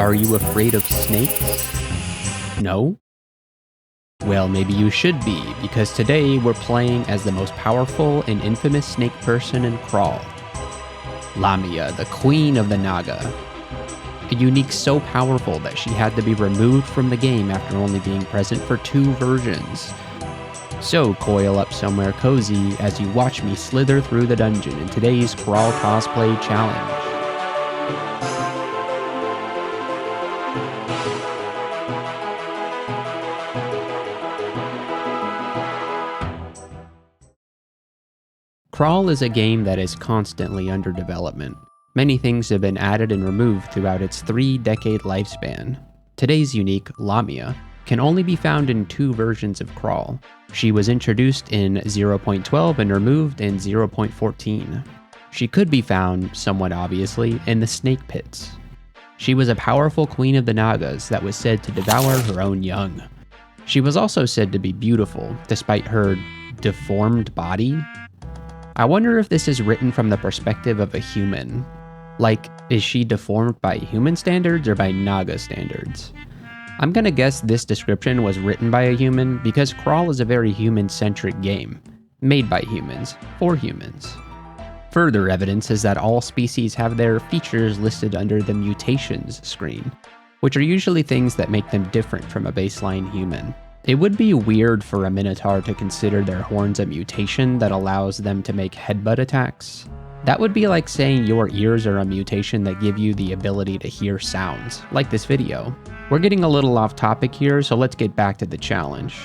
Are you afraid of snakes? No? Well, maybe you should be, because today we're playing as the most powerful and infamous snake person in Crawl. Lamia, the queen of the Naga. A unique so powerful that she had to be removed from the game after only being present for 2 versions. So coil up somewhere cozy as you watch me slither through the dungeon in today's Crawl Cosplay Challenge. Crawl is a game that is constantly under development. Many things have been added and removed throughout its 3-decade lifespan. Today's unique, Lamia, can only be found in 2 versions of Crawl. She was introduced in 0.12 and removed in 0.14. She could be found, somewhat obviously, in the Snake Pits. She was a powerful queen of the Nagas that was said to devour her own young. She was also said to be beautiful, despite her deformed body. I wonder if this is written from the perspective of a human. Like, is she deformed by human standards or by Naga standards? I'm gonna guess this description was written by a human because Crawl is a very human-centric game, made by humans, for humans. Further evidence is that all species have their features listed under the mutations screen, which are usually things that make them different from a baseline human. It would be weird for a Minotaur to consider their horns a mutation that allows them to make headbutt attacks. That would be like saying your ears are a mutation that give you the ability to hear sounds, like this video. We're getting a little off topic here, so let's get back to the challenge.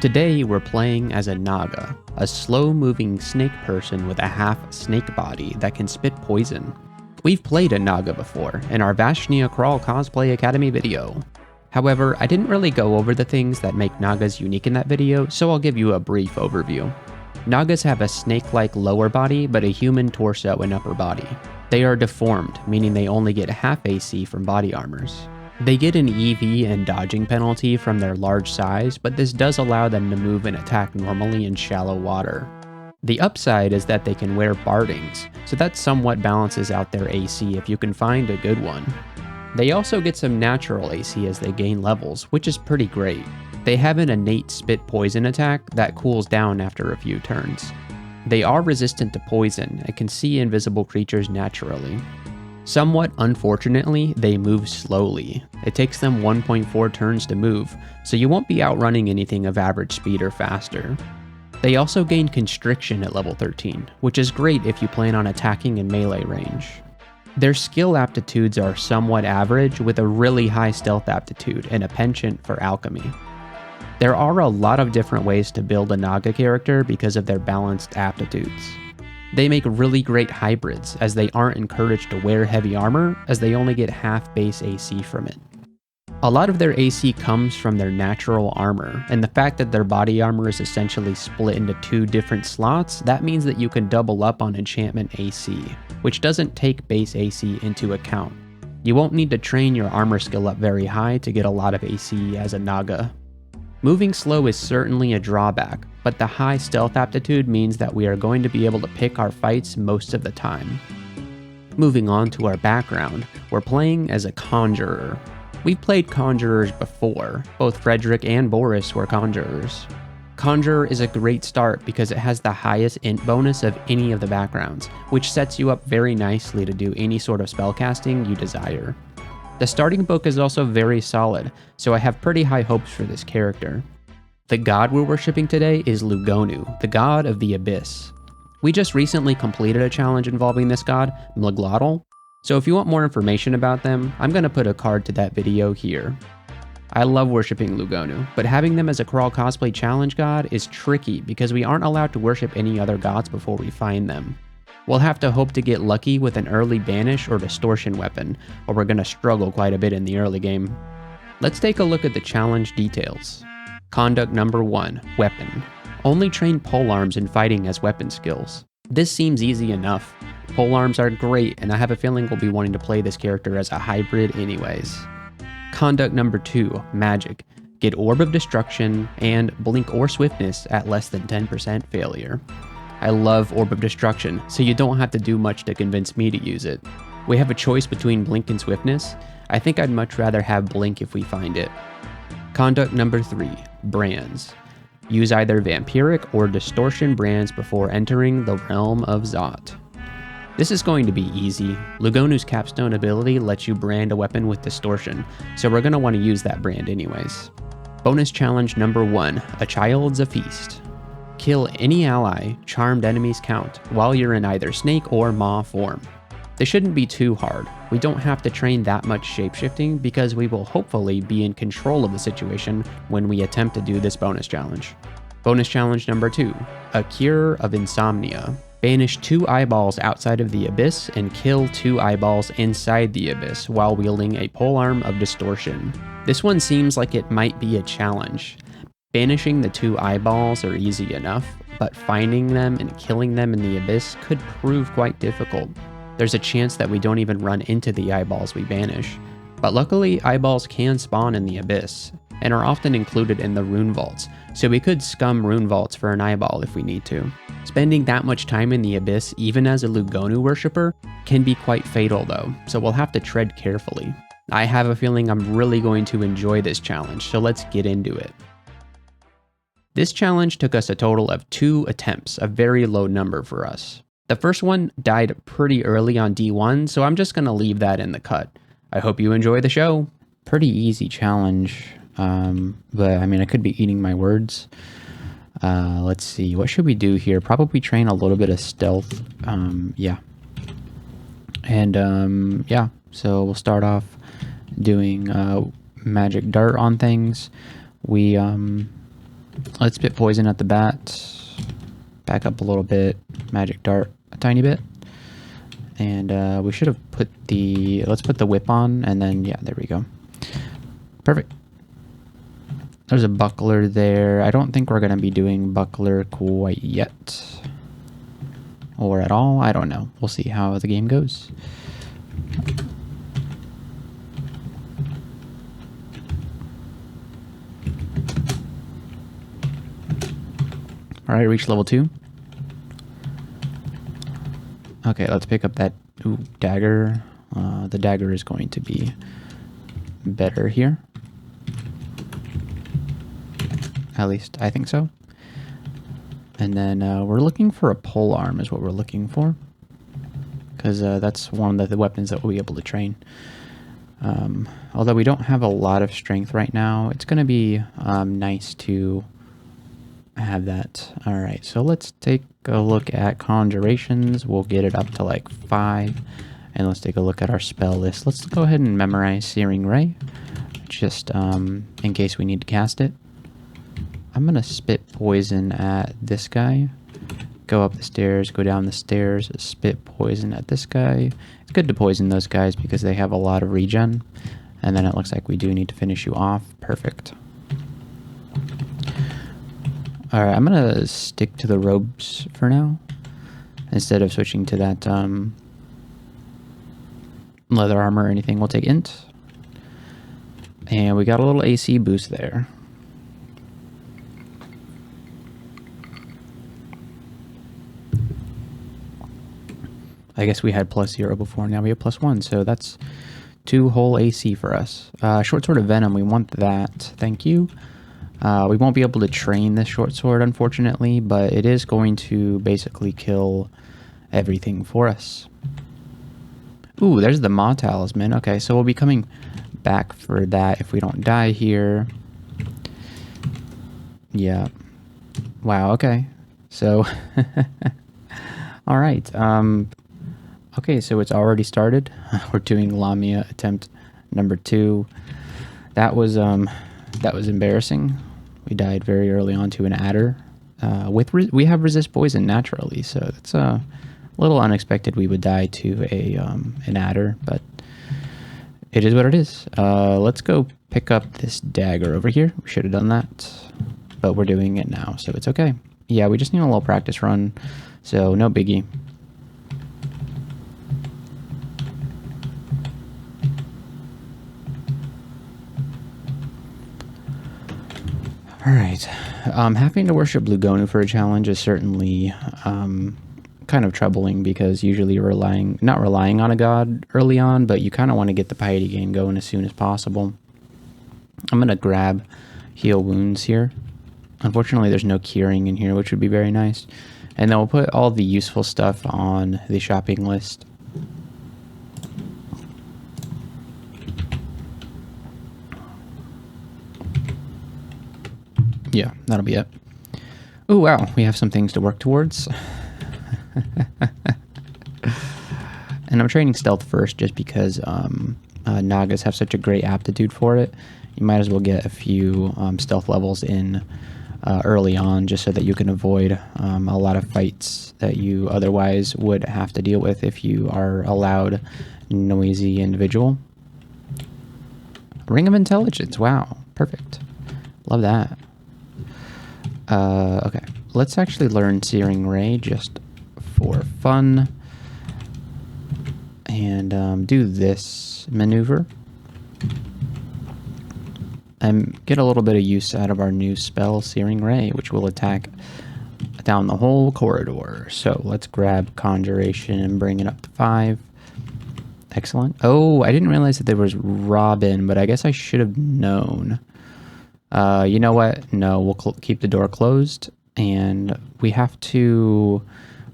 Today we're playing as a Naga, a slow-moving snake person with a half-snake body that can spit poison. We've played a Naga before in our Vashnia Crawl Cosplay Academy video. However, I didn't really go over the things that make Nagas unique in that video, so I'll give you a brief overview. Nagas have a snake-like lower body, but a human torso and upper body. They are deformed, meaning they only get half AC from body armors. They get an EV and dodging penalty from their large size, but this does allow them to move and attack normally in shallow water. The upside is that they can wear bardings, so that somewhat balances out their AC if you can find a good one. They also get some natural AC as they gain levels, which is pretty great. They have an innate spit poison attack that cools down after a few turns. They are resistant to poison and can see invisible creatures naturally. Somewhat unfortunately, they move slowly. It takes them 1.4 turns to move, so you won't be outrunning anything of average speed or faster. They also gain constriction at level 13, which is great if you plan on attacking in melee range. Their skill aptitudes are somewhat average with a really high stealth aptitude and a penchant for alchemy. There are a lot of different ways to build a Naga character because of their balanced aptitudes. They make really great hybrids as they aren't encouraged to wear heavy armor as they only get half base AC from it. A lot of their AC comes from their natural armor, and the fact that their body armor is essentially split into 2 different slots, that means that you can double up on enchantment AC, which doesn't take base AC into account. You won't need to train your armor skill up very high to get a lot of AC as a Naga. Moving slow is certainly a drawback, but the high stealth aptitude means that we are going to be able to pick our fights most of the time. Moving on to our background, we're playing as a conjurer. We've played conjurers before, both Frederick and Boris were conjurers. Conjurer is a great start because it has the highest int bonus of any of the backgrounds, which sets you up very nicely to do any sort of spellcasting you desire. The starting book is also very solid, so I have pretty high hopes for this character. The god we're worshipping today is Lugonu, the god of the abyss. We just recently completed a challenge involving this god, Mlaglotl, so if you want more information about them, I'm going to put a card to that video here. I love worshipping Lugonu, but having them as a Crawl Cosplay Challenge god is tricky because we aren't allowed to worship any other gods before we find them. We'll have to hope to get lucky with an early banish or distortion weapon, or we're going to struggle quite a bit in the early game. Let's take a look at the challenge details. Conduct number 1, weapon. Only train polearms in fighting as weapon skills. This seems easy enough. Polearms are great, and I have a feeling we'll be wanting to play this character as a hybrid anyways. Conduct number 2, magic. Get Orb of Destruction and Blink or Swiftness at less than 10% failure. I love Orb of Destruction, so you don't have to do much to convince me to use it. We have a choice between Blink and Swiftness. I think I'd much rather have Blink if we find it. Conduct number 3, brands. Use either Vampiric or Distortion brands before entering the realm of Zot. This is going to be easy. Lugonu's capstone ability lets you brand a weapon with Distortion, so we're going to want to use that brand anyways. Bonus challenge number 1, A Child's a Feast. Kill any ally, charmed enemies count, while you're in either snake or maw form. This shouldn't be too hard. We don't have to train that much shapeshifting because we will hopefully be in control of the situation when we attempt to do this bonus challenge. Bonus challenge number 2, A Cure of Insomnia. Banish 2 eyeballs outside of the abyss and kill 2 eyeballs inside the abyss while wielding a polearm of distortion. This one seems like it might be a challenge. Banishing the 2 eyeballs are easy enough, but finding them and killing them in the abyss could prove quite difficult. There's a chance that we don't even run into the eyeballs we banish. But luckily, eyeballs can spawn in the abyss, and are often included in the rune vaults, so we could scum rune vaults for an eyeball if we need to. Spending that much time in the abyss, even as a Lugonu worshipper, can be quite fatal though, so we'll have to tread carefully. I have a feeling I'm really going to enjoy this challenge, so let's get into it. This challenge took us a total of 2 attempts, a very low number for us. The first one died pretty early on D1, so I'm just going to leave that in the cut. I hope you enjoy the show. Pretty easy challenge, but I mean, I could be eating my words. Let's see, what should we do here? Probably train a little bit of stealth, yeah. And yeah, so we'll start off doing magic dart on things. Let's spit poison at the bat. Back up a little bit, magic dart a tiny bit, and we should have put let's put the whip on, and then yeah, there we go. Perfect. There's a buckler there. I don't think we're going to be doing buckler quite yet, or at all. I don't know. We'll see how the game goes. All right, reach level 2. Okay, let's pick up that dagger. The dagger is going to be better here. At least I think so. And then we're looking for a pole arm is what we're looking for, because that's one of the weapons that we'll be able to train. Although we don't have a lot of strength right now, it's going to be nice to have that. All right, so let's take a look at conjurations. We'll get it up to like 5, and let's take a look at our spell list. Let's go ahead and memorize Searing Ray, just in case we need to cast it. I'm gonna spit poison at this guy, go up the stairs, go down the stairs, spit poison at this guy. It's good to poison those guys because they have a lot of regen, and then it looks like we do need to finish you off. Perfect. Alright, I'm gonna stick to the robes for now, instead of switching to that leather armor or anything. We'll take int. And we got a little AC boost there. I guess we had +0 before, now we have +1, so that's 2 whole AC for us. Short sword of venom, we want that. Thank you. We won't be able to train this short sword, unfortunately, but it is going to basically kill everything for us. Ooh, there's the Maw Talisman. Okay, so we'll be coming back for that if we don't die here. Yeah. Wow, okay. So, all right. Okay, so it's already started. We're doing Lamia attempt number 2. That was embarrassing. We died very early on to an adder. We have resist poison naturally, so it's a little unexpected we would die to an adder, but it is what it is. Let's go pick up this dagger over here. We should have done that, but we're doing it now, so it's okay. Yeah, we just need a little practice run, so no biggie. Alright, having to worship Lugonu for a challenge is certainly kind kind of troubling because usually you're not relying on a god early on, but you kind of want to get the piety gain going as soon as possible. I'm going to grab heal wounds here. Unfortunately, there's no curing in here, which would be very nice. And then we'll put all the useful stuff on the shopping list. Yeah, that'll be it. Oh, wow. We have some things to work towards. And I'm training stealth first just because Nagas have such a great aptitude for it. You might as well get a few stealth levels in early on just so that you can avoid a lot of fights that you otherwise would have to deal with if you are a loud, noisy individual. Ring of Intelligence. Wow. Perfect. Love that. Okay. Let's actually learn Searing Ray just for fun. And do this maneuver. And get a little bit of use out of our new spell, Searing Ray, which will attack down the whole corridor. So let's grab Conjuration and bring it up to 5. Excellent. Oh, I didn't realize that there was Robin, but I guess I should have known. You know what? No, we'll keep the door closed. And we have to...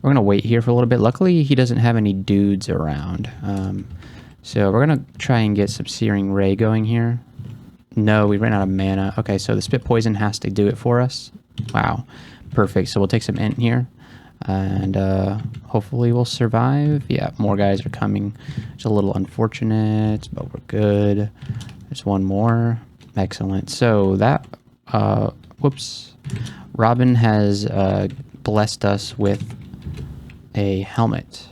We're going to wait here for a little bit. Luckily, he doesn't have any dudes around. So we're going to try and get some Searing Ray going here. No, we ran out of mana. Okay, so the Spit Poison has to do it for us. Wow. Perfect. So we'll take some int here. And hopefully we'll survive. Yeah, more guys are coming. It's a little unfortunate, but we're good. There's one more. Excellent. So that... whoops. Robin has blessed us with a helmet.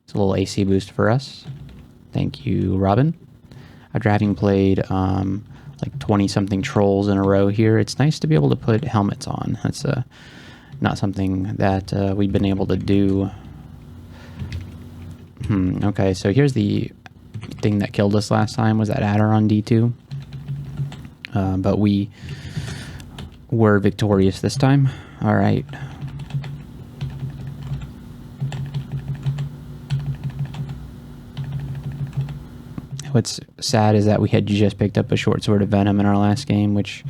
It's a little AC boost for us. Thank you, Robin. After having played like 20-something trolls in a row here, it's nice to be able to put helmets on. That's not something that we've been able to do. Okay, so here's the thing that killed us last time, was that adder on D2. But we were victorious this time. All right. What's sad is that we had just picked up a short sword of venom in our last game, which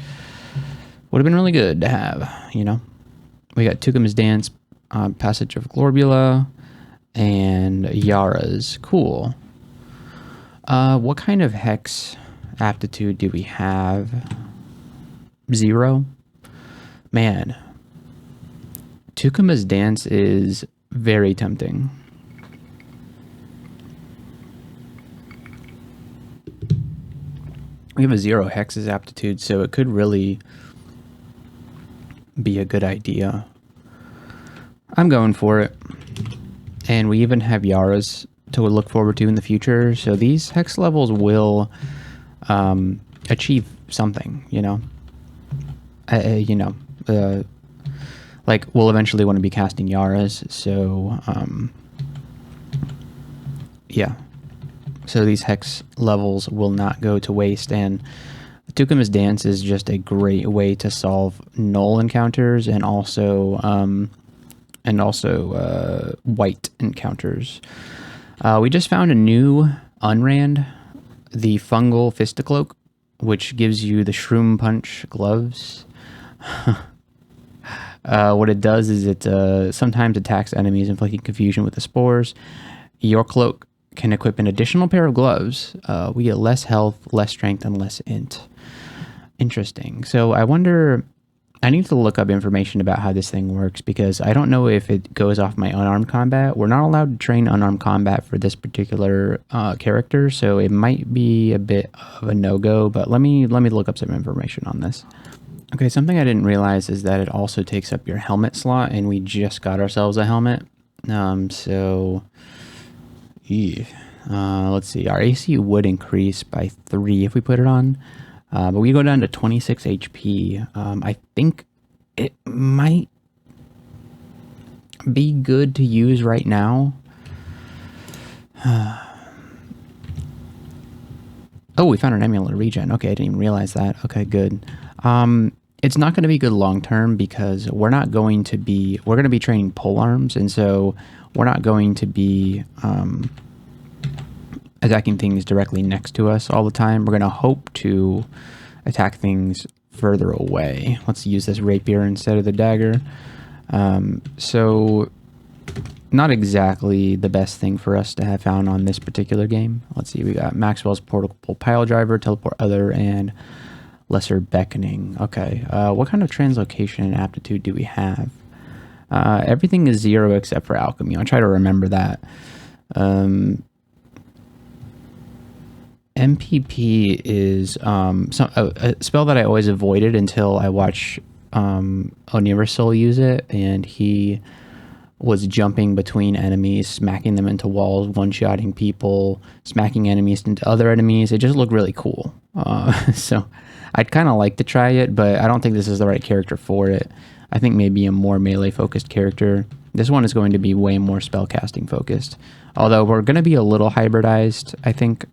would have been really good to have, you know. We got Tukum's Dance, Passage of Glorbula, and Yara's. Cool. What kind of hex aptitude do we have? 0? Man. Tukum's Dance is very tempting. We have a 0 hexes aptitude, so it could really be a good idea. I'm going for it. And we even have Yara's to look forward to in the future, so these hex levels will achieve something, you know. Like, we'll eventually want to be casting Yara's, so yeah. So these hex levels will not go to waste, and Tukum's Dance is just a great way to solve null encounters and also white encounters. We just found a new unrand, the Fungal Fisticloak, which gives you the Shroom Punch gloves. What it does is it sometimes attacks enemies, inflicting confusion with the spores. Your cloak can equip an additional pair of gloves. We get less health, less strength, and less int. Interesting. So I wonder... I need to look up information about how this thing works, because I don't know if it goes off my unarmed combat. We're not allowed to train unarmed combat for this particular character, so it might be a bit of a no-go, but let me look up some information on this. Okay, something I didn't realize is that it also takes up your helmet slot, and we just got ourselves a helmet. Let's see, our AC would increase by 3 if we put it on, but we go down to 26 HP. I think it might be good to use right now. Oh, we found an amulet regen. Okay, I didn't even realize that. Okay, good. it's not going to be good long term because we're going to be training pole arms, and so we're not going to be attacking things directly next to us all the time. We're going to hope to attack things further away. Let's use this rapier instead of the dagger. So not exactly the best thing for us to have found on this particular game. Let's see, we got Maxwell's portable pile driver, teleport other, and lesser beckoning. Okay, what kind of translocation and aptitude do we have? Everything is 0 except for alchemy. I'll try to remember that. MPP is a spell that I always avoided until I watched Universal use it, and he was jumping between enemies, smacking them into walls, one-shotting people, smacking enemies into other enemies. It just looked really cool. So I'd kind of like to try it, but I don't think this is the right character for it. I think maybe a more melee-focused character. This one is going to be way more spellcasting focused. Although we're going to be a little hybridized, I think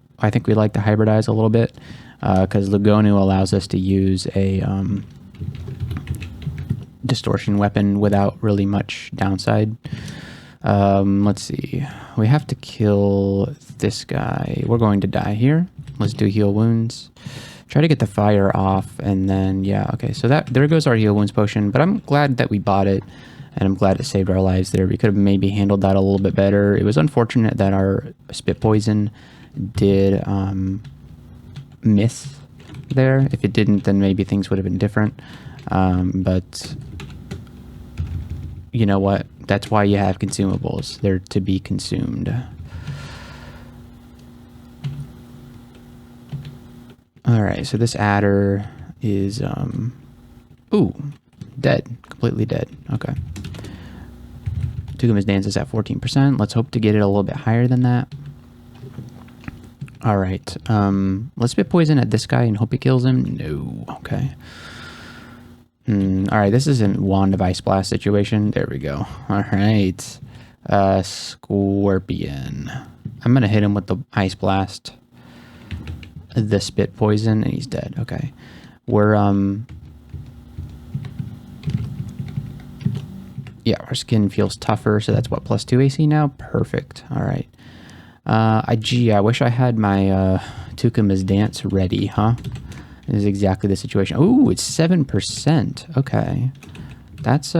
we like to hybridize a little bit because Lugonu allows us to use a distortion weapon without really much downside. Let's see. We have to kill this guy. We're going to die here. Let's do heal wounds. Try to get the fire off, and then yeah, okay. So there goes our heal wounds potion. But I'm glad that we bought it, and I'm glad it saved our lives there. We could have maybe handled that a little bit better. It was unfortunate that our spit poison did miss there. If it didn't, then maybe things would have been different. But you know what? That's why you have consumables. They're to be consumed. Alright, so this adder is, ooh, dead. Completely dead. Okay. Tuguma's dance is at 14%. Let's hope to get it a little bit higher than that. Alright, let's spit poison at this guy and hope he kills him. No. Okay. Alright, this is a Wand of Ice Blast situation. There we go. Alright. Scorpion. I'm gonna hit him with the Ice Blast. The spit poison, and he's dead. Okay. We're, yeah, our skin feels tougher, so that's what, +2 AC now? Perfect. Alright. I wish I had my, Tukuma's dance ready, huh? This is exactly the situation. Ooh, it's 7%. Okay. That's,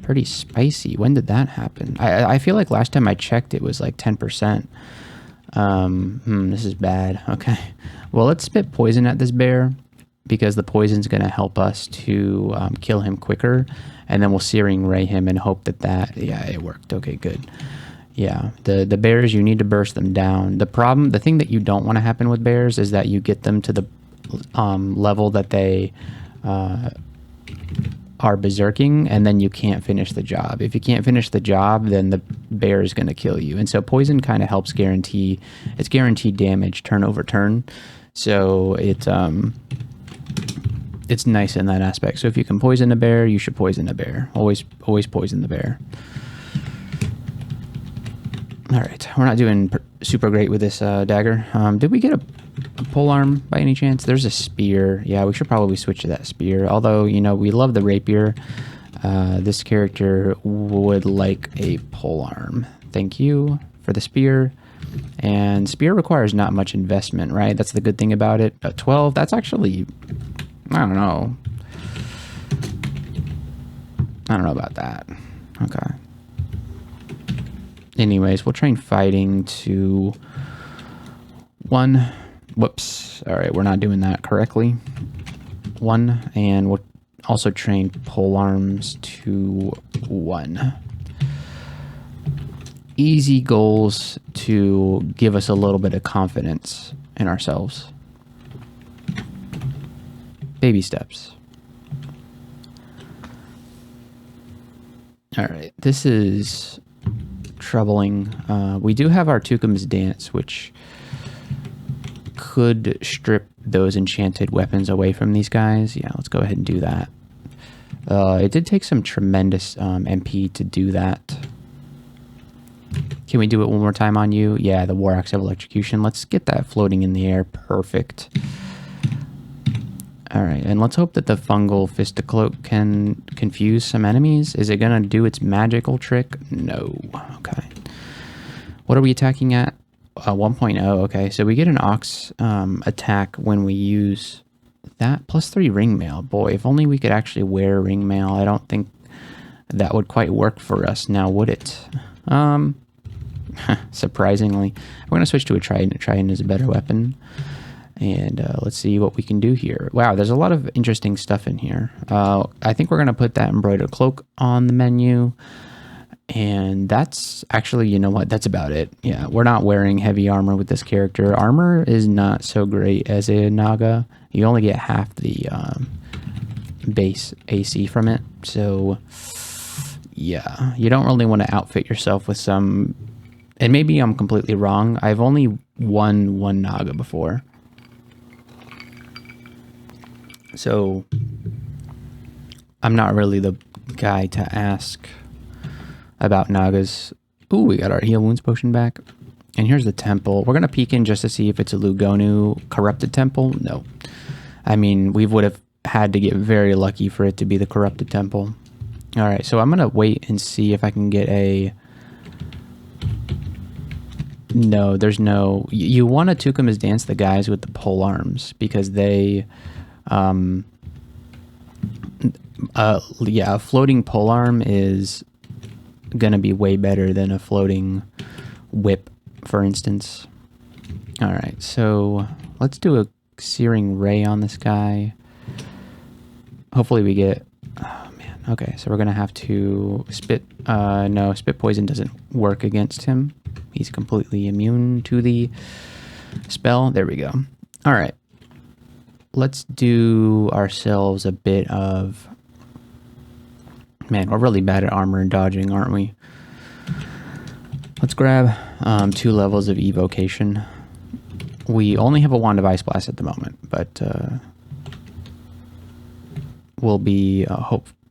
pretty spicy. When did that happen? I feel like last time I checked it was like 10%. This is bad. Okay. Well, let's spit poison at this bear because the poison's going to help us to kill him quicker, and then we'll Searing Ray him and hope that yeah, it worked. Okay, good. Yeah, the bears, you need to burst them down. The thing that you don't want to happen with bears is that you get them to the level that they are berserking, and then you can't finish the job. If you can't finish the job, then the bear is going to kill you. And so poison kind of helps guarantee, it's guaranteed damage turn over turn. So it's nice in that aspect. So if you can poison a bear, you should poison a bear. Always poison the bear. All right, we're not doing super great with this dagger. Did we get a pole arm by any chance? There's a spear. Yeah, we should probably switch to that spear. Although, you know, we love the rapier. This character would like a pole arm. Thank you for the spear. And spear requires not much investment, right? That's the good thing about it. 12, that's actually, I don't know. I don't know about that. Okay. Anyways, we'll train fighting to 1. Whoops. All right, we're not doing that correctly. 1, and we'll also train pole arms to 1. Easy goals to give us a little bit of confidence in ourselves. Baby steps. All right, this is troubling. We do have our Tukum's dance, which could strip those enchanted weapons away from these guys. Yeah, let's go ahead and do that. It did take some tremendous MP to do that. Can we do it one more time on you? Yeah, the War Axe of Electrocution. Let's get that floating in the air. Perfect. All right, and let's hope that the fungal Fisticloak can confuse some enemies. Is it gonna do its magical trick? No. Okay. What are we attacking at? 1.0. Okay, so we get an Ox attack when we use that. +3 ring mail. Boy, if only we could actually wear ring mail. I don't think that would quite work for us now, would it? Surprisingly. We're gonna switch to a Trident. A Trident is a better weapon. And let's see what we can do here. Wow, there's a lot of interesting stuff in here. I think we're going to put that embroidered cloak on the menu. And that's actually, you know what, that's about it. Yeah, we're not wearing heavy armor with this character. Armor is not so great as a Naga. You only get half the base AC from it. So, yeah, you don't really want to outfit yourself with some... And maybe I'm completely wrong. I've only won one Naga before. So, I'm not really the guy to ask about Nagas. Ooh, we got our heal wounds potion back. And here's the temple. We're going to peek in just to see if it's a Lugonu corrupted temple. No. I mean, we would have had to get very lucky for it to be the corrupted temple. Alright, so I'm going to wait and see if I can get a... No, there's no... You want to Tukuma's dance the guys with the pole arms because they... yeah, a floating polearm is gonna be way better than a floating whip, for instance. All right, so let's do a searing ray on this guy. Hopefully we get... Oh man, okay, so we're gonna have to spit... no, spit poison doesn't work against him. He's completely immune to the spell. There we go. All right. Let's do ourselves a bit of... Man, we're really bad at armor and dodging, aren't we? Let's grab 2 levels of evocation. We only have a wand of ice blast at the moment, but we'll be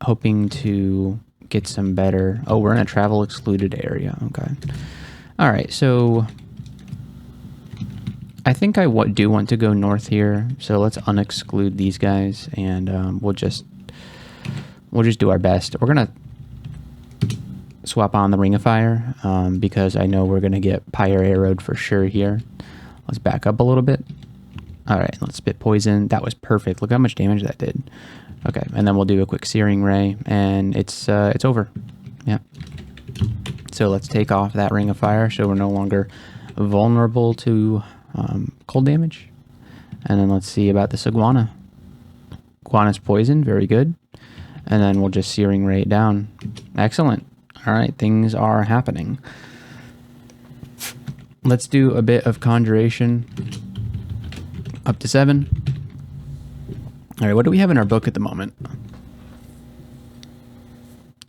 hoping to get some better... Oh, we're in a travel excluded area. Okay. All right, so... I think I do want to go north here, so let's unexclude these guys, and we'll just do our best. We're gonna swap on the Ring of Fire because I know we're gonna get Pyre Arrowed for sure here. Let's back up a little bit. All right, let's spit poison. That was perfect. Look how much damage that did. Okay, and then we'll do a quick Searing Ray, and it's over. Yeah. So let's take off that Ring of Fire, so we're no longer vulnerable to cold damage. And then let's see about this iguana. Iguana's poison, very good. And then we'll just Searing Ray it down. Excellent. All right, things are happening. Let's do a bit of conjuration. Up to 7. All right, what do we have in our book at the moment?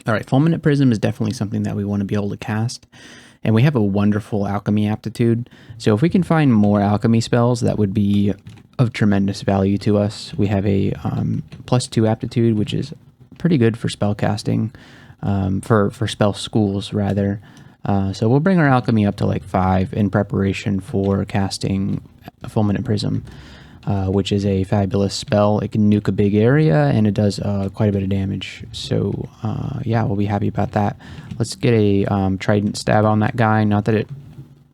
All right, Fulminate Prism is definitely something that we want to be able to cast. And we have a wonderful alchemy aptitude. So if we can find more alchemy spells, that would be of tremendous value to us. We have a +2 aptitude, which is pretty good for spell casting, for spell schools rather. So we'll bring our alchemy up to like 5 in preparation for casting Fulminate Prism, which is a fabulous spell. It can nuke a big area and it does quite a bit of damage. So yeah, we'll be happy about that. Let's get a Trident stab on that guy. Not that it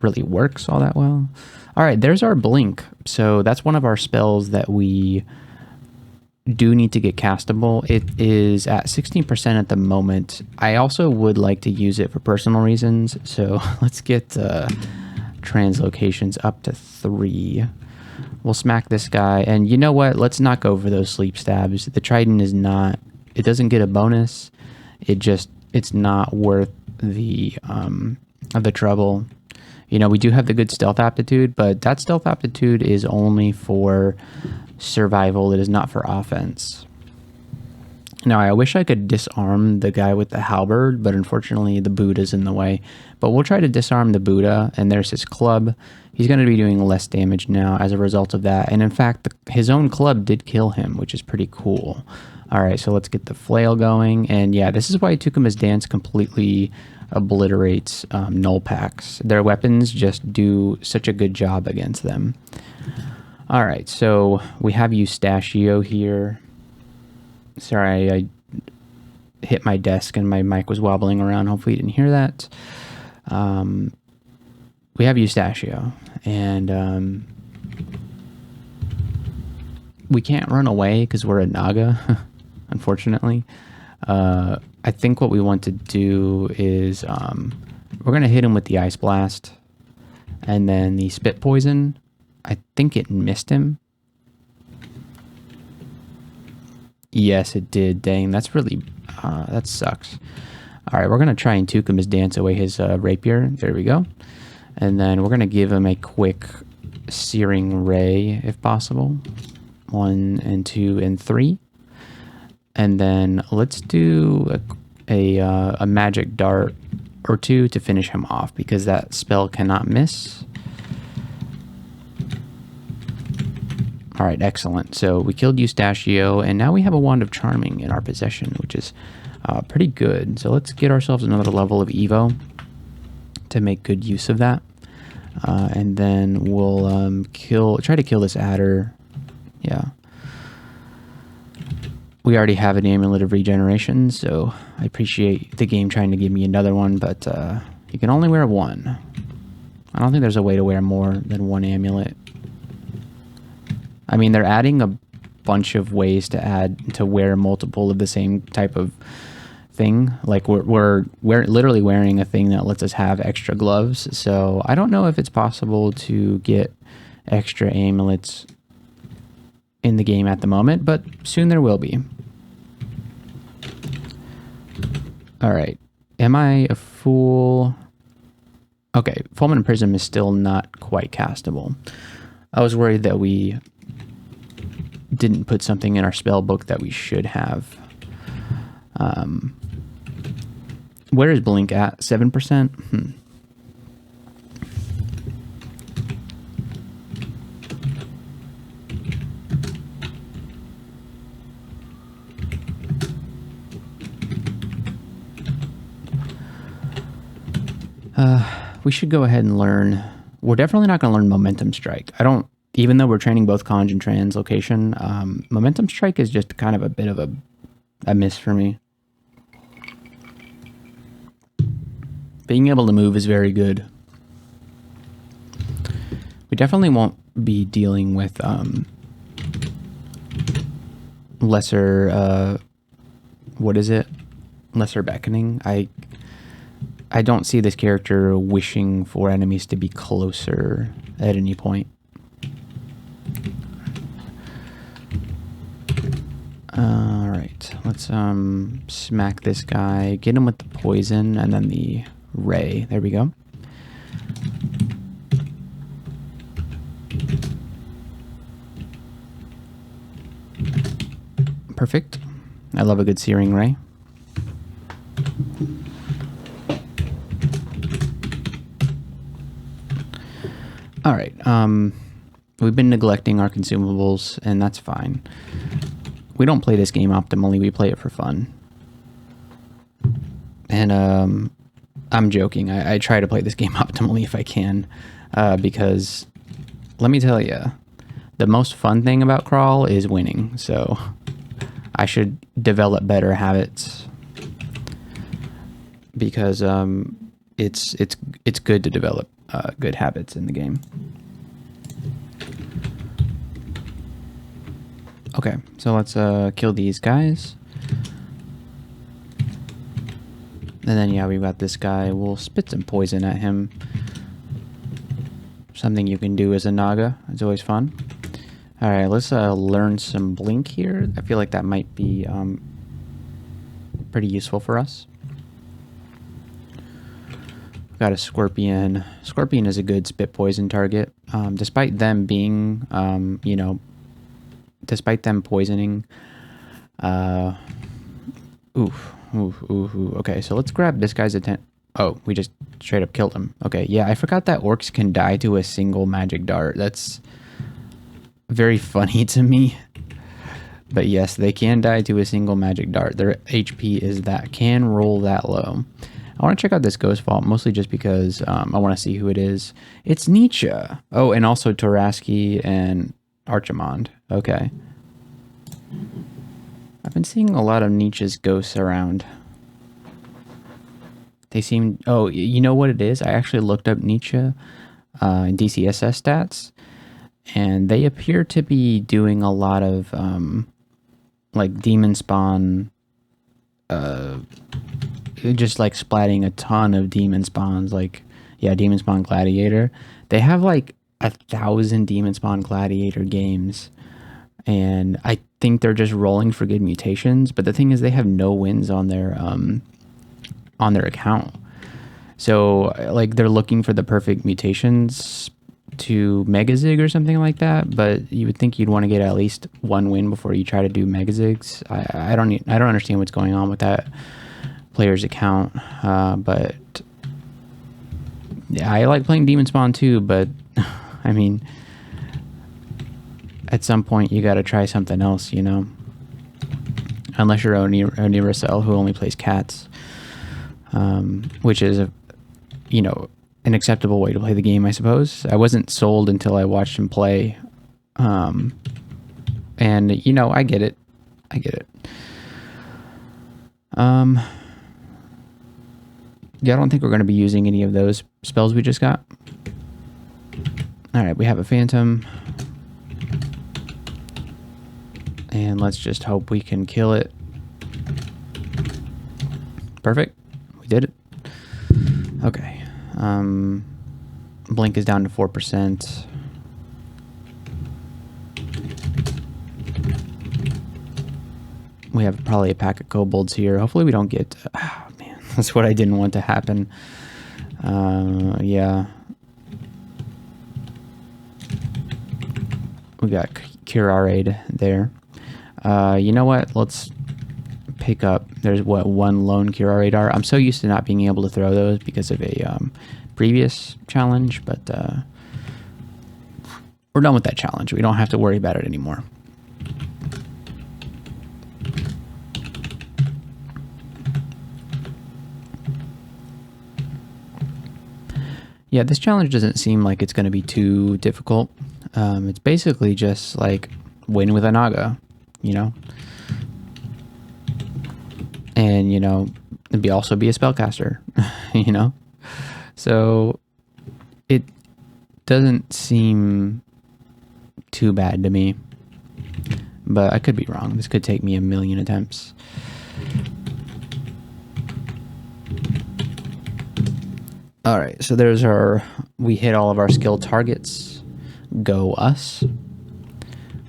really works all that well. All right, there's our Blink. So that's one of our spells that we do need to get castable. It is at 16% at the moment. I also would like to use it for personal reasons. So let's get translocations up to 3. We'll smack this guy. And you know what? Let's not go for those sleep stabs. The Trident is not... It doesn't get a bonus. It's not worth the trouble. You know, we do have the good stealth aptitude, but that stealth aptitude is only for survival. It is not for offense. Now, I wish I could disarm the guy with the halberd, but unfortunately the Buddha's in the way. But we'll try to disarm the Buddha, and there's his club. He's going to be doing less damage now as a result of that. And in fact, his own club did kill him, which is pretty cool. All right, so let's get the flail going. And yeah, this is why Tukuma's Dance completely obliterates null packs. Their weapons just do such a good job against them. All right, so we have Eustachio here. Sorry, I hit my desk and my mic was wobbling around. Hopefully you didn't hear that. We have Eustachio, and we can't run away because we're a Naga, unfortunately. I think what we want to do is we're going to hit him with the Ice Blast, and then the Spit Poison. I think it missed him. Yes, it did. Dang, that's really... that sucks. Alright, we're going to try and Tukum his dance away his rapier. There we go. And then we're going to give him a quick Searing Ray, if possible. 1 and 2 and 3. And then let's do a magic dart or 2 to finish him off, because that spell cannot miss. Alright, excellent. So we killed Eustachio, and now we have a Wand of Charming in our possession, which is pretty good. So let's get ourselves another level of Evo to make good use of that. And then we'll try to kill this adder. Yeah. We already have an Amulet of Regeneration, so I appreciate the game trying to give me another one, but you can only wear 1. I don't think there's a way to wear more than 1 amulet. I mean, they're adding a bunch of ways to wear multiple of the same type of thing. Like we're literally wearing a thing that lets us have extra gloves. So I don't know if it's possible to get extra amulets in the game at the moment, but soon there will be. All right. Am I a fool? Okay, Fulminant Prism is still not quite castable. I was worried that we didn't put something in our spell book that we should have. Where is Blink at? 7%? We should go ahead and learn. We're definitely not going to learn Momentum Strike. Even though we're training both Conj and Translocation, Momentum Strike is just kind of a bit of a miss for me. Being able to move is very good. We definitely won't be dealing with lesser, what is it? Lesser Beckoning. I don't see this character wishing for enemies to be closer at any point. Alright, let's smack this guy, get him with the poison, and then the ray. There we go. Perfect. I love a good Searing Ray. Alright, we've been neglecting our consumables, and that's fine. We don't play this game optimally, we play it for fun. And I'm joking, I try to play this game optimally if I can, because let me tell you, the most fun thing about Crawl is winning, so I should develop better habits, because it's good to develop good habits in the game. Okay, so let's kill these guys. And then, yeah, we've got this guy. We'll spit some poison at him. Something you can do as a Naga. It's always fun. Alright, let's learn some Blink here. I feel like that might be pretty useful for us. Got a Scorpion. Scorpion is a good spit poison target. Despite them being, you know, despite them poisoning. Okay, so let's grab this guy's attention. Oh, we just straight up killed him. Okay, yeah, I forgot that orcs can die to a single magic dart. That's very funny to me. But yes, they can die to a single magic dart. Their HP can roll that low. I want to check out this Ghost Vault, mostly just because I want to see who it is. It's NaCj. Oh, and also Toraski and Archimond. Okay. I've been seeing a lot of NaCj's ghosts around. They seem... Oh, you know what it is? I actually looked up NaCj in DCSS stats, and they appear to be doing a lot of like demon spawn, just like splatting a ton of demon spawns. Like, yeah, demon spawn gladiator. They have like 1,000 demon spawn gladiator games, and I think they're just rolling for good mutations. But the thing is, they have no wins on their account. So like they're looking for the perfect mutations to MegaZig or something like that, but you would think you'd want to get at least one win before you try to do MegaZigs. I don't understand what's going on with that player's account, but yeah, I like playing Demon Spawn too, but I mean, at some point you got to try something else, you know, unless you're Oniracel, who only plays cats, which is a, you know, an acceptable way to play the game, I suppose. I wasn't sold until I watched him play. And, you know, I get it. Yeah, I don't think we're going to be using any of those spells we just got. Alright, we have a Phantom. And let's just hope we can kill it. Perfect. We did it. Okay. Blink is down to 4%. We have probably a pack of kobolds here. Hopefully we don't get... Oh, man. That's what I didn't want to happen. Yeah. We got Curarade there. You know what? Let's pick up... There's, what, one lone Curarade art. I'm so used to not being able to throw those because of a previous challenge, but we're done with that challenge. We don't have to worry about it anymore. Yeah, this challenge doesn't seem like it's going to be too difficult. It's basically just like win with a Naga, you know? And, you know, also be a spellcaster, you know? So it doesn't seem too bad to me, but I could be wrong. This could take me a million attempts. All right, so there's our, we hit all of our skill targets. Go us.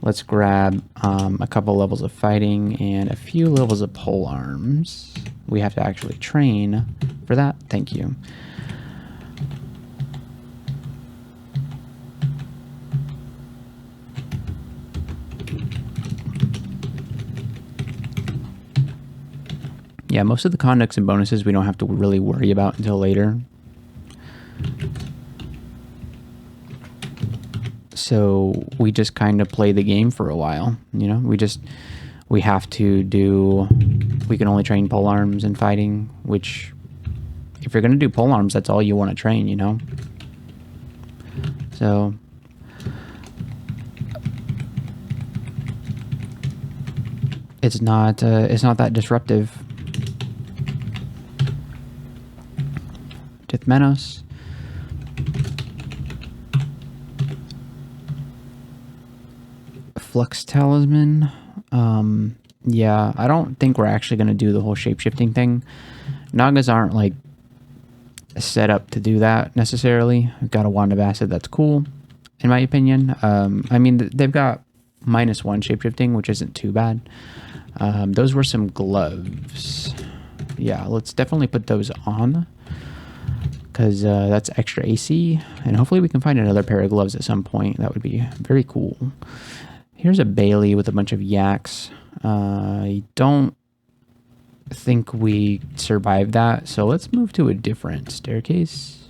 Let's grab a couple levels of fighting and a few levels of pole arms. We have to actually train for that. Thank you. Yeah, most of the conducts and bonuses we don't have to really worry about until later. So we just kind of play the game for a while, you know? We have to do, we can only train pole arms and fighting, which if you're going to do pole arms, that's all you want to train, you know? So it's not that disruptive. Tithmenos. Flux Talisman. Yeah, I don't think we're actually going to do the whole shape-shifting thing. Nagas aren't, like, set up to do that, necessarily. We've got a Wand of Acid that's cool, in my opinion. I mean, they've got -1 shape-shifting, which isn't too bad. Those were some gloves. Yeah, let's definitely put those on, because that's extra AC, and hopefully we can find another pair of gloves at some point. That would be very cool. Here's a Bailey with a bunch of yaks. I don't think we survived that, so let's move to a different staircase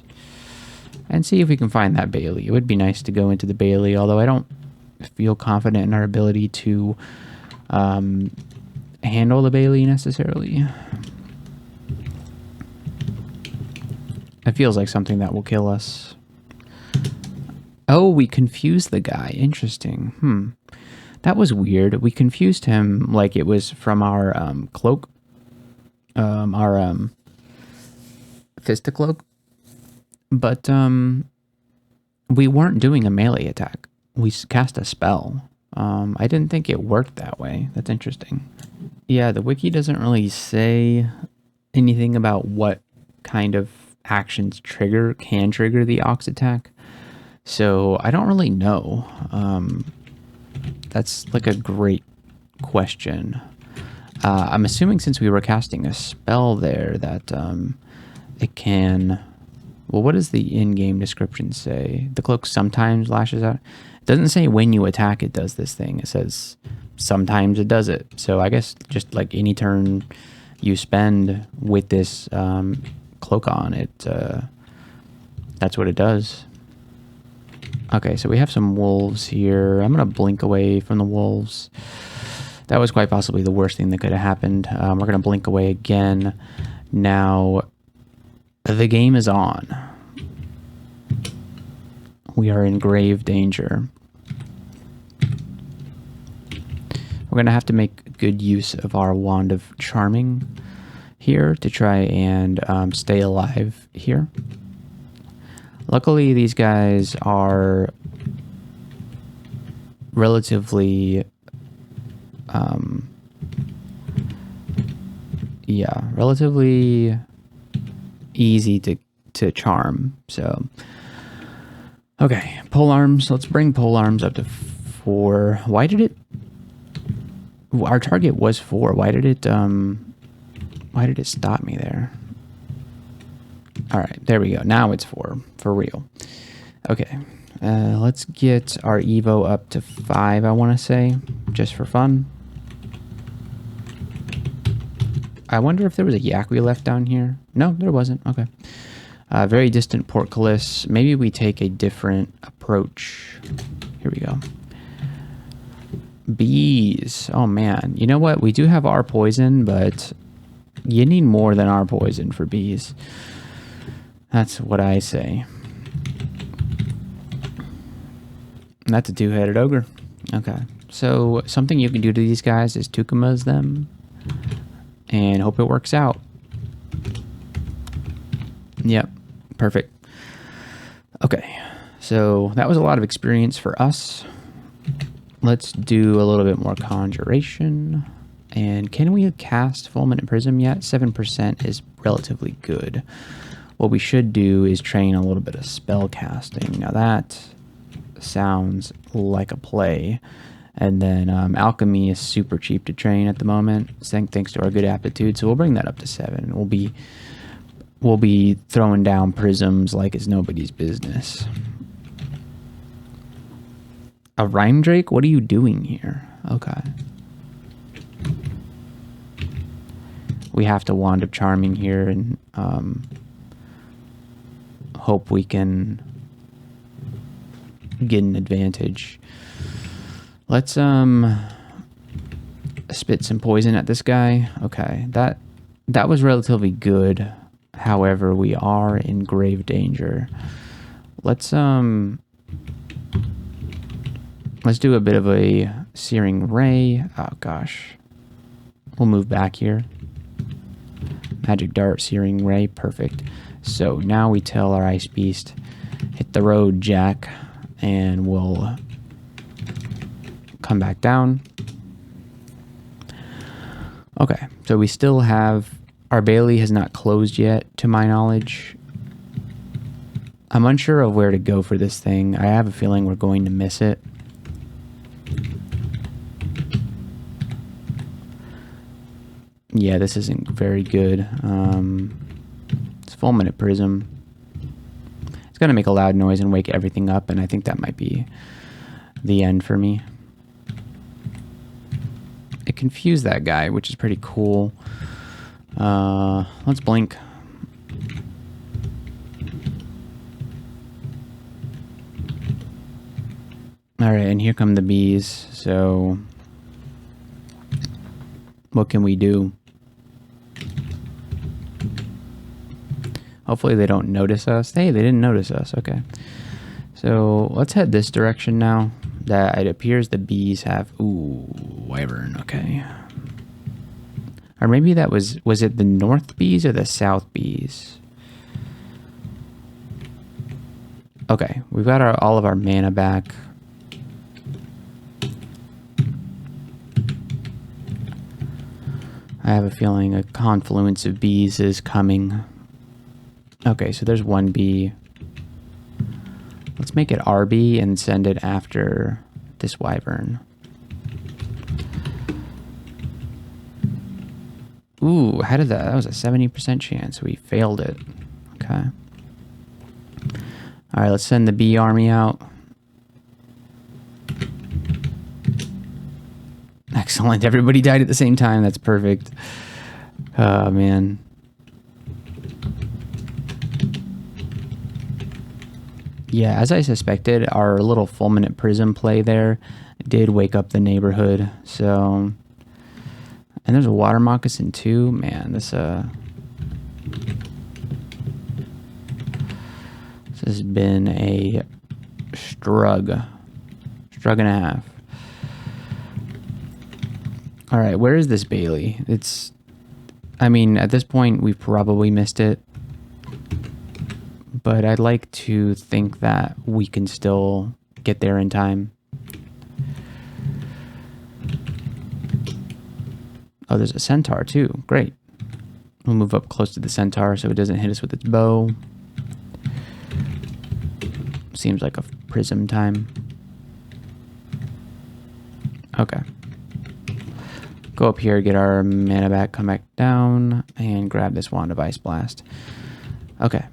and see if we can find that Bailey. It would be nice to go into the Bailey, although I don't feel confident in our ability to handle the Bailey necessarily. It feels like something that will kill us. Oh, we confused the guy. Interesting. That was weird. We confused him like it was from our cloak, our Fista cloak, but we weren't doing a melee attack. We cast a spell. I didn't think it worked that way. That's interesting. Yeah, the wiki doesn't really say anything about what kind of actions can trigger the Ox attack. So I don't really know. That's like a great question. I'm assuming since we were casting a spell there that it can... Well, what does the in-game description say? The cloak sometimes lashes out. It doesn't say when you attack it does this thing. It says sometimes it does it. So I guess just like any turn you spend with this cloak on, that's what it does. Okay, so we have some wolves here. I'm going to blink away from the wolves. That was quite possibly the worst thing that could have happened. We're going to blink away again. Now, the game is on. We are in grave danger. We're going to have to make good use of our Wand of Charming here to try and stay alive here. Luckily, these guys are relatively, relatively easy to charm. So, okay, pole arms. Let's bring pole arms up to 4. Why did it? Our target was 4. Why did it stop me there? All right, there we go. Now it's 4 for real. Okay, let's get our Evo up to 5. I want to say, just for fun. I wonder if there was a yak we left down here. No, there wasn't. Okay. Very distant portcullis. Maybe we take a different approach. Here we go. Bees. Oh man. You know what? We do have our poison, but you need more than our poison for bees. That's what I say. And that's a 2-headed ogre. Okay. So something you can do to these guys is Tukuma's them and hope it works out. Yep. Perfect. Okay. So that was a lot of experience for us. Let's do a little bit more conjuration. And can we cast Fulminant Prism yet? 7% is relatively good. What we should do is train a little bit of spell casting. Now that sounds like a play. And then alchemy is super cheap to train at the moment, thanks to our good aptitude. So we'll bring that up to 7. We'll be throwing down prisms like it's nobody's business. A Rhyme Drake? What are you doing here? Okay. We have to Wand of Charming here and hope we can get an advantage. Let's spit some poison at this guy. Okay, that was relatively good. However, we are in grave danger. Let's do a bit of a Searing Ray. Oh gosh. We'll move back here. Magic Dart, Searing Ray, perfect. So now we tell our Ice Beast, hit the road, Jack, and we'll come back down. Okay, so we still have... Our Bailey has not closed yet, to my knowledge. I'm unsure of where to go for this thing. I have a feeling we're going to miss it. Yeah, this isn't very good. It's Fulminant Prism. It's going to make a loud noise and wake everything up, and I think that might be the end for me. It confused that guy, which is pretty cool. Let's blink. All right, and here come the bees. So what can we do? Hopefully they don't notice us. Hey, they didn't notice us. Okay. So let's head this direction now. That it appears the bees have... Ooh, wyvern, okay. Or maybe that was it the north bees or the south bees? Okay, we've got all of our mana back. I have a feeling a confluence of bees is coming. Okay, so there's one bee. Let's make it RB and send it after this wyvern. Ooh, how did that? That was a 70% chance. We failed it. Okay. All right, let's send the bee army out. Excellent. Everybody died at the same time. That's perfect. Oh, man. Yeah, as I suspected, our little fulminant prism play there did wake up the neighborhood. So, and there's a water moccasin too. Man, this has been a strug and a half. All right, where is this Bailey? I mean, at this point, we've probably missed it. But I'd like to think that we can still get there in time. Oh, there's a centaur too. Great. We'll move up close to the centaur so it doesn't hit us with its bow. Seems like a prism time. Okay. Go up here, get our mana back, come back down, and grab this wand of Ice Blast. Okay.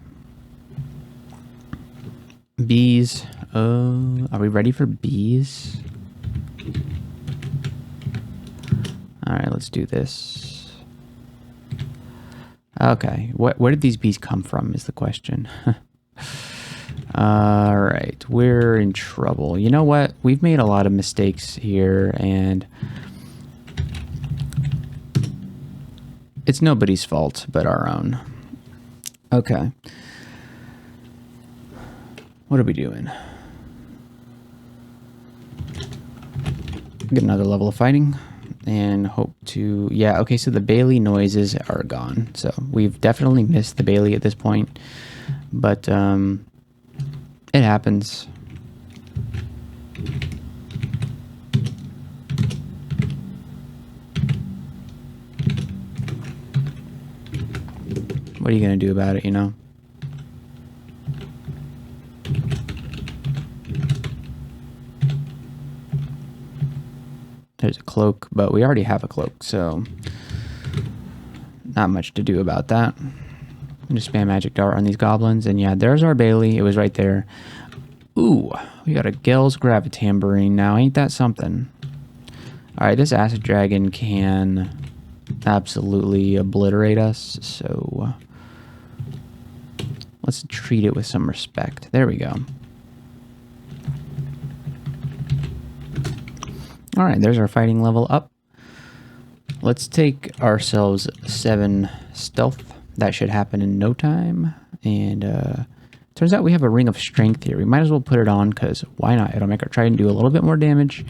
Bees. Are we ready for bees? Alright, let's do this. Okay, where did these bees come from is the question. Alright, we're in trouble. You know what? We've made a lot of mistakes here, and it's nobody's fault but our own. Okay. What are we doing? Get another level of fighting and hope to... Yeah, okay, so the Bailey noises are gone. So we've definitely missed the Bailey at this point. But it happens. What are you going to do about it, you know? There's a cloak, but we already have a cloak, so not much to do about that. Just spam magic dart on these goblins, and yeah, there's our Bailey. It was right there. Ooh, we got a Gell's Gravitambourine now. Ain't that something? All right, this acid dragon can absolutely obliterate us, so let's treat it with some respect. There we go. All right, there's our fighting level up. Let's take ourselves 7 stealth. That should happen in no time. And turns out we have a ring of strength here. We might as well put it on because why not? It'll make our trident do a little bit more damage,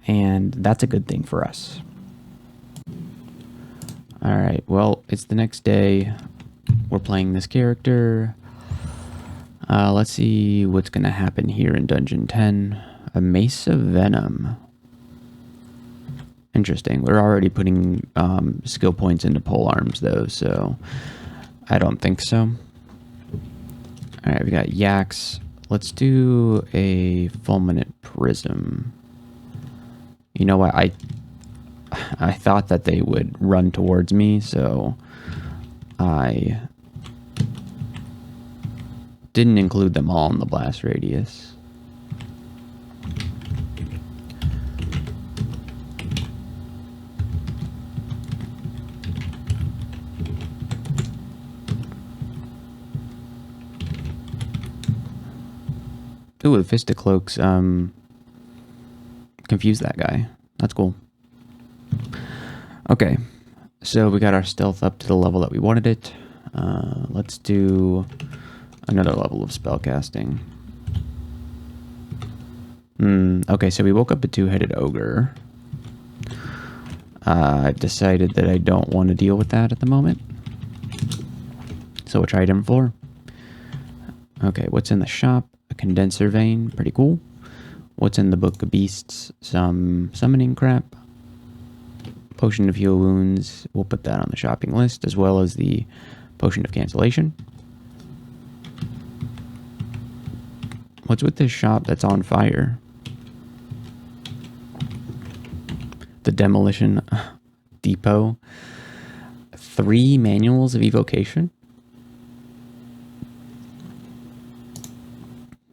and that's a good thing for us. All right, well, it's the next day. We're playing this character. Let's see what's going to happen here in Dungeon 10. A Mace of Venom. Interesting. We're already putting skill points into pole arms, though, so I don't think so. All right, we got Yaks. Let's do a fulminant prism. You know what? I thought that they would run towards me, so I didn't include them all in the blast radius. Ooh, the Fist of Cloaks confused that guy. That's cool. Okay, so we got our stealth up to the level that we wanted it. Let's do another level of spellcasting. Okay, so we woke up a two-headed ogre. I've decided that I don't want to deal with that at the moment. So we'll try item 4. Okay, what's in the shop? A condenser vein, pretty cool. What's in the book of beasts? Some summoning crap. Potion of heal wounds, we'll put that on the shopping list, as well as the potion of cancellation. What's with this shop that's on fire? The demolition depot. 3 manuals of evocation.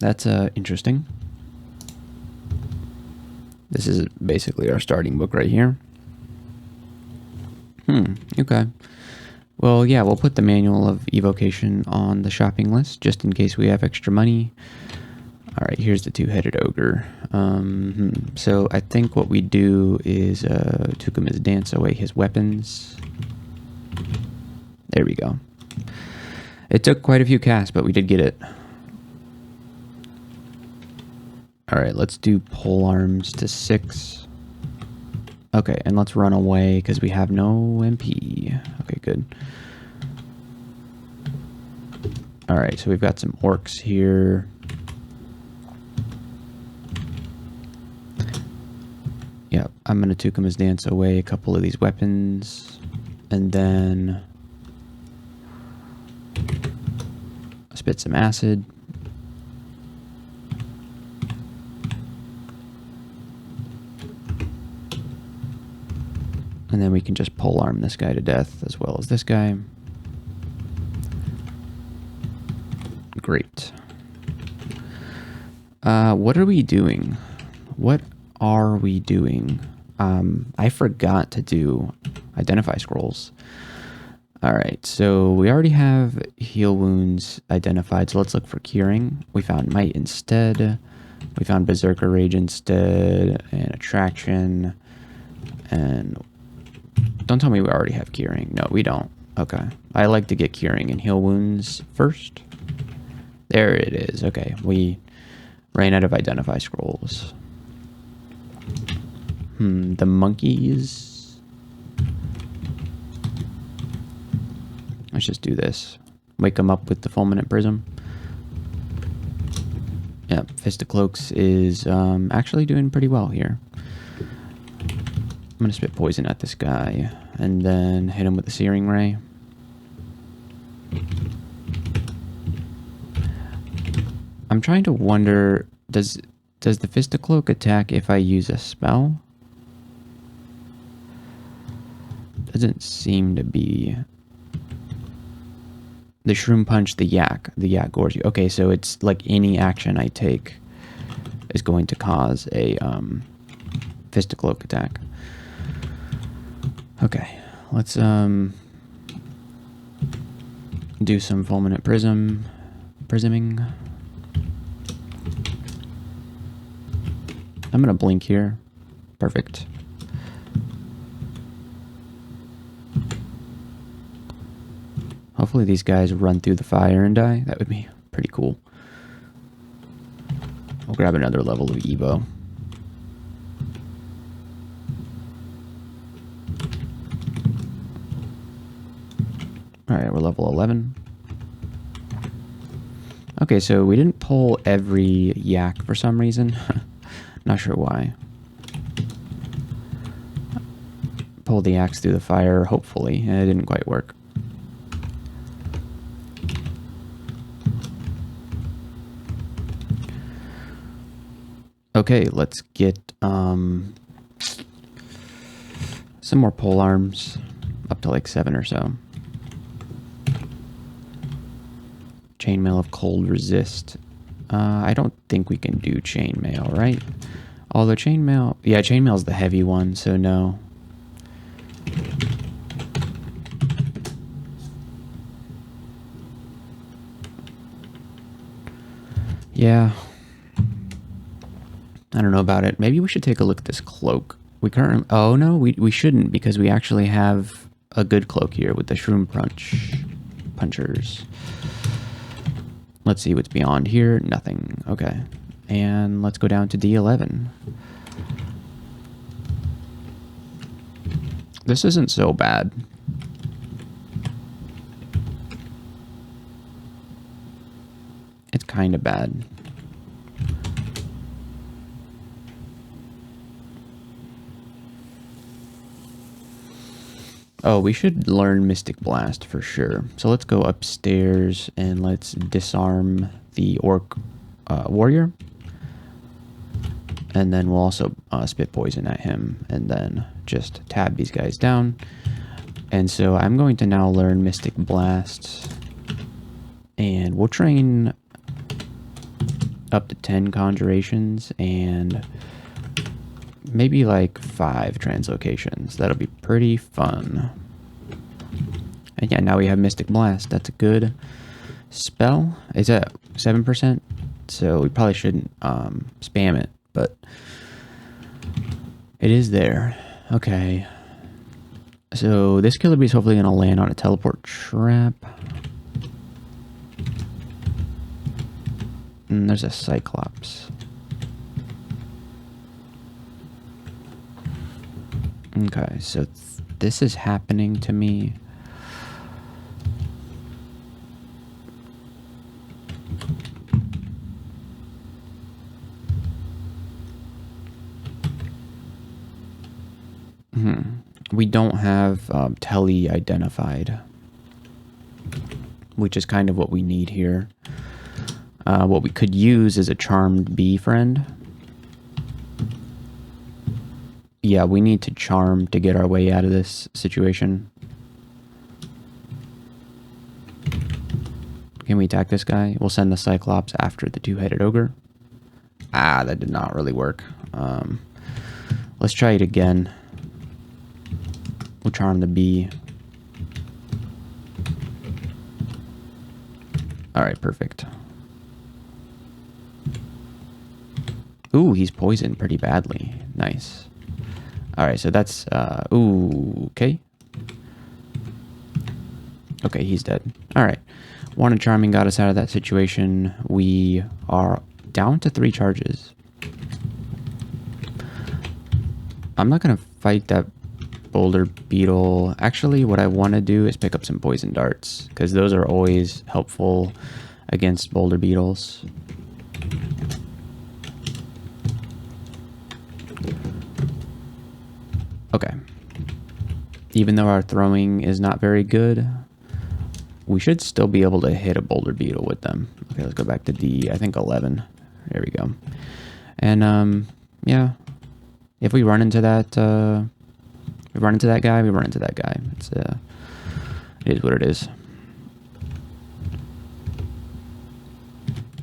That's interesting. This is basically our starting book right here. Okay. Well, yeah, we'll put the manual of evocation on the shopping list just in case we have extra money. All right, here's the two-headed ogre. So I think what we do is took him his dance away his weapons. There we go. It took quite a few casts, but we did get it. All right, let's do pole arms to 6. Okay, and let's run away because we have no MP. Okay, good. All right, so we've got some orcs here. Yeah, I'm going to Tukuma's dance away a couple of these weapons. And then spit some acid. And then we can just pole arm this guy to death as well as this guy. Great. What are we doing? What are we doing? I forgot to do identify scrolls. All right, so we already have heal wounds identified, so let's look for curing. We found might instead. We found berserker rage instead, and attraction, and don't tell me we already have curing. No, we don't. Okay. I like to get curing and heal wounds first. There it is. Okay, we ran out of identify scrolls. The monkeys. Let's just do this. Wake them up with the fulminant prism. Yep, Fist of Cloaks is actually doing pretty well here. I'm going to spit poison at this guy and then hit him with the Searing Ray. I'm trying to wonder, does the Fist of Cloak attack if I use a spell? Doesn't seem to be. The Shroom Punch, the Yak gores you. Okay, so it's like any action I take is going to cause a Fist of Cloak attack. Okay, let's do some fulminant prisming. I'm gonna blink here. Perfect. Hopefully these guys run through the fire and die. That would be pretty cool. We'll grab another level of Evo. Alright, we're level 11. Okay, so we didn't pull every yak for some reason. Not sure why. Pull the axe through the fire, hopefully. It didn't quite work. Okay, let's get some more pole arms, up to like 7 or so. Chainmail of Cold Resist. I don't think we can do chainmail, right? Although chainmail, yeah, chainmail's the heavy one, so no. Yeah. I don't know about it. Maybe we should take a look at this cloak. We currently... Oh, no, we shouldn't, because we actually have a good cloak here with the Shroom Punchers. Let's see what's beyond here. Nothing. Okay. And let's go down to D11. This isn't so bad. It's kind of bad. Oh, we should learn Mystic Blast for sure. So let's go upstairs and let's disarm the Orc warrior. And then we'll also spit poison at him and then just tab these guys down. And so I'm going to now learn Mystic Blast. And we'll train up to 10 conjurations and maybe like 5 translocations. That'll be pretty fun. And yeah, now we have Mystic Blast. That's a good spell. It's at 7%, so we probably shouldn't spam it, but it is there. Okay. So this killer bee is hopefully going to land on a teleport trap. And there's a Cyclops. Okay, so this is happening to me. We don't have Telly identified, which is kind of what we need here. What we could use is a charmed bee friend. Yeah, we need to charm to get our way out of this situation. Can we attack this guy? We'll send the Cyclops after the two-headed ogre. Ah, that did not really work. Let's try it again. We'll charm the bee. Alright, perfect. Ooh, he's poisoned pretty badly. Nice. Alright, so that's, ooh, okay. Okay, he's dead. Alright. Wanted Charming got us out of that situation. We are down to 3 charges. I'm not going to fight that boulder beetle. Actually, what I want to do is pick up some poison darts, because those are always helpful against boulder beetles. Okay. Even though our throwing is not very good, we should still be able to hit a boulder beetle with them. Okay, let's go back to D, I think 11. There we go. And, yeah. If we run into that, guy, we run into that guy. It's, it is what it is.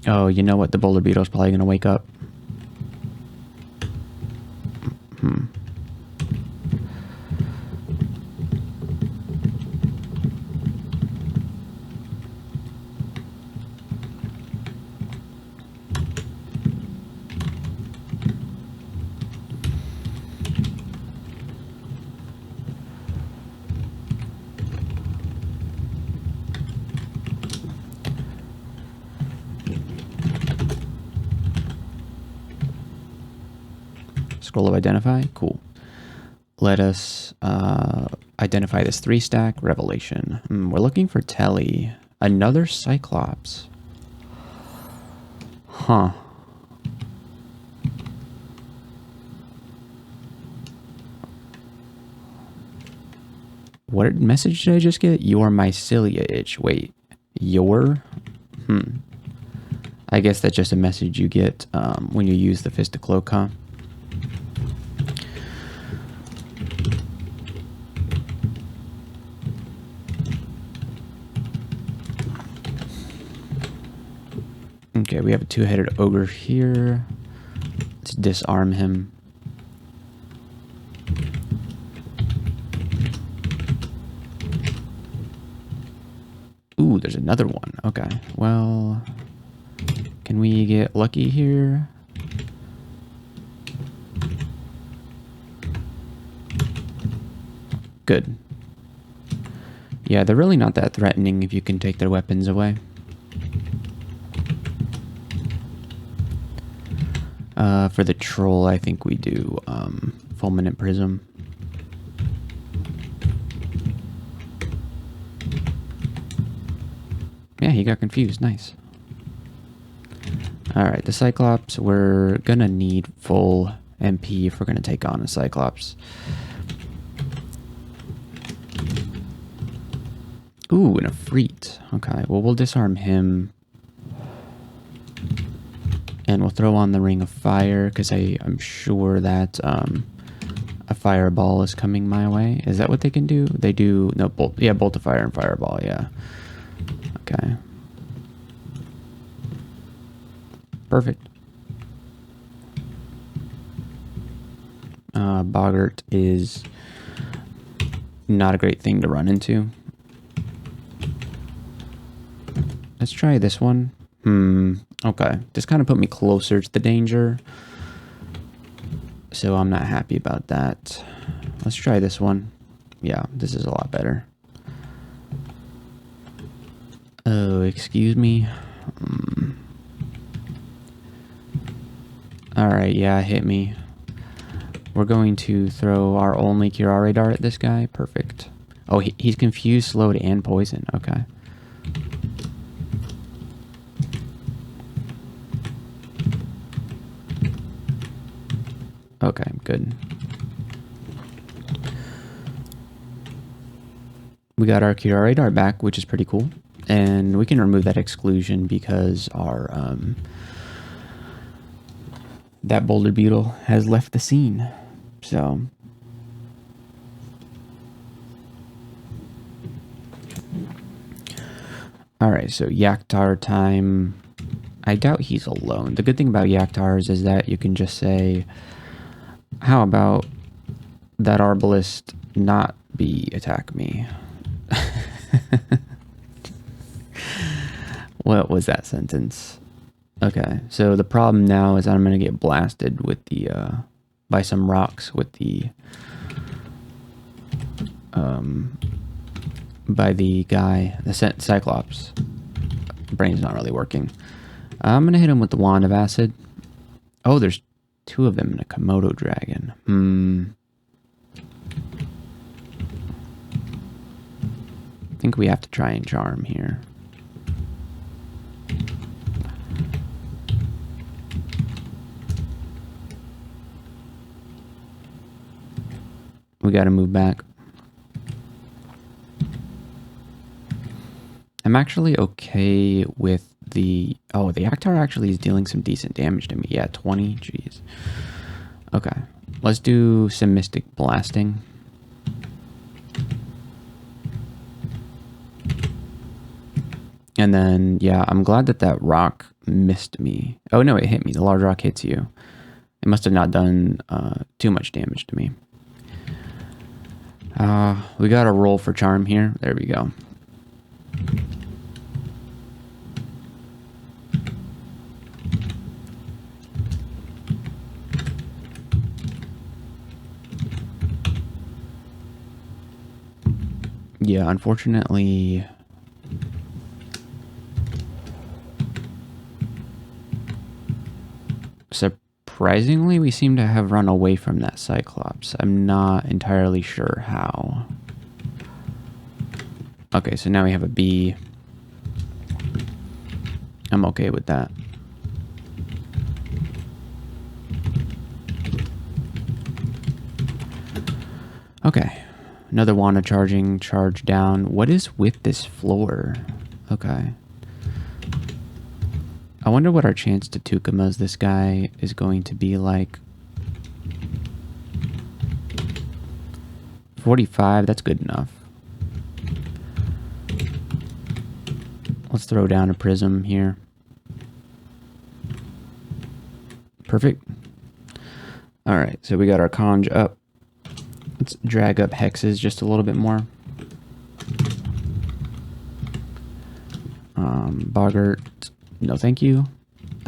Oh, you know what? The boulder beetle's probably going to wake up. Scroll of Identify, cool. Let us identify this 3-stack Revelation. We're looking for Telly. Another Cyclops. Huh. What message did I just get? You're my cilia itch. Wait, your? I guess that's just a message you get when you use the Fist of Cloak, huh? Okay, we have a 2-headed ogre here. Let's disarm him. Ooh, there's another one. Okay, well, can we get lucky here? Good. Yeah, they're really not that threatening if you can take their weapons away. For the troll, I think we do fulminant prism. Yeah, he got confused. Nice. Alright, the Cyclops, we're gonna need full MP if we're gonna take on a Cyclops. Ooh, and a Freet. Okay, well, we'll disarm him. And we'll throw on the Ring of Fire, because I'm sure that a Fireball is coming my way. Is that what they can do? They do... No, Bolt. Yeah, Bolt of Fire and Fireball, yeah. Okay. Perfect. Boggart is not a great thing to run into. Let's try this one. Okay. Just kind of put me closer to the danger. So I'm not happy about that. Let's try this one. Yeah, this is a lot better. Oh, excuse me. Alright, yeah, hit me. We're going to throw our only Curare Dart at this guy. Perfect. Oh, he's confused, slowed, and poison. Okay. Okay, good. We got our Curare Dart back, which is pretty cool. And we can remove that exclusion because our that boulder beetle has left the scene. So alright, so Yaktar time. I doubt he's alone. The good thing about Yaktars is that you can just say, how about that Arbalist not be attack me? What was that sentence? Okay, so the problem now is I'm going to get blasted with the, by some rocks with the, by the guy, the Cyclops. Brain's not really working. I'm going to hit him with the Wand of Acid. Oh, there's two of them in a Komodo dragon. I think we have to try and charm here. We got to move back. I'm actually okay with the... Oh, the Yaktar actually is dealing some decent damage to me. Yeah, 20. Jeez. Okay. Let's do some Mystic Blasting. And then, yeah, I'm glad that that rock missed me. Oh, no, it hit me. The large rock hits you. It must have not done too much damage to me. We got a roll for charm here. There we go. Yeah, unfortunately... Surprisingly, we seem to have run away from that Cyclops. I'm not entirely sure how. Okay, so now we have a B. I'm okay with that. Okay. Another Wanda charging, charge down. What is with this floor? Okay. I wonder what our chance to Tukumas this guy is going to be like. 45, that's good enough. Let's throw down a prism here. Perfect. Alright, so we got our conj up. Let's drag up hexes just a little bit more. Boggart, no thank you.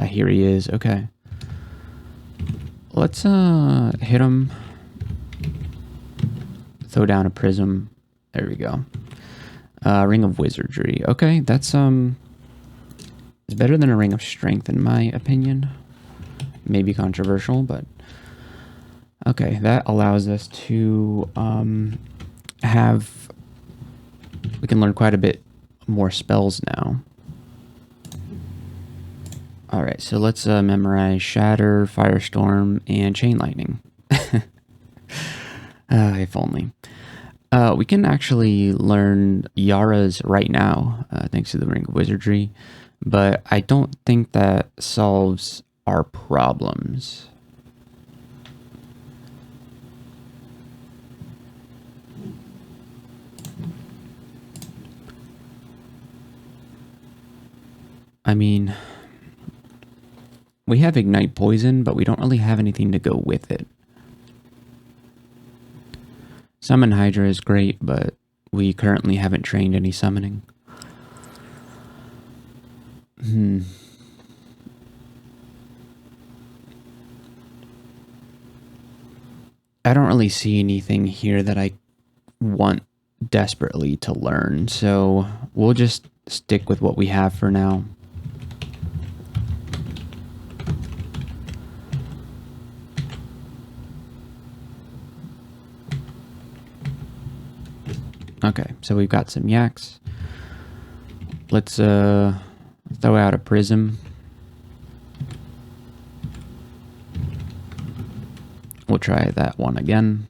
Here he is, okay. Let's hit him. Throw down a prism. There we go. Ring of Wizardry. Okay, that's it's better than a Ring of Strength in my opinion. maybe controversial, but okay, that allows us to we can learn quite a bit more spells now. All right, so let's memorize Shatter, Firestorm, and Chain Lightning. If only. We can actually learn Yara's right now, thanks to the Ring of Wizardry, but I don't think that solves our problems. I mean, we have Ignite Poison, but we don't really have anything to go with it. Summon Hydra is great, but we currently haven't trained any summoning. I don't really see anything here that I want desperately to learn, so we'll just stick with what we have for now. Okay, so we've got some yaks. Let's throw out a prism. We'll try that one again.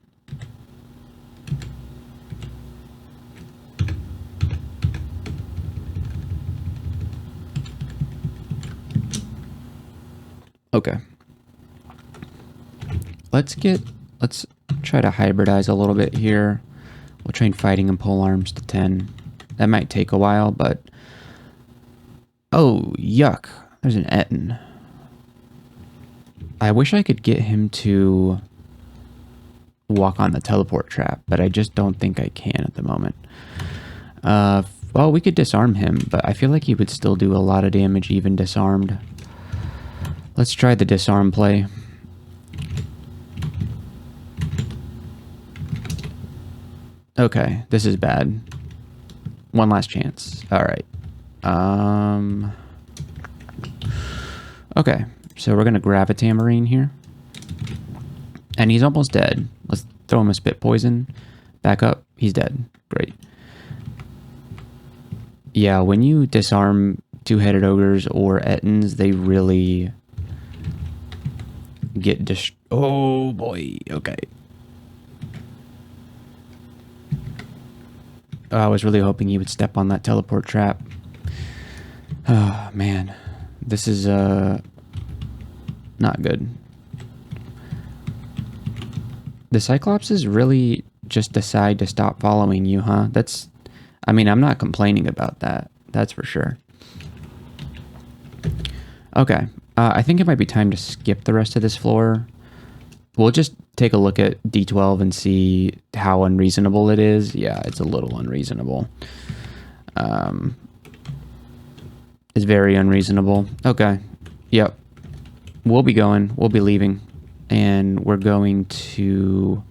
Okay. Let's try to hybridize a little bit here. We'll train fighting and pole arms to 10. That might take a while, but... Oh, yuck. There's an Etten. I wish I could get him to walk on the teleport trap, but I just don't think I can at the moment. Well, we could disarm him, but I feel like he would still do a lot of damage even disarmed. Let's try the disarm play. Okay, this is bad. One last chance. All right. Okay, so we're gonna grab a Tamarine here. And he's almost dead. Let's throw him a Spit Poison. Back up. He's dead. Great. Yeah, when you disarm two-headed ogres or Ettins, they really get oh boy. Okay. I was really hoping he would step on that teleport trap. Oh, man. This is, not good. The Cyclopses really just decide to stop following you, huh? I mean, I'm not complaining about that. That's for sure. Okay. I think it might be time to skip the rest of this floor. We'll just take a look at D12 and see how unreasonable it is. Yeah, it's a little unreasonable. It's very unreasonable. Okay. Yep. We'll be going. We'll be leaving. And we're going to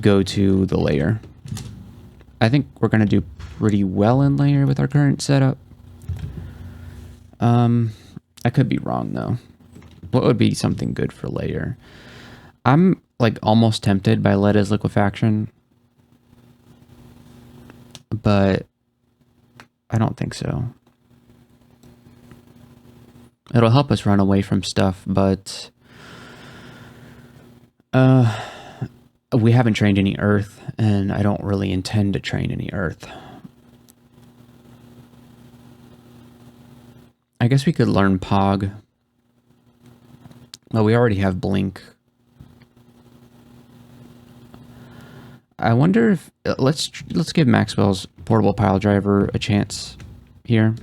go to the lair. I think we're going to do pretty well in lair with our current setup. I could be wrong, though. What would be something good for lair? I'm like almost tempted by Letta's liquefaction, but I don't think so. It'll help us run away from stuff, but we haven't trained any earth, and I don't really intend to train any earth. I guess we could learn Pog. Well, we already have Blink. I wonder if let's give Maxwell's portable pile driver a chance here.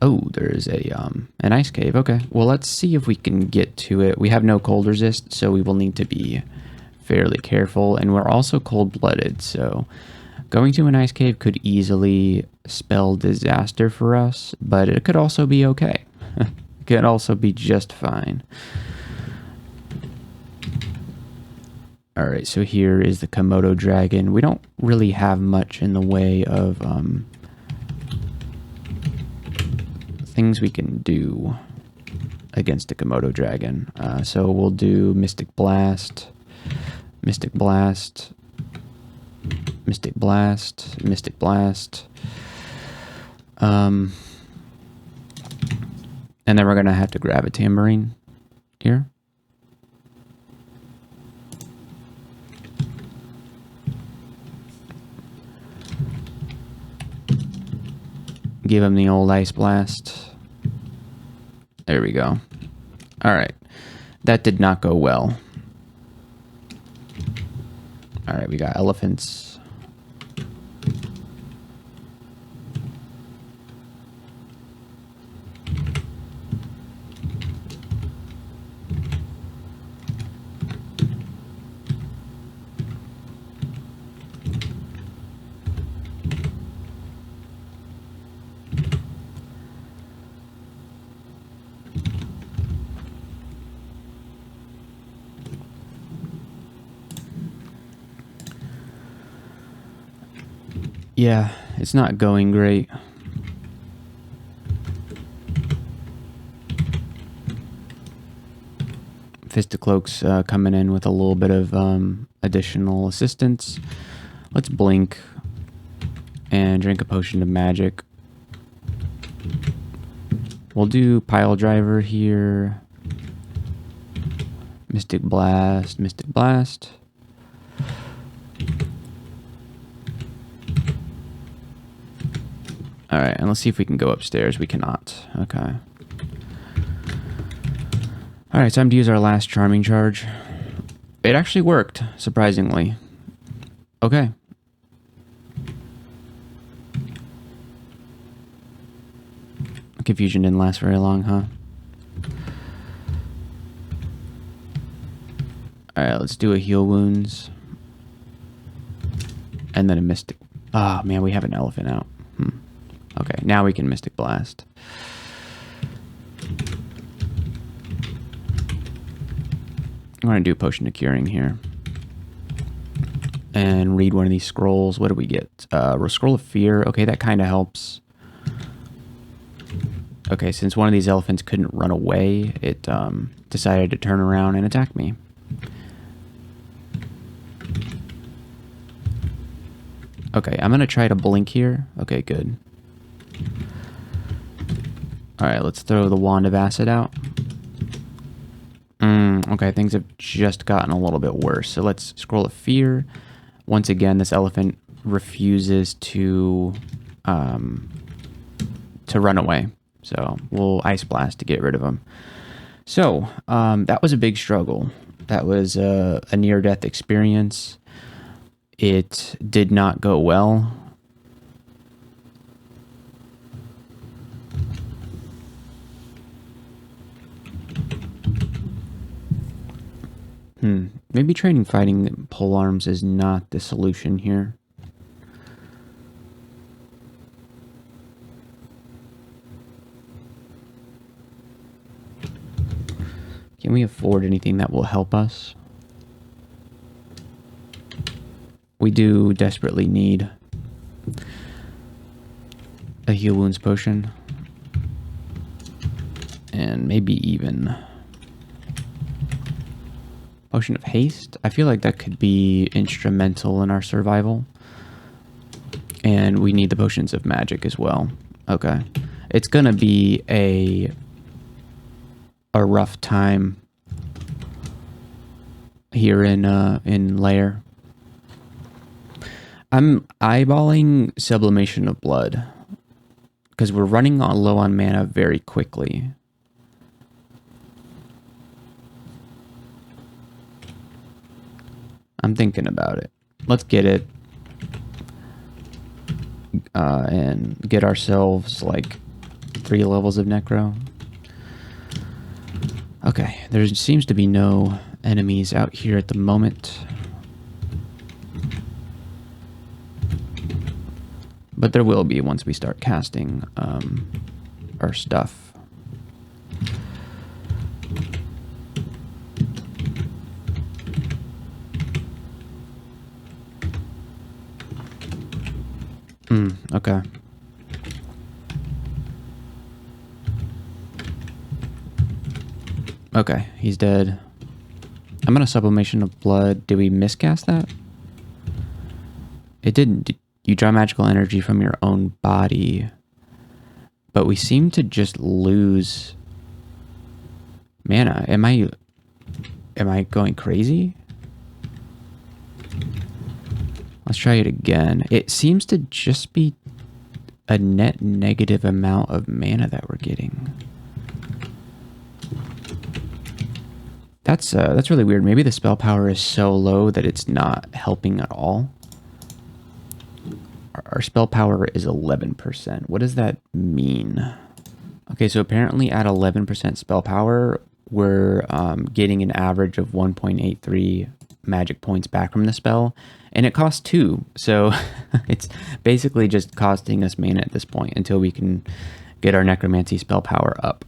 Oh, there's an ice cave. Okay, well, let's see if we can get to it. We have no cold resist, so we will need to be fairly careful, and we're also cold-blooded, so going to an ice cave could easily spell disaster for us, but it could also be okay. It could also be just fine. All right, so here is the Komodo dragon. We don't really have much in the way of things we can do against a Komodo dragon. So we'll do Mystic Blast, Mystic Blast, Mystic Blast, Mystic Blast. And then we're going to have to grab a tambourine here. Give him the old Ice Blast. There we go. Alright. That did not go well. Alright, we got elephants. Yeah, it's not going great. Fisticloak's coming in with a little bit of additional assistance. Let's blink and drink a potion of magic. We'll do Pile Driver here. Mystic Blast, Mystic Blast. Alright, and let's see if we can go upstairs. We cannot. Okay. Alright, time to use our last Charming Charge. It actually worked, surprisingly. Okay. Confusion didn't last very long, huh? Alright, let's do a Heal Wounds. And then a Mystic... Ah, man, we have an elephant out. Okay, now we can Mystic Blast. I'm going to do a Potion of Curing here. And read one of these scrolls. What do we get? Scroll of Fear. Okay, that kind of helps. Okay, since one of these elephants couldn't run away, it decided to turn around and attack me. Okay, I'm going to try to blink here. Okay, good. Alright, let's throw the Wand of Acid out. Okay, things have just gotten a little bit worse. So let's Scroll of Fear. Once again, this elephant refuses to run away. So we'll Ice Blast to get rid of him. So, that was a big struggle. That was a near-death experience. It did not go well. Maybe training fighting pole arms is not the solution here. Can we afford anything that will help us? We do desperately need a Heal Wounds potion. And maybe even Potion of Haste. I feel like that could be instrumental in our survival. And we need the Potions of Magic as well. Okay. It's gonna be a rough time here in Lair. I'm eyeballing Sublimation of Blood because we're running low on mana very quickly. I'm thinking about it. Let's get it and get ourselves like 3 levels of Necro. Okay, there seems to be no enemies out here at the moment. But there will be once we start casting our stuff. Okay. Okay, he's dead. I'm gonna sublimation of blood. Did we miscast that? It didn't. You draw magical energy from your own body. But we seem to just lose mana. Am I going crazy? Let's try it again. It seems to just be a net negative amount of mana that we're getting. That's really weird. Maybe the spell power is so low that it's not helping at all. Our spell power is 11%. What does that mean? Okay, so apparently at 11% spell power, we're getting an average of 1.83 magic points back from the spell, and it costs 2. So it's basically just costing us mana at this point until we can get our necromancy spell power up.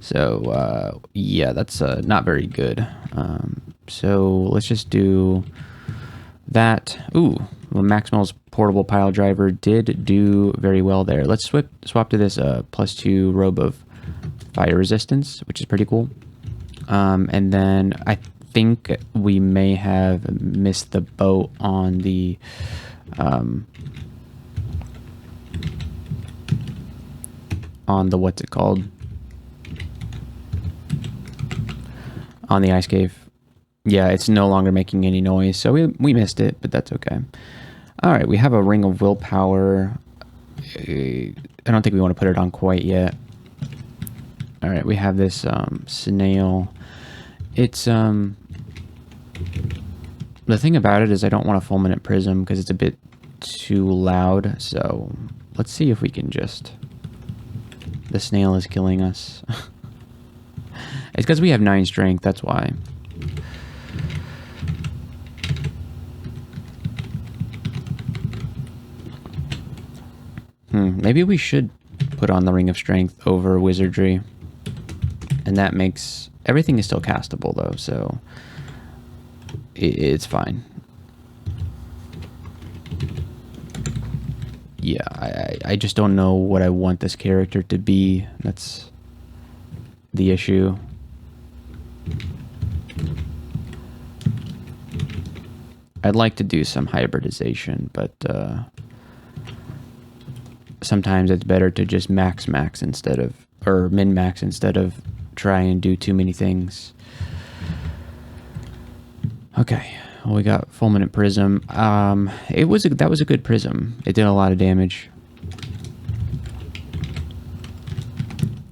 So yeah, that's not very good. So let's just do that. Ooh, well, Maximal's portable pile driver did do very well there. Let's swap to this +2 robe of fire resistance, which is pretty cool. And then I think we may have missed the boat on the what's it called? On the ice cave. Yeah, it's no longer making any noise, so we missed it, but that's okay. All right, we have a ring of willpower. I don't think we want to put it on quite yet. All right, we have this snail. It's the thing about it is I don't want a fulminant prism because it's a bit too loud. So let's see if we can just. The snail is killing us. It's because we have 9 strength. That's why. Maybe we should put on the Ring of Strength over Wizardry. And that makes... Everything is still castable, though, so... It's fine. Yeah, I just don't know what I want this character to be. That's the issue. I'd like to do some hybridization, but... sometimes it's better to just max instead of, or min-max instead of try and do too many things. Okay, well, we got fulminant prism. That was a good prism. It did a lot of damage.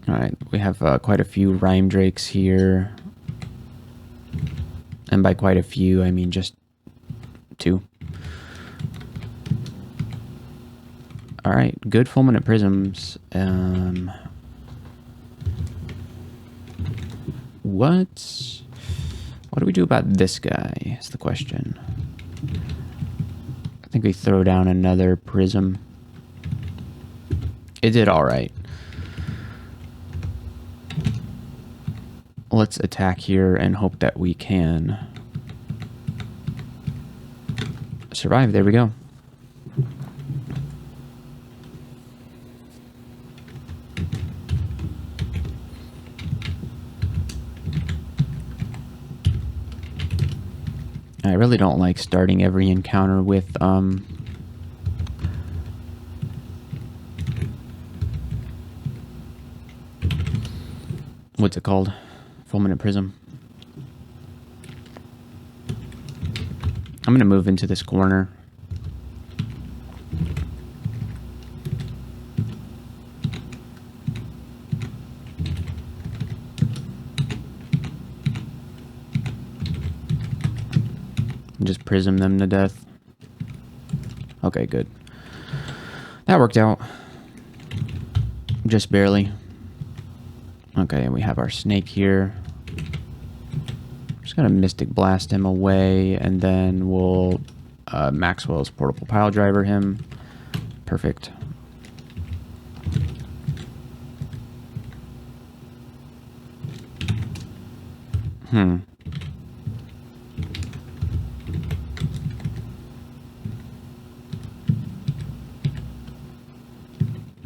All right, we have quite a few rhyme drakes here, and by quite a few, I mean just 2. All right, good fulminant prisms. What do we do about this guy is the question. I think we throw down another prism. It did all right. Let's attack here and hope that we can survive. There we go. I really don't like starting every encounter with what's it called? Fulminant prism. I'm gonna move into this corner. Just prism them to death. Okay, good. That worked out. Just barely. Okay, and we have our snake here. Just gonna Mystic Blast him away, and then we'll Maxwell's Portable Pile Driver him. Perfect.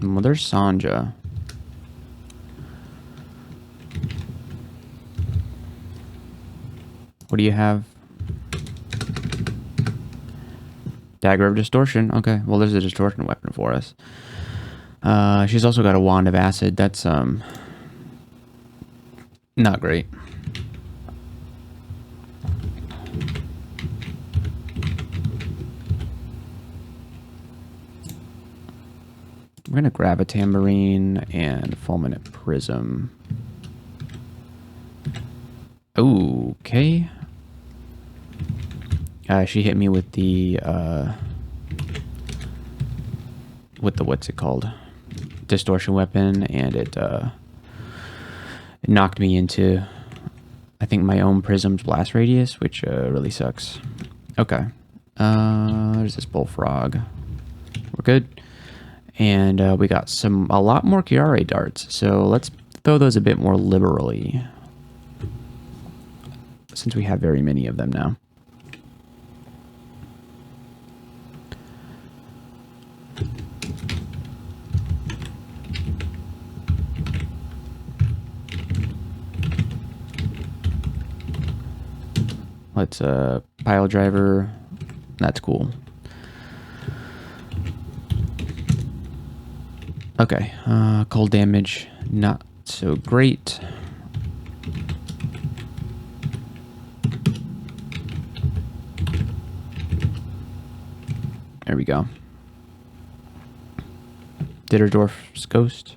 Well, there's Sanja. What do you have? Dagger of Distortion. Okay, well, there's a distortion weapon for us. She's also got a Wand of Acid. That's, not great. We're gonna grab a Tambourine and Fulminate Prism. Okay. She hit me with the what's it called? Distortion weapon, and it knocked me into, I think, my own Prism's blast radius, which really sucks. Okay. There's this Bullfrog. We're good. And we got a lot more Chiare darts, so let's throw those a bit more liberally, since we have very many of them now. Let's pile driver. That's cool. Okay, cold damage, not so great. There we go. Ditterdorf's Ghost.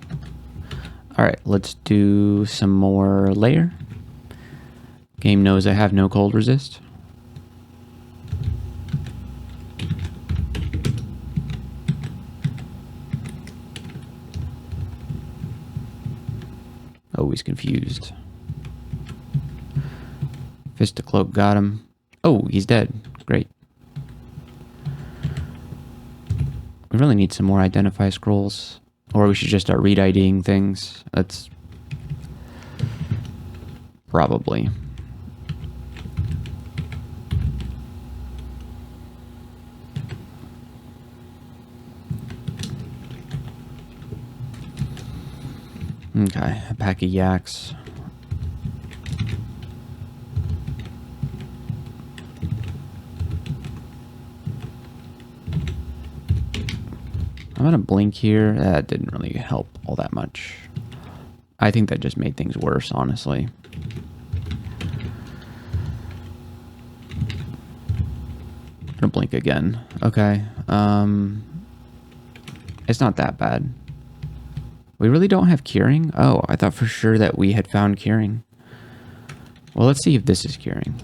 Alright, let's do some more layer. Game knows I have no cold resist. Oh, he's confused. Fist of Cloak got him. Oh, he's dead. Great. We really need some more identify scrolls. Or we should just start re-IDing things. That's probably. Okay, a pack of yaks. I'm gonna blink here. That didn't really help all that much. I think that just made things worse, honestly. I'm gonna blink again. Okay. It's not that bad. We really don't have curing? Oh, I thought for sure that we had found curing. Well, let's see if this is curing.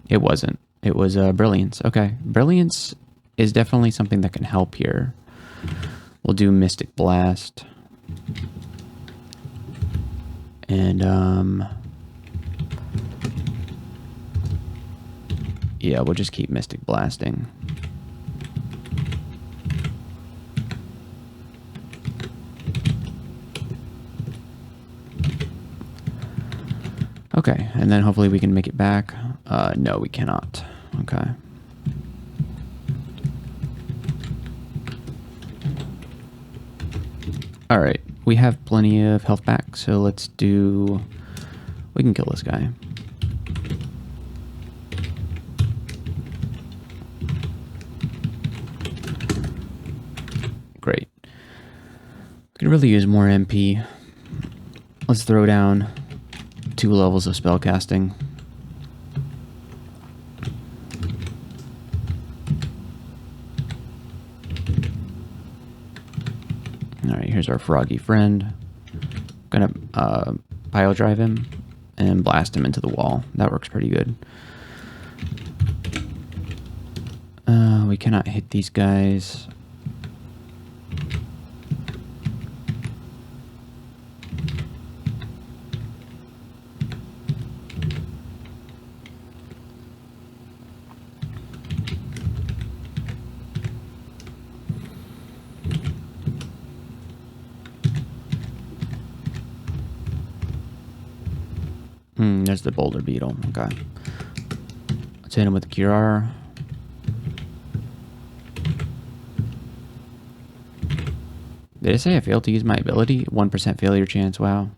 It wasn't. It was brilliance. Okay. Brilliance is definitely something that can help here. We'll do Mystic Blast. And, yeah, we'll just keep Mystic Blasting. Okay, and then hopefully we can make it back. No, we cannot. Okay. Alright, we have plenty of health back, so let's do... We can kill this guy. Great. We could really use more MP. Let's throw down 2 levels of spellcasting. Alright, here's our froggy friend. Gonna pile drive him and blast him into the wall. That works pretty good. We cannot hit these guys. There's the boulder beetle. Okay. Let's hit him with the Cure. Did it say I failed to use my ability? 1% failure chance. Wow.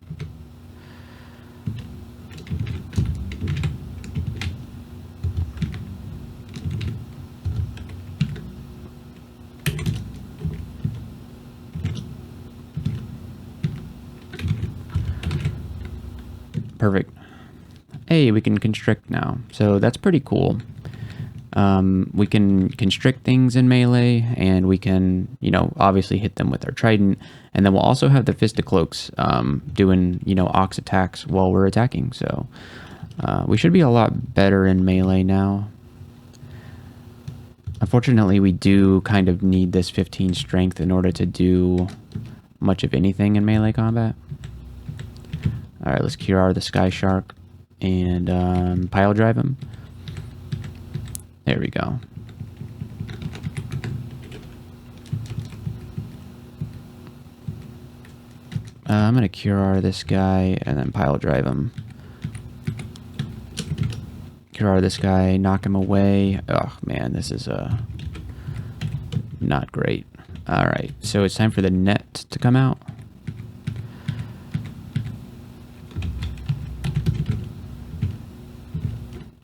perfect. Hey, we can constrict now. So that's pretty cool. We can constrict things in melee, and we can, you know, obviously hit them with our trident. And then we'll also have the Fisticloaks doing, you know, ox attacks while we're attacking. So we should be a lot better in melee now. Unfortunately, we do kind of need this 15 strength in order to do much of anything in melee combat. All right, let's cure the Sky Shark and pile drive him. There we go. I'm going to cure this guy and then pile drive him. Cure this guy, knock him away. Oh man, this is not great. All right, so it's time for the net to come out.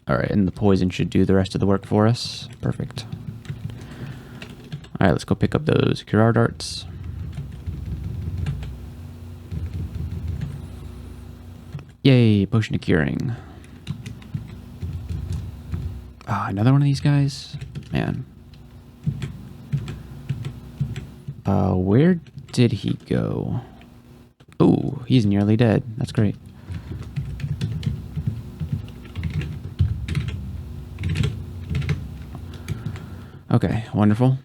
All right, and the poison should do the rest of the work for us. Perfect. All right, let's go pick up those cure darts. Yay, potion of curing. Ah, another one of these guys? Man. Where did he go? Ooh, he's nearly dead. That's great. Okay, wonderful.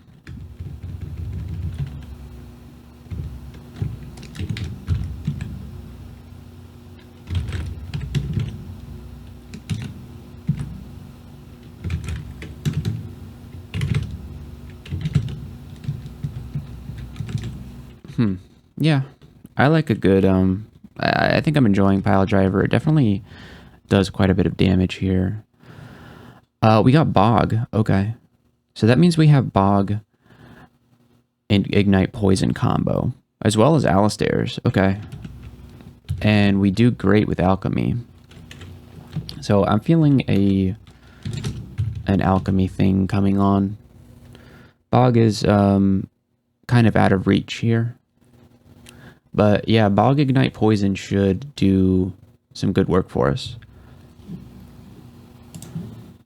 Yeah, I like a good, I think I'm enjoying Pile Driver. It definitely does quite a bit of damage here. We got Bog. Okay. So that means we have Bog and Ignite Poison combo, as well as Alistair's. Okay. And we do great with Alchemy. So I'm feeling an Alchemy thing coming on. Bog is kind of out of reach here. But yeah, Bog Ignite Poison should do some good work for us.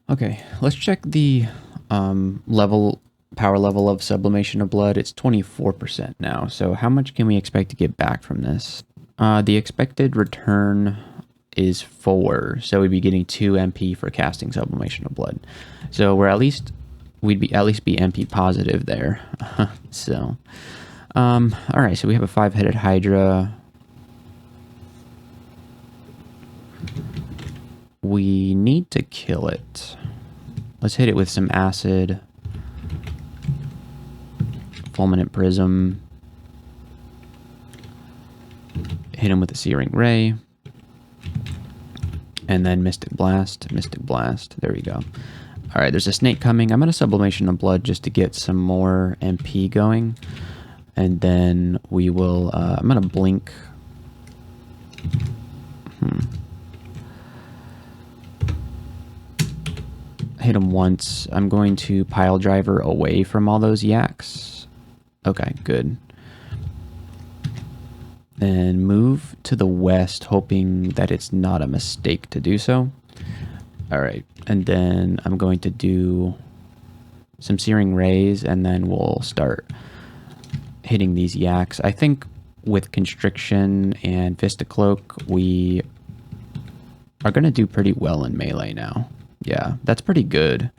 Okay, let's check the power level of Sublimation of Blood. It's 24% now. So how much can we expect to get back from this? The expected return is 4, so we'd be getting 2 MP for casting Sublimation of Blood. So we're at least at least be MP positive there. So. Alright, so we have a 5-headed Hydra. We need to kill it. Let's hit it with some acid. Fulminant Prism. Hit him with a Searing Ray. And then Mystic Blast. Mystic Blast. There we go. Alright, there's a snake coming. I'm going to Sublimation of Blood just to get some more MP going. And then we will, I'm going to blink. Hit him once. I'm going to Pile Driver away from all those yaks. Okay, good. And move to the west, hoping that it's not a mistake to do so. All right, and then I'm going to do some Searing Rays, and then we'll start hitting these yaks. I think with Constriction and Fisticloak, we are going to do pretty well in melee now. Yeah, that's pretty good.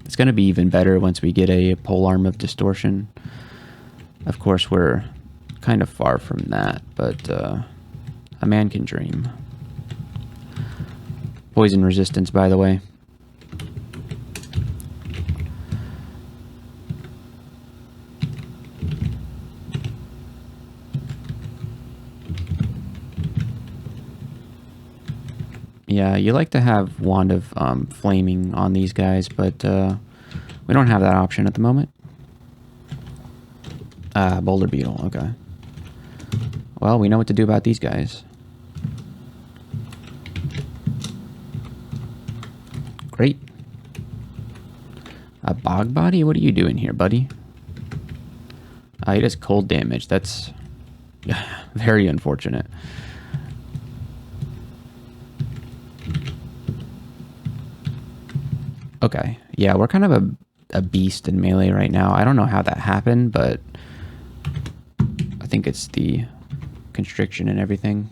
It's going to be even better once we get a Polearm of Distortion. Of course, we're kind of far from that, but a man can dream. Poison resistance, by the way. Yeah, you like to have Wand of Flaming on these guys, but we don't have that option at the moment. Boulder Beetle, okay. Well, we know what to do about these guys. Great. A Bog Body? What are you doing here, buddy? He does cold damage. That's very unfortunate. Okay. Yeah, we're kind of a beast in melee right now. I don't know how that happened, but I think it's the constriction and everything.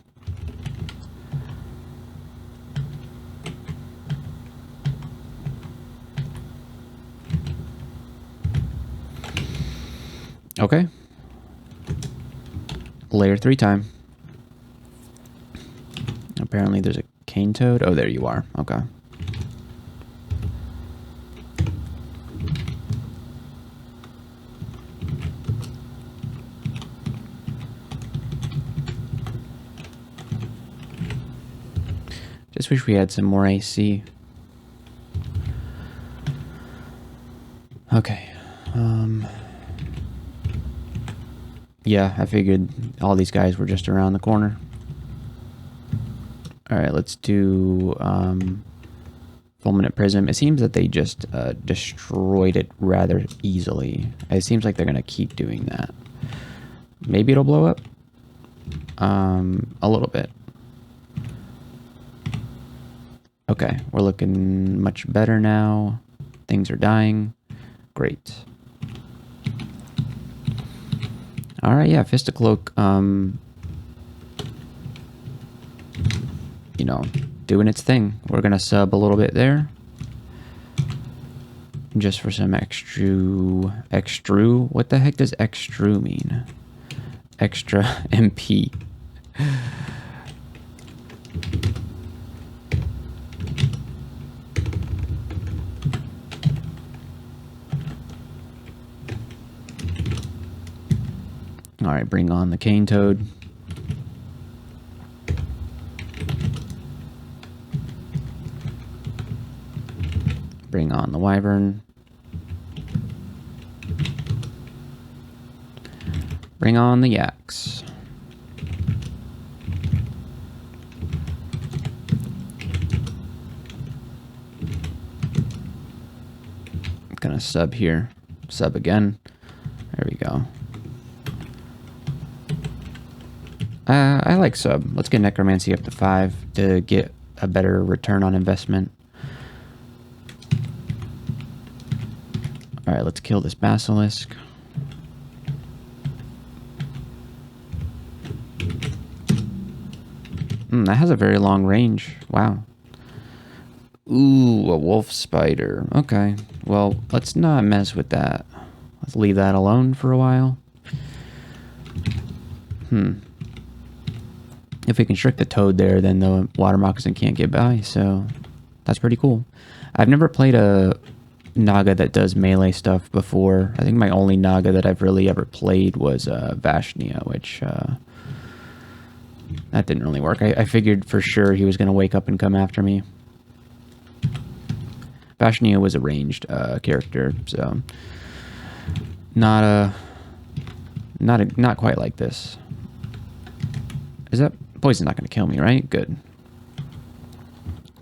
Okay. Layer 3 time. Apparently there's a cane toad. Oh, there you are. Okay. Just wish we had some more AC. Okay. Yeah, I figured all these guys were just around the corner. Alright, let's do Fulminant Prism. It seems that they just destroyed it rather easily. It seems like they're going to keep doing that. Maybe it'll blow up? A little bit. Okay, we're looking much better now. Things are dying. Great. Alright, yeah, Fisticloak, you know, doing its thing. We're gonna sub a little bit there. Just for some extru. What the heck does extru mean? Extra MP. Alright, bring on the cane toad. Bring on the wyvern. Bring on the yaks. Gonna sub here. Sub again. There we go. I like sub. Let's get Necromancy up to 5 to get a better return on investment. Alright, let's kill this Basilisk. That has a very long range. Wow. Ooh, a wolf spider. Okay. Well, let's not mess with that. Let's leave that alone for a while. If we constrict the toad there, then the water moccasin can't get by, so that's pretty cool. I've never played a Naga that does melee stuff before. I think my only Naga that I've really ever played was Vashnia, which that didn't really work. I figured for sure he was going to wake up and come after me. Vashnia was a ranged character, so not quite like this. Is that poison's not going to kill me, right? Good.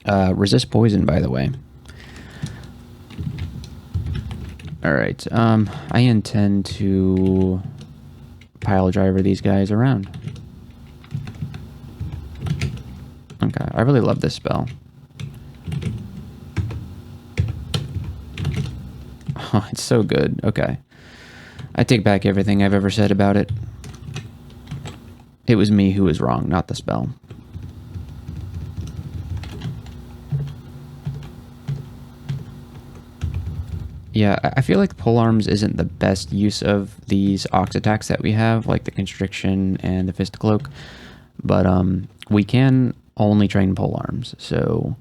Resist poison, by the way. Alright, I intend to pile driver these guys around. Okay, I really love this spell. Oh, it's so good. Okay. I take back everything I've ever said about it. It was me who was wrong, not the spell. Yeah, I feel like polearms isn't the best use of these ox attacks that we have, like the constriction and the Fisticloak, but we can only train polearms, so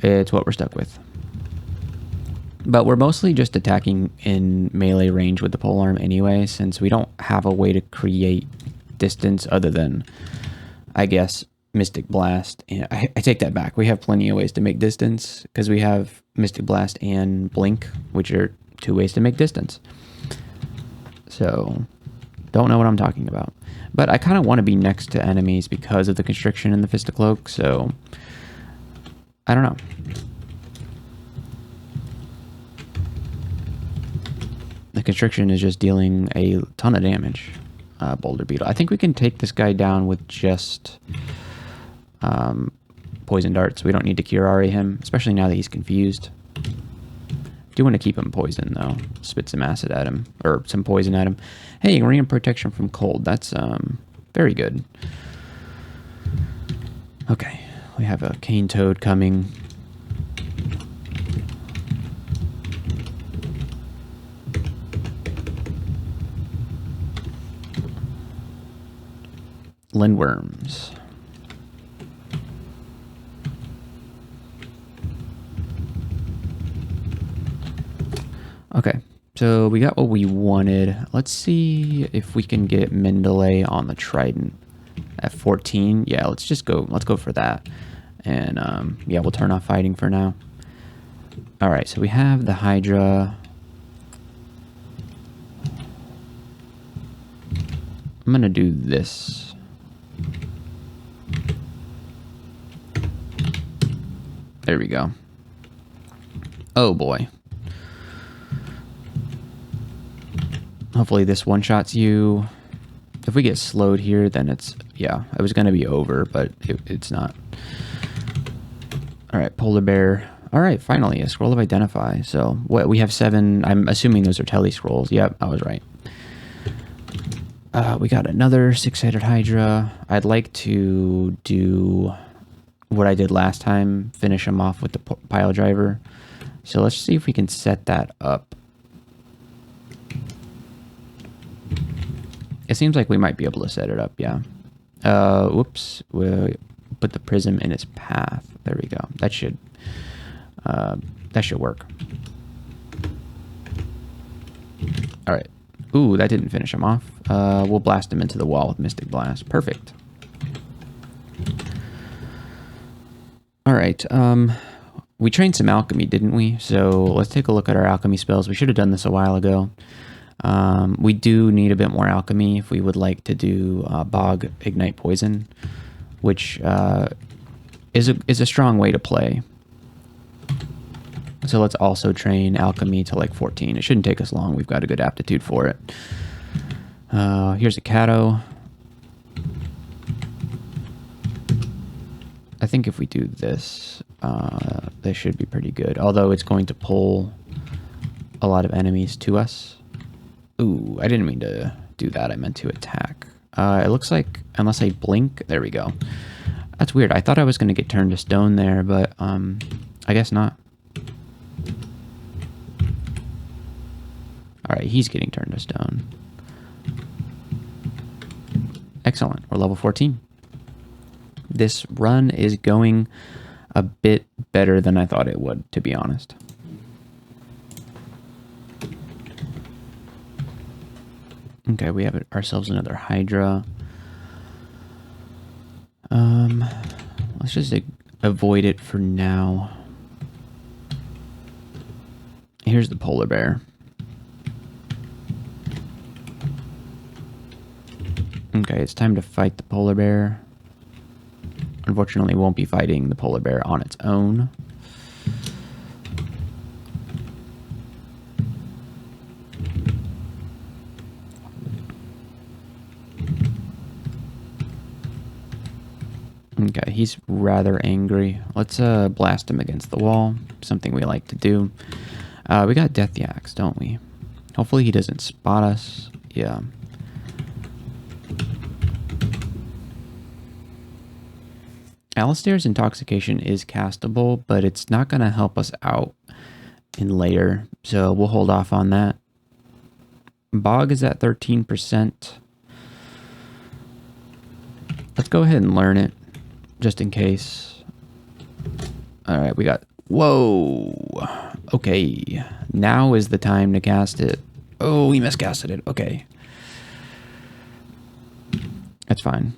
it's what we're stuck with. But we're mostly just attacking in melee range with the polearm anyway, since we don't have a way to create distance other than, I guess, Mystic Blast. And I take that back. We have plenty of ways to make distance because we have Mystic Blast and Blink, which are 2 ways to make distance. So, don't know what I'm talking about. But I kind of want to be next to enemies because of the constriction and the Fisticloak, so I don't know. The constriction is just dealing a ton of damage. Boulder Beetle. I think we can take this guy down with just poison darts. We don't need to Curare him, especially now that he's confused. Do want to keep him poisoned though. Spit some acid at him, or some poison at him. Hey, ring of protection from cold. That's very good. Okay, we have a cane toad coming. Lindworms. Okay, so we got what we wanted. Let's see if we can get Mendeley on the Trident at 14. Yeah, let's go for that. And yeah, we'll turn off fighting for now. All right, so we have the Hydra. I'm gonna do this. There we go. Oh boy. Hopefully this one-shots you. If we get slowed here, then it's, yeah, it was going to be over, but it's not. All right, Polar Bear. All right, finally, a Scroll of Identify. So what we have 7. I'm assuming those are tele scrolls. Yep, I was right. We got another 6-headed Hydra. I'd like to do what I did last time, finish him off with the pile driver. So let's see if we can set that up. It seems like we might be able to set it up, yeah. Whoops, we'll put the prism in its path. There we go. That should work. All right. Ooh, that didn't finish him off. We'll blast him into the wall with Mystic Blast. Perfect. All right. We trained some alchemy, didn't we? So let's take a look at our alchemy spells. We should have done this a while ago. We do need a bit more alchemy if we would like to do Bog Ignite Poison, which is a strong way to play. So let's also train alchemy to like 14. It shouldn't take us long. We've got a good aptitude for it. Here's a Cato. I think if we do this, this should be pretty good. Although it's going to pull a lot of enemies to us. Ooh, I didn't mean to do that. I meant to attack. It looks like, unless I blink, there we go. That's weird. I thought I was going to get turned to stone there, but I guess not. All right, he's getting turned to stone. Excellent. We're level 14. This run is going a bit better than I thought it would, to be honest. Okay, we have ourselves another Hydra. Let's just avoid it for now. Here's the Polar Bear. Okay, it's time to fight the Polar Bear. Unfortunately, we won't be fighting the Polar Bear on its own. Okay, he's rather angry. Let's blast him against the wall. Something we like to do. We got Death Yaks, don't we? Hopefully he doesn't spot us. Yeah. Alistair's Intoxication is castable, but it's not going to help us out in later, so we'll hold off on that. Bog is at 13%. Let's go ahead and learn it, just in case. Alright, we got... Whoa! Okay, now is the time to cast it. Oh, we miscasted it. Okay. That's fine.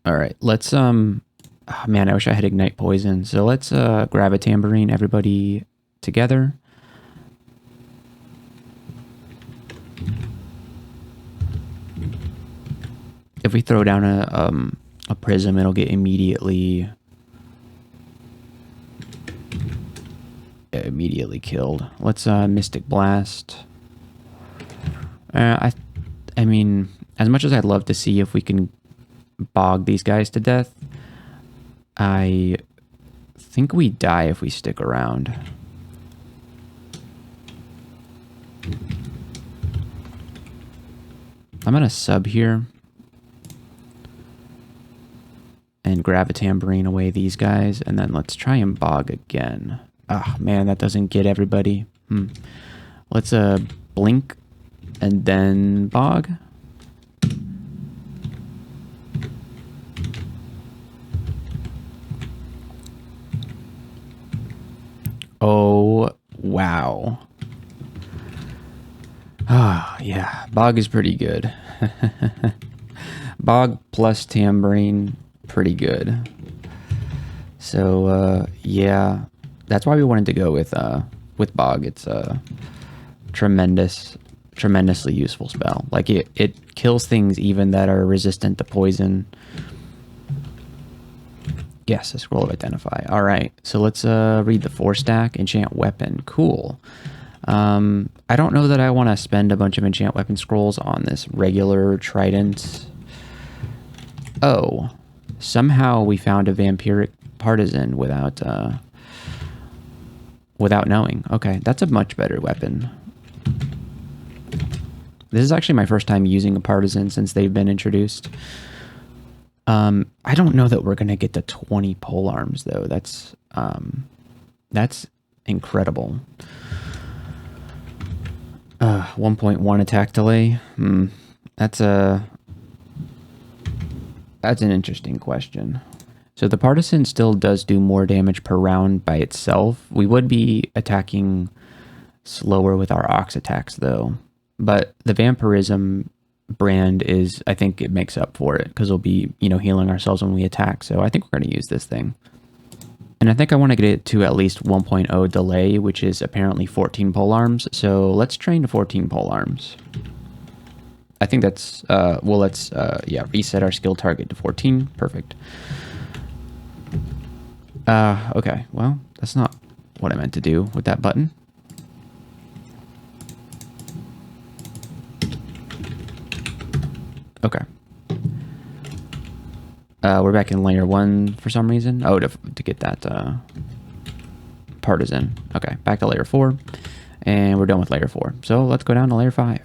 All right, let's oh man, I wish I had Ignite Poison. So let's grab a tambourine, everybody together. If we throw down a prism, it'll get immediately immediately killed. Let's Mystic Blast. I mean, as much as I'd love to see if we can bog these guys to death, I think we die if we stick around. I'm gonna sub here and grab a tambourine away these guys, and then let's try and bog again. Oh man, that doesn't get everybody. Let's blink and then bog. Oh wow. Ah, yeah, bog is pretty good. Bog plus tambourine, pretty good. So yeah, that's why we wanted to go with bog. It's a tremendously useful spell. Like it kills things even that are resistant to poison. Yes, a scroll of identify. All right, so let's read the 4-stack enchant weapon. Cool. I don't know that I want to spend a bunch of enchant weapon scrolls on this regular trident. Oh, somehow we found a vampiric partisan without knowing. Okay, that's a much better weapon. This is actually my first time using a partisan since they've been introduced. I don't know that we're gonna get to 20 pole arms though. That's incredible. 1.1 attack delay. That's an interesting question. So the partisan still does do more damage per round by itself. We would be attacking slower with our ox attacks though. But the vampirism brand is, I think it makes up for it because we'll be, healing ourselves when we attack. So I think we're going to use this thing. And I think I want to get it to at least 1.0 delay, which is apparently 14 pole arms. So let's train to 14 pole arms. I think that's, let's reset our skill target to 14. Perfect. Okay, well, that's not what I meant to do with that button. Okay. We're back in layer 1 for some reason. Oh, to get that partisan. Okay, back to layer 4. And we're done with layer 4. So let's go down to layer 5.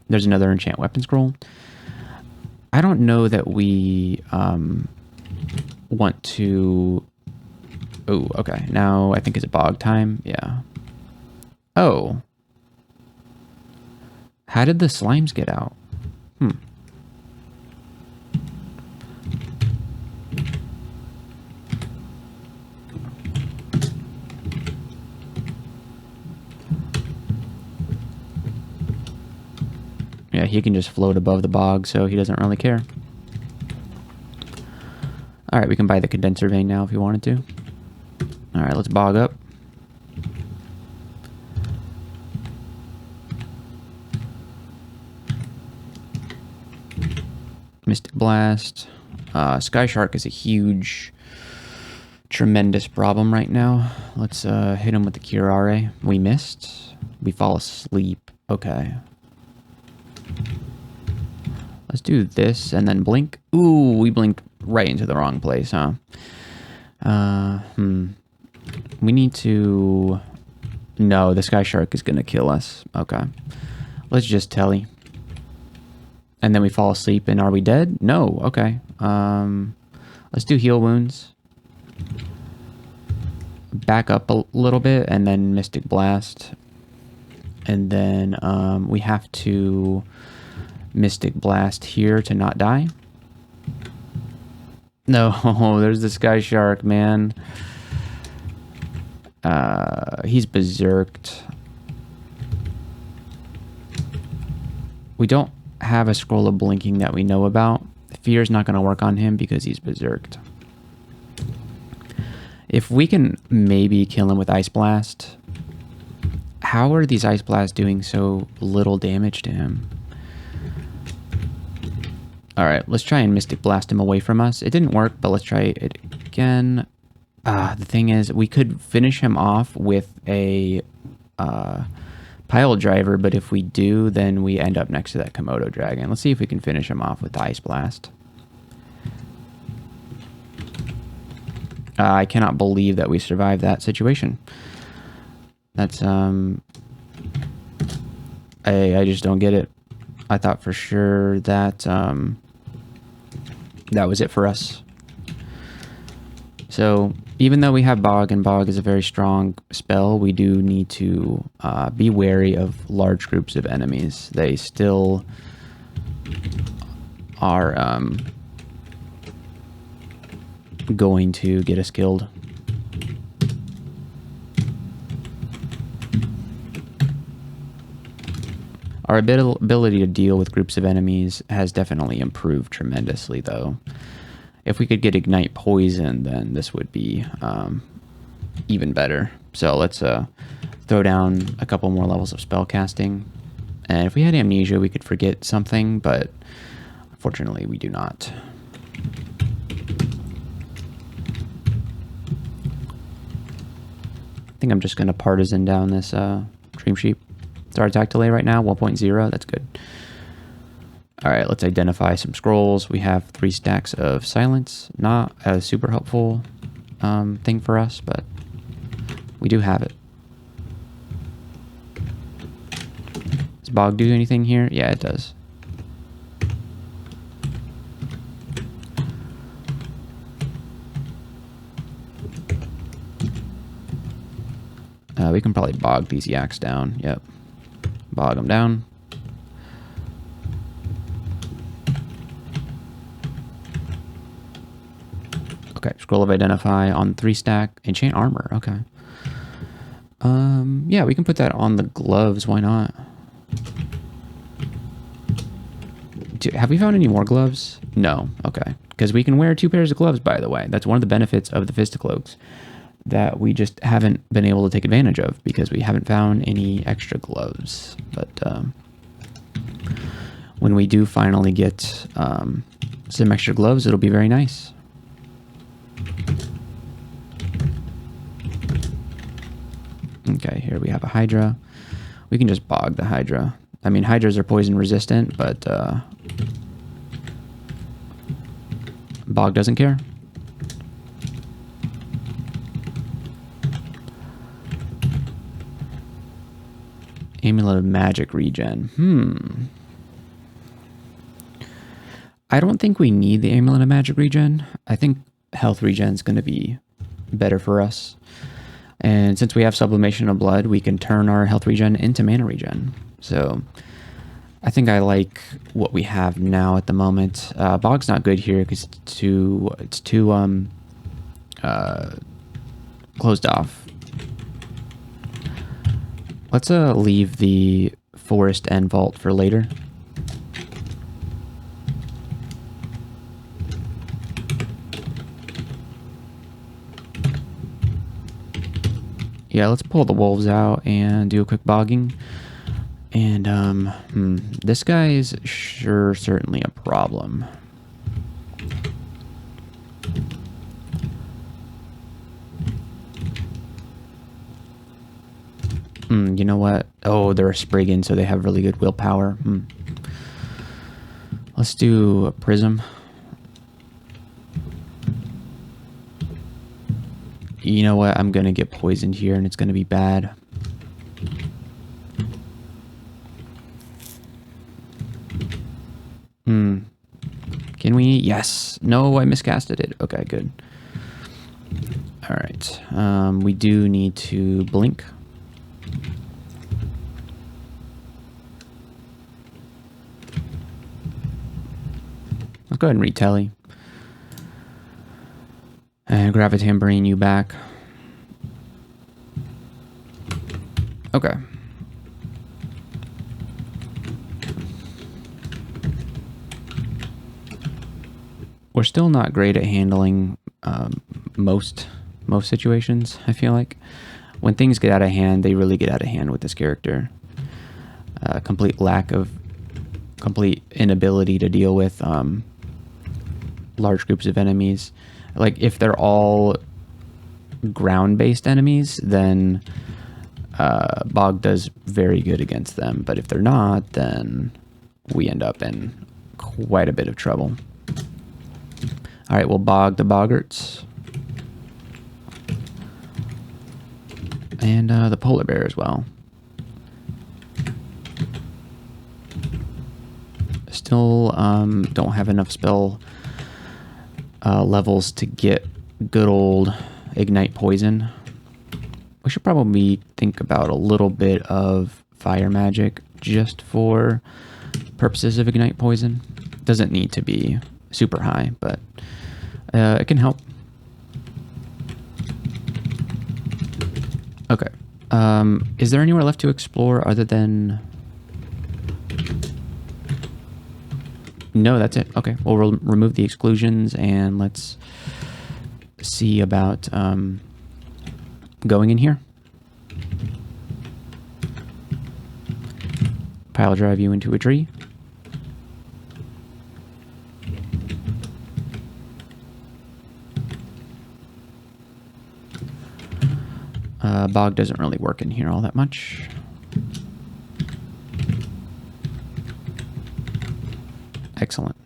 There's another enchant weapon scroll. I don't know that we want to... Oh, okay. Now I think it's a bog time. Yeah. Oh. How did the slimes get out? Yeah, he can just float above the bog, so he doesn't really care. Alright, we can buy the condenser vein now if you wanted to. Alright, let's bog up. Mystic Blast. Sky Shark is a huge, tremendous problem right now. Let's hit him with the Curare. We missed. We fall asleep. Okay. Let's do this and then blink. Ooh, we blinked right into the wrong place, huh? We need to... No, the Sky Shark is going to kill us. Okay. Let's just telly. And then we fall asleep, and are we dead? No. Okay. Let's do heal wounds. Back up a little bit, and then Mystic Blast. And then we have to Mystic Blast here to not die. No, there's the Sky Shark, man. He's berserked. We don't have a scroll of blinking that we know about. Fear's not going to work on him because he's berserked. If we can maybe kill him with Ice Blast. How are these Ice Blasts doing so little damage to him? Alright, let's try and Mystic Blast him away from us. It didn't work, but let's try it again. The thing is, we could finish him off with a pile driver, but if we do, then we end up next to that Komodo dragon. Let's see if we can finish him off with the Ice Blast. I cannot believe that we survived that situation. That's, I just don't get it. I thought for sure that, that was it for us. So, even though we have Bog, and Bog is a very strong spell, we do need to be wary of large groups of enemies. They still are going to get us killed. Our ability to deal with groups of enemies has definitely improved tremendously, though. If we could get Ignite Poison, then this would be even better. So let's throw down a couple more levels of spell casting. And if we had Amnesia, we could forget something, but unfortunately we do not. I think I'm just going to Partisan down this Dream Sheep. It's our attack delay right now, 1.0. That's good. All right, let's identify some scrolls. We have 3 stacks of silence. Not a super helpful thing for us, but we do have it. Does Bog do anything here? Yeah, it does. We can probably bog these yaks down. Yep. Bog them down. Okay, Scroll of Identify on 3 stack. Enchant Armor, okay. Yeah, we can put that on the gloves, why not? Have we found any more gloves? No, okay. Because we can wear 2 pairs of gloves, by the way. That's one of the benefits of the Fisticloaks that we just haven't been able to take advantage of because we haven't found any extra gloves. But when we do finally get some extra gloves, it'll be very nice. Okay, here we have a Hydra. We can just bog the Hydra. I mean, Hydras are poison resistant, but Bog doesn't care. Amulet of Magic regen. I don't think we need the Amulet of Magic regen. I think health regen is going to be better for us. And since we have Sublimation of Blood, we can turn our health regen into mana regen. So I think I like what we have now at the moment. Bog's not good here because it's too closed off. Let's leave the Forest and Vault for later. Yeah, let's pull the wolves out and do a quick bogging. And this guy is certainly a problem. You know what? Oh, they're a Spriggan, so they have really good willpower. Let's do a Prism. You know what? I'm gonna get poisoned here, and it's gonna be bad. Can we? Yes. No, I miscasted it. Okay, good. All right. We do need to blink. Let's go ahead and retally. And Gravitam bringing you back. Okay. We're still not great at handling most situations, I feel like. When things get out of hand, they really get out of hand with this character. Complete inability to deal with large groups of enemies. Like if they're all ground-based enemies, then Bog does very good against them. But if they're not, then we end up in quite a bit of trouble. All right, we'll Bog the Boggarts. And the polar bear as well. Still don't have enough spell levels to get good old Ignite Poison. We should probably think about a little bit of fire magic just for purposes of Ignite Poison. Doesn't need to be super high, but it can help. Okay. Is there anywhere left to explore other than... No, that's it. Okay, we'll remove the exclusions and let's see about going in here. Pile drive you into a tree. Bog doesn't really work in here all that much. Excellent.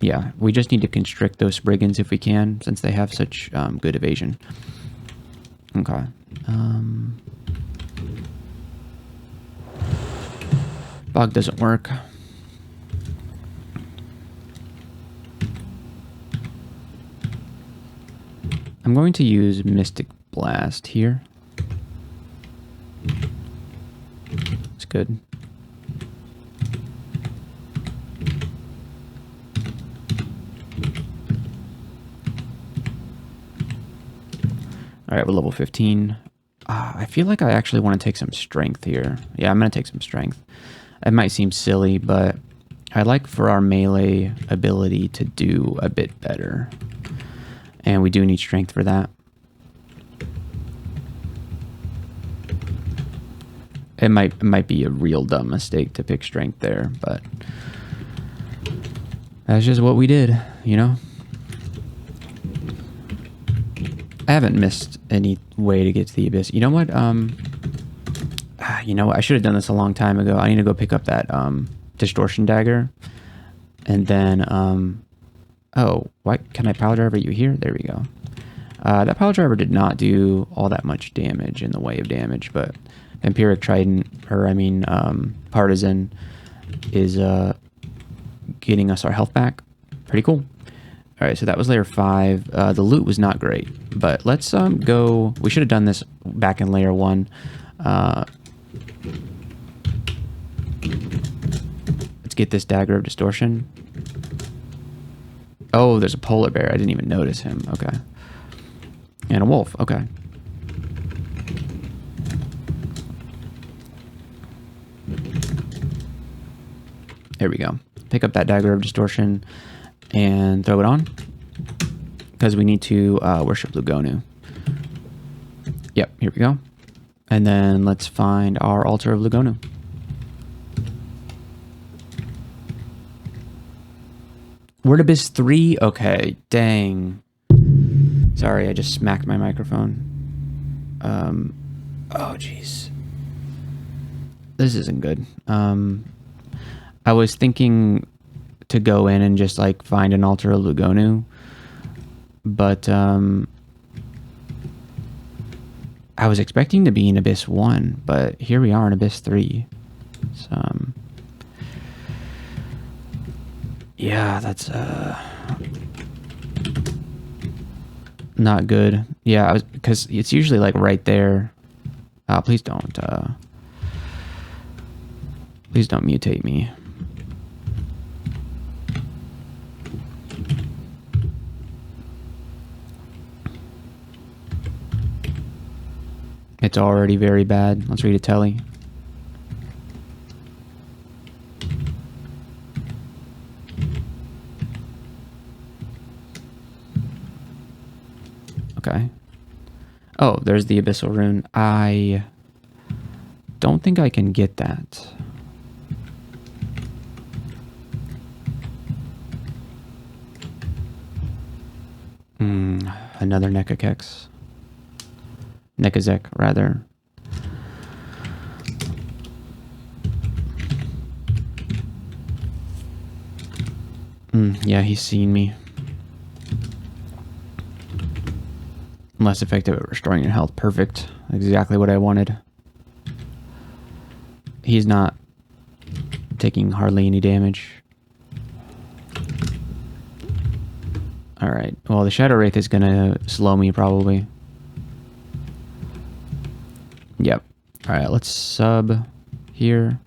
Yeah, we just need to constrict those brigands if we can, since they have such good evasion. Okay. Bog doesn't work. I'm going to use Mystic Blast here. It's good. All right, we're level 15. I feel like I actually want to take some strength here. Yeah, I'm going to take some strength. It might seem silly, but I like for our melee ability to do a bit better. And we do need strength for that. It might be a real dumb mistake to pick strength there, but that's just what we did, you know? I haven't missed any way to get to the abyss. You know what? You know what? I should have done this a long time ago. I need to go pick up that distortion dagger. And then, oh, why can I power driver you here? There we go. That power driver did not do all that much damage in the way of damage, but Vampiric Trident, or I mean, Partisan, is getting us our health back. Pretty cool. All right, so that was layer 5. The loot was not great, but let's go. We should have done this back in layer 1. Let's get this dagger of distortion. Oh, there's a polar bear. I didn't even notice him. Okay. And a wolf. Okay. There we go. Pick up that dagger of distortion and throw it on, because we need to worship Lugonu. Yep, here we go. And then let's find our altar of Lugonu. We're at Abyss 3? Okay, dang. Sorry, I just smacked my microphone. Oh, jeez. This isn't good. I was thinking to go in and just like find an altar of Lugonu, but I was expecting to be in Abyss 1, but here we are in Abyss 3. So, yeah, that's not good. Yeah, because it's usually like right there. Please don't mutate me. It's already very bad. Let's read a telly. Okay. Oh, there's the Abyssal Rune. I don't think I can get that. another NaCj. NaCj, rather. Yeah, he's seen me. Less effective at restoring your health. Perfect. Exactly what I wanted. He's not taking hardly any damage. Alright. Well, the Shadow Wraith is gonna slow me, probably. Yep. Alright, let's sub here.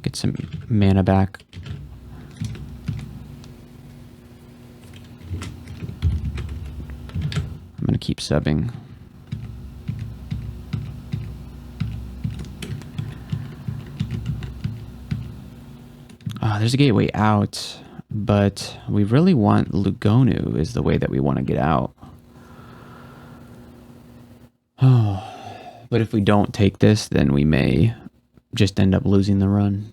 Get some mana back. I'm gonna keep subbing. There's a gateway out, but we really want Lugonu is the way that we want to get out. Oh, but if we don't take this, then we may just end up losing the run.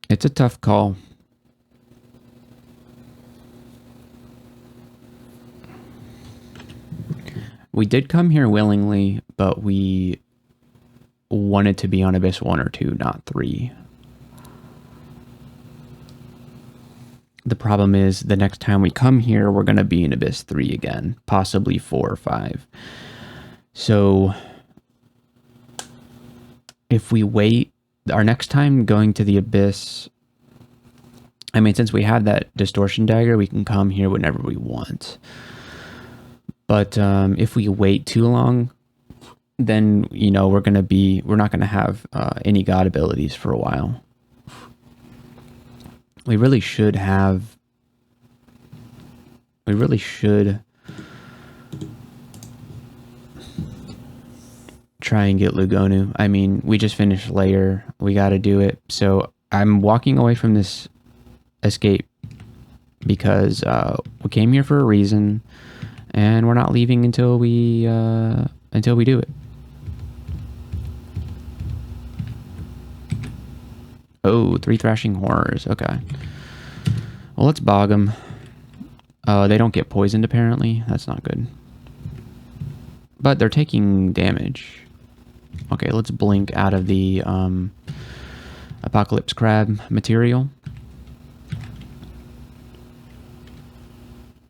It's a tough call. We did come here willingly, but we wanted to be on Abyss 1 or 2, not 3. The problem is the next time we come here, we're going to be in Abyss 3 again, possibly 4 or 5. So if we wait, our next time going to the Abyss, I mean, since we have that distortion dagger, we can come here whenever we want. But if we wait too long, then, you know, we're not going to have any god abilities for a while. We really should try and get Lugonu. I mean, we just finished layer. We got to do it. So I'm walking away from this escape because we came here for a reason, and we're not leaving until we do it. Oh, 3 thrashing horrors. Okay. Well, let's bog them. They don't get poisoned, apparently. That's not good. But they're taking damage. Okay, let's blink out of the Apocalypse Crab material.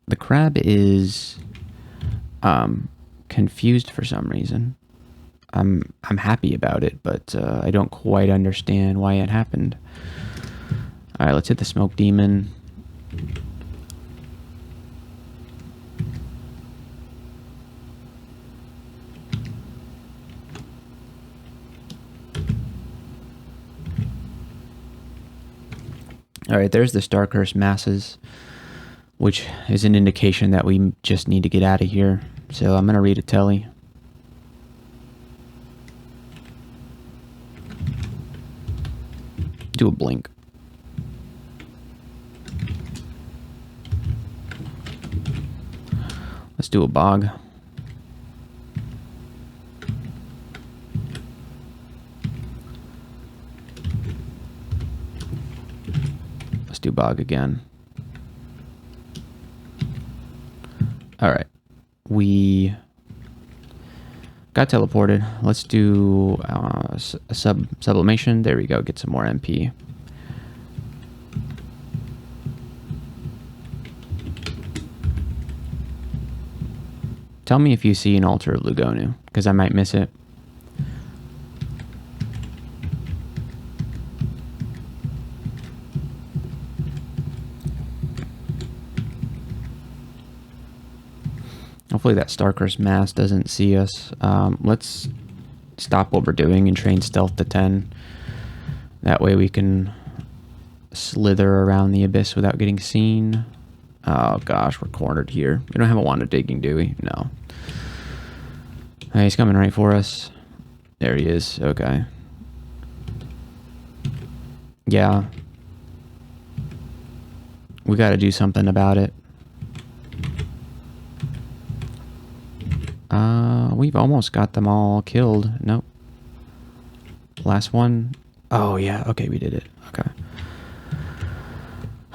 The crab is confused for some reason. I'm happy about it, but I don't quite understand why it happened. All right, let's hit the smoke demon. All right, there's the Star Curse masses, which is an indication that we just need to get out of here. So I'm going to read a telly. Do a blink. Let's do a bog. Let's do bog again. All right. We got teleported. Let's do a sublimation. There we go. Get some more MP. Tell me if you see an altar of Lugonu, because I might miss it. Hopefully that Star Curse mass doesn't see us. Let's stop what we're doing and train stealth to 10. That way we can slither around the abyss without getting seen. Oh gosh, we're cornered here. We don't have a wand of digging, do we? No. Hey, he's coming right for us. There he is. Okay. Yeah. We got to do we've almost got them all killed. Nope. Last one. Oh, yeah. Okay, we did it. Okay.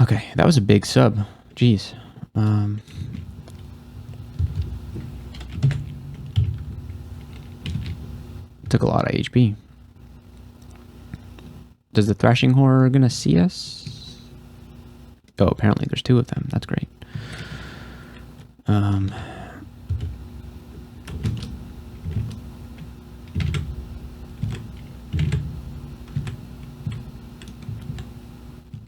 Okay, that was a big sub. Jeez. Took a lot of HP. Does the Thrashing Horror gonna see us? Oh, apparently there's 2 of them. That's great.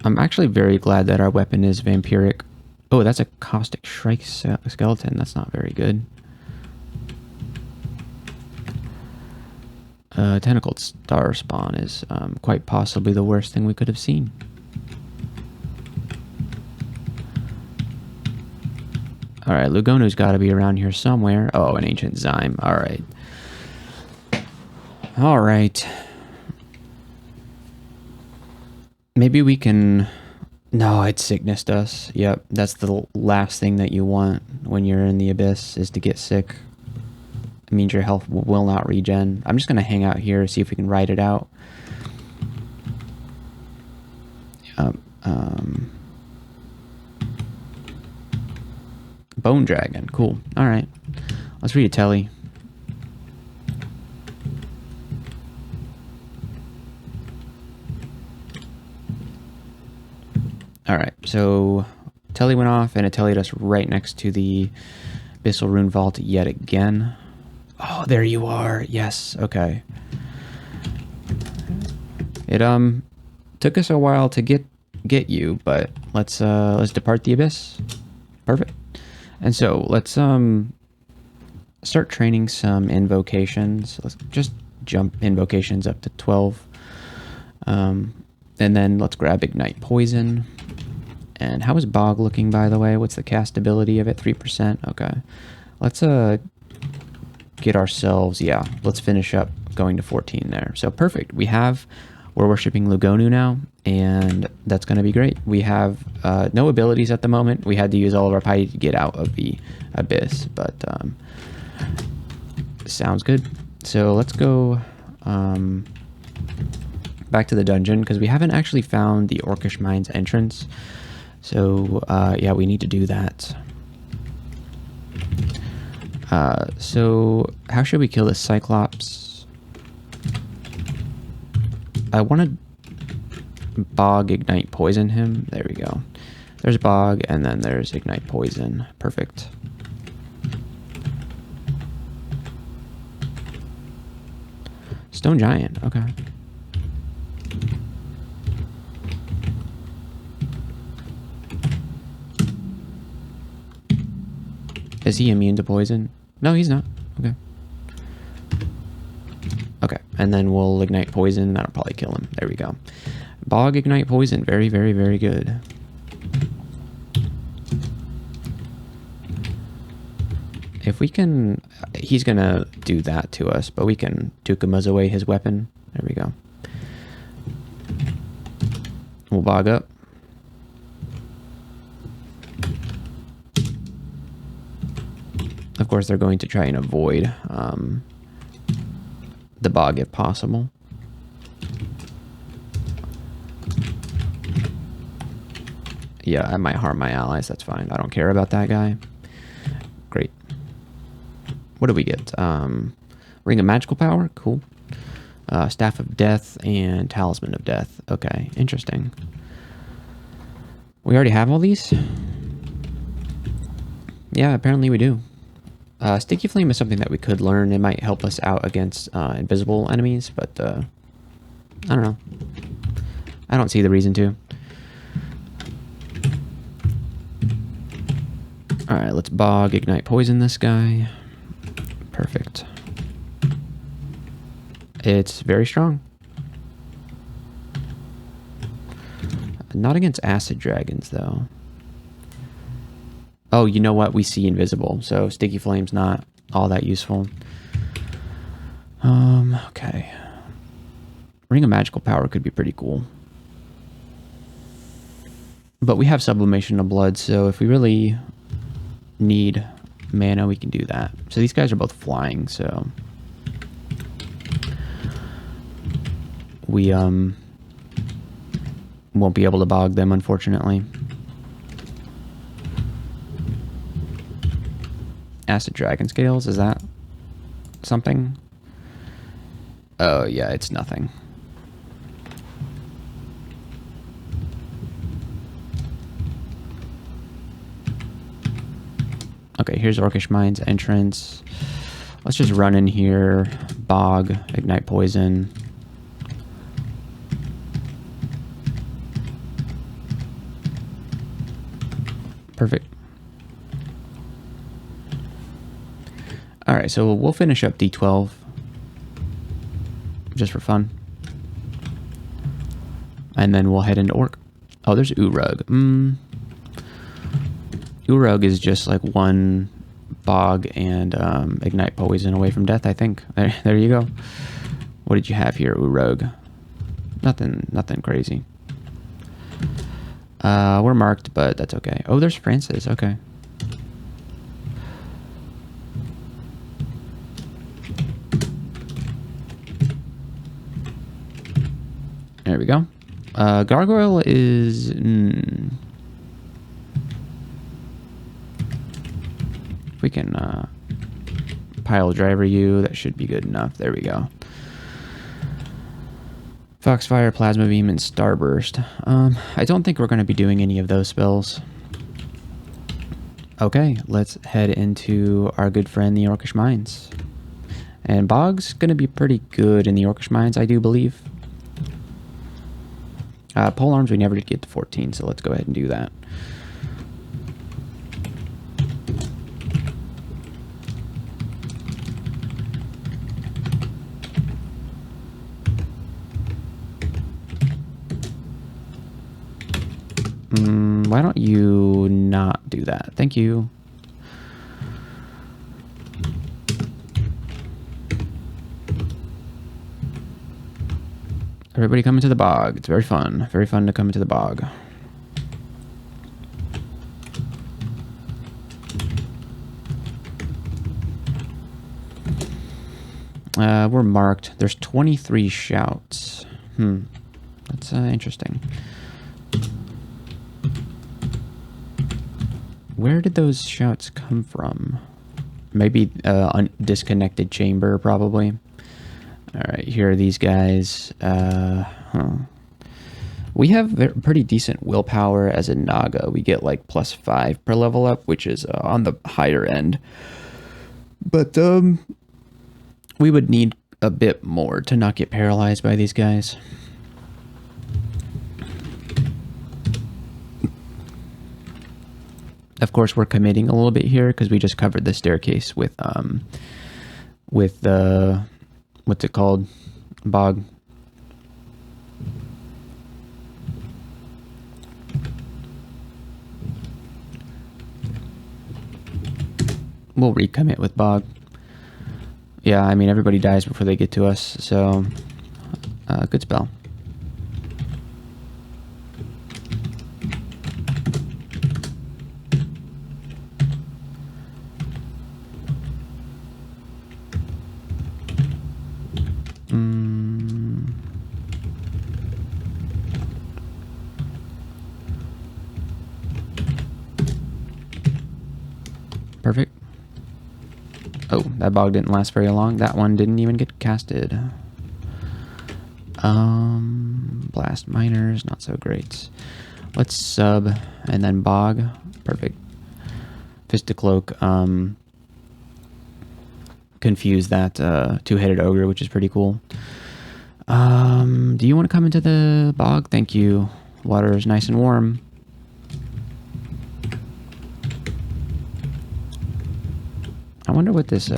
I'm actually very glad that our weapon is vampiric. Oh, that's a caustic shrike skeleton. That's not very good. Tentacled star spawn is quite possibly the worst thing we could have seen. Alright, Lugonu's got to be around here somewhere. Oh, an ancient Zyme. Alright. Alright. Maybe we can... No, it sicknessed us. Yep, that's the last thing that you want when you're in the Abyss, is to get sick. It means your health will not regen. I'm just going to hang out here, see if we can ride it out. Bone Dragon, cool. Alright, let's read a telly. Alright, so telly went off and it tellied us right next to the Abyssal Rune Vault yet again. Oh, there you are. Yes, okay. It took us a while to get you, but let's depart the Abyss. Perfect. And so let's start training some invocations. Let's just jump invocations up to 12. And then let's grab Ignite Poison. And how is Bog looking, by the way? What's the castability of it? 3%? Okay. Let's get ourselves, yeah, let's finish up going to 14 there. So perfect. We're worshipping Lugonu now, and that's going to be great. We have no abilities at the moment. We had to use all of our piety to get out of the Abyss, but sounds good. So let's go back to the dungeon, because we haven't actually found the Orcish Mines entrance. So yeah, we need to do that. So how should we kill this Cyclops? I want to Bog Ignite Poison him. There we go. There's Bog, and then there's Ignite Poison. Perfect. Stone Giant, okay. Is he immune to poison? No, he's not. Okay. Okay, and then we'll Ignite Poison. That'll probably kill him. There we go. Bog Ignite Poison. Very, very, very good. If we can... He's going to do that to us, but we can Tukumuz away his weapon. There we go. We'll Bog up. Of course, they're going to try and avoid the Bog if possible. Yeah, I might harm my allies. That's fine. I don't care about that guy. Great. What do we get? Ring of Magical Power? Cool. Staff of Death and Talisman of Death. Okay, interesting. We already have all these? Yeah, apparently we do. Sticky Flame is something that we could learn. It might help us out against invisible enemies, but I don't know. I don't see the reason to. Alright, let's Bog Ignite Poison this guy. Perfect. It's very strong. Not against acid dragons, though. Oh, you know what? We see invisible, so Sticky Flame's not all that useful. Okay. Ring of Magical Power could be pretty cool. But we have Sublimation of Blood, so if we really need mana, we can do that. So these guys are both flying, so we won't be able to bog them, unfortunately. Acid Dragon Scales, is that something? Oh yeah, it's nothing. Okay, here's Orcish Mine's entrance. Let's just run in here, bog, ignite poison. Perfect. All right, so we'll finish up D12 just for fun. And then we'll head into Orc. Oh, there's Urug. Urug is just like one bog and ignite poison away from death, I think. There you go. What did you have here, Urug? Nothing crazy. We're marked, but that's okay. Oh, there's Francis. Okay. There we go. Gargoyle is... If we can pile driver you, that should be good enough. There we go. Foxfire, Plasma Beam, and Starburst. I don't think we're going to be doing any of those spells. Okay, let's head into our good friend, the Orcish Mines. And Bog's going to be pretty good in the Orcish Mines, I do believe. Pole Arms, we never did get to 14, so let's go ahead and do that. Why don't you not do that? Thank you. Everybody come into the bog. It's very fun. Very fun to come into the bog. We're marked. There's 23 shouts. That's interesting. Where did those shouts come from? Maybe disconnected chamber, probably. Alright, here are these guys. We have pretty decent willpower as a Naga. We get like +5 per level up, which is on the higher end. But we would need a bit more to not get paralyzed by these guys. Of course, we're committing a little bit here because we just covered the staircase with the, what's it called? Bog. We'll recommit with Bog. Yeah, I mean, everybody dies before they get to us, so good spell. Perfect. Oh, that bog didn't last very long. That one didn't even get casted. Blast miners, not so great. Let's sub and then bog. Perfect. Fisticloak. Confuse that two-headed ogre, which is pretty cool. Do you want to come into the bog? Thank you. Water is nice and warm. I wonder what this,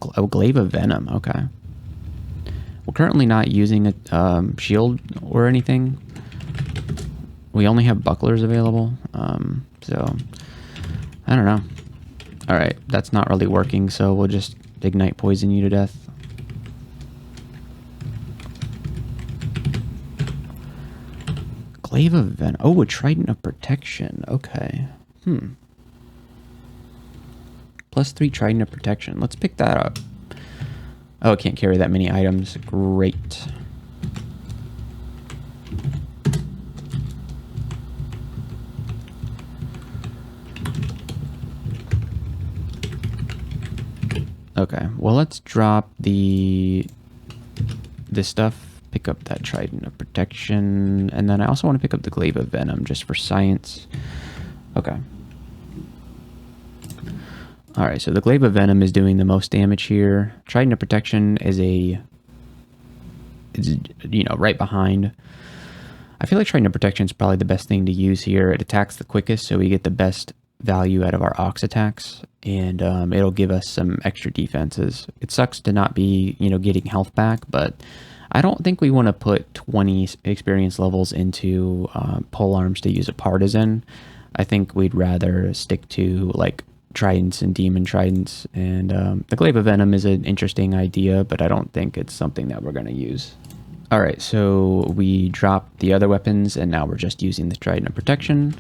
Glaive of Venom, okay. We're currently not using a shield or anything. We only have bucklers available, so I don't know. Alright, that's not really working, so we'll just ignite poison you to death. Glaive of Venom. Oh, a Trident of Protection, okay. +3 Trident of Protection. Let's pick that up. Oh, can't carry that many items. Great. Okay, well, let's drop this stuff, pick up that Trident of Protection, and then I also want to pick up the Glaive of Venom just for science. Okay. Alright, so the Glaive of Venom is doing the most damage here. Trident of Protection is right behind. I feel like Trident of Protection is probably the best thing to use here. It attacks the quickest, so we get the best value out of our Ox attacks, and it'll give us some extra defenses. It sucks to not be, getting health back, but I don't think we want to put 20 experience levels into pole arms to use a partisan. I think we'd rather stick to like tridents and demon tridents, and the Glaive of Venom is an interesting idea, but I don't think it's something that we're going to use. Alright, so we dropped the other weapons, and now we're just using the Trident of Protection.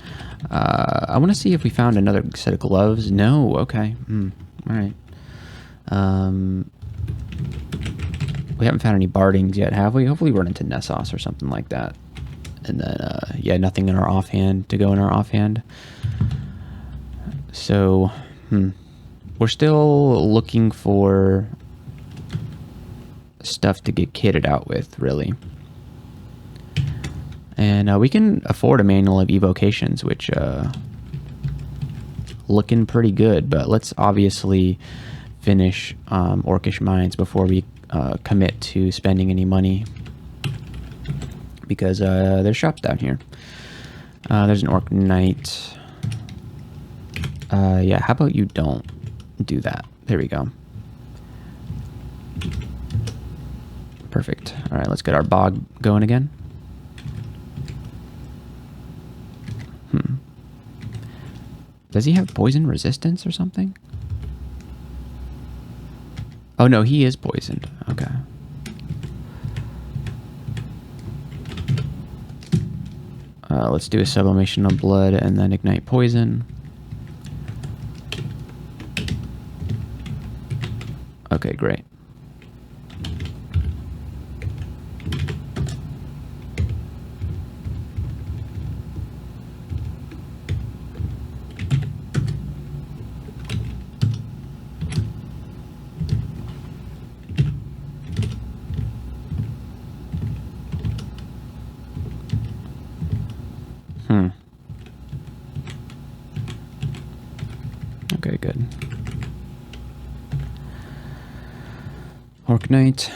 I want to see if we found another set of gloves. No, okay. Alright. We haven't found any Bardings yet, have we? Hopefully we're into NaCj or something like that. And then, yeah, nothing in our offhand to go in our offhand. So, we're still looking for stuff to get kitted out with, really. And we can afford a manual of evocations, which looking pretty good, but let's obviously finish Orcish Mines before we commit to spending any money, because there's shops down here. There's an Orc Knight. Yeah, how about you don't do that? There we go. Perfect. All right, let's get our bog going again. Does he have poison resistance or something? Oh no, he is poisoned. Okay. Let's do a sublimation of blood and then ignite poison. Okay, great. Okay, good. Orc Knight.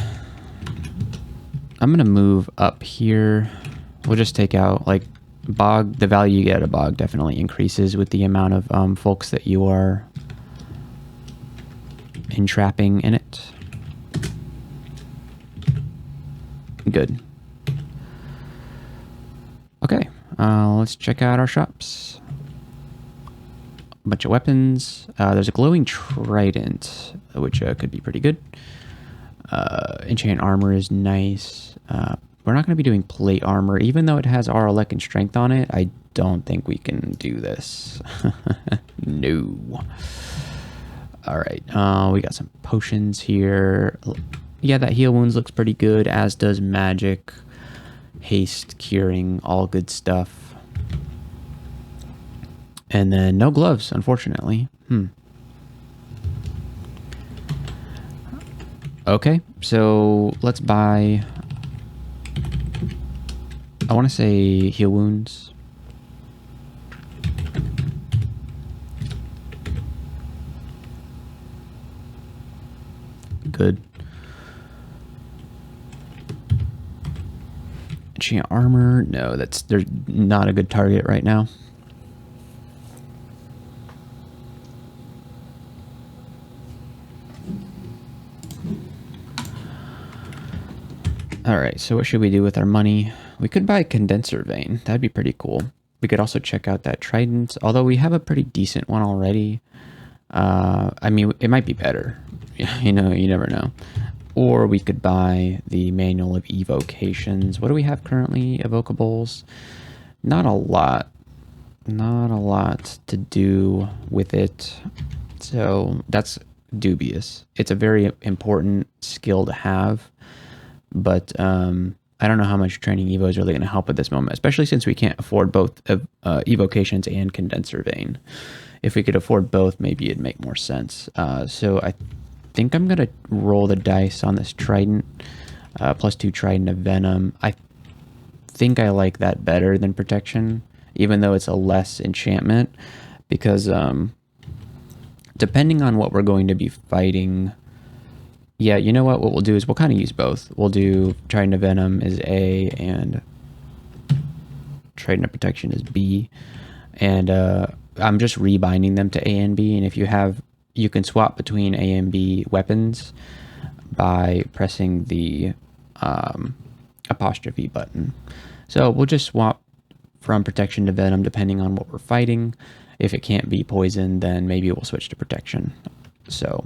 I'm gonna move up here. We'll just take out, like, bog. The value you get at a bog definitely increases with the amount of folks that you are entrapping in it. Good. Okay, let's check out our shops. A bunch of weapons. There's a glowing trident, which could be pretty good. Enchant armor is nice. We're not going to be doing plate armor, even though it has Aralek and strength on it. I don't think we can do this. No. All right, we got some potions here. Yeah, that heal wounds looks pretty good, as does magic, haste, curing, all good stuff. And then no gloves, unfortunately. Okay, so let's buy, I want to say heal wounds. Good. Enchant armor, no, they're not a good target right now. Alright, so what should we do with our money? We could buy a condenser vein. That'd be pretty cool. We could also check out that trident, although we have a pretty decent one already. I mean, it might be better. You know, you never know. Or we could buy the manual of evocations. What do we have currently? Evocables? Not a lot. Not a lot to do with it. So that's dubious. It's a very important skill to have, but I don't know how much training Evo is really going to help at this moment, especially since we can't afford both evocations and condenser vein. If we could afford both, maybe it'd make more sense. So I think I'm going to roll the dice on this Trident, +2 Trident of Venom. I think I like that better than Protection, even though it's a less enchantment, because depending on what we're going to be fighting, yeah, you know what we'll do is we'll kind of use both. We'll do Trident of Venom is A and Trident of Protection is B, and I'm just rebinding them to A and B, and if you have, you can swap between A and B weapons by pressing the apostrophe button. So we'll just swap from Protection to Venom depending on what we're fighting. If it can't be poison, then maybe we'll switch to Protection. So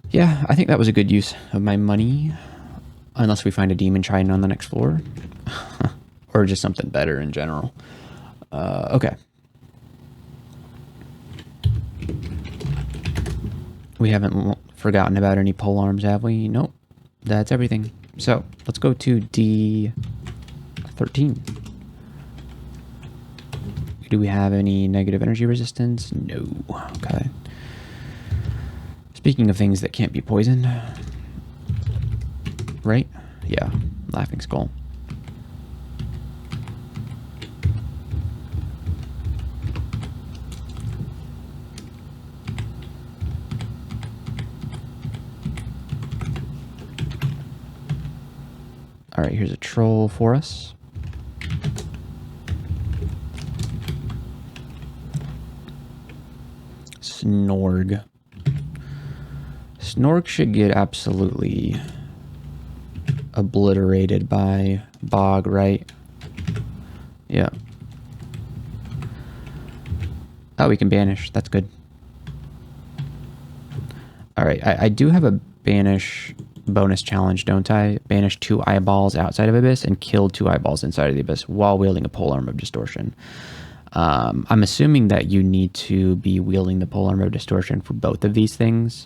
yeah, I think that was a good use of my money, unless we find a Demon Trident on the next floor or just something better in general. Okay. We haven't forgotten about any pole arms, have we? Nope. That's everything. So let's go to D13. Do we have any negative energy resistance? No. Okay. Speaking of things that can't be poisoned, right? Yeah, Laughing Skull. All right, here's a troll for us. Snorg. Snorg should get absolutely obliterated by Bog, right? Yeah. Oh, we can banish. That's good. All right, I do have a banish bonus challenge, don't I? Banish 2 eyeballs outside of Abyss and kill 2 eyeballs inside of the Abyss while wielding a polearm of distortion. I'm assuming that you need to be wielding the polearm of distortion for both of these things.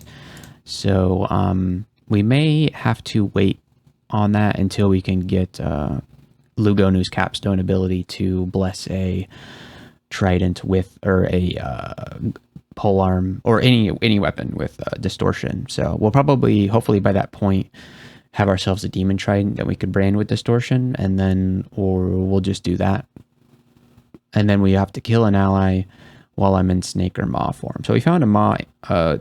So we may have to wait on that until we can get Lugonu's capstone ability to bless a trident with, or a polearm, or any weapon with distortion. So we'll probably, hopefully by that point, have ourselves a demon trident that we could brand with distortion, and then, or we'll just do that. And then we have to kill an ally while I'm in snake or maw form. So we found a maw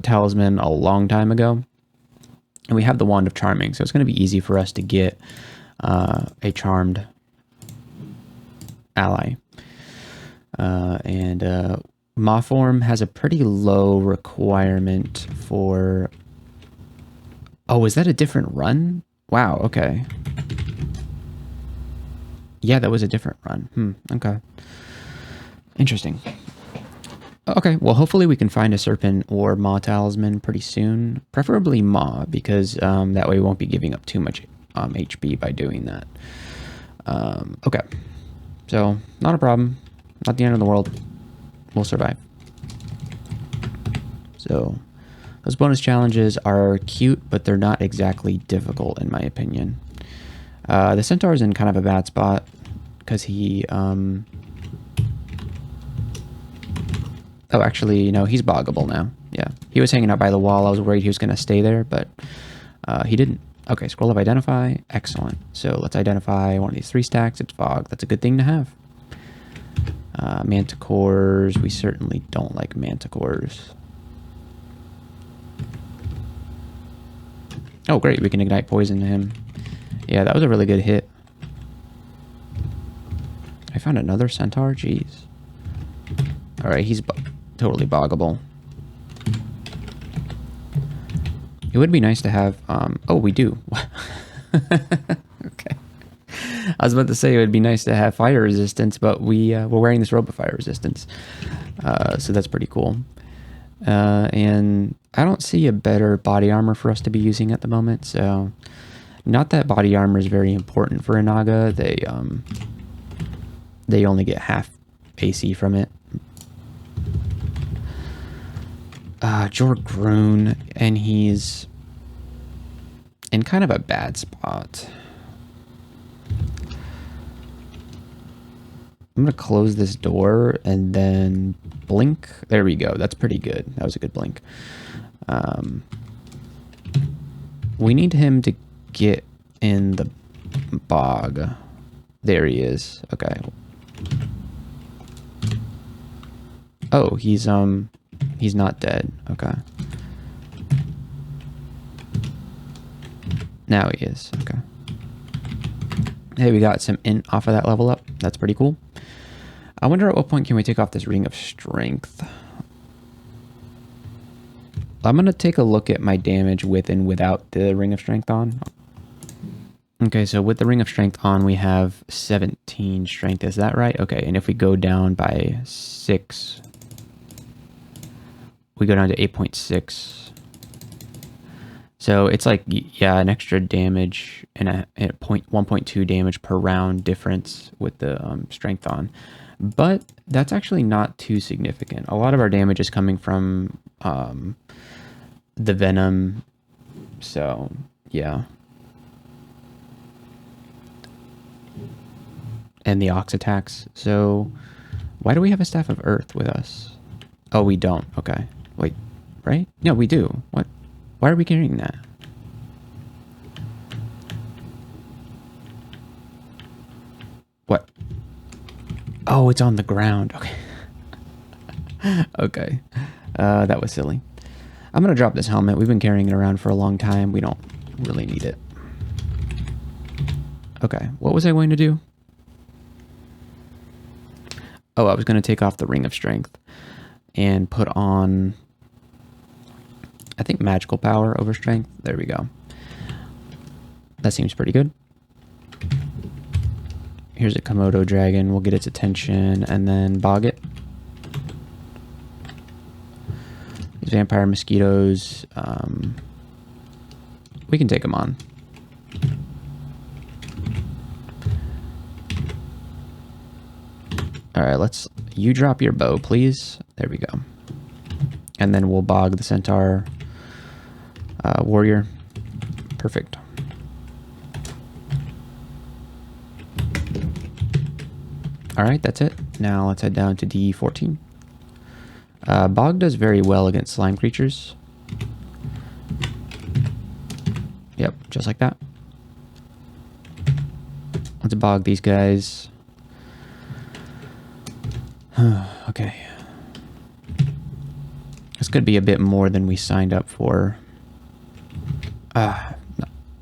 talisman a long time ago, and we have the wand of charming, so it's going to be easy for us to get a charmed ally. And maw form has a pretty low requirement for... Oh, is that a different run? Wow, okay. Yeah, that was a different run. Okay. Interesting. Okay, well, hopefully we can find a serpent or maw talisman pretty soon. Preferably maw, because that way we won't be giving up too much HP by doing that. Okay. So, not a problem. Not the end of the world. We'll survive. So, those bonus challenges are cute, but they're not exactly difficult, in my opinion. The Centaur's in kind of a bad spot, because he... Oh, actually, no, he's boggable now. Yeah, he was hanging out by the wall. I was worried he was going to stay there, but he didn't. Okay, scroll of identify. Excellent. So let's identify one of these 3 stacks. It's fog. That's a good thing to have. Manticores. We certainly don't like manticores. Oh, great. We can ignite poison to him. Yeah, that was a really good hit. I found another centaur. Jeez. All right, he's totally boggable. It would be nice to have... oh, we do. Okay. I was about to say it would be nice to have fire resistance, but we're wearing this robe of fire resistance. So that's pretty cool. And I don't see a better body armor for us to be using at the moment, so... Not that body armor is very important for Inaga. They only get half AC from it. Jorgroon, and he's in kind of a bad spot. I'm gonna close this door and then blink. There we go. That's pretty good. That was a good blink. We need him to get in the bog. There he is. Okay. Oh, he's not dead. Okay. Now he is. Okay. Hey, we got some int off of that level up. That's pretty cool. I wonder at what point can we take off this Ring of Strength? I'm going to take a look at my damage with and without the Ring of Strength on. Okay, so with the Ring of Strength on, we have 17 strength. Is that right? Okay, and if we go down by 6, we go down to 8.6. So it's like, yeah, an extra damage and a 1.2 damage per round difference with the strength on. But that's actually not too significant. A lot of our damage is coming from the Venom. So, yeah. And the Ox attacks. So, why do we have a Staff of Earth with us? Oh, we don't. Okay. Wait, right? No, we do. What? Why are we carrying that? What? Oh, it's on the ground. Okay. Okay. That was silly. I'm going to drop this helmet. We've been carrying it around for a long time. We don't really need it. Okay. What was I going to do? Oh, I was going to take off the Ring of Strength and put on, I think, Magical Power over Strength. There we go. That seems pretty good. Here's a Komodo dragon. We'll get its attention and then bog it. These vampire mosquitoes, we can take them on. All right, you drop your bow, please. There we go. And then we'll bog the centaur warrior. Perfect. All right, that's it. Now let's head down to D14. Bog does very well against slime creatures. Yep, just like that. Let's bog these guys. Okay. This could be a bit more than we signed up for.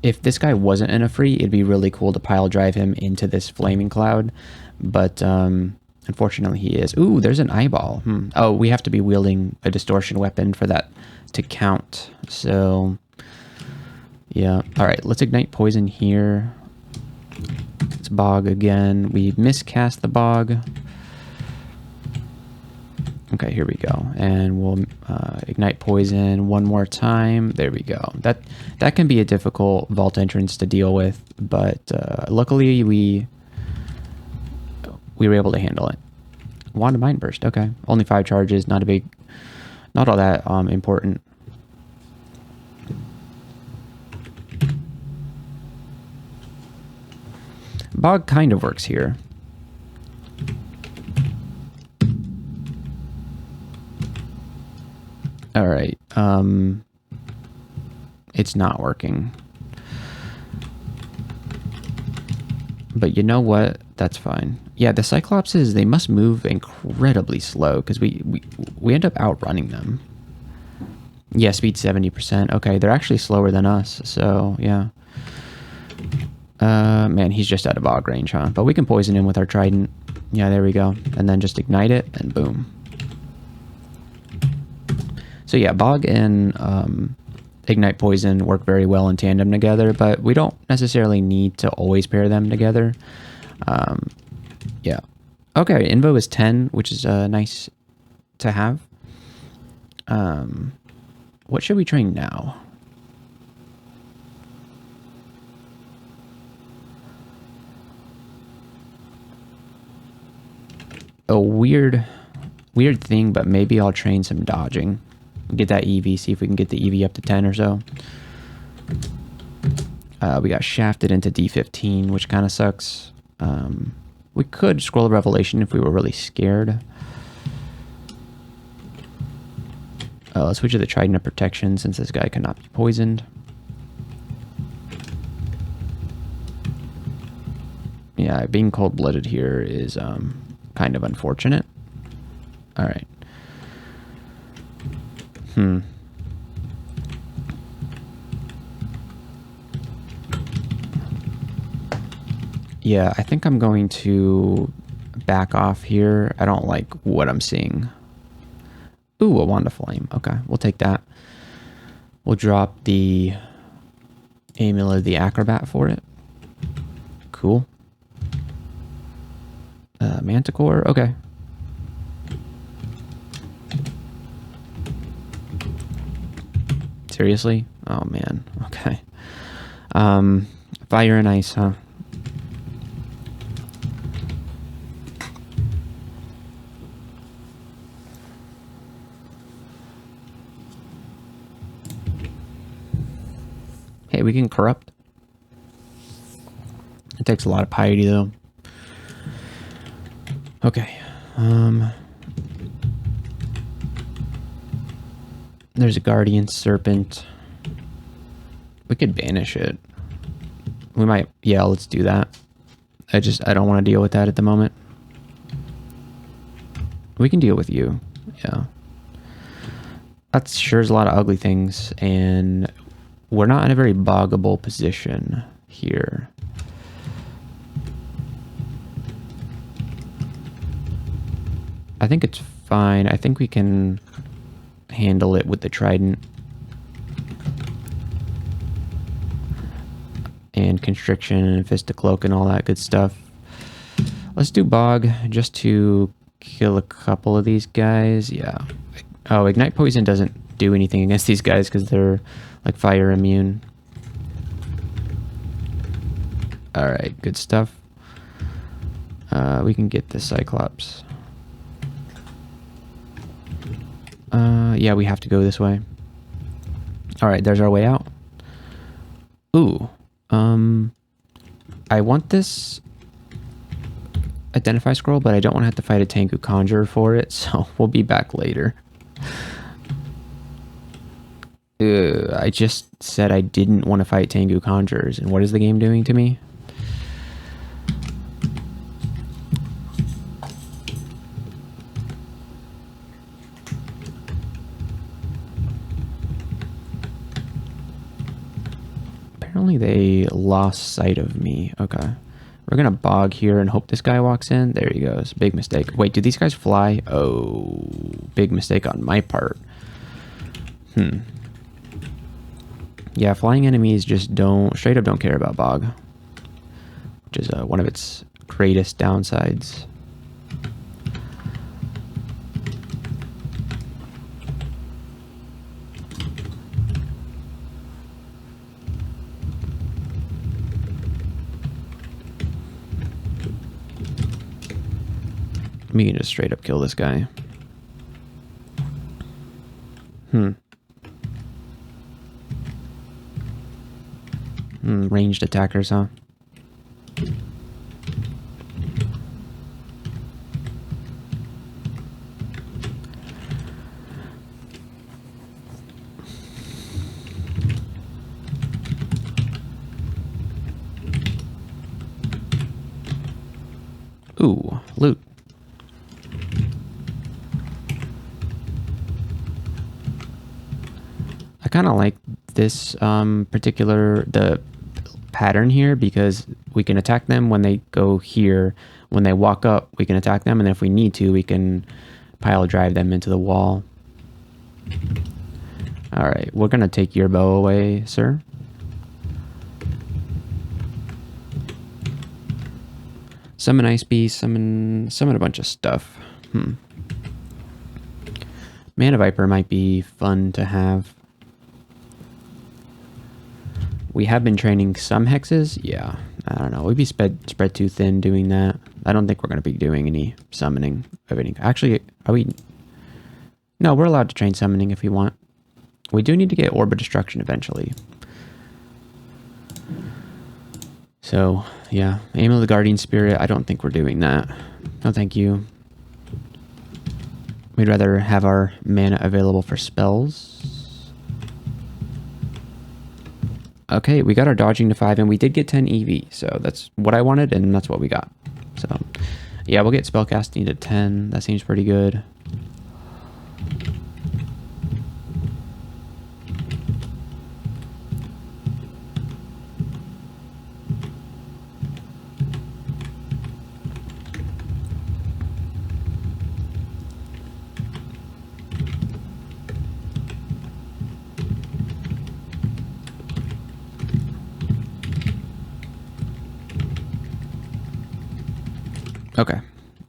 If this guy wasn't in a free, it'd be really cool to pile drive him into this flaming cloud. But unfortunately he is. Ooh, there's an eyeball. Oh, we have to be wielding a distortion weapon for that to count. So, yeah. All right, let's ignite poison here. Let's bog again. We miscast the bog. Okay, here we go. And we'll ignite poison one more time. There we go. That can be a difficult vault entrance to deal with, but luckily we were able to handle it. Wand of Mind Burst. Okay, only 5 charges. Not all that important. Bog kind of works here. All right. It's not working. But you know what? That's fine. Yeah, the Cyclopses, they must move incredibly slow because we end up outrunning them. Yeah, speed 70%. Okay, they're actually slower than us. So, yeah. Man, he's just out of bog range, huh? But we can poison him with our trident. Yeah, there we go. And then just ignite it and boom. So yeah, bog and ignite poison work very well in tandem together, but we don't necessarily need to always pair them together. Yeah. Okay, Invo is 10, which is nice to have. What should we train now? A weird thing, but maybe I'll train some dodging. Get that EV, see if we can get the EV up to 10 or so. We got shafted into D15, which kind of sucks. We could scroll Revelation if we were really scared. Let's switch to the Trident of Protection since this guy cannot be poisoned. Yeah, being cold-blooded here is kind of unfortunate. All right. Yeah, I think I'm going to back off here. I don't like what I'm seeing. Ooh, a Wand of Flame. Okay, we'll take that. We'll drop the Amulet of the Acrobat for it. Cool. Manticore, okay. Seriously? Oh man, okay. Fire and ice, huh? Hey, we can corrupt. It takes a lot of piety though. Okay. There's a Guardian Serpent. We could banish it. We might, yeah, let's do that. I don't want to deal with that at the moment. We can deal with you, yeah. That sure is a lot of ugly things, and we're not in a very boggable position here. I think it's fine. I think we can handle it with the Trident. And Constriction and Fist of Cloak and all that good stuff. Let's do Bog just to kill a couple of these guys. Yeah. Oh, Ignite Poison doesn't do anything against these guys because they're like fire immune. Alright, good stuff. We can get the Cyclops. Yeah, we have to go this way. Alright, there's our way out. Ooh. I want this Identify Scroll, but I don't want to have to fight a Tengu Conjurer for it, so we'll be back later. I just said I didn't want to fight Tengu Conjurers, and what is the game doing to me? Apparently they lost sight of me. Okay. We're gonna bog here and hope this guy walks in. There he goes. Big mistake. Wait, do these guys fly? Oh, big mistake on my part. Yeah, flying enemies just straight up don't care about bog, which is one of its greatest downsides. We can just straight up kill this guy. Ranged attackers, huh? Ooh, loot. I kind of like this the pattern here because we can attack them when they go here. When they walk up, we can attack them, and then if we need to, we can pile drive them into the wall. All right, we're gonna take your bow away, sir. Summon Ice Beast, summon a bunch of stuff. Mana Viper might be fun to have. We have been training some hexes. Yeah, I don't know. We'd be spread too thin doing that. I don't think we're going to be doing any summoning of any. Actually, are we? No, we're allowed to train summoning if we want. We do need to get Orb of Destruction eventually. So, yeah. Aim of the Guardian Spirit, I don't think we're doing that. No, thank you. We'd rather have our mana available for spells. Okay, we got our dodging to 5, and we did get 10 EV, so that's what I wanted, and that's what we got. So, yeah, we'll get spellcasting to 10. That seems pretty good. Okay.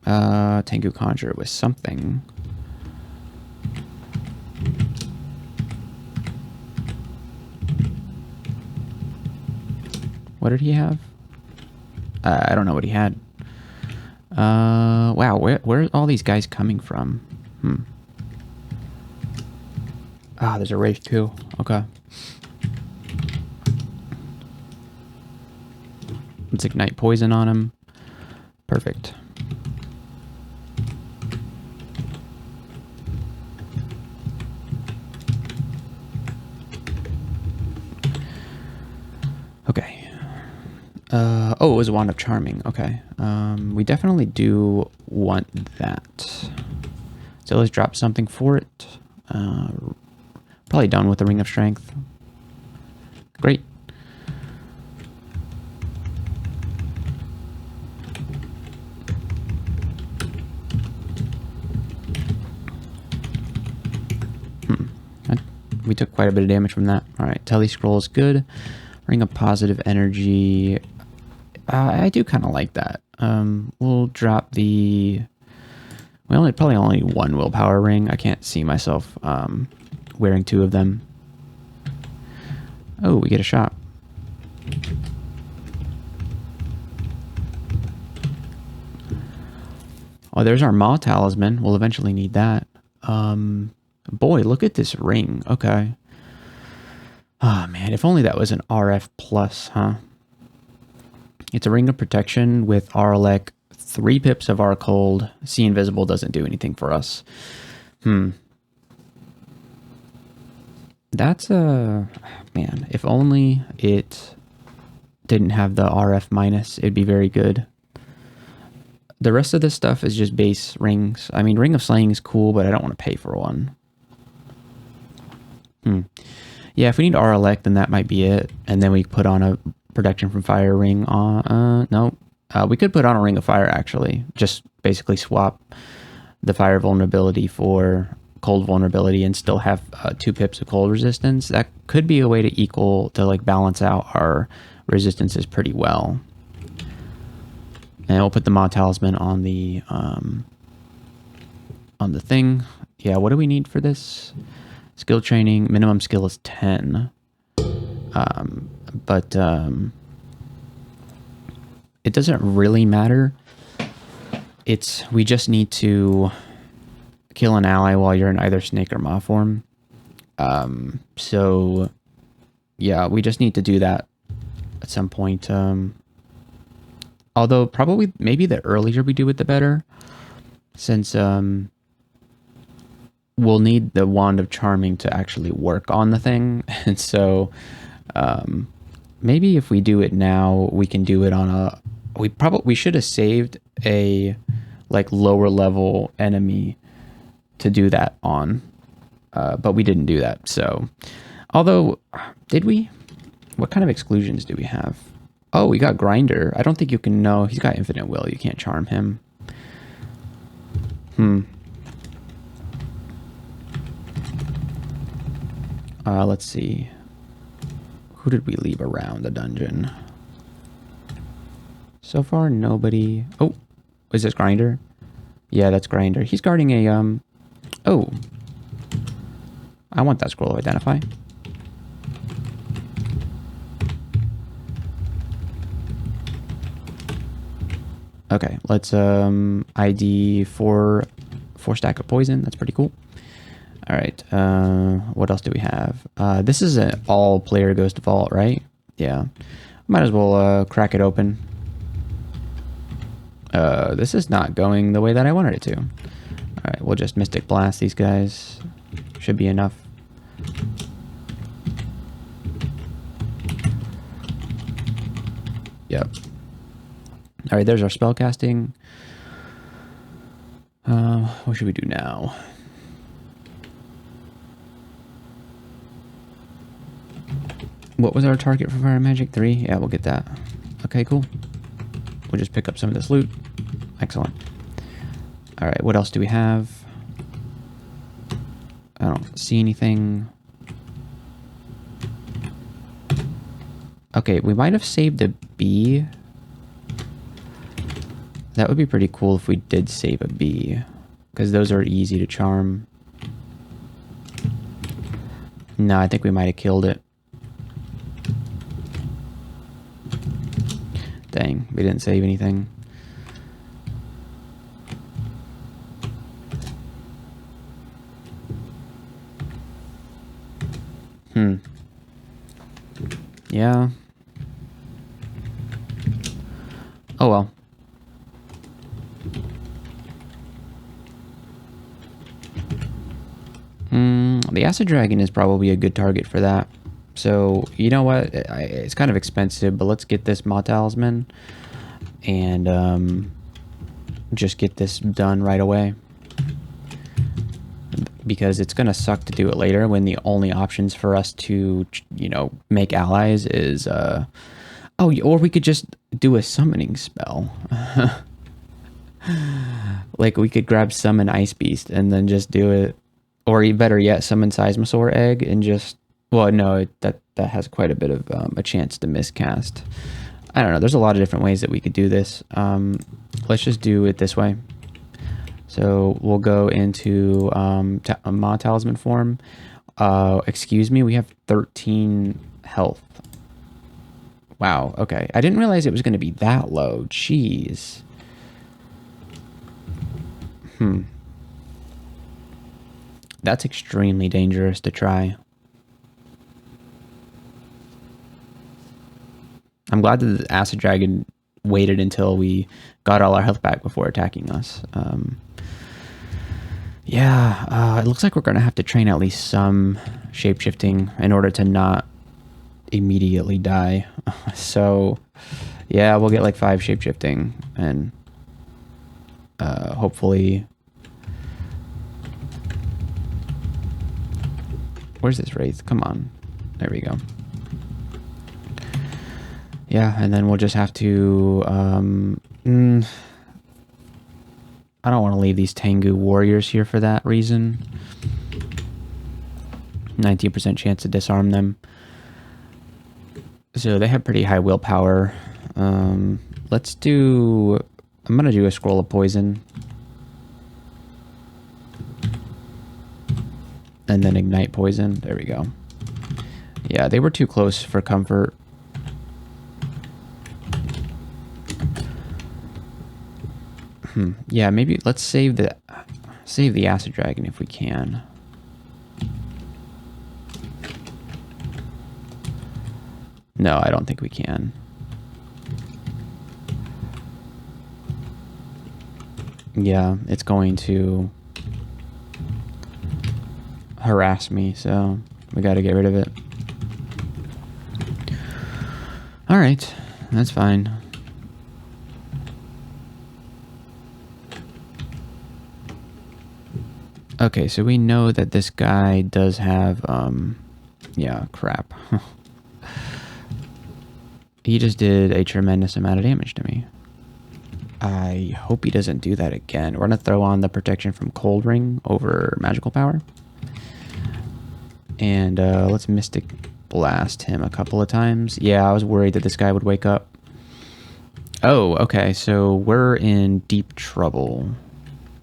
Tengu Conjure with something. What did he have? I don't know what he had. Wow, where are all these guys coming from? Ah, there's a Wraith too. Okay. Let's ignite poison on him. Perfect. Okay. Oh, it was a Wand of Charming. Okay. We definitely do want that. So let's drop something for it. Probably done with the Ring of Strength. Great. We took quite a bit of damage from that. All right, Telly Scroll is good. Ring of Positive Energy. I do kind of like that. We'll drop the... probably only one willpower ring. I can't see myself wearing 2 of them. Oh, we get a shot. Oh, there's our Maw Talisman. We'll eventually need that. Boy, look at this ring. Okay. Oh, man. If only that was an RF plus, huh? It's a Ring of Protection with Aralek, 3 pips of our cold. See Invisible doesn't do anything for us. That's a... Man, if only it didn't have the RF minus, it'd be very good. The rest of this stuff is just base rings. I mean, Ring of Slaying is cool, but I don't want to pay for one. Yeah, if we need Aralek, then that might be it. And then we put on a protection from fire ring on... no. We could put on a Ring of Fire, actually. Just basically swap the fire vulnerability for cold vulnerability and still have 2 pips of cold resistance. That could be a way to like balance out our resistances pretty well. And we'll put the Maw Talisman on the thing. Yeah, what do we need for this? Skill training, minimum skill is 10. But it doesn't really matter. We just need to kill an ally while you're in either snake or maw form. So yeah, we just need to do that at some point. Although probably maybe the earlier we do it, the better, since we'll need the Wand of Charming to actually work on the thing. And so maybe if we do it now, we can do it on a... We should have saved a like lower level enemy to do that on, but we didn't do that. So, although, did we? What kind of exclusions do we have? Oh, we got Grinder. I don't think you can... No, he's got Infinite Will. You can't charm him. Let's see. Who did we leave around the dungeon? So far, nobody... Oh, is this Grinder? Yeah, that's Grinder. He's guarding a... Oh. I want that scroll of Identify. Okay, let's ID 4 stack of poison. That's pretty cool. All right. What else do we have? This is an all player ghost vault, right? Yeah. Might as well crack it open. This is not going the way that I wanted it to. All right, we'll just Mystic Blast these guys. Should be enough. Yep. All right, there's our spell casting. What should we do now? What was our target for Fire Magic? 3? Yeah, we'll get that. Okay, cool. We'll just pick up some of this loot. Excellent. All right, what else do we have? I don't see anything. Okay, we might have saved a bee. That would be pretty cool if we did save a bee, because those are easy to charm. No, I think we might have killed it. Dang, we didn't save anything. Yeah. Oh well. The Acid Dragon is probably a good target for that. So, you know what? It's kind of expensive, but let's get this Maw Talisman and just get this done right away. Because it's going to suck to do it later when the only options for us to, you know, make allies is... oh, or we could just do a summoning spell. Like, we could grab Summon Ice Beast and then just do it. Or better yet, Summon Seismosaur Egg and just... Well, no, that has quite a bit of a chance to miscast. I don't know. There's a lot of different ways that we could do this. Let's just do it this way. So we'll go into Maw Talisman form. Excuse me, we have 13 health. Wow, okay. I didn't realize it was going to be that low. Jeez. That's extremely dangerous to try. I'm glad that the Acid Dragon waited until we got all our health back before attacking us. Yeah, it looks like we're going to have to train at least some shapeshifting in order to not immediately die. So, yeah, we'll get like 5 shapeshifting and hopefully... Where's this Wraith? Come on. There we go. Yeah, and then we'll just have to... I don't want to leave these Tengu warriors here for that reason. 19% chance to disarm them. So they have pretty high willpower. Let's do... I'm going to do a Scroll of Poison. And then Ignite Poison. There we go. Yeah, they were too close for comfort. Yeah, maybe let's save the Acid Dragon if we can. No, I don't think we can. Yeah, it's going to harass me, so we got to get rid of it. All right, that's fine. Okay, so we know that this guy does have, yeah, crap. He just did a tremendous amount of damage to me. I hope he doesn't do that again. We're going to throw on the protection from Cold Ring over magical power. And let's Mystic Blast him a couple of times. Yeah, I was worried that this guy would wake up. Oh, okay, so we're in deep trouble.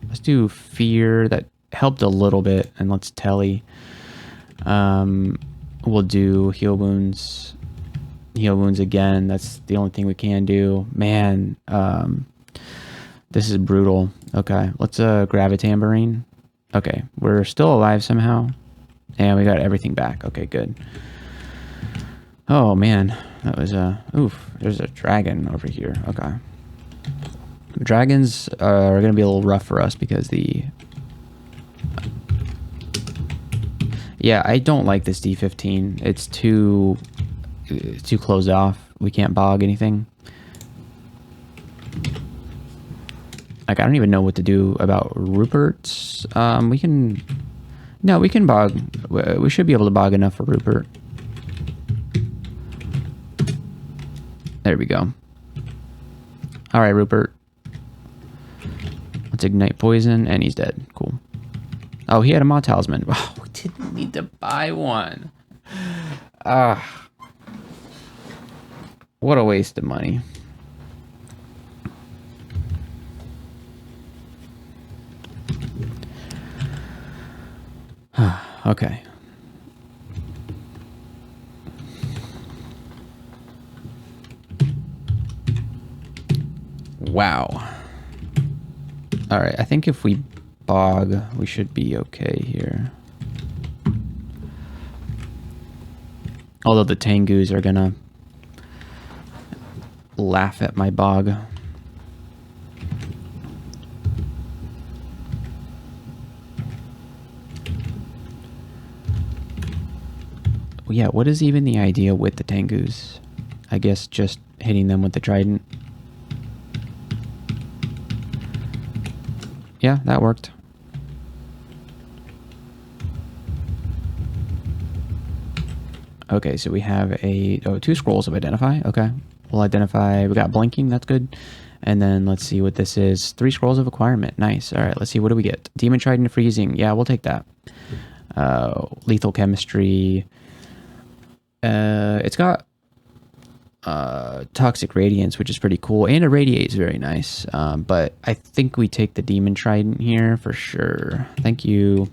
Let's do Fear. That helped a little bit, and let's Telly. We'll do Heal Wounds. Heal Wounds again. That's the only thing we can do. Man, this is brutal. Okay, let's grab a Tambourine. Okay, we're still alive somehow. And we got everything back. Okay, good. Oh, man. That was oof, there's a dragon over here. Okay. Dragons are going to be a little rough for us because the... Yeah, I don't like this D15. It's too closed off. We can't bog anything. Like, I don't even know what to do about Rupert's. We can... No, we can bog. We should be able to bog enough for Rupert. There we go. Alright, Rupert. Let's ignite poison, and he's dead. Cool. Oh, he had a mod talisman. Oh, we didn't need to buy one. Ah. What a waste of money. Okay. Wow. All right, I think if we bog, we should be okay here. Although the Tengus are gonna laugh at my bog. Yeah, what is even the idea with the Tengus? I guess just hitting them with the trident. Yeah, that worked. Okay, so we have two scrolls of identify. Okay, we'll identify. We got blinking. That's good. And then let's see what this is. 3 scrolls of acquirement. Nice. All right, let's see. What do we get? Demon trident freezing. Yeah, we'll take that. Lethal chemistry. It's got toxic radiance, which is pretty cool, and irradiate is very nice. But I think we take the demon trident here for sure. Thank you.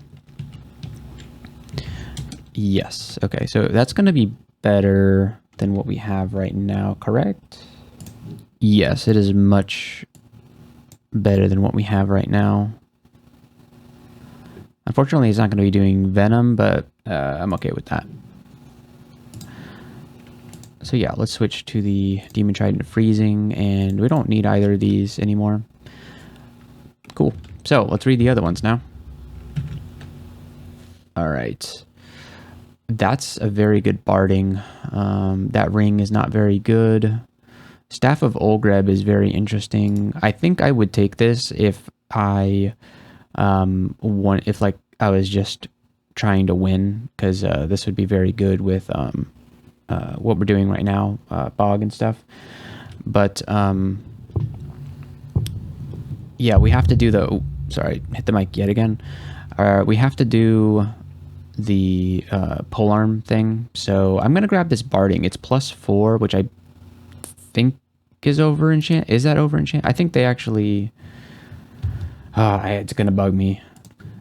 Yes. Okay, so that's going to be better than what we have right now, correct? Yes, it is much better than what we have right now. Unfortunately, it's not going to be doing venom, but I'm okay with that. So yeah, let's switch to the Demon Trident Freezing, and we don't need either of these anymore. Cool. So let's read the other ones now. All right. That's a very good barding. That ring is not very good. Staff of Olgreb is very interesting. I think I would take this if I I was just trying to win, because this would be very good with what we're doing right now, bog and stuff. But yeah, we have to do the... Oh, sorry, hit the mic yet again. We have to do the polearm thing. So I'm gonna grab this barding. It's +4, which I think is over enchant. Is that over enchant? I think they actually... it's gonna bug me.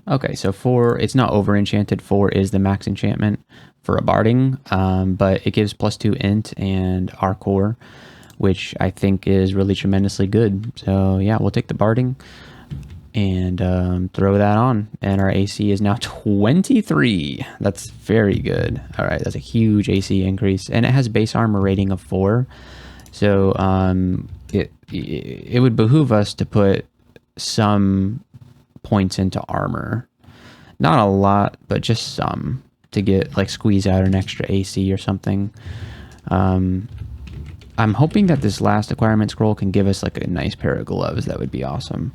Okay, so 4, it's not over enchanted. 4 is the max enchantment for a barding, but it gives +2 int and our core, which I think is really tremendously good. So yeah, we'll take the barding and throw that on, and our AC is now 23. That's very good. All right, that's a huge AC increase, and it has base armor rating of 4. So it would behoove us to put some points into armor, not a lot, but just some, to get like squeeze out an extra AC or something. I'm hoping that this last acquirement scroll can give us like a nice pair of gloves. That would be awesome.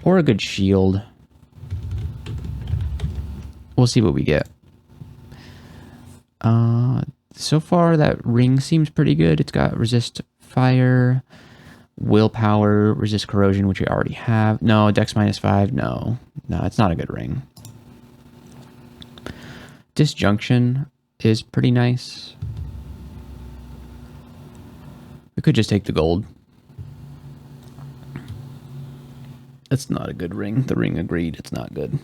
Or a good shield. We'll see what we get. So far that ring seems pretty good. It's got resist fire, willpower, resist corrosion, which we already have. No, dex -5. No, it's not a good ring. Disjunction is pretty nice. We could just take the gold. It's not a good ring. The ring agreed, it's not good.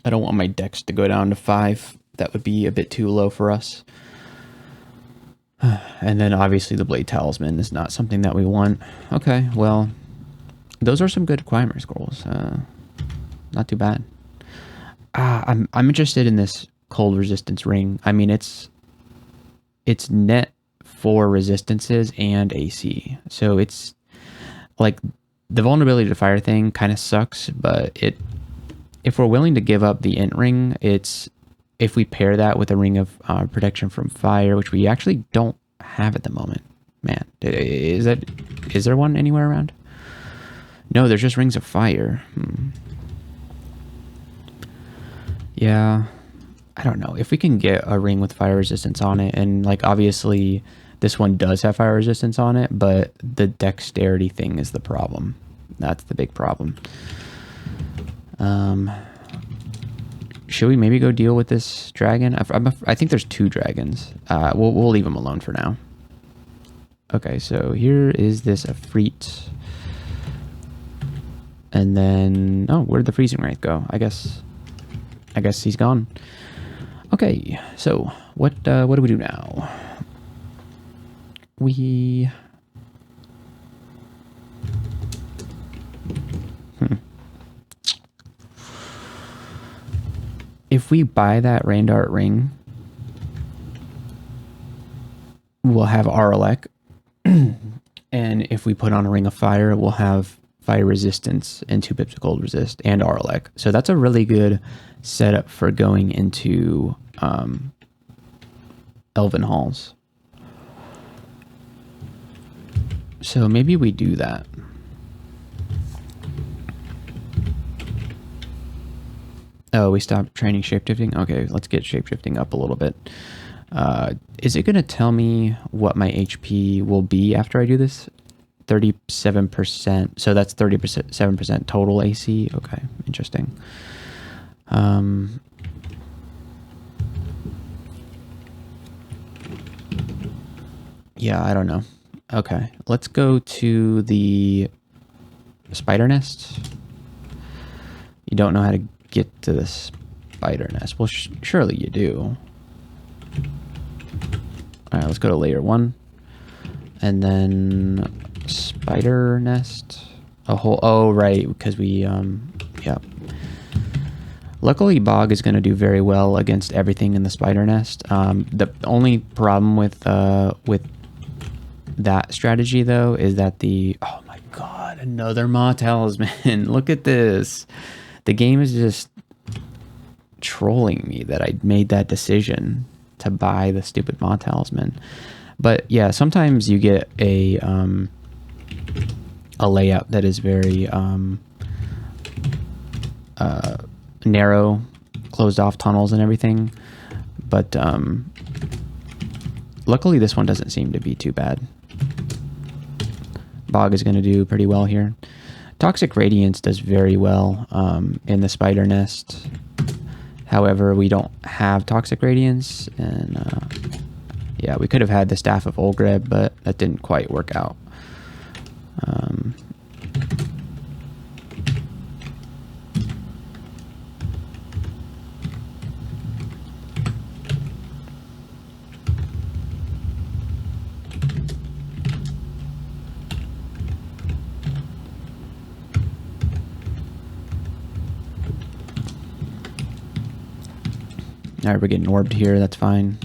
I don't want my dex to go down to 5. That would be a bit too low for us. And then obviously the blade talisman is not something that we want. Okay, well, those are some good acquirement scrolls. not too bad. I'm interested in this cold resistance ring. I mean, it's net for resistances and AC, so it's like the vulnerability to fire thing kind of sucks. But if we're willing to give up the int ring, it's if we pair that with a ring of protection from fire, which we actually don't have at the moment. Man, is there one anywhere around? No, there's just rings of fire. Yeah, I don't know. If we can get a ring with fire resistance on it, and like obviously this one does have fire resistance on it, but the dexterity thing is the problem. That's the big problem. Should we maybe go deal with this dragon? I think there's 2 dragons. We'll leave them alone for now. Okay, so here is this Efreet. And then, oh, where'd the freezing wraith go? I guess he's gone. Okay, so what do we do now? If we buy that Randart ring, we'll have Aralek. And if we put on a Ring of Fire, we'll have fire resistance and 2 pips of cold resist and Aralek. So that's a really good setup for going into Elven Halls. So maybe we do that. Oh, we stopped training shapeshifting? Okay, let's get shapeshifting up a little bit. Is it going to tell me what my HP will be after I do this? 37%. So that's 37% total AC. Okay, interesting. Yeah, I don't know. Okay, let's go to the spider nest. You don't know how to get to the spider nest. Well, surely you do. All right, let's go to layer 1. And then spider nest. Oh, right, because we, yeah. Luckily, Bog is going to do very well against everything in the spider nest. The only problem with that strategy, though, is that oh my god, another Maw Talisman. Look at this. The game is just trolling me that I made that decision to buy the stupid Maw Talisman. But yeah, sometimes you get a layout that is very narrow, closed off tunnels and everything. But luckily this one doesn't seem to be too bad. Bog is going to do pretty well here. Toxic Radiance does very well in the spider nest. However, we don't have Toxic Radiance, and yeah, we could have had the Staff of Olgreb, but that didn't quite work out. Alright, we're getting orbed here, that's fine.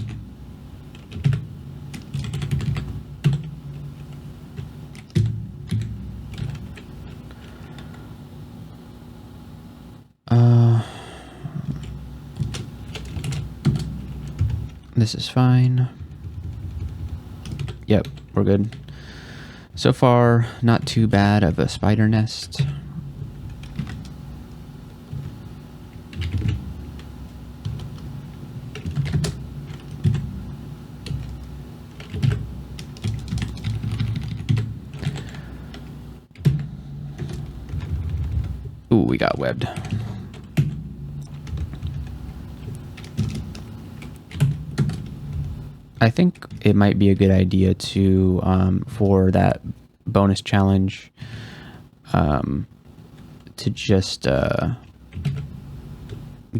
This is fine. Yep, we're good. So far, not too bad of a spider nest. Ooh, we got webbed. I think it might be a good idea to, for that bonus challenge, to just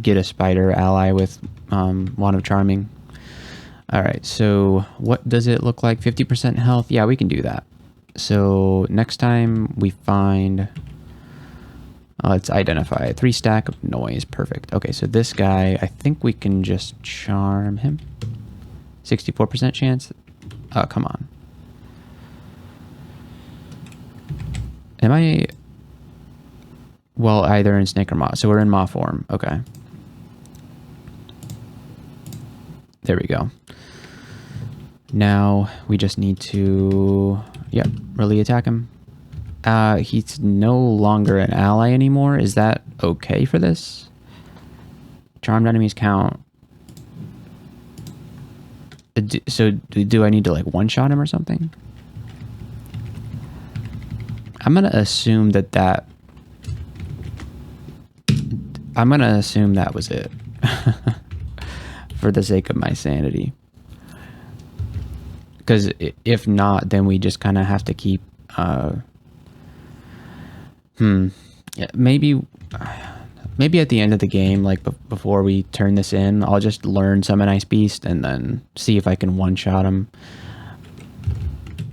get a spider ally with Wand of Charming. Alright, so what does it look like? 50% health? Yeah, we can do that. So next time we find Let's identify 3 stack of noise. Perfect. Okay, so this guy, I think we can just charm him. 64% chance. Oh, come on. Am I... Well, either in snake or maw. So we're in maw form. Okay. There we go. Now we just need to... Yep, really attack him. He's no longer an ally anymore. Is that okay for this? Charmed enemies count. So do I need to like one-shot him or something? I'm gonna assume that I'm gonna assume that was it. For the sake of my sanity. Because if not, then we just kind of have to keep... Yeah, maybe at the end of the game, like before we turn this in, I'll just learn Summon Ice Beast and then see if I can one-shot him.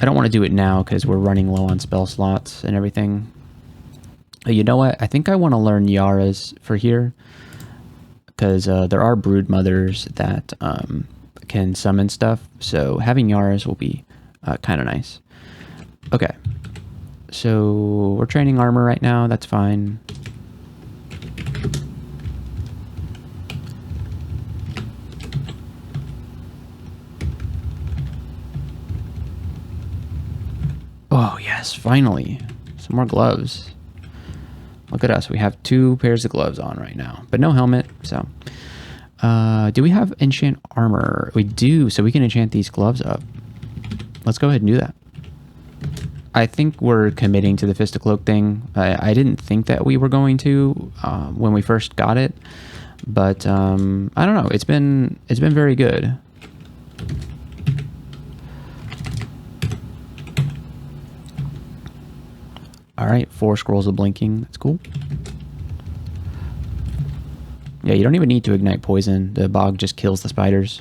I don't want to do it now because we're running low on spell slots and everything. You know what? I think I want to learn Yara's for here. Because there are brood mothers that can summon stuff. So having Yara's will be kind of nice. Okay. So we're training armor right now. That's fine. Oh, yes. Finally. Some more gloves. Look at us. We have 2 pairs of gloves on right now. But no helmet. So do we have enchant armor? We do. So we can enchant these gloves up. Let's go ahead and do that. I think we're committing to the Fist-of-Cloak thing. I didn't think that we were going to when we first got it, but I don't know. It's been very good. All right, 4 scrolls of blinking. That's cool. Yeah, you don't even need to ignite poison. The bog just kills the spiders.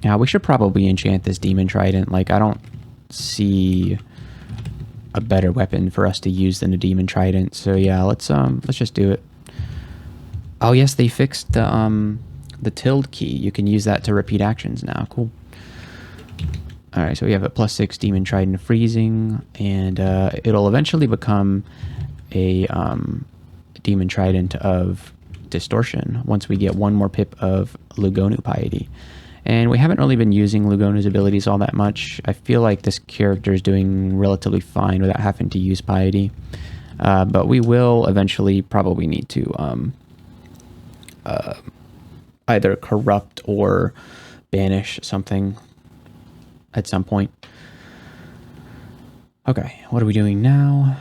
Yeah, we should probably enchant this demon trident. Like, I don't see a better weapon for us to use than a demon trident. So yeah, let's just do it. Oh yes, they fixed the tilde key. You can use that to repeat actions now. Cool. All right, so we have a +6 demon trident freezing, and it'll eventually become a demon trident of distortion once we get 1 more pip of Lugonu piety. And we haven't really been using Lugonu's abilities all that much. I feel like this character is doing relatively fine without having to use piety. But we will eventually probably need to either corrupt or banish something at some point. Okay, what are we doing now?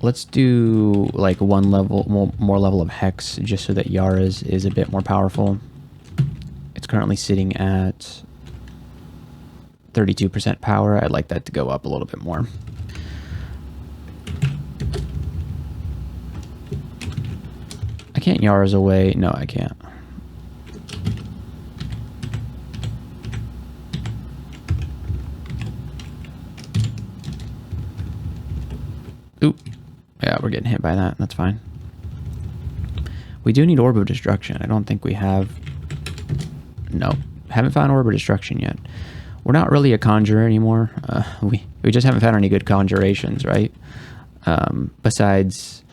Let's do like 1 level, more level of Hex, just so that Yara's is a bit more powerful. It's currently sitting at 32% power. I'd like that to go up a little bit more. I can't Yara's away. No, I can't. Oop. Yeah, we're getting hit by that. That's fine. We do need Orb of Destruction. I don't think we have... No, haven't found Orb of Destruction yet. We're not really a conjurer anymore. We just haven't found any good conjurations, right? Besides...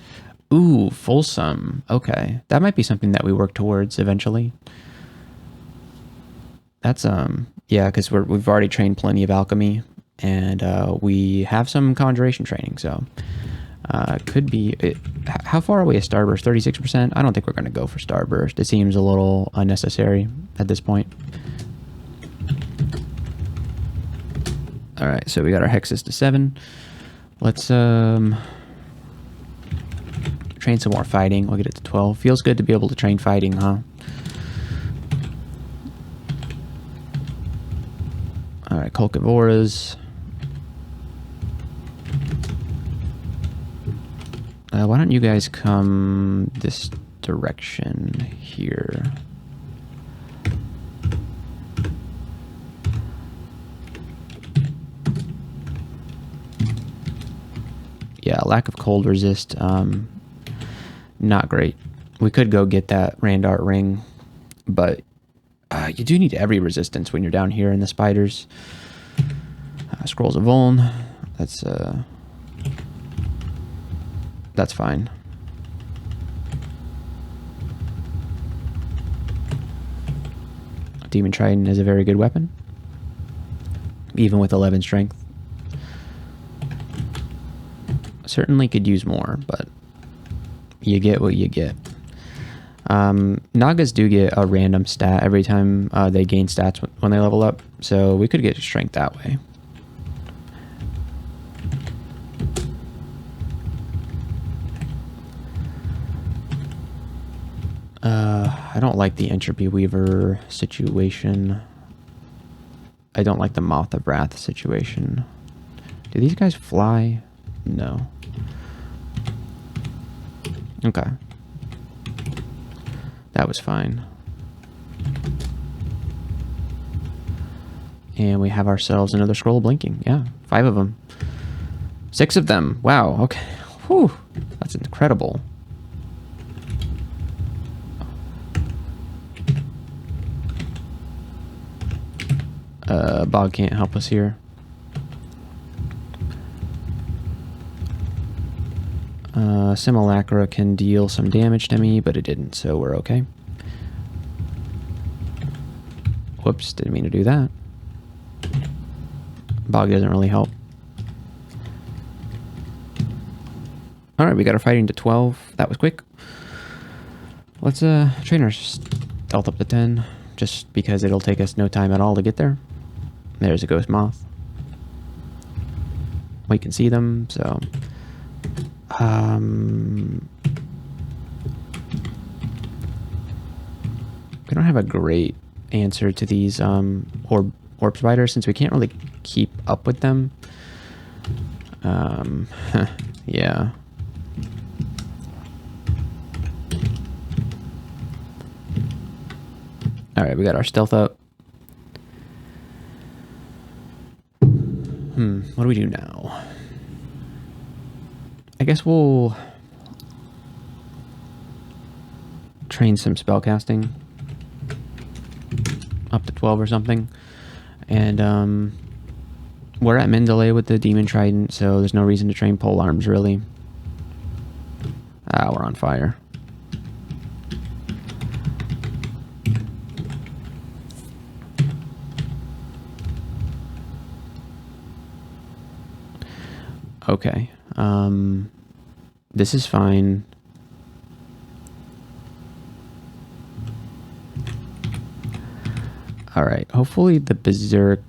Ooh, Fulsome. Okay. That might be something that we work towards eventually. That's, yeah, because we've already trained plenty of alchemy, and we have some conjuration training, so... could be... how far away is Starburst? 36%? I don't think we're going to go for Starburst. It seems a little unnecessary at this point. Alright, so we got our Hexes to 7. Let's train some more fighting. We'll get it to 12. Feels good to be able to train fighting, huh? Alright, Colchivoras. Why don't you guys come this direction here? Yeah, lack of cold resist, not great. We could go get that Randart ring, but you do need every resistance when you're down here in the spiders. Scrolls of Vuln, that's fine. Demon Trident is a very good weapon, even with 11 strength. Certainly could use more, but you get what you get. Nagas do get a random stat every time they gain stats when they level up, so we could get strength that way. I don't like the Entropy Weaver situation. I don't like the Moth of Wrath situation. Do these guys fly? No. Okay. That was fine. And we have ourselves another scroll blinking. Yeah, 5 of them. 6 of them. Wow, okay. Whew, that's incredible. Bog can't help us here. Simulacra can deal some damage to me, but it didn't, so we're okay. Whoops, didn't mean to do that. Bog doesn't really help. Alright, we got our fighting to 12. That was quick. Let's train our stealth up to 10, just because it'll take us no time at all to get there. There's a ghost moth. We can see them, so... we don't have a great answer to these orb spiders since we can't really keep up with them. Yeah. Alright, we got our stealth up. What do we do now? I guess we'll train some spellcasting up to 12 or something. And we're at Mendeley with the Demon Trident, so there's no reason to train pole arms, really. Ah, we're on fire. Okay. This is fine. All right. Hopefully the Berserk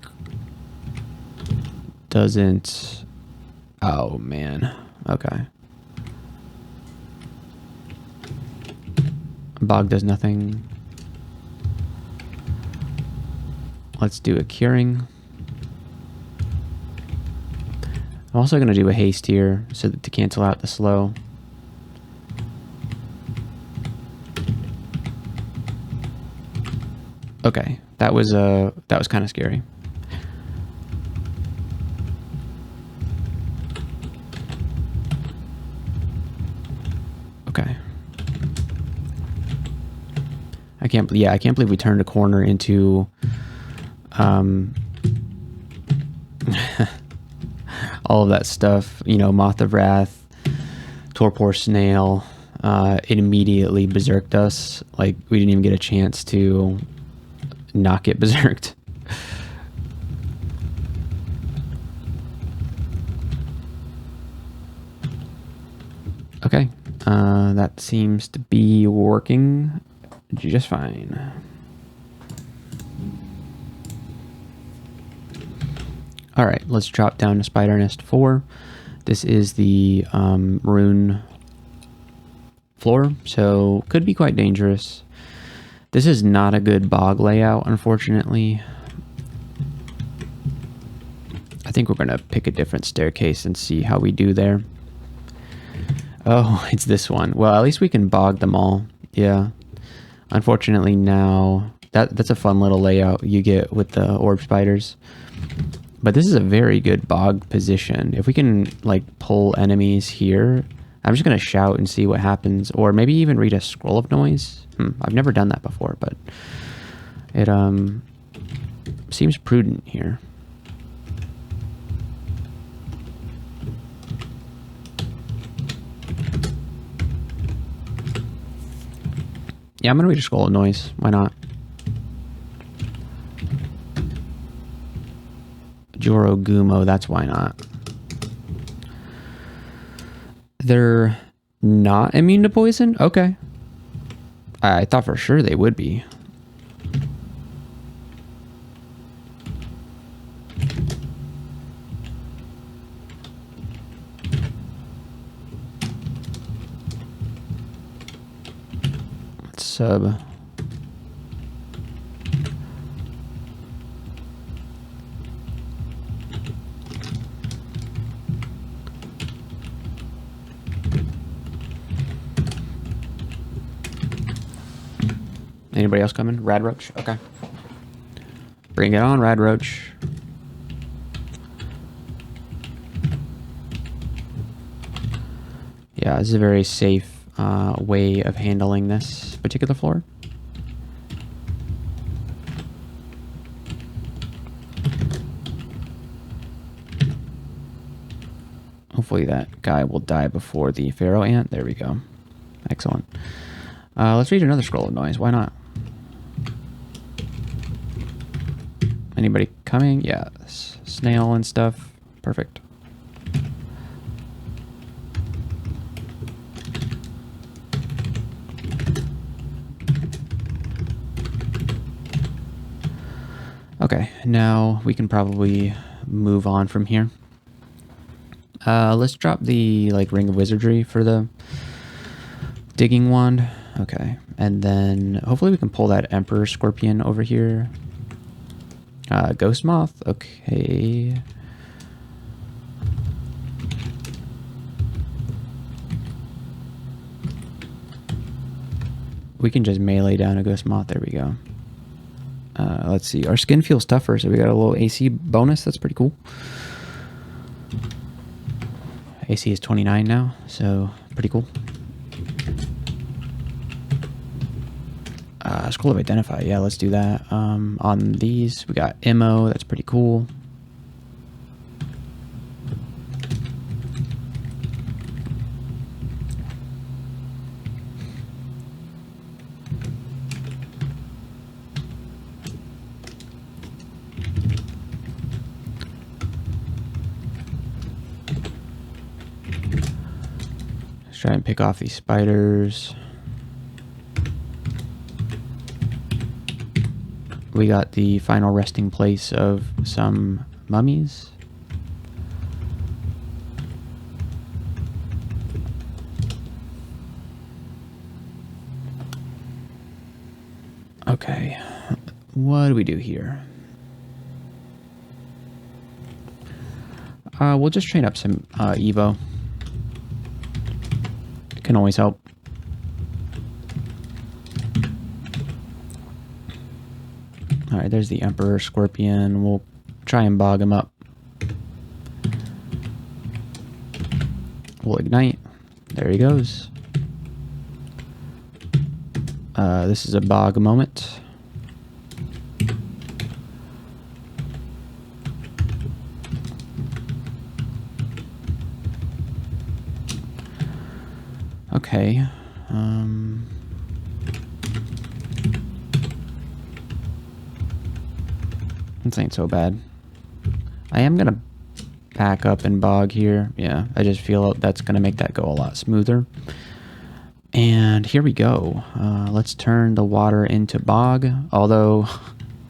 doesn't... Oh, man. Okay. Bog does nothing. Let's do a curing. I'm also going to do a haste here so that to cancel out the slow. Okay, that was kind of scary. Okay. I can't believe we turned a corner into all of that stuff, you know, Moth of Wrath, Torpor Snail. It immediately berserked us. Like, we didn't even get a chance to not get berserked. Okay, that seems to be working just fine. All right, let's drop down to Spider Nest 4. This is the rune floor, so could be quite dangerous. This is not a good bog layout, unfortunately. I think we're going to pick a different staircase and see how we do there. Oh, it's this one. Well, at least we can bog them all. Yeah. Unfortunately now, that's a fun little layout you get with the orb spiders. But this is a very good bog position. If we can like pull enemies here, I'm just gonna shout and see what happens, or maybe even read a scroll of noise. I've never done that before, but it seems prudent here. Yeah, I'm gonna read a scroll of noise. Why not? Joro Gumo, that's why not. They're not immune to poison? Okay. I thought for sure they would be. Let's sub. Anybody else coming? Rad Roach? Okay. Bring it on, Rad Roach. Yeah, this is a very safe way of handling this particular floor. Hopefully that guy will die before the Pharaoh Ant. There we go. Excellent. Let's read another scroll of noise. Why not? Anybody coming? Yeah, snail and stuff. Perfect. Okay, now we can probably move on from here. Let's drop the like Ring of Wizardry for the digging wand. Okay, and then hopefully we can pull that Emperor Scorpion over here. Ghost Moth, okay. We can just melee down a Ghost Moth, there we go. Let's see, our skin feels tougher, so we got a little AC bonus, that's pretty cool. AC is 29 now, so pretty cool. Scroll of Identify, yeah, let's do that. On these, we got Immo, that's pretty cool. Let's try and pick off these spiders. We got the final resting place of some mummies. Okay, what do we do here? We'll just train up some Evo. It can always help. Alright, there's the Emperor Scorpion. We'll try and bog him up. We'll ignite. There he goes. This is a bog moment. Okay. This ain't so bad. I am gonna back up and bog here. Yeah, I just feel that's gonna make that go a lot smoother. And here we go. Let's turn the water into bog, although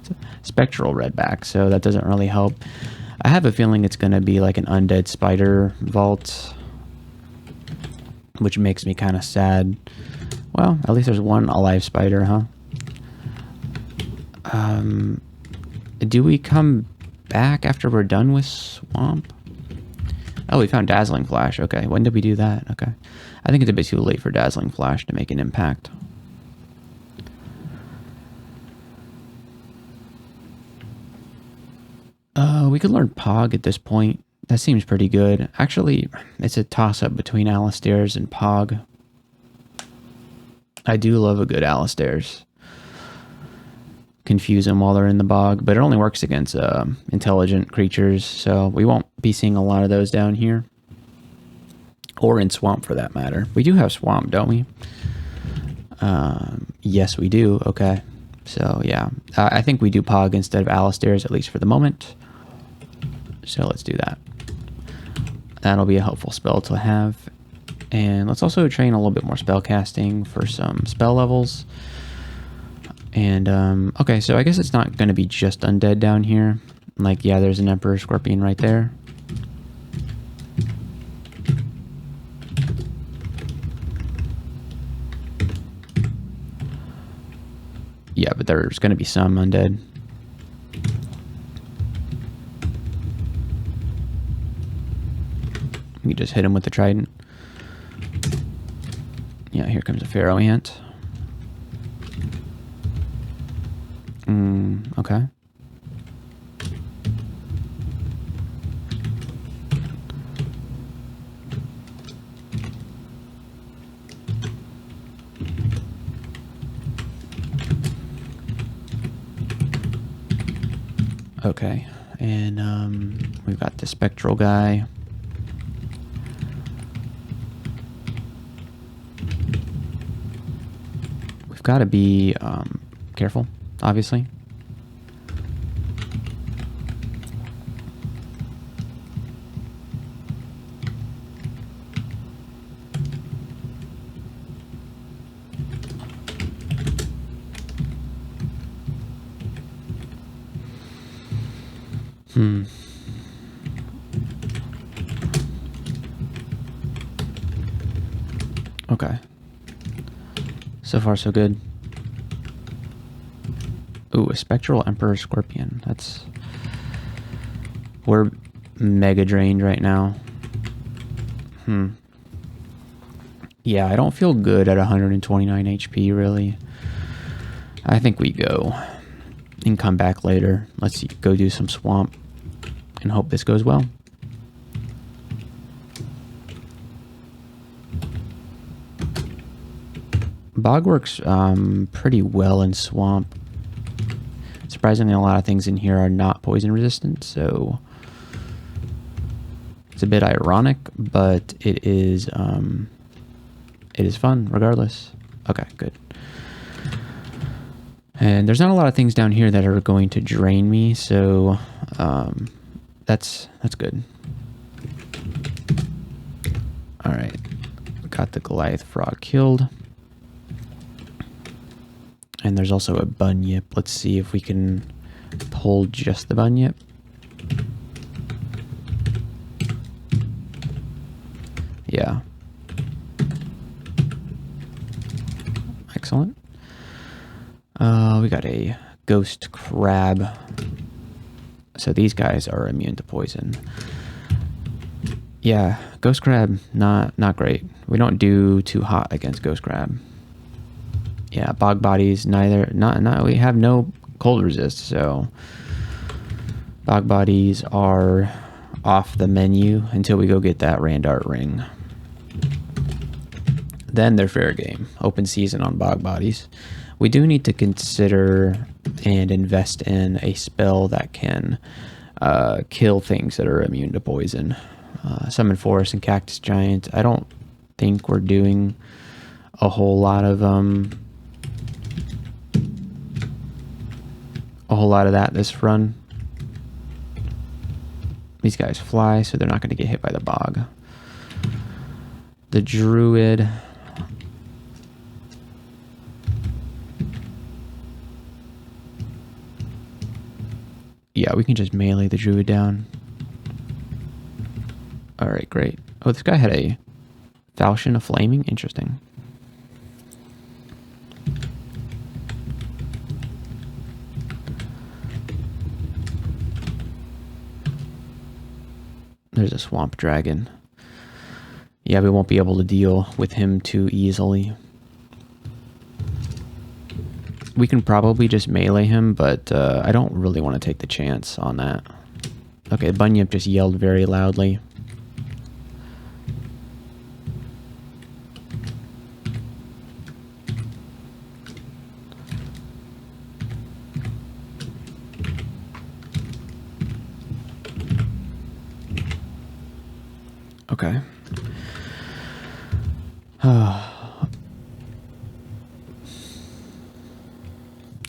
it's a spectral redback, so that doesn't really help. I have a feeling it's gonna be like an undead spider vault, which makes me kind of sad. Well, at least there's one alive spider, huh? Do we come back after we're done with Swamp? Oh, we found Dazzling Flash. Okay, when did we do that? Okay. I think it's a bit too late for Dazzling Flash to make an impact. We could learn Pog at this point. That seems pretty good. Actually, it's a toss-up between Alistairs and Pog. I do love a good Alistairs. Confuse them while they're in the bog, but it only works against intelligent creatures, so we won't be seeing a lot of those down here. Or in Swamp, for that matter. We do have Swamp, don't we? Yes, we do. Okay. So, yeah. I think we do Pog instead of Alistairs, at least for the moment. So, let's do that. That'll be a helpful spell to have. And let's also train a little bit more spell casting for some spell levels. And, okay, so I guess it's not going to be just undead down here. Like, yeah, there's an Emperor Scorpion right there. Yeah, but there's going to be some undead. We can just hit him with the trident. Yeah, here comes a Pharaoh Ant. Okay. Okay, and we've got the spectral guy. We've got to be careful, obviously. Okay. So far, so good. Ooh, a Spectral Emperor Scorpion. That's... We're mega drained right now. Yeah, I don't feel good at 129 HP, really. I think we go and come back later. Let's go do some Swamp and hope this goes well. Bog works pretty well in Swamp. Surprisingly, a lot of things in here are not poison resistant, so it's a bit ironic, but it is fun regardless. Okay, good. And there's not a lot of things down here that are going to drain me, so that's good. All right, got the Goliath frog killed. And there's also a bunyip. Let's see if we can pull just the bunyip. Yeah. Excellent. We got a ghost crab. So these guys are immune to poison. Yeah, ghost crab, not great. We don't do too hot against ghost crab. Yeah, bog bodies, we have no cold resist, so bog bodies are off the menu until we go get that Randart ring. Then they're fair game. Open season on bog bodies. We do need to consider and invest in a spell that can kill things that are immune to poison. Summon Forest and Cactus Giant. I don't think we're doing a whole lot of that this run. These guys fly, so they're not going to get hit by the bog. The druid. Yeah, we can just melee the druid down. Alright, great. Oh, this guy had a falchion of flaming. Interesting. There's a swamp dragon. Yeah, we won't be able to deal with him too easily. We can probably just melee him, but I don't really want to take the chance on that. Okay, Bunyip just yelled very loudly. Okay.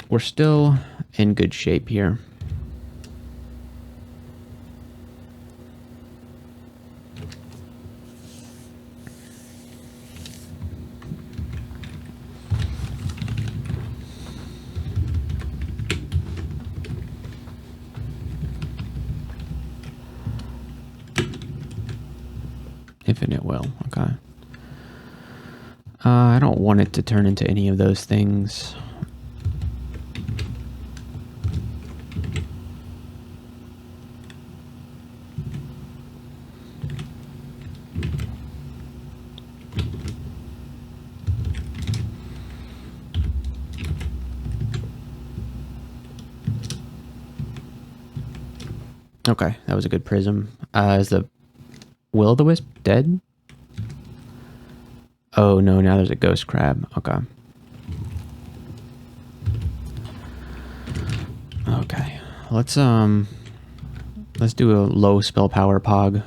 We're still in good shape here. Infinite will, okay. I don't want it to turn into any of those things. Okay, that was a good prism. Is the will-o-the-wisp dead? Oh no, now there's a ghost crab. Okay. Okay. Let's do a low spell power pog.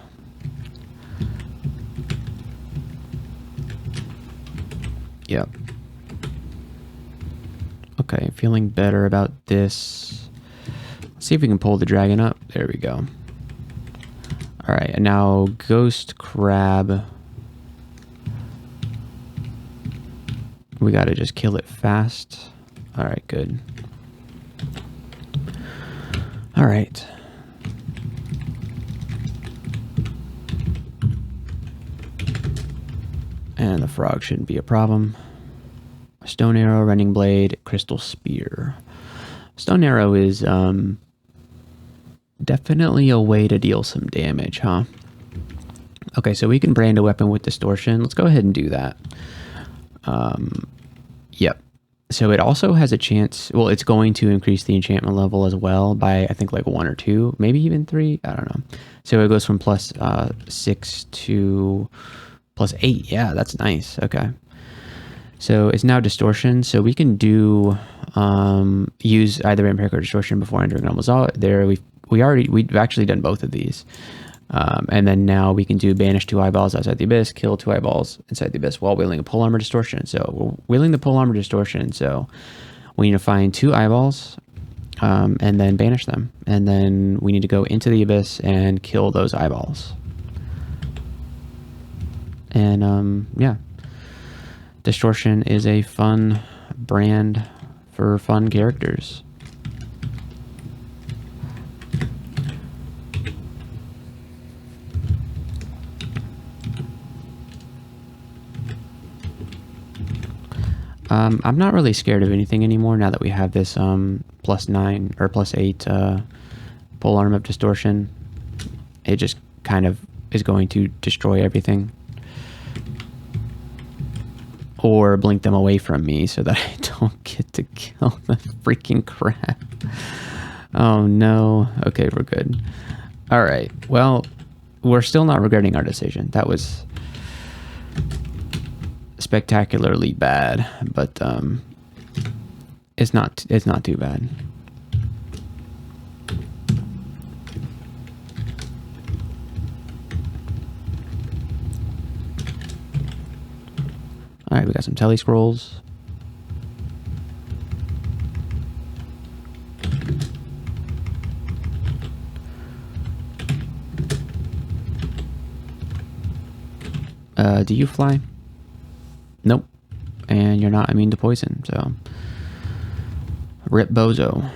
Yep. Okay, feeling better about this. Let's see if we can pull the dragon up. There we go. Alright, and now ghost crab. We gotta just kill it fast. Alright, good. Alright. And the frog shouldn't be a problem. Stone arrow, running blade, crystal spear. Stone arrow is definitely a way to deal some damage, huh? Okay, so we can brand a weapon with distortion. Let's go ahead and do that. Yep. So it also has a chance, well, it's going to increase the enchantment level as well by, I think, like 1 or 2, maybe even 3. I don't know. So it goes from plus 6 to plus 8. Yeah, that's nice. Okay. So it's now distortion. So we can do use either Empiric or distortion before entering almost all. There we've actually done both of these. And then now we can do banish 2 eyeballs outside the abyss, kill 2 eyeballs inside the abyss while wielding a pole armor distortion. So we're wielding the pole armor distortion. So we need to find 2 eyeballs and then banish them. And then we need to go into the abyss and kill those eyeballs. And yeah, distortion is a fun brand for fun characters. I'm not really scared of anything anymore now that we have this plus 9 or plus 8 pole arm of distortion. It just kind of is going to destroy everything. Or blink them away from me so that I don't get to kill the freaking crap. Oh no. Okay, we're good. Alright, well, we're still not regretting our decision. That was spectacularly bad, but it's not too bad. All right, we got some tele scrolls. Do you fly? Nope. And you're not immune to poison, so rip bozo.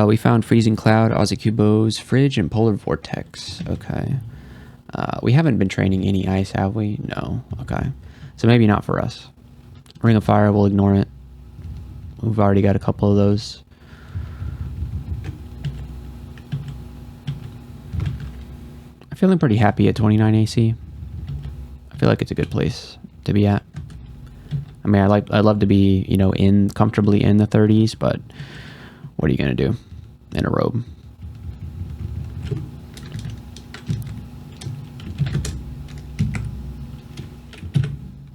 We found Freezing Cloud, Ozzy Fridge, and Polar Vortex. Okay. We haven't been training any ice, have we? No. Okay. So maybe not for us. Ring of Fire, we'll ignore it. We've already got a couple of those. Feeling pretty happy at 29 AC. I feel like it's a good place to be at. I mean, I'd love to be, you know, comfortably in the 30s, but what are you gonna do in a robe?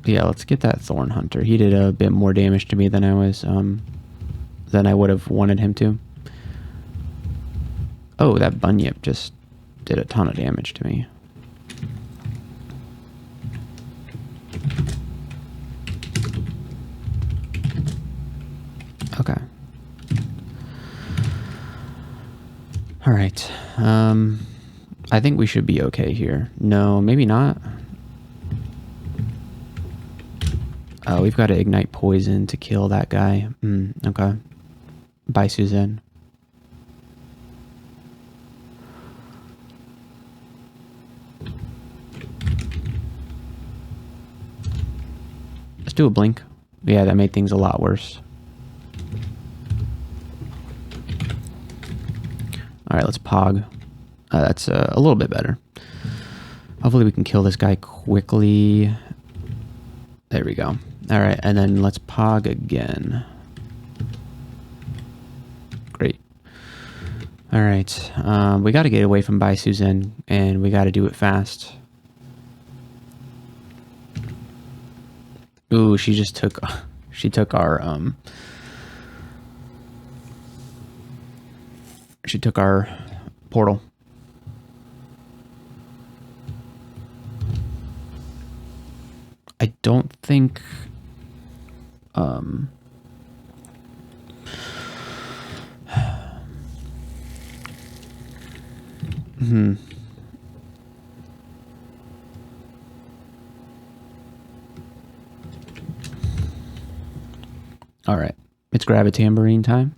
Yeah, let's get that Thorn Hunter. He did a bit more damage to me than I would have wanted him to. Oh, that Bunyip just did a ton of damage to me. Okay. All right. I think we should be okay here. No, maybe not. Oh, we've got to ignite poison to kill that guy. Okay. Bye, Suzanne. Let's do a blink. Yeah, that made things a lot worse. All right, let's pog. That's a little bit better. Hopefully we can kill this guy quickly. There we go. All right, and then let's pog again. Great. All right, we got to get away from Bai Susan, and we got to do it fast. Ooh, she just took. She took our. She took our portal. I don't think. All right, let's grab a tambourine time.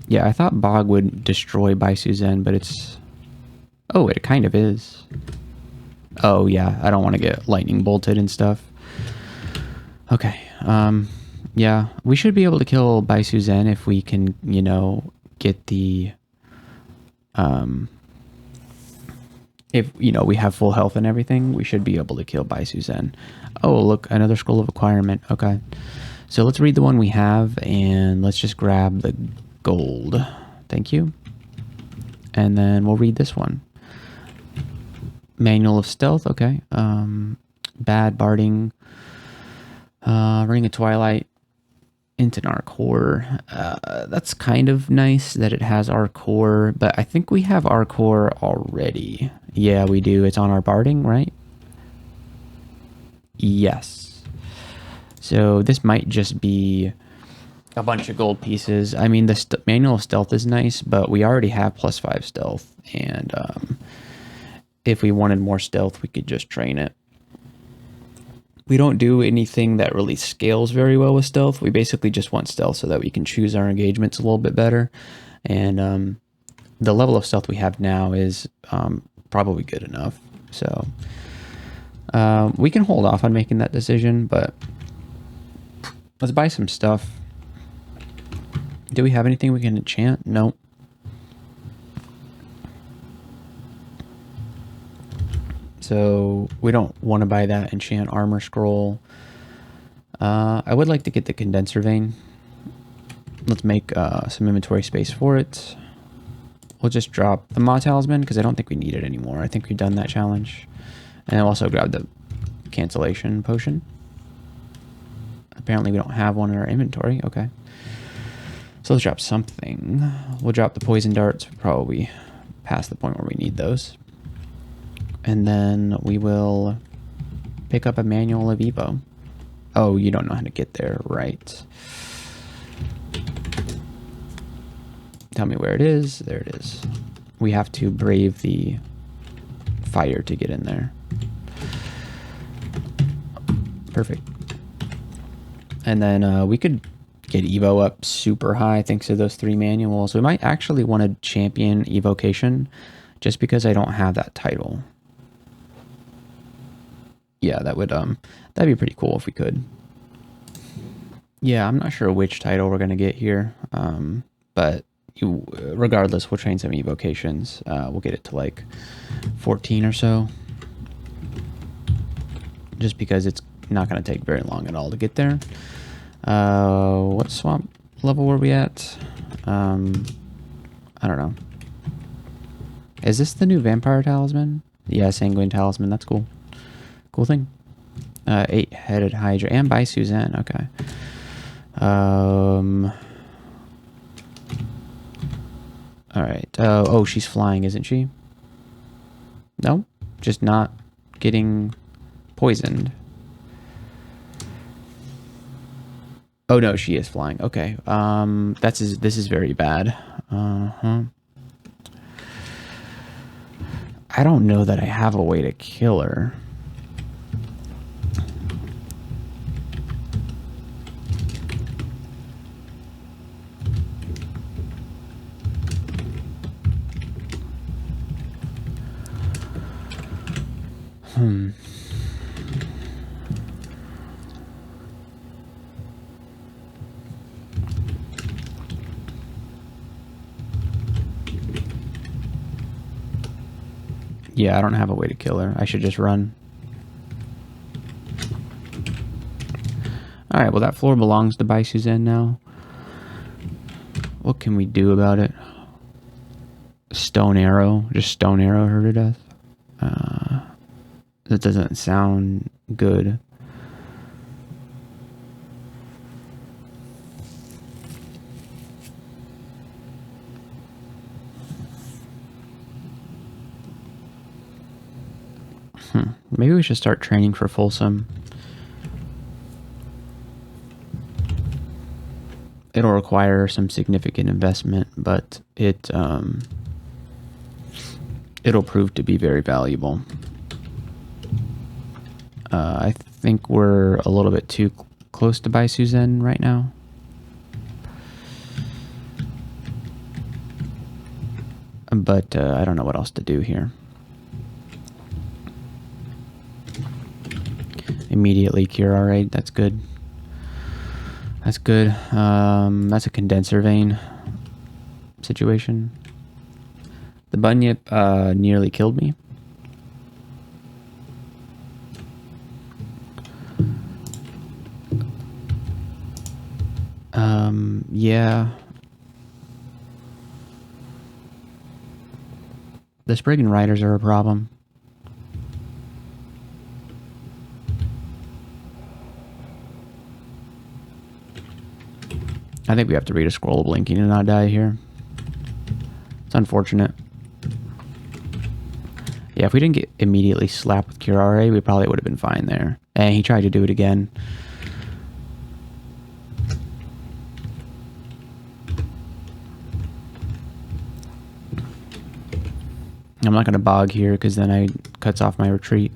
Yeah, I thought Bog would destroy Bai Suzen, but it's... Oh, it kind of is. Oh, yeah, I don't want to get lightning bolted and stuff. Okay, yeah, we should be able to kill Bai Suzen if we can, you know, get the... If, you know, we have full health and everything, we should be able to kill Bai Suzen. Oh, look, another Scroll of Acquirement. Okay, so let's read the one we have, and let's just grab the... gold. Thank you. And then we'll read this one. Manual of Stealth. Okay. Bad Barding. Ring of Twilight. Into our core. That's kind of nice that it has our core, but I think we have our core already. Yeah, we do. It's on our Barding, right? Yes. So this might just be a bunch of gold pieces. I mean, the Manual of Stealth is nice, but we already have +5 stealth, and if we wanted more stealth, we could just train it. We don't do anything that really scales very well with stealth. We basically just want stealth so that we can choose our engagements a little bit better, and the level of stealth we have now is probably good enough. So we can hold off on making that decision, but let's buy some stuff. Do we have anything we can enchant? Nope. So we don't want to buy that enchant armor scroll. I would like to get the condenser vein. Let's make some inventory space for it. We'll just drop the Maw Talisman because I don't think we need it anymore. I think we've done that challenge. And I'll also grab the cancellation potion. Apparently we don't have one in our inventory. Okay. So let's drop something. We'll drop the poison darts, probably past the point where we need those. And then we will pick up a Manual of Evo. Oh, you don't know how to get there, right? Tell me where it is. There it is. We have to brave the fire to get in there. Perfect. And then we could get Evo up super high thanks to those 3 manuals. We might actually want to champion Evocation just because I don't have that title. Yeah, that'd be pretty cool if we could. Yeah, I'm not sure which title we're gonna get here, but regardless, we'll train some evocations. We'll get it to like 14 or so, just because it's not gonna take very long at all to get there. What swamp level were we at? I don't know. Is this the new vampire talisman? Yeah, sanguine talisman. That's cool. Cool thing. 8-headed hydra and by Suzanne. Okay. All right. Oh, she's flying, isn't she? No, just not getting poisoned. Oh no, she is flying. Okay. This is very bad. I don't know that I have a way to kill her. Yeah, I don't have a way to kill her. I should just run. Alright, well that floor belongs to Bai Suzanne now. What can we do about it? Stone arrow. Just stone arrow her to death. That doesn't sound good. Maybe we should start training for Folsom. It'll require some significant investment, but it'll prove to be very valuable. I think we're a little bit too close to Bai Suzanne right now. But I don't know what else to do here. Immediately cure RA, that's good. That's good. That's a condenser vein situation. The bunyip nearly killed me. Yeah. The Spriggan Riders are a problem. I think we have to read a scroll of blinking and not die here. It's unfortunate. Yeah, if we didn't get immediately slapped with Cure RA, we probably would have been fine there. And he tried to do it again. I'm not going to bog here because then it cuts off my retreat.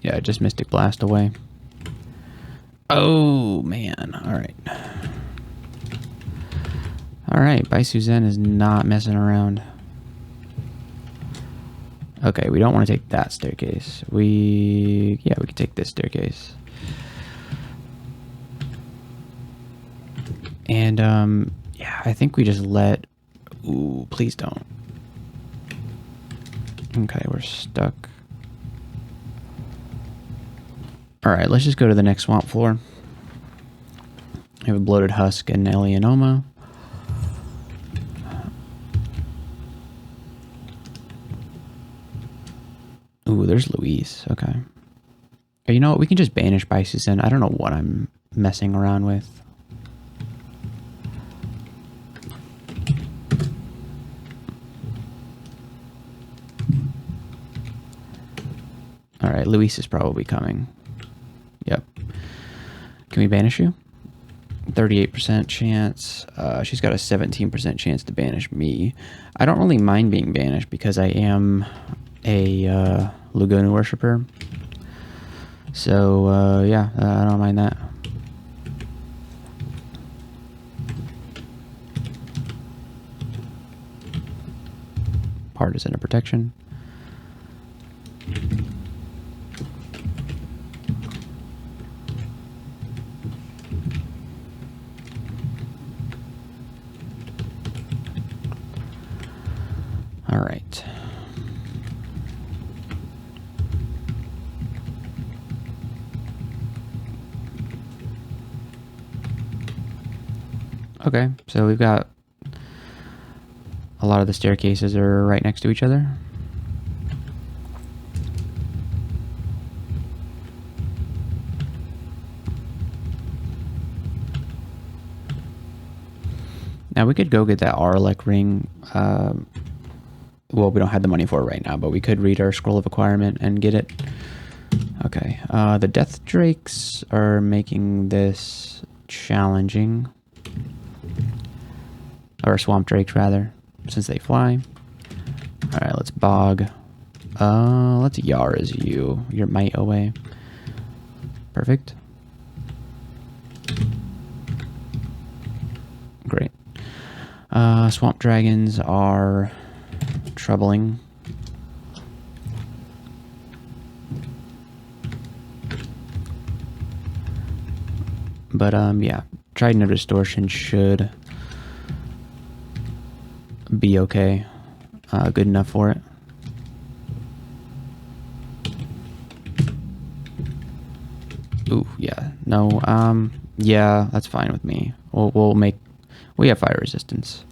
Yeah, just Mystic Blast away. Oh, man. All right. All right, Bai Suzanne is not messing around. Okay, we don't want to take that staircase. We can take this staircase. And, yeah, I think we just let... Ooh, please don't. Okay, we're stuck. Alright, let's just go to the next swamp floor. We have a bloated husk and Alienoma. Ooh, there's Luis. Okay. You know what? We can just banish Bai Suzanne. I don't know what I'm messing around with. Alright, Luis is probably coming. Yep. Can we banish you? 38% chance. She's got a 17% chance to banish me. I don't really mind being banished because I am a Lugonu worshiper. So, yeah, I don't mind that. partisan of protection. All right. Okay, so we've got a lot of the staircases are right next to each other. Now we could go get that Arlec ring. Well, we don't have the money for it right now, but we could read our scroll of acquirement and get it. Okay, the Death Drakes are making this challenging. Or Swamp Drakes, rather, since they fly. Alright, let's Bog. Let's Yara's you. Your might away. Perfect. Great. Swamp Dragons are troubling. But, yeah. Trident of Distortion should be okay. Good enough for it. Ooh, yeah. No, yeah, that's fine with me. We have fire resistance.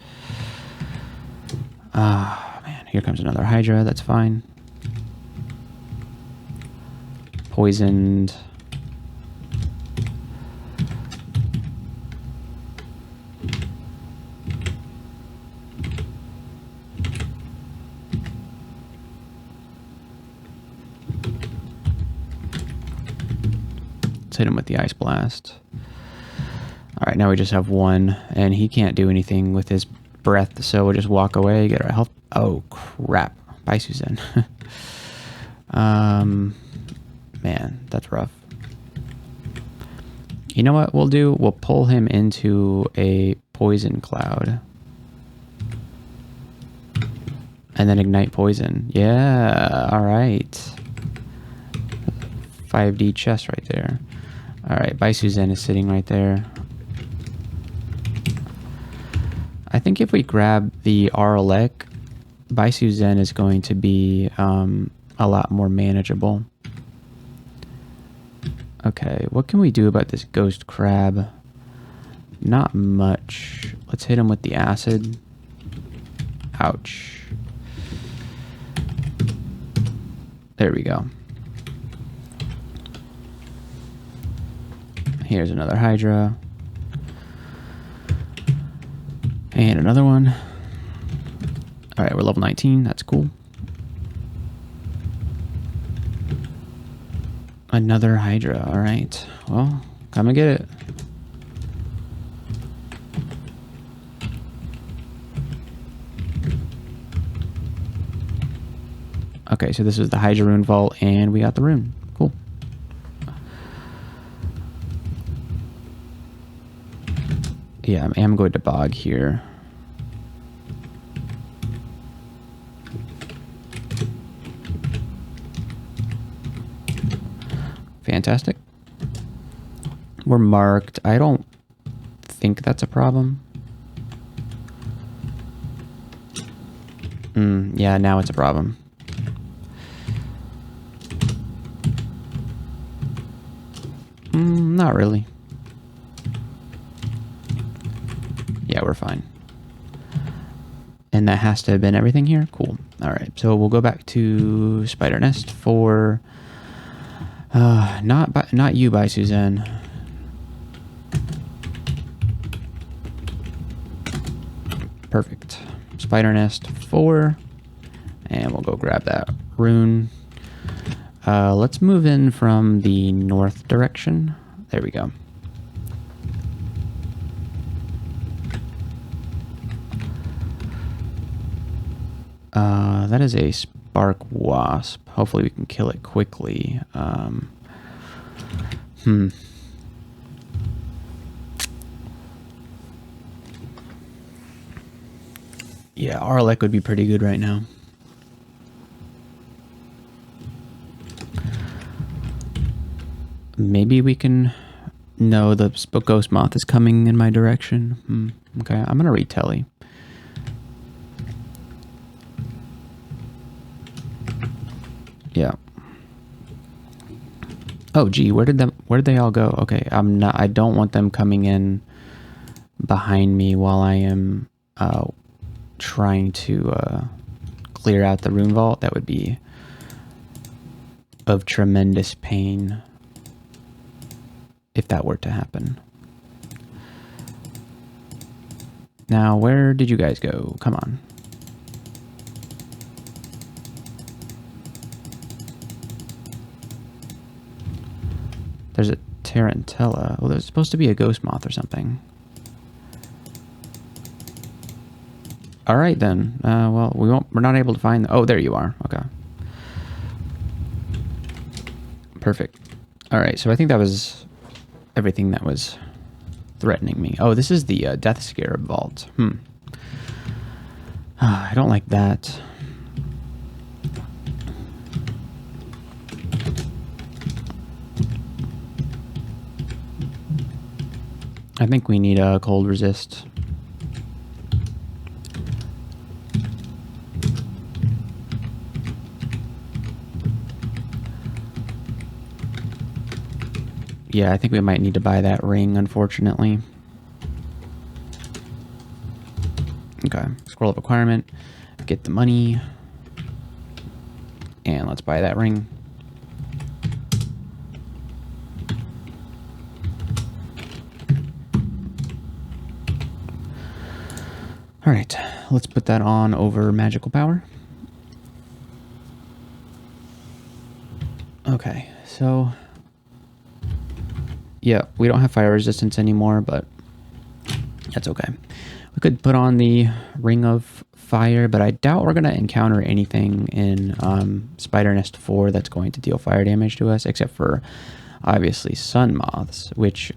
Man, here comes another Hydra. That's fine. Poisoned. Let's hit him with the Ice Blast. Alright, now we just have one, and he can't do anything with his breath, so we'll just walk away, get our health. Oh, crap. Bye, Suzanne. Man, that's rough. You know what we'll do? We'll pull him into a poison cloud. And then ignite poison. Yeah, alright. 5D chest right there. Alright, Bisuzen is sitting right there. I think if we grab the Arlec, Bisuzen is going to be a lot more manageable. Okay, what can we do about this Ghost Crab? Not much. Let's hit him with the acid. Ouch. There we go. Here's another Hydra. And another one. Alright, we're level 19. That's cool. Another Hydra. Alright. Well, come and get it. Okay, so this is the Hydra rune vault, and we got the rune. Cool. Yeah, I am going to Bog here. Fantastic. We're marked. I don't think that's a problem. Yeah, now it's a problem. Not really. Yeah, we're fine. And that has to have been everything here? Cool. Alright, so we'll go back to Spider Nest for... not you, by Suzanne. Perfect. Spider Nest 4. And we'll go grab that rune. Let's move in from the north direction. There we go. That is a Spark Wasp. Hopefully we can kill it quickly. Yeah, Arlec would be pretty good right now. Maybe we can... No, the ghost moth is coming in my direction. Okay, I'm gonna read Telly. Yeah. Oh, gee, where did they all go? Okay, I don't want them coming in behind me while I am trying to clear out the rune vault. That would be of tremendous pain if that were to happen. Now, where did you guys go? Come on. There's a tarantella. Well, there's supposed to be a ghost moth or something. All right, then. Well, we're not able to find... Oh, there you are. Okay. Perfect. All right, so I think that was everything that was threatening me. Oh, this is the Death Scarab Vault. I don't like that. I think we need a cold resist. Yeah, I think we might need to buy that ring, unfortunately. Okay, scroll up requirement, get the money, and let's buy that ring. All right, let's put that on over magical power. Okay, so yeah, we don't have fire resistance anymore, but that's okay. We could put on the Ring of Fire, but I doubt we're going to encounter anything in Spider Nest 4 that's going to deal fire damage to us, except for obviously sun moths, which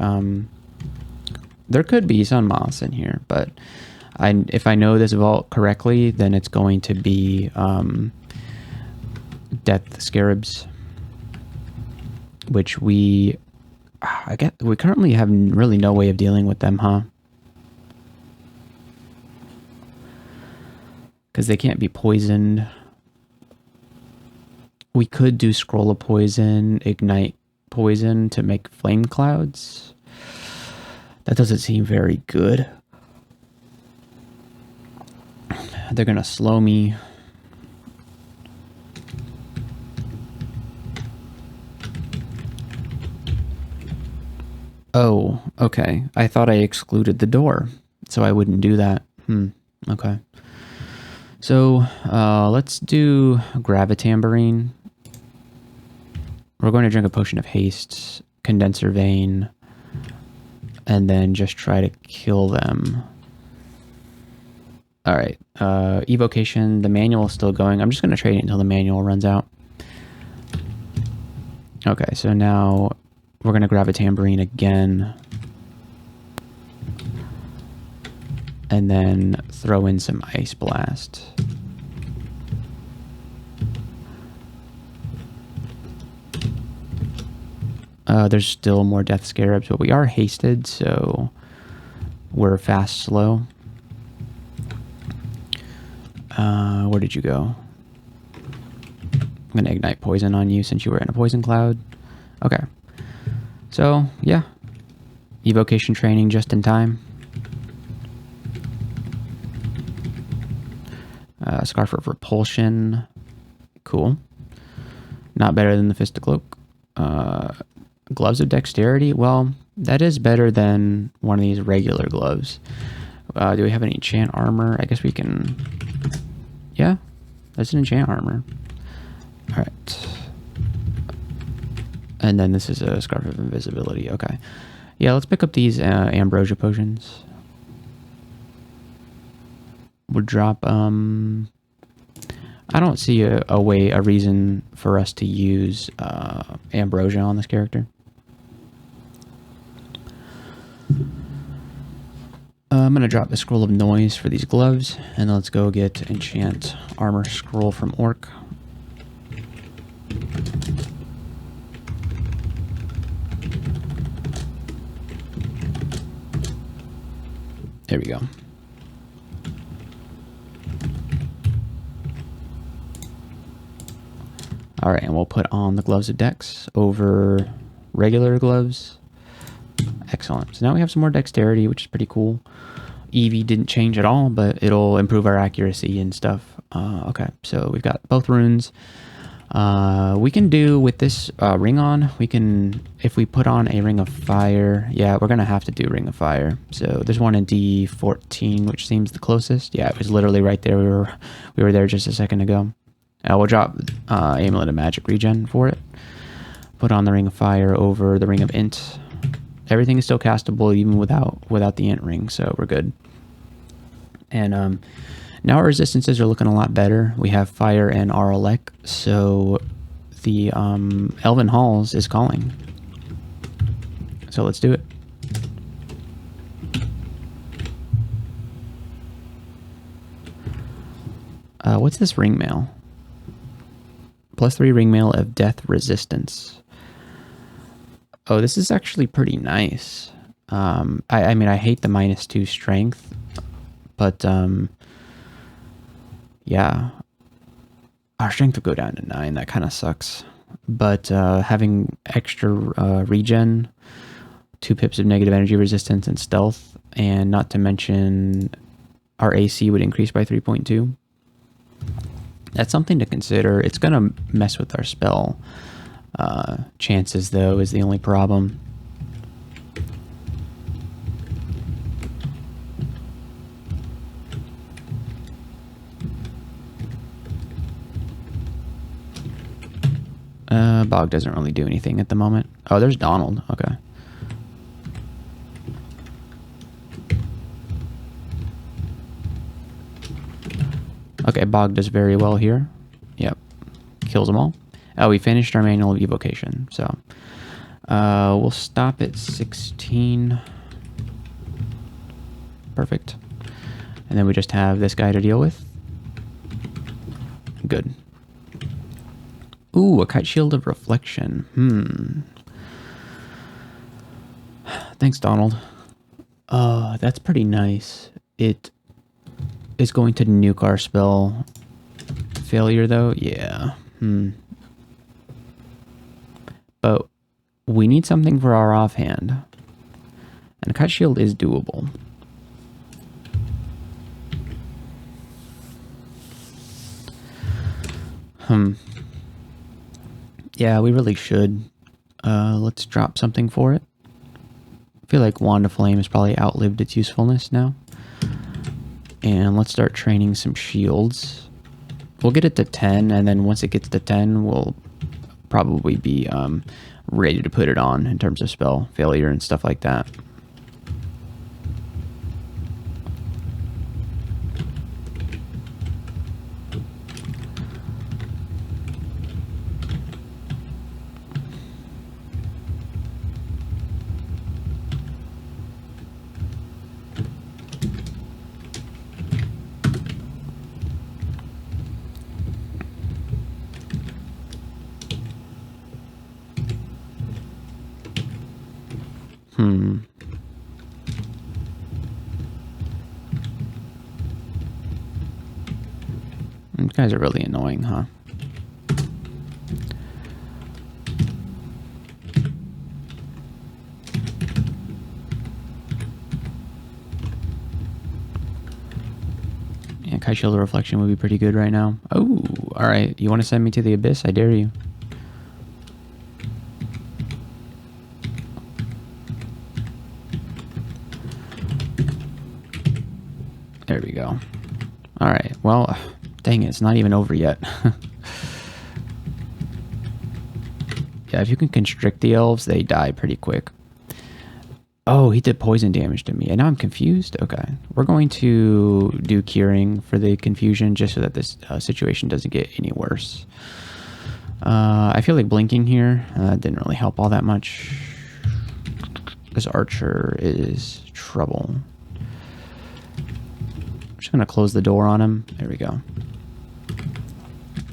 there could be sun moths in here, but if I know this vault correctly, then it's going to be death scarabs, which we currently have really no way of dealing with them, huh? Because they can't be poisoned. We could do Scroll of Poison, Ignite Poison to make flame clouds. That doesn't seem very good. They're gonna slow me. Oh, okay. I thought I excluded the door, so I wouldn't do that. Okay. So, let's do Gravitambrine. We're going to drink a potion of haste, condenser vein, and then just try to kill them. All right, evocation, the manual is still going. I'm just going to trade it until the manual runs out. Okay, so now we're going to Gravitambrine again. And then throw in some Ice Blast. There's still more Death Scarabs, but we are hasted, so we're fast slow. Where did you go? I'm going to Ignite Poison on you since you were in a Poison Cloud. Okay. So, yeah. Evocation training just in time. Scarf of Repulsion. Cool. Not better than the Fist of Cloak. Gloves of Dexterity. Well, that is better than one of these regular gloves. Do we have any enchant armor? I guess we can... Yeah, that's an enchant armor. All right. And then this is a Scarf of Invisibility. Okay. Yeah, let's pick up these Ambrosia Potions. We'll drop... I don't see a reason for us to use Ambrosia on this character. I'm going to drop the Scroll of Noise for these gloves, and let's go get Enchant Armor Scroll from Orc. There we go. All right, and we'll put on the gloves of Dex over regular gloves. Excellent. So now we have some more dexterity, which is pretty cool. EV didn't change at all, but it'll improve our accuracy and stuff. Okay, so we've got both runes. We can do with this ring on, we can, if we put on a ring of fire, yeah, we're going to have to do ring of fire. So there's one in D14, which seems the closest. Yeah, it was literally right there. We were there just a second ago. We'll drop Amulet of Magic regen for it. Put on the ring of fire over the ring of int. Everything is still castable even without the int ring, so we're good. And now our resistances are looking a lot better. We have fire and Aralek, so the Elven Halls is calling. So let's do it. What's this ring mail? +3 ring mail of death resistance. Oh, this is actually pretty nice. I mean, I hate the -2 strength, but yeah, our strength will go down to 9. That kind of sucks. But having extra regen, 2 pips of negative energy resistance and stealth, and not to mention our AC would increase by 3.2. That's something to consider. It's going to mess with our spell chances, though, is the only problem. Bog doesn't really do anything at the moment. Oh, there's Donald. Okay. Okay, Bog does very well here. Yep. Kills them all. Oh, we finished our manual evocation, so we'll stop at 16. Perfect. And then we just have this guy to deal with. Good. Ooh, a kite shield of reflection. Thanks, Donald. That's pretty nice. It is going to nuke our spell. Failure, though? Yeah. But we need something for our offhand. And a kite shield is doable. Yeah, we really should. Let's drop something for it. I feel like Wand of Flame has probably outlived its usefulness now. And let's start training some shields. We'll get it to 10, and then once it gets to 10, we'll probably be ready to put it on in terms of spell failure and stuff like that. These guys are really annoying, huh? Yeah, Kite Shield of Reflection would be pretty good right now. Oh, alright. You want to send me to the Abyss? I dare you. There we go. Alright, well, dang it, it's not even over yet. Yeah, if you can constrict the elves, they die pretty quick. Oh, he did poison damage to me. And now I'm confused? Okay. We're going to do curing for the confusion just so that this situation doesn't get any worse. I feel like blinking here didn't really help all that much. This archer is trouble. I'm just going to close the door on him. There we go.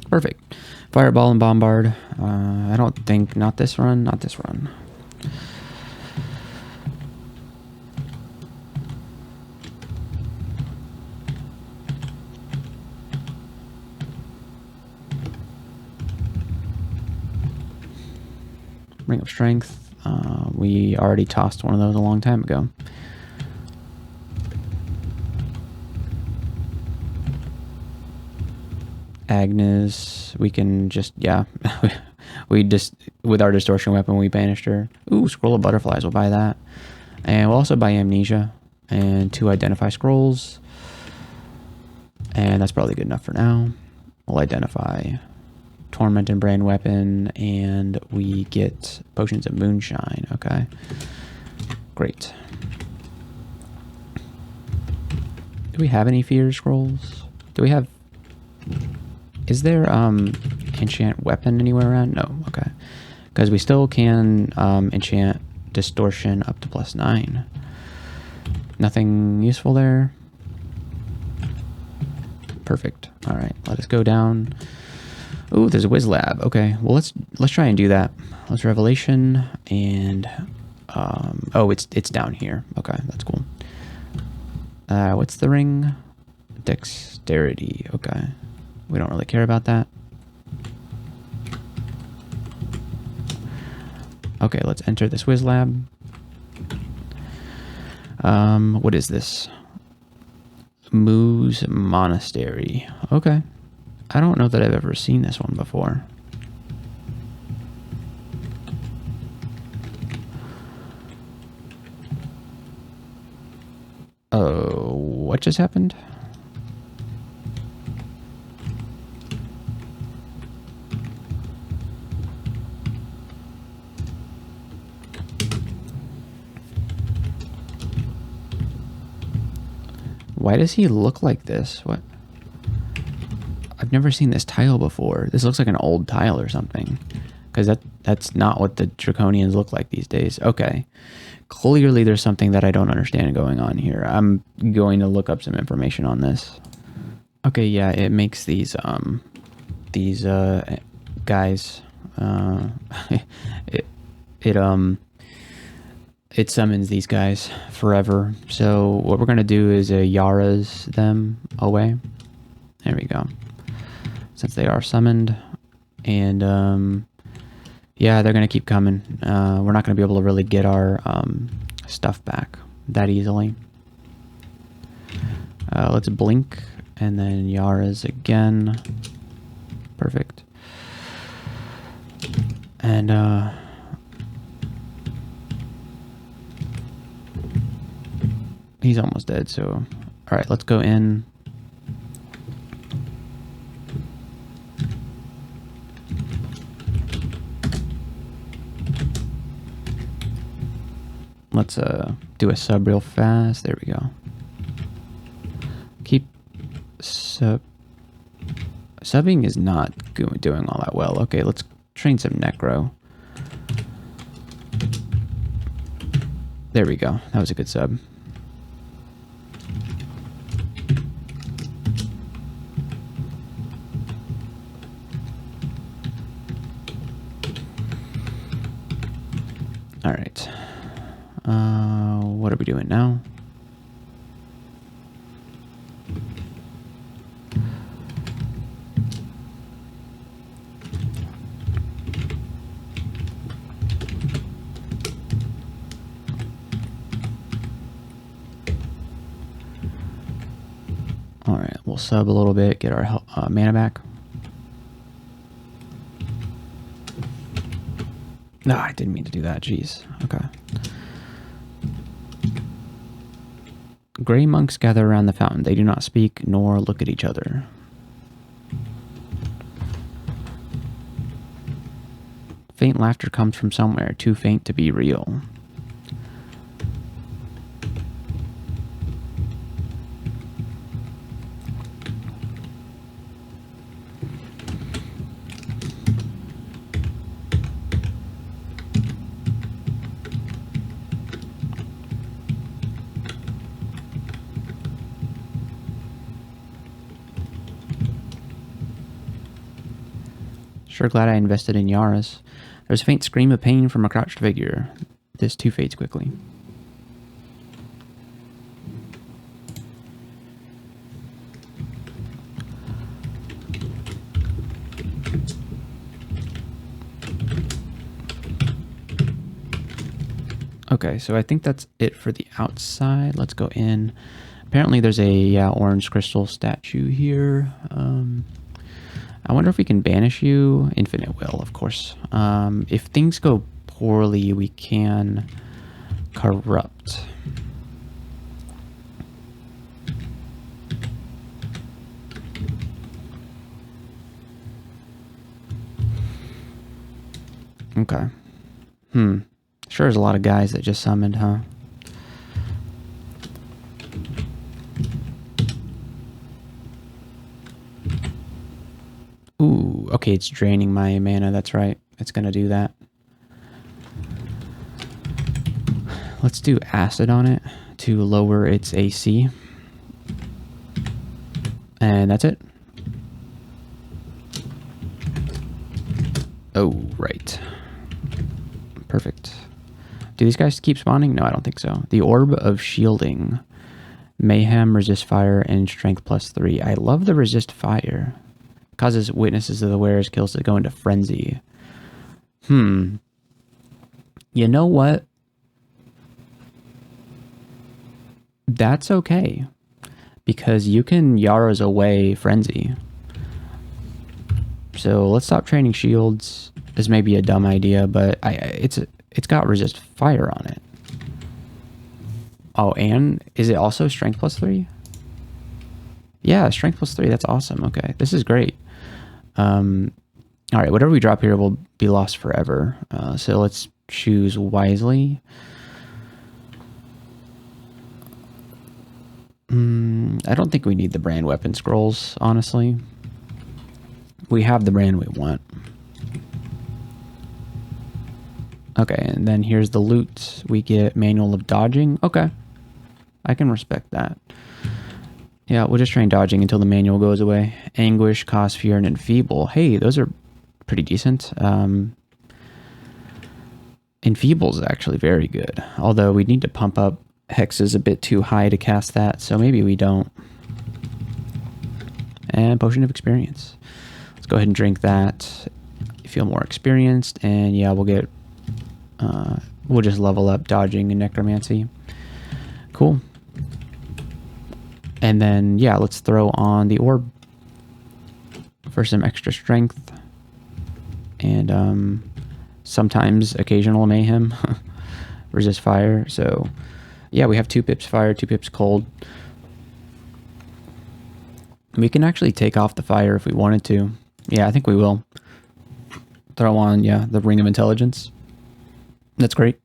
Perfect. Fireball and bombard. I don't think... Not this run. Not this run. Ring of Strength. We already tossed one of those a long time ago. Agnes, we can just, yeah. We just, with our distortion weapon, we banished her. Ooh, Scroll of Butterflies, we'll buy that. And we'll also buy NaCj and 2 Identify Scrolls. And that's probably good enough for now. We'll identify Torment and Brand Weapon, and we get Potions of Moonshine. Okay, great. Do we have any Fear Scrolls? Do we have... Is there enchant weapon anywhere around? No, okay. Because we still can enchant distortion up to +9. Nothing useful there. Perfect. All right, let us go down. Ooh, there's a Wiz Lab. Okay, well let's try and do that. Let's Revelation and oh, it's down here. Okay, that's cool. What's the ring? Dexterity. Okay, we don't really care about that. Okay, let's enter this Wiz Lab. What is this? Moo's Monastery. Okay. I don't know that I've ever seen this one before. Oh, what just happened? Why does he look like this? What? I've never seen this tile before. This looks like an old tile or something. Because that's not what the Draconians look like these days. Okay. Clearly there's something that I don't understand going on here. I'm going to look up some information on this. Okay, yeah, it makes these guys it summons these guys forever. So what we're gonna do is Yara's them away. There we go. Since they are summoned, and yeah, they're gonna keep coming. We're not gonna be able to really get our stuff back that easily. Let's blink, and then Yara's again. Perfect. And he's almost dead, so all right, let's go in. Let's do a sub real fast. There we go. Keep subbing is not doing all that well. Okay, let's train some Necro. There we go. That was a good sub. All right. What are we doing now? All right, we'll sub a little bit, get our mana back. No, I didn't mean to do that. Jeez. Okay. Gray monks gather around the fountain. They do not speak nor look at each other. Faint laughter comes from somewhere, too faint to be real. Sure glad I invested in Yaras. There's a faint scream of pain from a crouched figure. This too fades quickly. Okay, so I think that's it for the outside. Let's go in. Apparently there's a orange crystal statue here. I wonder if we can banish you. Infinite will, of course. If things go poorly, we can corrupt. Okay. Sure there's a lot of guys that just summoned, huh? Ooh, okay, it's draining my mana, that's right. It's gonna do that. Let's do acid on it to lower its AC. And that's it. Oh, right. Perfect. Do these guys keep spawning? No, I don't think so. The Orb of Shielding. Mayhem, resist fire, and strength +3. I love the resist fire. Causes witnesses of the wearer's kills to go into frenzy. You know what? That's okay. Because you can Yara's away frenzy. So let's stop training shields. This may be a dumb idea, but it's got resist fire on it. Oh, and is it also strength +3? Yeah, strength +3. That's awesome. Okay, this is great. All right, whatever we drop here will be lost forever. So let's choose wisely. I don't think we need the brand weapon scrolls, honestly. We have the brand we want. Okay, and then here's the loot. We get manual of dodging. Okay, I can respect that. Yeah, we'll just train dodging until the manual goes away. Anguish, cause fear, and enfeeble. Hey, those are pretty decent. Enfeeble is actually very good. Although we need to pump up hexes a bit too high to cast that, so maybe we don't. And potion of experience. Let's go ahead and drink that. You feel more experienced, and yeah, we'll get we'll just level up dodging and necromancy. Cool. And then yeah, let's throw on the orb for some extra strength and sometimes occasional mayhem. Resist fire. So yeah, we have 2 pips fire, 2 pips cold. We can actually take off the fire if we wanted to. Yeah, I think we will. Throw on, yeah, the Ring of Intelligence. That's great.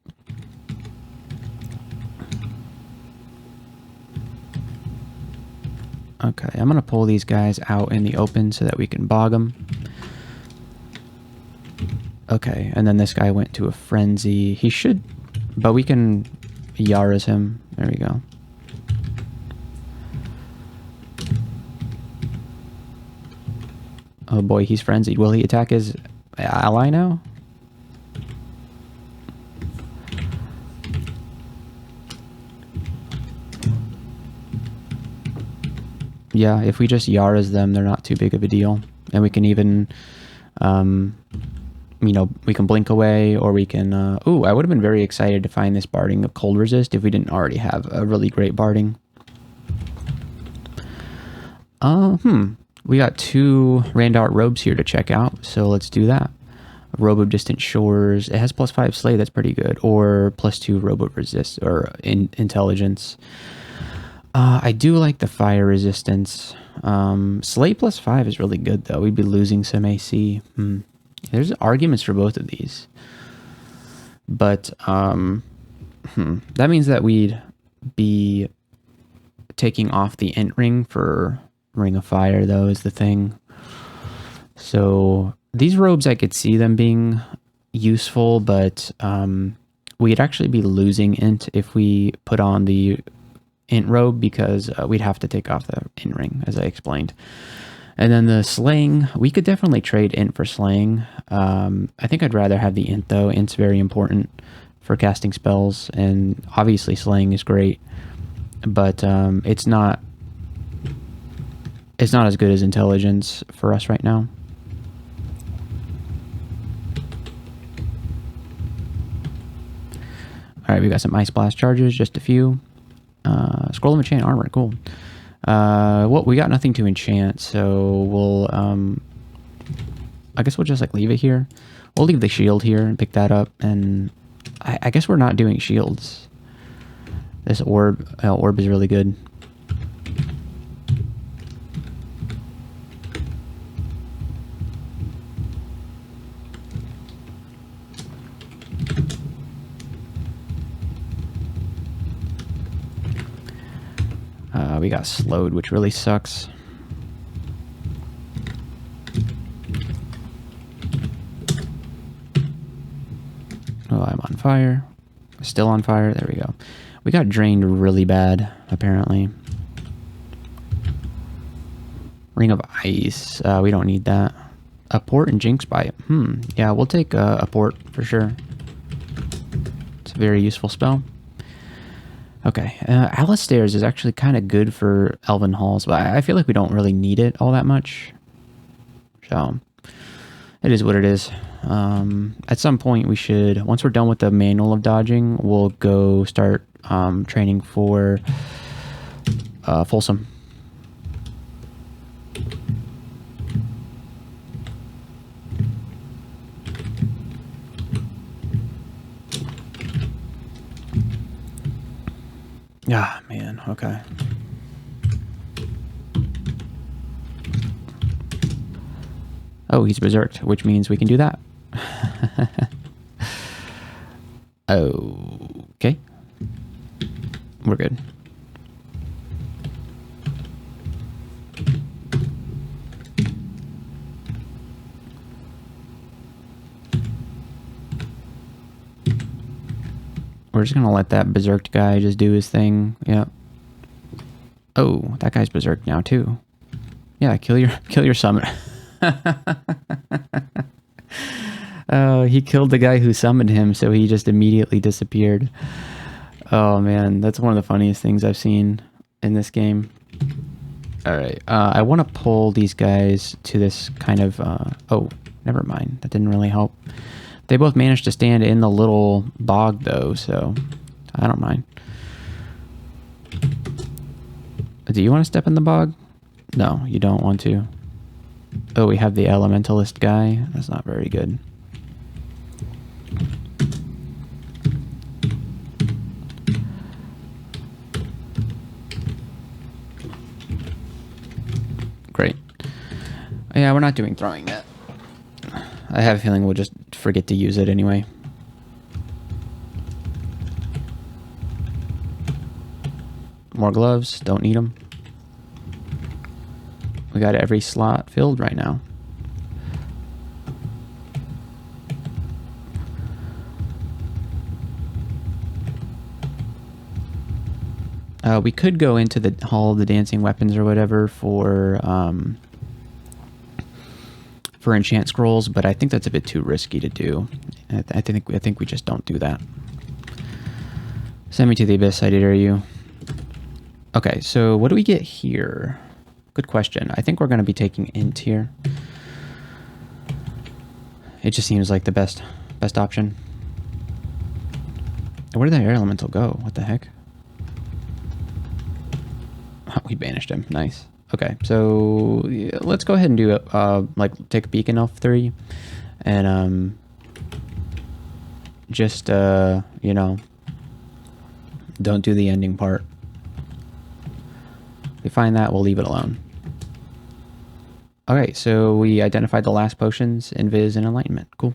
Okay, I'm going to pull these guys out in the open so that we can bog them. Okay, and then this guy went to a frenzy. He should, but we can Yara's him. There we go. Oh boy, he's frenzied. Will he attack his ally now? Yeah, if we just Yara's them, they're not too big of a deal. And we can even, you know, we can blink away, or we can, ooh, I would have been very excited to find this barding of cold resist if we didn't already have a really great barding. We got 2 Randart robes here to check out, so let's do that. A Robe of Distant Shores. It has +5 Slay, that's pretty good. Or +2 Robe of Resist, or Intelligence. I do like the fire resistance. Slay +5 is really good, though. We'd be losing some AC. There's arguments for both of these. But, that means that we'd be taking off the Int Ring for Ring of Fire, though, is the thing. So these robes, I could see them being useful, but we'd actually be losing Int if we put on the Int robe, because we'd have to take off the Int Ring, as I explained. And then the Slaying, we could definitely trade Int for Slaying. I think I'd rather have the Int, though. Int's very important for casting spells, and obviously Slaying is great, but it's not as good as Intelligence for us right now. Alright, we got some Ice Blast charges, just a few. Scroll of Enchant armor, cool. Well, we got nothing to enchant, so we'll, I guess we'll just, like, leave it here. We'll leave the shield here and pick that up, and I guess we're not doing shields. This orb is really good. We got slowed, which really sucks. Oh, I'm on fire. Still on fire. There we go. We got drained really bad, apparently. Ring of Ice. We don't need that. A port and Jinx Bite. Yeah, we'll take a port for sure. It's a very useful spell. Okay, Alistair's is actually kind of good for Elven Halls, but I feel like we don't really need it all that much. So, it is what it is. At some point we should, once we're done with the manual of dodging, we'll go start training for Folsom. Ah, man, okay. Oh, he's berserked, which means we can do that. Okay. We're good. We're just gonna let that berserked guy just do his thing. Yep. Oh, that guy's berserked now too. Yeah, kill your summon. Oh, he killed the guy who summoned him, so he just immediately disappeared. Oh man, that's one of the funniest things I've seen in this game. Alright, I want to pull these guys to this kind of... oh, never mind. That didn't really help. They both managed to stand in the little bog, though, so I don't mind. Do you want to step in the bog? No, you don't want to. Oh, we have the elementalist guy. That's not very good. Great. Yeah, we're not doing throwing yet. I have a feeling we'll just forget to use it anyway. More gloves. Don't need them. We got every slot filled right now. We could go into the Hall of the Dancing Weapons or whatever for enchant scrolls, but I think that's a bit too risky to do. I think we just don't do that. Send me to the abyss, I dare you. Okay, so what do we get here? Good question. I think we're going to be taking int here. It just seems like the best option. Where did that air elemental go? What the heck? Oh, we banished him. Nice. Okay, so yeah, let's go ahead and do like take a peek in L3 and just you know, don't do the ending part. If we find that, we'll leave it alone. Okay, so we identified the last potions, Invis and Enlightenment. Cool.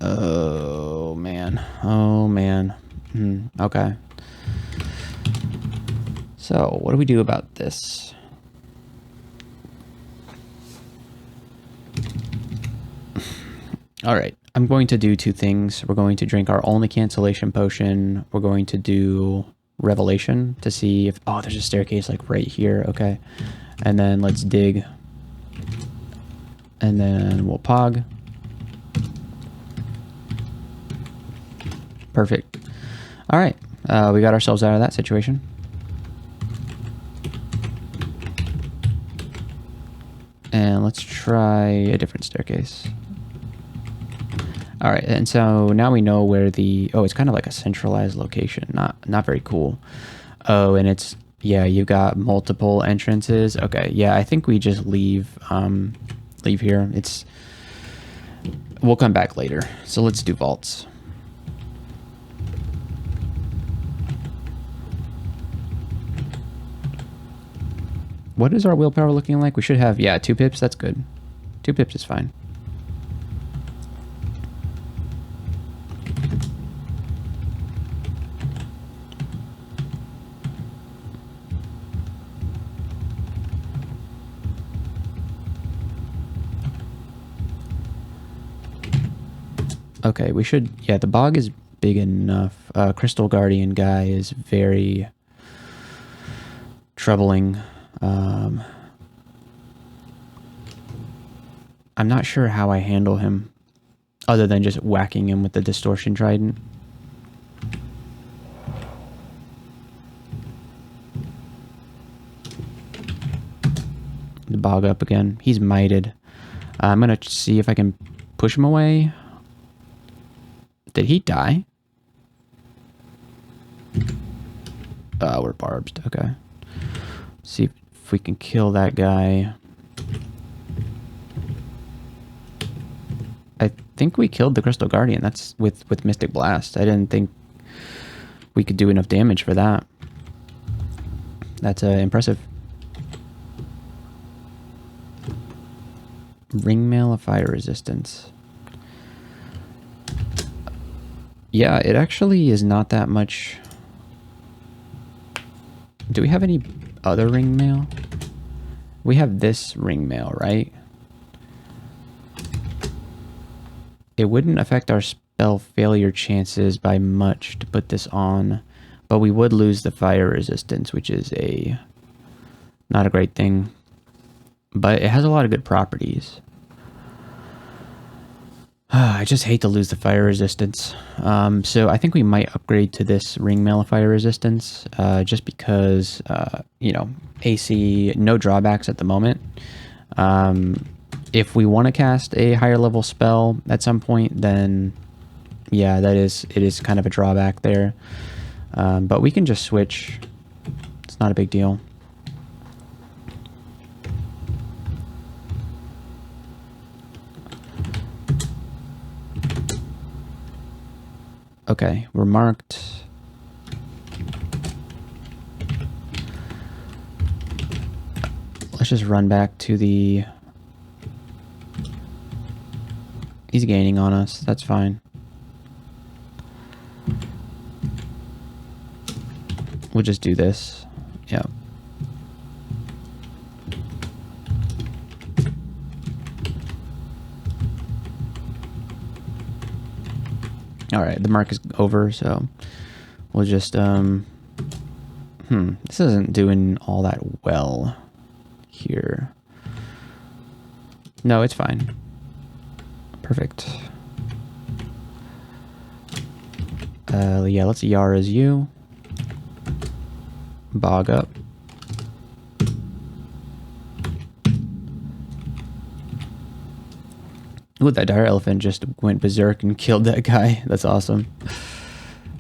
Oh man. Oh man. Okay. So, what do we do about this? Alright, I'm going to do two things. We're going to drink our only cancellation potion. We're going to do Revelation to see if... Oh, there's a staircase like right here. Okay. And then let's dig. And then we'll pog. Perfect. Alright, we got ourselves out of that situation. And let's try a different staircase. All right, and so now we know where the... Oh, it's kind of like a centralized location. Not very cool. Oh, and it's... Yeah, you got multiple entrances. Okay, yeah, I think we just leave here. It's... We'll come back later. So let's do vaults. What is our willpower looking like? We should have... Yeah, 2 pips. That's good. 2 pips is fine. Okay, we should... Yeah, the bog is big enough. Crystal Guardian guy is very troubling. I'm not sure how I handle him, other than just whacking him with the distortion trident. The bog up again. He's mited. I'm gonna see if I can push him away. Did he die? We're barbed. Okay. See if we can kill that guy. I think we killed the Crystal Guardian. That's with Mystic Blast. I didn't think we could do enough damage for that. That's impressive. Ringmail of fire resistance. Yeah, it actually is not that much. Do we have any other ringmail? We have this ringmail, right? It wouldn't affect our spell failure chances by much to put this on, but we would lose the fire resistance, which is not a great thing. But it has a lot of good properties. I just hate to lose the fire resistance. So I think we might upgrade to this ringmail of fire resistance, just because, you know, AC, no drawbacks at the moment. If we want to cast a higher level spell at some point, then yeah, it is kind of a drawback there. But we can just switch. It's not a big deal. Okay, we're marked. Let's just run back to the... He's gaining on us. That's fine. We'll just do this. Yeah. All right, the mark is over, so we'll just, this isn't doing all that well here. No, it's fine. Perfect. Yeah, let's Yara's you. Bog up. Ooh, that dire elephant just went berserk and killed that guy. That's awesome.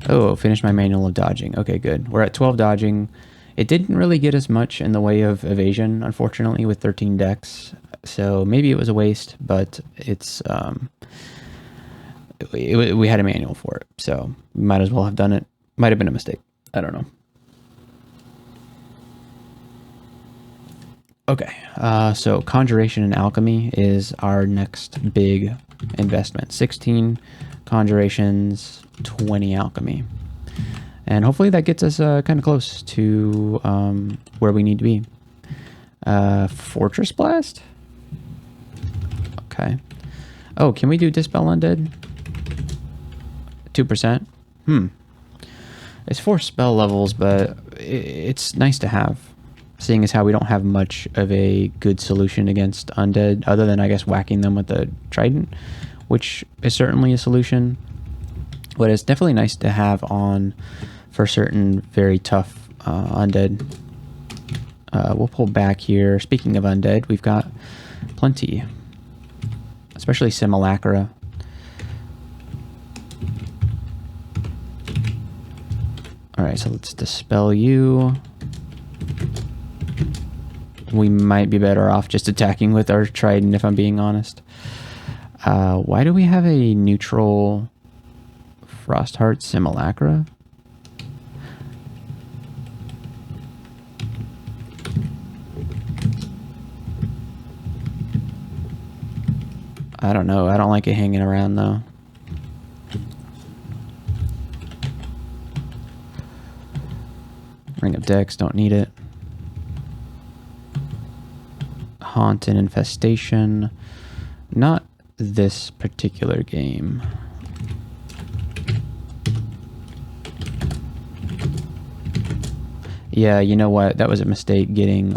Oh, finished my manual of dodging. Okay, good. We're at 12 dodging. It didn't really get us much in the way of evasion, unfortunately, with 13 dex. So maybe it was a waste, but it's we had a manual for it, so we might as well have done it. Might have been a mistake. I don't know. Okay, so Conjuration and Alchemy is our next big investment. 16 Conjurations, 20 Alchemy. And hopefully that gets us kind of close to where we need to be. Fortress Blast? Okay. Oh, can we do Dispel Undead? 2%? It's 4 spell levels, but it's nice to have. Seeing as how we don't have much of a good solution against undead, other than, I guess, whacking them with the trident, which is certainly a solution. But it's definitely nice to have on for certain very tough undead. We'll pull back here. Speaking of undead, we've got plenty. Especially Simulacra. Alright, so let's dispel you. We might be better off just attacking with our trident, if I'm being honest. Why do we have a neutral Frostheart Simulacra? I don't know. I don't like it hanging around, though. Ring of Dex, don't need it. Haunt and Infestation. Not this particular game. Yeah, you know what? That was a mistake getting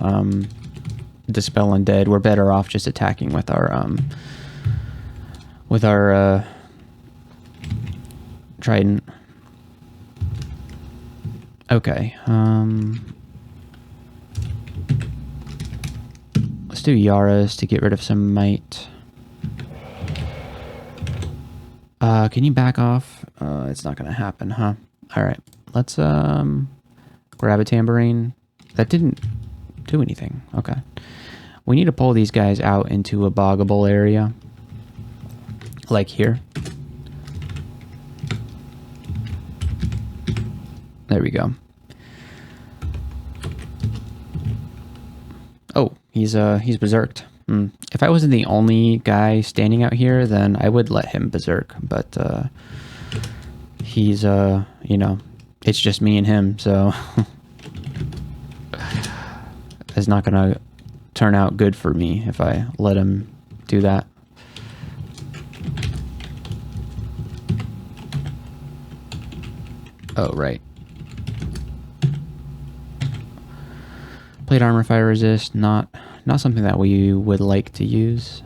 Dispel Undead. We're better off just attacking with our trident. Okay. Let's do Yara's to get rid of some might. Can you back off? It's not gonna happen, huh? Alright. Let's grab a tambourine. That didn't do anything. Okay. We need to pull these guys out into a boggable area. Like here. There we go. Oh, he's berserked. If I wasn't the only guy standing out here, then I would let him berserk, but he's you know, it's just me and him, so it's not gonna turn out good for me if I let him do that. Oh, right. Plate armor, fire resist, not something that we would like to use.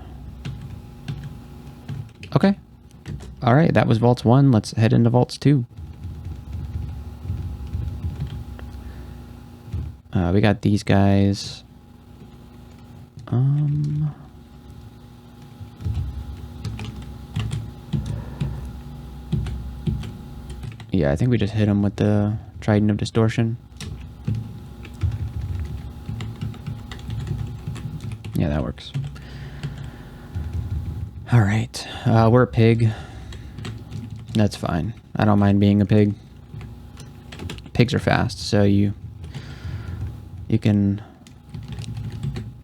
Okay. All right, that was Vaults 1. Let's head into Vaults 2. We got these guys. Yeah, I think we just hit him with the Trident of Distortion. Yeah, that works. All right, we're a pig. That's fine. I don't mind being a pig. Pigs are fast, so you can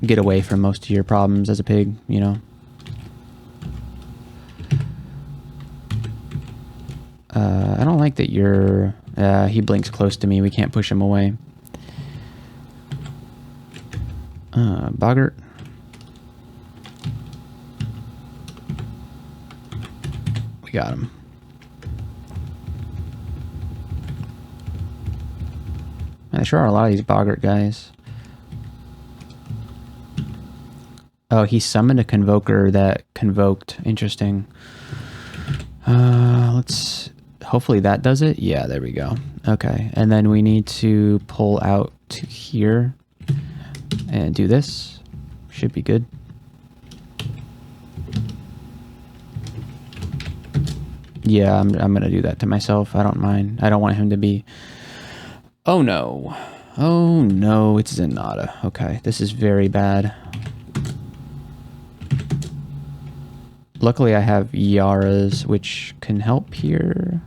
get away from most of your problems as a pig, you know. I don't like that you're... he blinks close to me. We can't push him away. Boggart. We got him. There sure are a lot of these Boggart guys. Oh, he summoned a Convoker that convoked. Interesting. Let's... Hopefully that does it. Yeah, there we go. Okay, and then we need to pull out to here and do this. Should be good. Yeah, I'm gonna do that to myself. I don't mind. I don't want him to be... Oh no. Oh no, it's Zenata. Okay, this is very bad. Luckily I have Yara's, which can help here.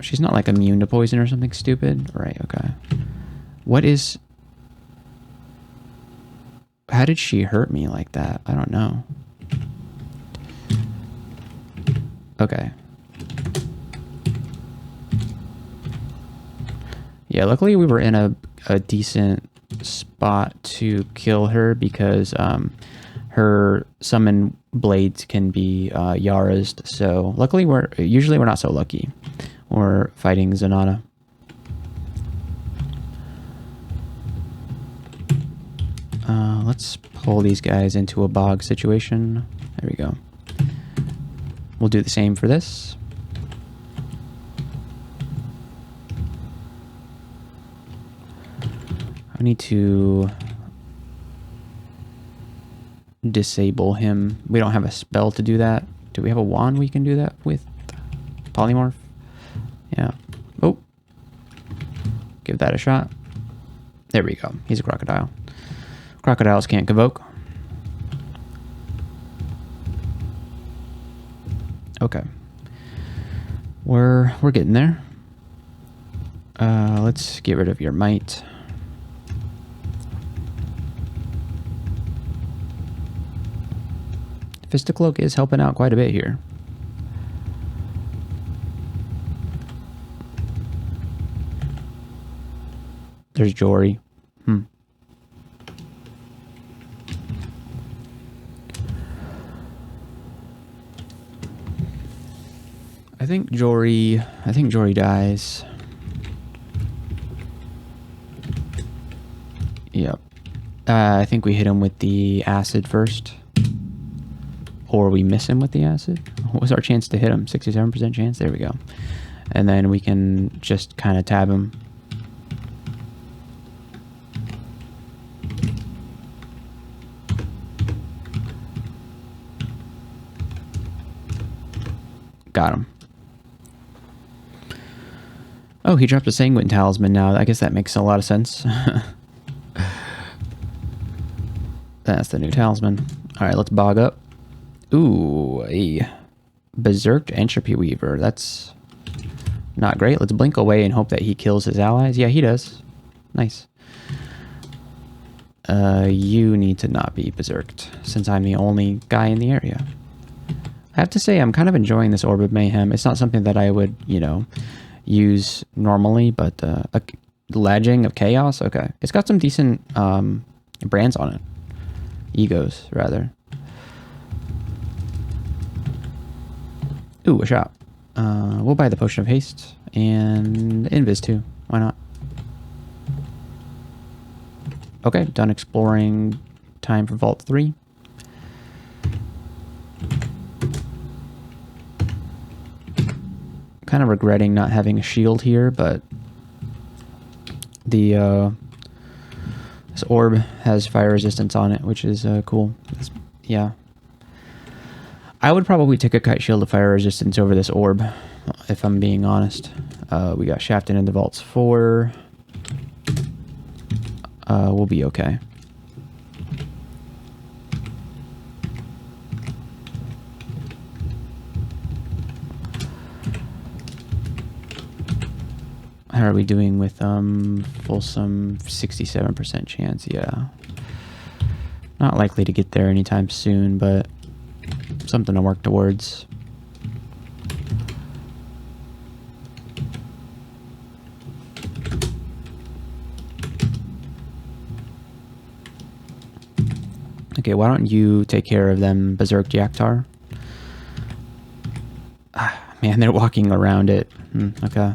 She's not like immune to poison or something stupid. Right, okay. What is... How did she hurt me like that? I don't know. Okay. Yeah, luckily we were in a decent spot to kill her because her summon blades can be Yara's. So luckily usually we're not so lucky. We're fighting Zenata. Let's pull these guys into a bog situation. There we go. We'll do the same for this. I need to disable him. We don't have a spell to do that. Do we have a wand we can do that with? Polymorph? Yeah. Oh. Give that a shot. There we go. He's a crocodile. Crocodiles can't convoke. Okay. We're getting there. Let's get rid of your might. Fisticloak is helping out quite a bit here. There's Jory. I think Jory dies. Yep. I think we hit him with the acid first. Or we miss him with the acid. What was our chance to hit him? 67% chance? There we go. And then we can just kind of tab him. Got him. Oh, he dropped a Sanguine Talisman now. I guess that makes a lot of sense. That's the new talisman. Alright, let's bog up. Ooh, a Berserked Entropy Weaver. That's not great. Let's blink away and hope that he kills his allies. Yeah, he does. Nice. You need to not be berserked, since I'm the only guy in the area. I have to say, I'm kind of enjoying this Orb of Mayhem. It's not something that I would, you know, use normally, but a Ledging of Chaos? Okay. It's got some decent brands on it. Egos, rather. Ooh, a shot. We'll buy the Potion of Haste and Invis too. Why not? Okay, done exploring. Time for Vault 3. Kind of regretting not having a shield here, but the this orb has fire resistance on it, which is cool. Yeah. I would probably take a Kite Shield of Fire Resistance over this orb, if I'm being honest. We got Shafted into Vaults 4. We'll be okay. How are we doing with Fulsome? 67% chance, yeah. Not likely to get there anytime soon, but something to work towards. Okay, why don't you take care of them Berserk Yaktar? Man, they're walking around it. Okay.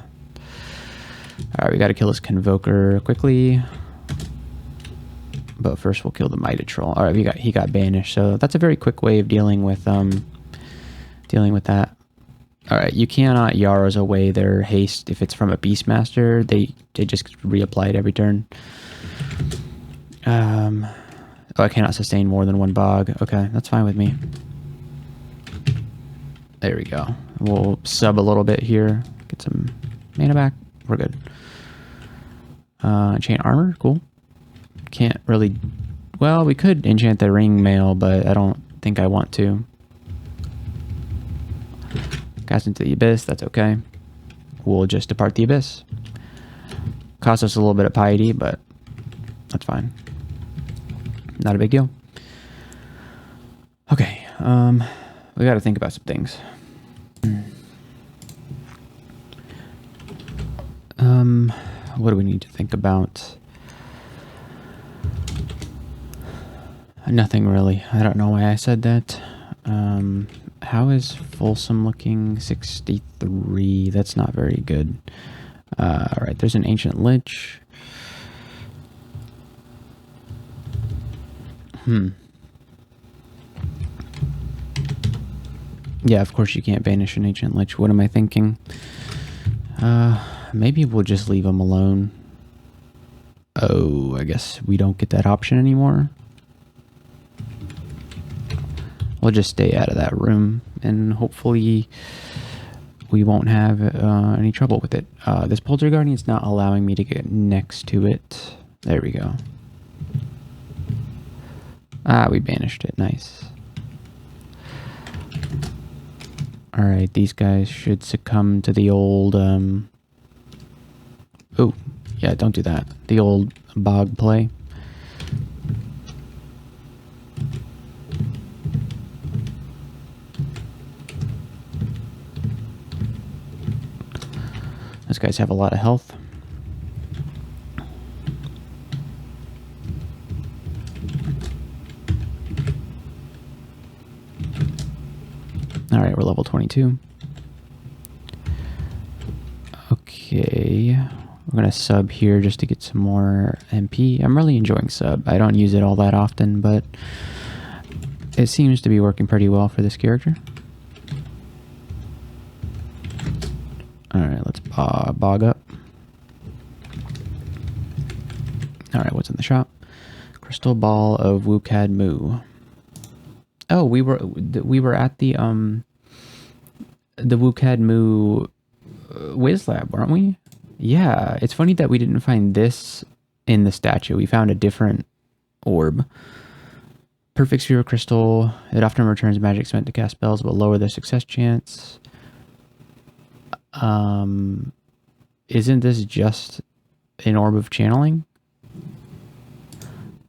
Alright, we gotta kill this Convoker quickly. But first we'll kill the Mighty Troll. Alright, he got banished, so that's a very quick way of dealing with that. Alright, you cannot Yarrows away their haste if it's from a Beastmaster. They just reapply it every turn. Oh, I cannot sustain more than one bog. Okay, that's fine with me. There we go. We'll sub a little bit here. Get some mana back. We're good. Enchant armor, cool. Can't really... Well, we could enchant the ring mail, but I don't think I want to. Cast into the Abyss, that's okay. We'll just depart the Abyss. Cost us a little bit of piety, but that's fine. Not a big deal. Okay, we gotta think about some things. What do we need to think about? Nothing really. I don't know why I said that. How is Folsom looking? 63. That's not very good. Alright, there's an Ancient Lich. Yeah, of course you can't banish an Ancient Lich. What am I thinking? Maybe we'll just leave him alone. Oh, I guess we don't get that option anymore. We'll just stay out of that room, and hopefully we won't have any trouble with it. This Polter Guardian's not allowing me to get next to it. There we go. Ah, we banished it. Nice. Alright, these guys should succumb to the old... Oh, yeah, don't do that. The old bog play. Those guys have a lot of health. Alright, we're level 22. Okay, we're gonna sub here just to get some more MP. I'm really enjoying sub. I don't use it all that often, but it seems to be working pretty well for this character. Alright, let's bog up. Alright, what's in the shop? Crystal Ball of Wukad Mu. Oh, we were at the Wukad Mu Wiz Lab, weren't we? Yeah, it's funny that we didn't find this in the statue. We found a different orb. Perfect Sphere of Crystal. It often returns magic spent to cast spells, but lower their success chance. Isn't this just an orb of channeling?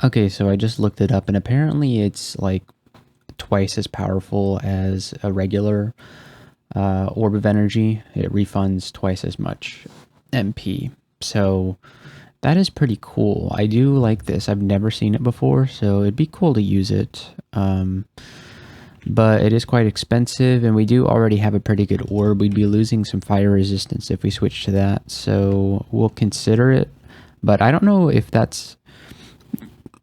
Okay, so I just looked it up, and apparently it's like twice as powerful as a regular orb of energy. It refunds twice as much MP. So that is pretty cool. I do like this. I've never seen it before, so it'd be cool to use it. But it is quite expensive, and we do already have a pretty good orb. We'd be losing some fire resistance if we switch to that, so we'll consider it. But I don't know if that's...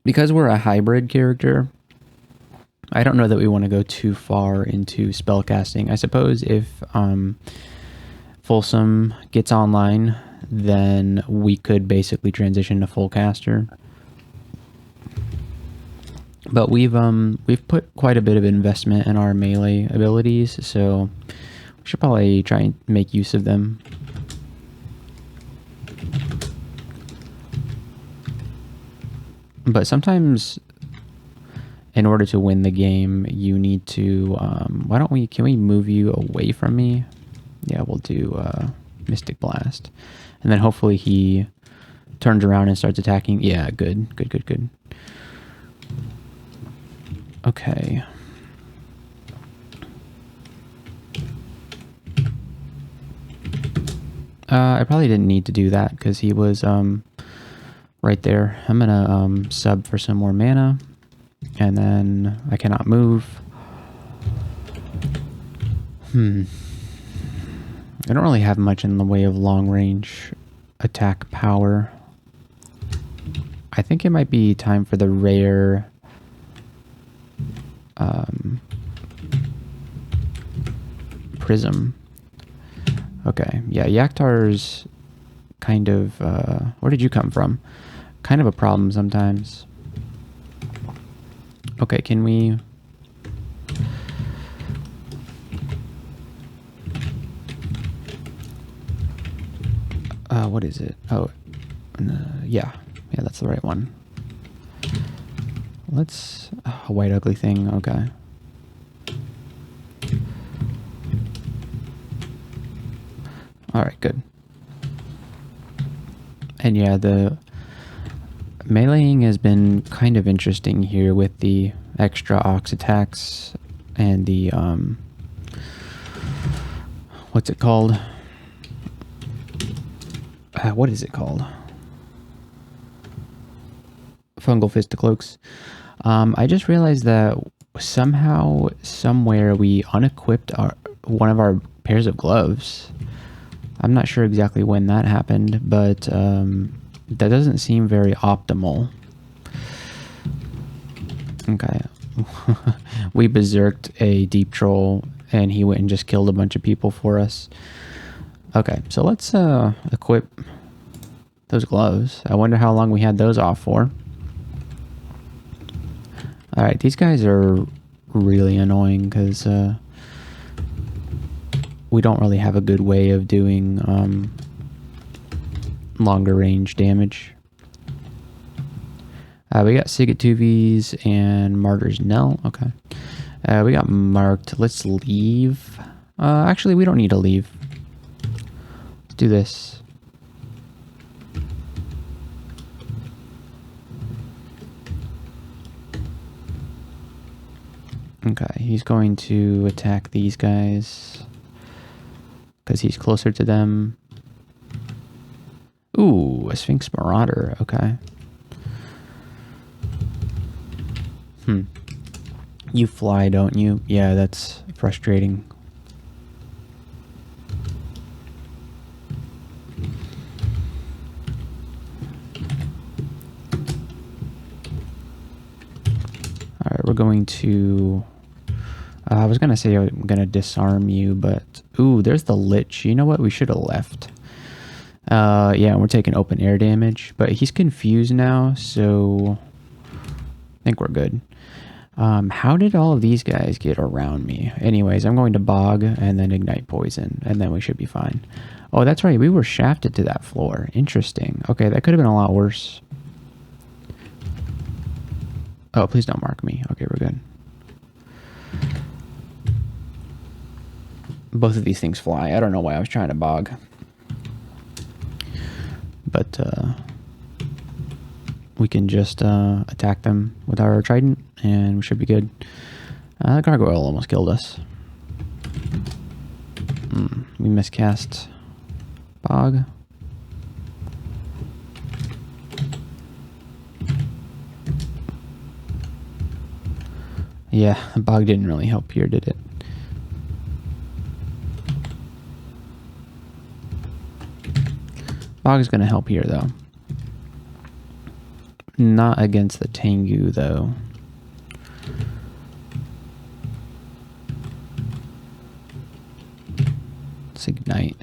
Because we're a hybrid character, I don't know that we want to go too far into spellcasting. I suppose if Folsom gets online, then we could basically transition to full caster. But we've put quite a bit of investment in our melee abilities, so we should probably try and make use of them. But sometimes, in order to win the game, you need to... can we move you away from me? Yeah, we'll do Mystic Blast. And then hopefully he turns around and starts attacking. Yeah, good. Okay. I probably didn't need to do that because he was right there. I'm gonna sub for some more mana, and then I cannot move. I don't really have much in the way of long range attack power. I think it might be time for the rare Prism. Okay, yeah, Yaktar's kind of, where did you come from? Kind of a problem sometimes. Okay, can we... what is it? Oh, yeah, that's the right one. Let's... a white ugly thing, okay. Alright, good. And yeah, the meleeing has been kind of interesting here with the extra ox attacks and the, what's it called? What is it called? Fungal Fisticloaks. I just realized that somehow, somewhere, we unequipped one of our pairs of gloves. I'm not sure exactly when that happened, but that doesn't seem very optimal. Okay. We berserked a deep troll, and he went and just killed a bunch of people for us. Okay, so let's equip those gloves. I wonder how long we had those off for. Alright, these guys are really annoying because we don't really have a good way of doing longer range damage. We got Sigatuvi's and Martyr's Knell. Okay. We got marked. Let's leave. Actually, we don't need to leave. Let's do this. Okay, he's going to attack these guys because he's closer to them. Ooh, a Sphinx Marauder. Okay. You fly, don't you? Yeah, that's frustrating. Alright, we're going to... I was going to say I'm going to disarm you, but... Ooh, there's the Lich. You know what? We should have left. Yeah, we're taking open air damage, but he's confused now, so... I think we're good. How did all of these guys get around me? Anyways, I'm going to Bog and then Ignite Poison, and then we should be fine. Oh, that's right. We were shafted to that floor. Interesting. Okay, that could have been a lot worse. Oh, please don't mark me. Okay, we're good. Both of these things fly. I don't know why I was trying to Bog. But, we can just attack them with our trident, and we should be good. The gargoyle almost killed us. We miscast Bog. Yeah, Bog didn't really help here, did it? Bog is going to help here, though. Not against the Tengu, though. Let's ignite.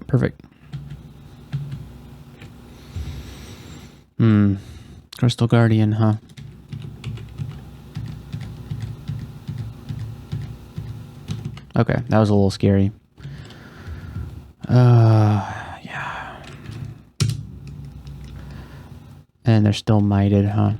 Perfect. Crystal Guardian, huh? Okay, that was a little scary. Yeah. And they're still mited, huh?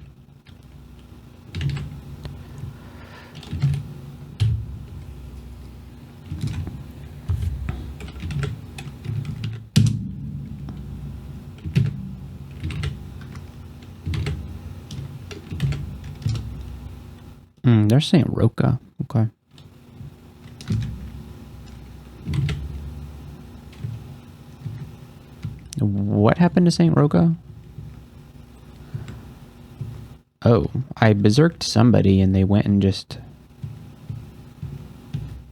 They're saying Roka. Okay. What happened to Saint Roka? Oh, I berserked somebody and they went and just...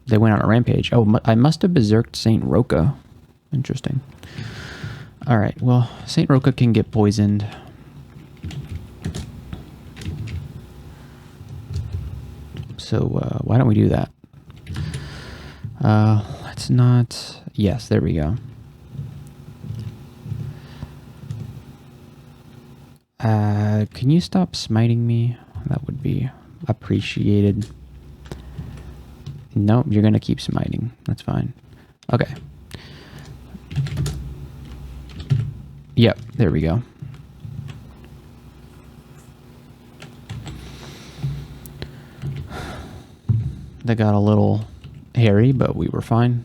They went on a rampage. Oh, I must have berserked Saint Roka. Interesting. Alright, well, Saint Roka can get poisoned. So, why don't we do that? Let's not... Yes, there we go. Can you stop smiting me? That would be appreciated. Nope, you're gonna keep smiting. That's fine. Okay. Yep, there we go. They got a little hairy, but we were fine.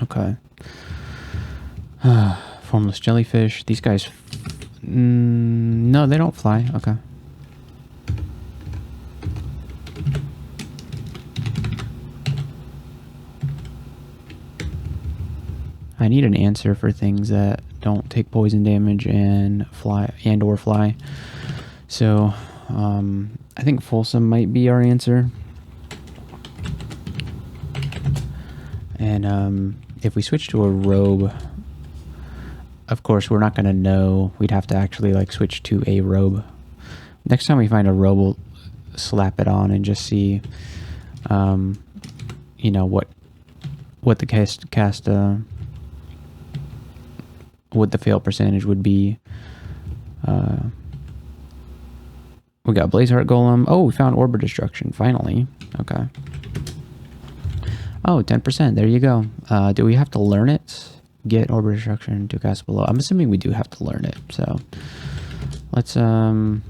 Okay. Formless jellyfish. These guys No, they don't fly. Okay. I need an answer for things that don't take poison damage and fly or fly. So I think Folsom might be our answer. And if we switch to a robe, of course we're not going to know. We'd have to actually like switch to a robe. Next time we find a robe, we'll slap it on and just see, you know, what the what the fail percentage would be. We got Blazeheart Golem. Oh, we found Orb of Destruction, finally. Okay. Oh, 10%. There you go. Do we have to learn it? Get Orb of Destruction to cast below. I'm assuming we do have to learn it. So let's train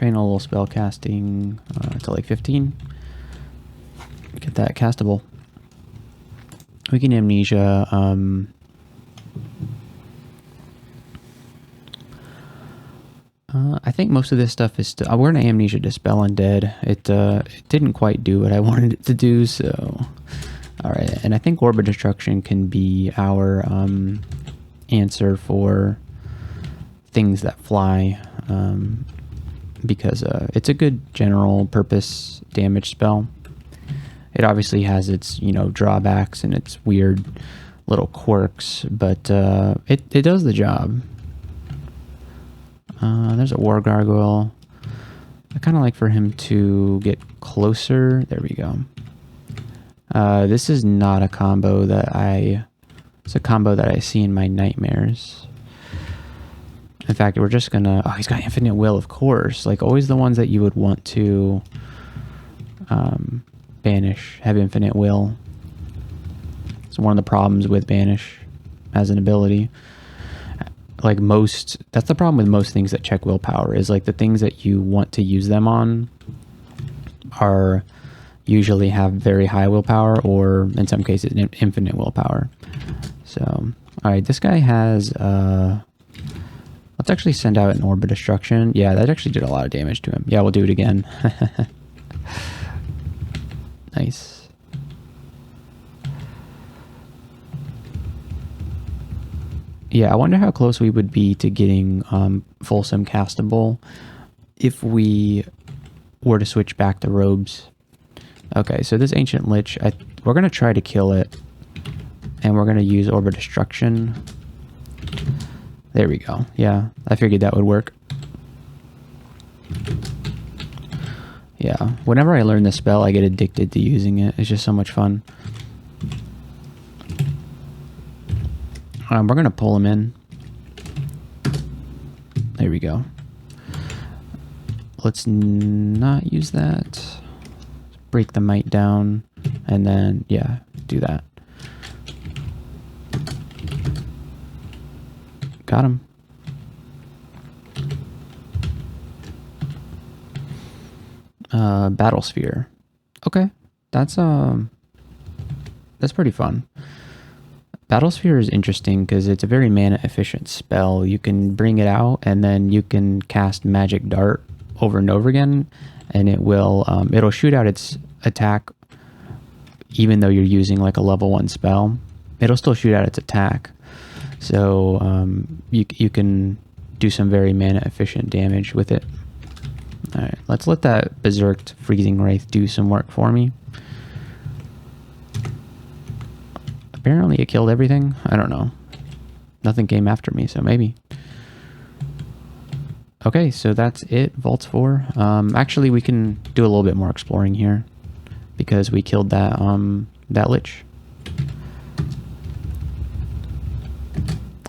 a little spell casting to like 15. Get that castable. We can amnesia. I think most of this stuff is still... we're going to amnesia Dispel Undead. It didn't quite do what I wanted it to do, so... Alright, and I think Orb of Destruction can be our answer for things that fly, because it's a good general purpose damage spell. It obviously has its, you know, drawbacks and its weird little quirks, but it does the job. There's a War Gargoyle. I kind of like for him to get closer. There we go. This is not a combo that it's a combo that I see in my nightmares. In fact, we're just gonna... Oh, he's got Infinite Will, of course. Like, always the ones that you would want to banish have Infinite Will. It's one of the problems with Banish as an ability. Like that's the problem with most things that check willpower, is like the things that you want to use them on are usually have very high willpower, or in some cases infinite willpower. So, all right, this guy has, let's actually send out an Orb of Destruction. Yeah, that actually did a lot of damage to him. Yeah, we'll do it again. Nice. Yeah, I wonder how close we would be to getting Folsom castable if we were to switch back to robes. Okay, so this Ancient Lich, we're going to try to kill it, and we're going to use Orb of Destruction. There we go. Yeah, I figured that would work. Yeah, whenever I learn this spell, I get addicted to using it. It's just so much fun. We're going to pull him in. There we go. Let's not use that. Break the might down. And then, yeah, do that. Got him. Battle Sphere. Okay. That's pretty fun. Battlesphere is interesting because it's a very mana efficient spell. You can bring it out and then you can cast Magic Dart over and over again, and it will it'll shoot out its attack even though you're using like a level 1 spell. It'll still shoot out its attack. So you can do some very mana efficient damage with it. Alright, let's let that Berserked Freezing Wraith do some work for me. Apparently it killed everything. I don't know. Nothing came after me, so maybe. Okay, so that's it. Vaults 4. Actually, we can do a little bit more exploring here because we killed that that Lich.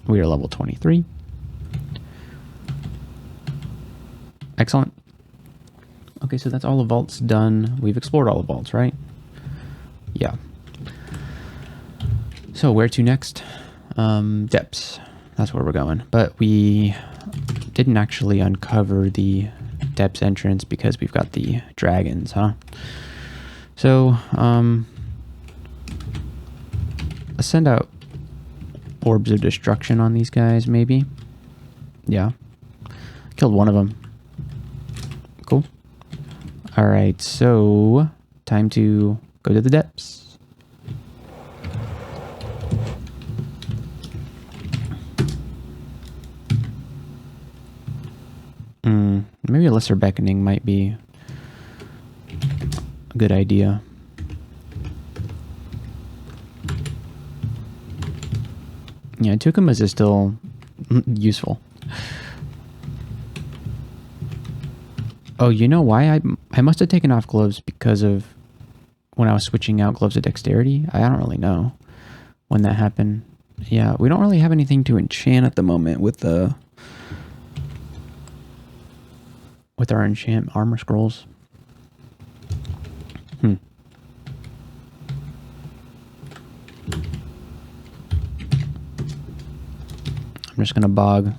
We are level 23. Excellent. Okay, so that's all the vaults done. We've explored all the vaults, right? Yeah. So where to next? Depths. That's where we're going. But we didn't actually uncover the depths entrance because we've got the dragons, huh? So, let's send out Orbs of Destruction on these guys, maybe. Yeah. Killed one of them. Cool. Alright, so time to go to the depths. Maybe a lesser beckoning might be a good idea. Yeah, Tukumas is still useful. Oh, you know why? I must have taken off gloves because of when I was switching out gloves of dexterity. I don't really know when that happened. Yeah, we don't really have anything to enchant at the moment with our enchant armor scrolls. I'm just gonna bog.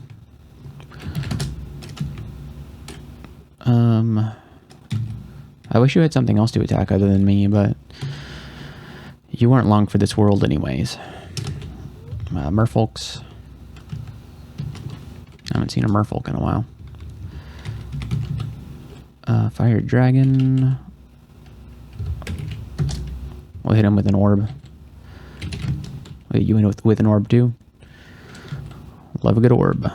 I wish you had something else to attack other than me, but you weren't long for this world anyways. Merfolks. I haven't seen a merfolk in a while. Fire dragon. We'll hit him with an orb. Wait, you in with an orb too? Love a good orb.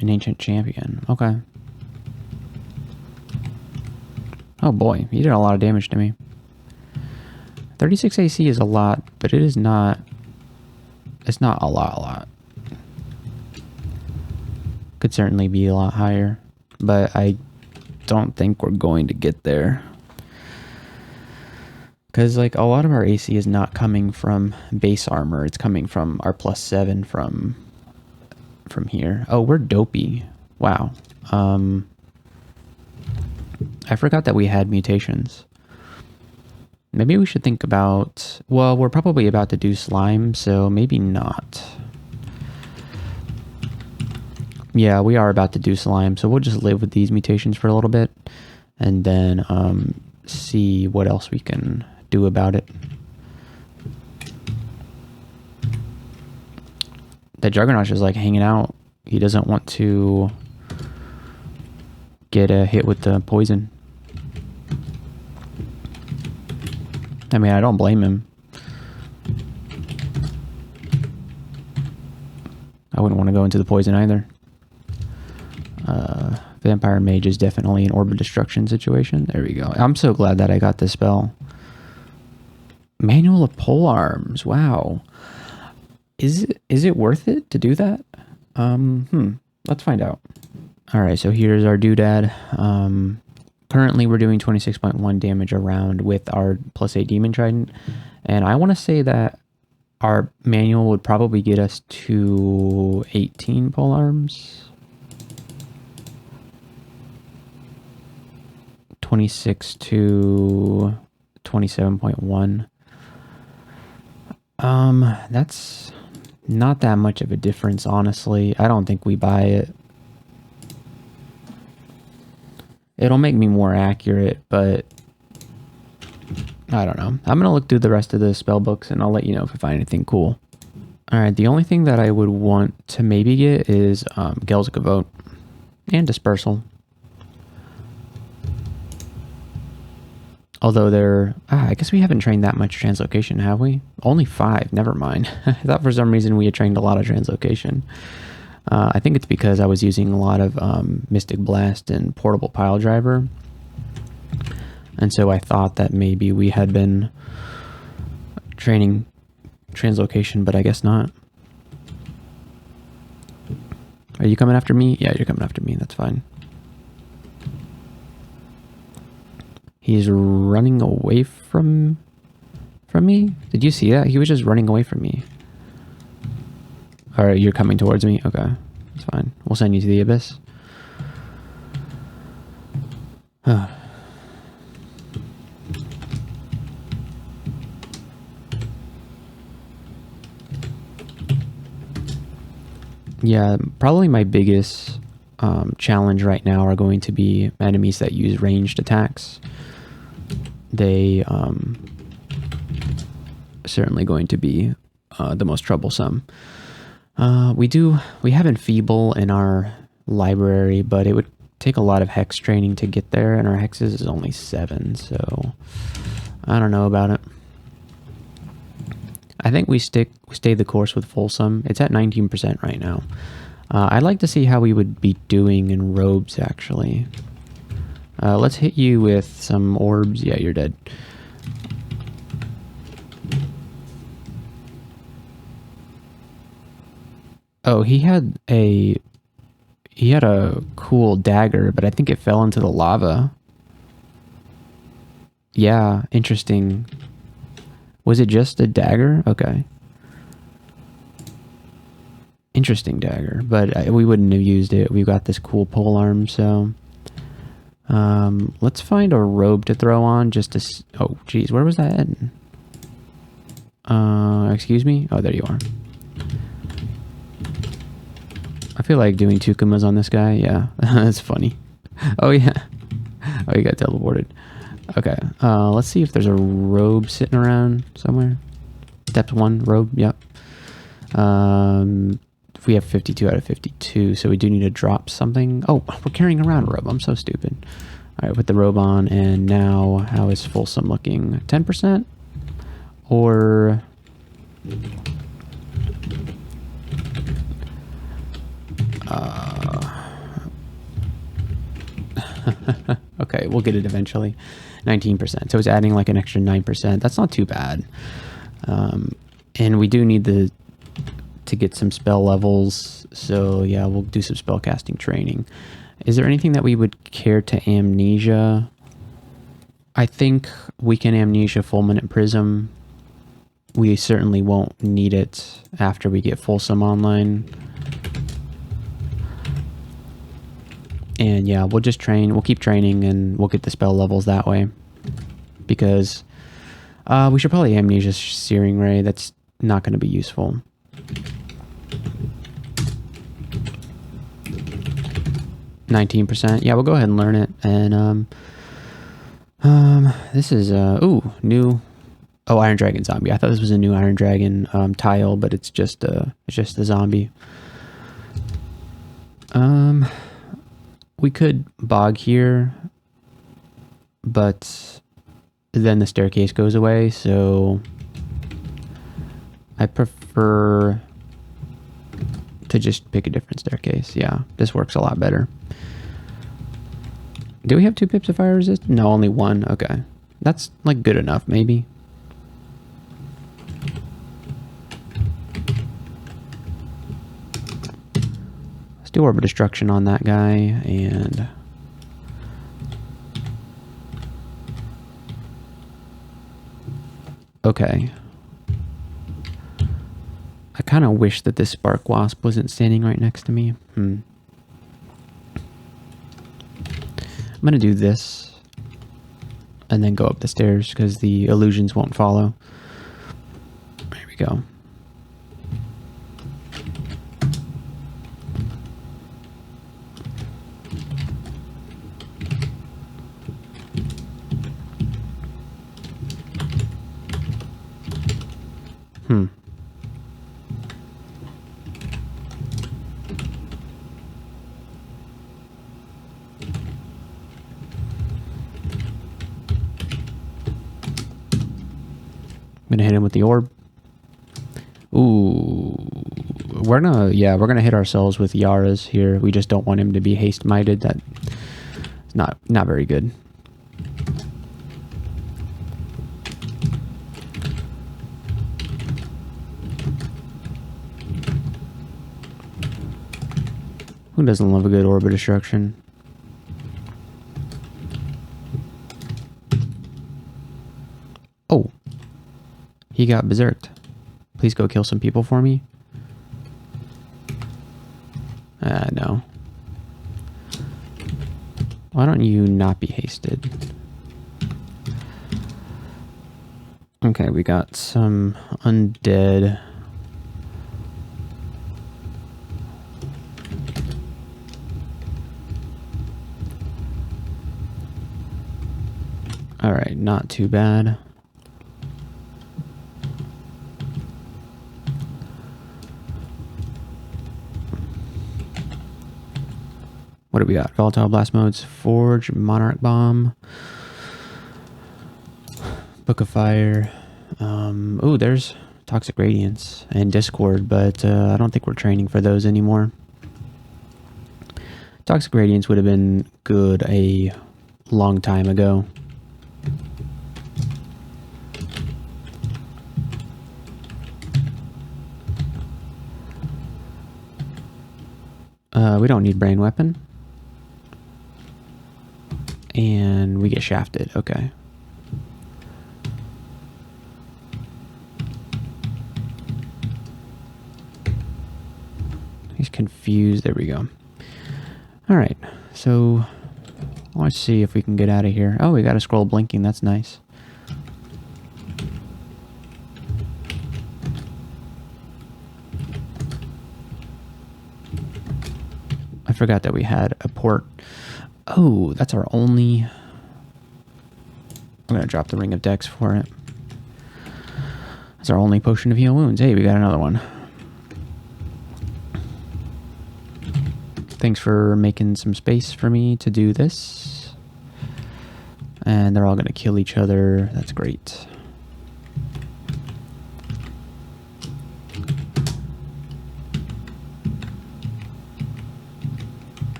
An ancient champion. Okay. Oh boy, he did a lot of damage to me. 36 AC is a lot, but it is not... It's not a lot. Could certainly be a lot higher, but I don't think we're going to get there. Because, like, a lot of our AC is not coming from base armor. It's coming from our +7 from here. Oh, we're dopey. Wow. I forgot that we had mutations. Maybe we should think about... Well, we're probably about to do slime, so maybe not. Yeah, we are about to do slime, so we'll just live with these mutations for a little bit. And then see what else we can do about it. The Juggernaut is like hanging out. He doesn't want to get hit with the poison. I mean, I don't blame him. I wouldn't want to go into the poison either. Vampire Mage is definitely an Orb of Destruction situation. There we go. I'm so glad that I got this spell. Manual of Polearms. Wow. Is it worth it to do that? Let's find out. Alright, so here's our doodad. Currently we're doing 26.1 damage around with our +8 Demon Trident. And I want to say that our manual would probably get us to 18 polearms. 26 to 27.1. That's not that much of a difference, honestly. I don't think we buy it. It'll make me more accurate, but I don't know. I'm going to look through the rest of the spell books and I'll let you know if I find anything cool. Alright, the only thing that I would want to maybe get is Gel's Gavote and Dispersal. Although they're... I guess we haven't trained that much Translocation, have we? Only 5, never mind. I thought for some reason we had trained a lot of Translocation. I think it's because I was using a lot of Mystic Blast and Portable Pile Driver. And so I thought that maybe we had been training Translocation, but I guess not. Are you coming after me? Yeah, you're coming after me. That's fine. He's running away from me? Did you see that? He was just running away from me. Alright, you're coming towards me? Okay, that's fine. We'll send you to the Abyss. Yeah, probably my biggest challenge right now are going to be enemies that use ranged attacks. They certainly going to be the most troublesome. We have Enfeeble in our library, but it would take a lot of hex training to get there, and our hexes is only 7, so I don't know about it. I think we stay the course with Folsom. It's at 19% right now. I'd like to see how we would be doing in robes, actually. Let's hit you with some orbs. Yeah, you're dead. Oh, he had a cool dagger, but I think it fell into the lava. Yeah, interesting. Was it just a dagger? Okay. Interesting dagger, but we wouldn't have used it. We've got this cool pole arm, so... let's find a robe to throw on just to... Oh, geez, where was that at? Excuse me? Oh, there you are. I feel like doing Tukumas on this guy. Yeah, that's funny. Oh, yeah. Oh, you got teleported. Okay, let's see if there's a robe sitting around somewhere. Step 1, robe, yep. We have 52 out of 52, so we do need to drop something. Oh, we're carrying around a robe. I'm so stupid. All right, put the robe on, and now how is Folsom looking? 10%? Or... okay, we'll get it eventually. 19%. So it's adding like an extra 9%. That's not too bad. And we do need to get some spell levels. So yeah, we'll do some spell casting training. Is there anything that we would care to amnesia? I think we can amnesia Fulminant Prism. We certainly won't need it after we get Folsom online. And yeah, we'll just train. We'll keep training and we'll get the spell levels that way. Because we should probably amnesia Searing Ray. That's not going to be useful. %. Yeah, we'll go ahead and learn it. And this is new. Oh, Iron Dragon zombie. I thought this was a new Iron Dragon tile, but it's just a zombie. We could bog here, but then the staircase goes away, so I prefer to just pick a different staircase. Yeah, this works a lot better. Do we have 2 pips of fire resist? No, only 1. Okay. That's like good enough, maybe. Let's do Orb of Destruction on that guy, and... okay. I kind of wish that this Spark Wasp wasn't standing right next to me. I'm gonna do this and then go up the stairs because the illusions won't follow. There we go. I'm gonna hit him with the orb. Ooh, we're gonna hit ourselves with Yara's here. We just don't want him to be haste mighted. That's not very good. Who doesn't love a good Orb of Destruction? Oh. He got berserked. Please go kill some people for me. No. Why don't you not be hasted? Okay, we got some undead. Alright, not too bad. What do we got? Volatile blast modes, Forge, Monarch Bomb, Book of Fire. Oh, there's Toxic Radiance and Discord, but I don't think we're training for those anymore. Toxic Radiance would have been good a long time ago. We don't need Brain Weapon. And we get shafted. Okay. He's confused. There we go. All right. So let's see if we can get out of here. Oh, we got a scroll blinking. That's nice. I forgot that we had a port. Oh, that's our only... I'm going to drop the Ring of Dex for it. That's our only potion of heal wounds. Hey, we got another one. Thanks for making some space for me to do this. And they're all going to kill each other. That's great.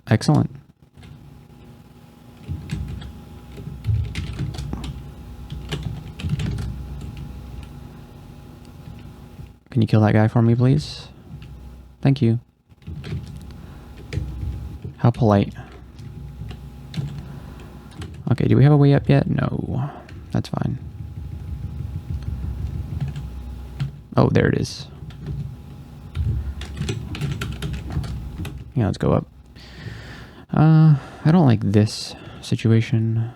Excellent. Can you kill that guy for me, please? Thank you. How polite. Okay, do we have a way up yet? No. That's fine. Oh, there it is. Yeah, let's go up. I don't like this situation.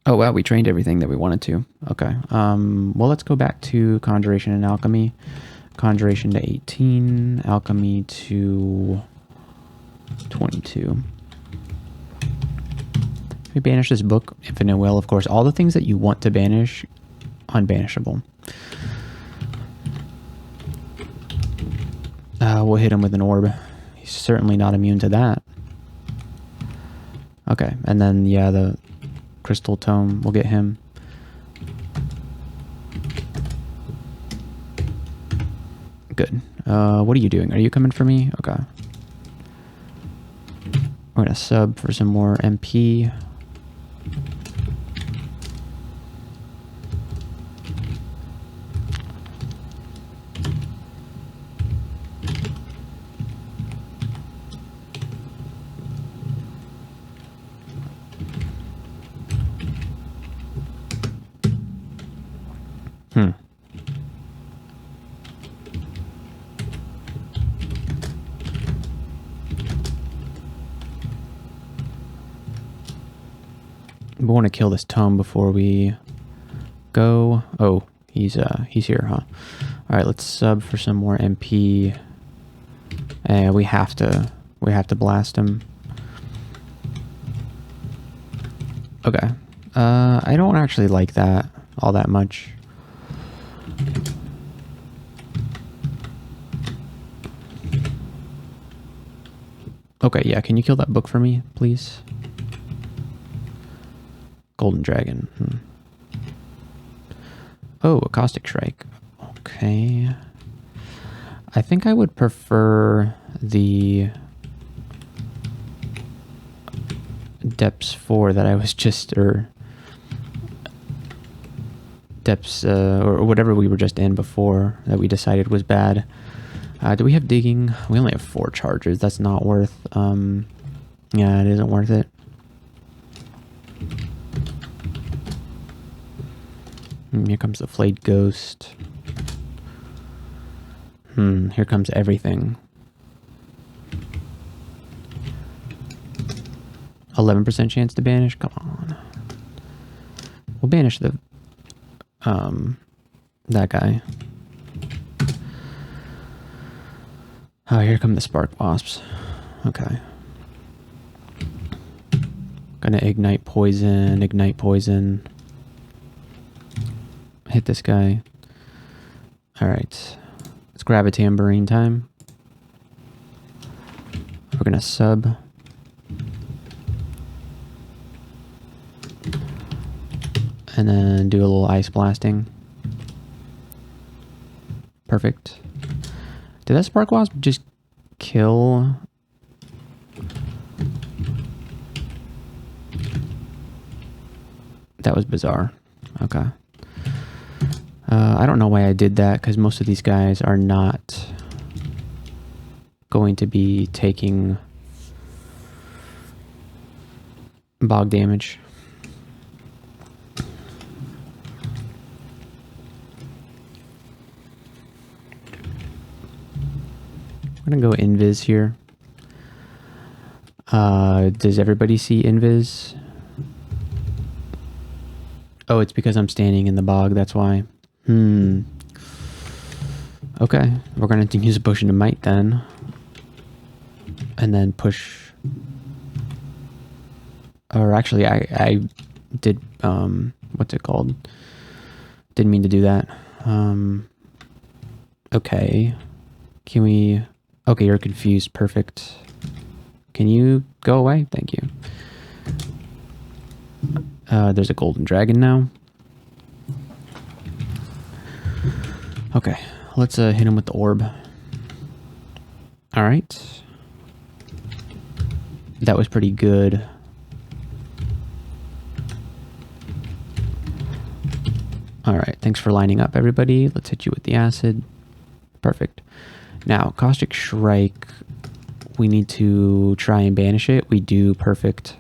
Oh, wow, we trained everything that we wanted to. Okay. Well, let's go back to Conjuration and Alchemy. Conjuration to 18. Alchemy to 22. We banish this book. Infinite Will, of course. All the things that you want to banish, unbanishable. We'll hit him with an orb. He's certainly not immune to that. Okay, and then, yeah, the Crystal Tome, we'll get him. Good. What are you doing? Are you coming for me? Okay. We're gonna sub for some more MP. We want to kill this tome before we go. Oh, he's here, huh? All right, let's sub for some more MP. And we have to blast him. Okay. I don't actually like that all that much. Okay, yeah, can you kill that book for me, please? Golden Dragon. Oh, a Caustic Shrike. Okay. I think I would prefer the Depths 4 that I was just, or Depths, or whatever we were just in before that we decided was bad. Do we have Digging? We only have 4 charges. That's not worth, yeah, it isn't worth it. Here comes the Flayed Ghost. Here comes everything. 11% chance to banish? Come on. We'll banish the that guy. Oh, here come the Spark Wasps. Okay. Gonna ignite poison, hit this guy. All right. Let's grab a tambourine time. We're gonna sub. And then do a little ice blasting. Perfect. Did that spark wasp just kill? That was bizarre. Okay. I don't know why I did that, because most of these guys are not going to be taking bog damage. I'm gonna go invis here. Does everybody see invis? Oh, it's because I'm standing in the bog, that's why. Okay, we're gonna use a potion of might then. And then push. Or actually, I did, what's it called? Didn't mean to do that. Okay. Can we... Okay, you're confused. Perfect. Can you go away? Thank you. There's a golden dragon now. Okay, let's hit him with the orb. Alright. That was pretty good. Alright, thanks for lining up, everybody. Let's hit you with the acid. Perfect. Now, Caustic Shrike, we need to try and banish it. We do. Perfect.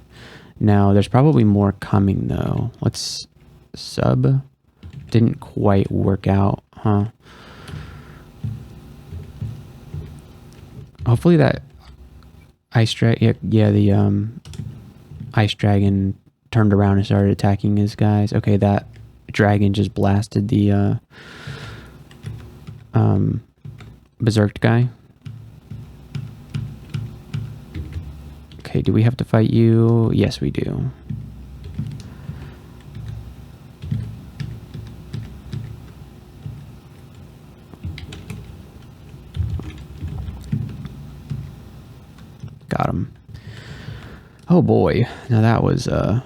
Now, there's probably more coming, though. Let's sub. Didn't quite work out, huh? Hopefully that ice dragon... Yeah, the ice dragon turned around and started attacking his guys. Okay, that dragon just blasted the berserked guy. Okay, do we have to fight you? Yes, we do. Got him. Oh boy. Now that was oh,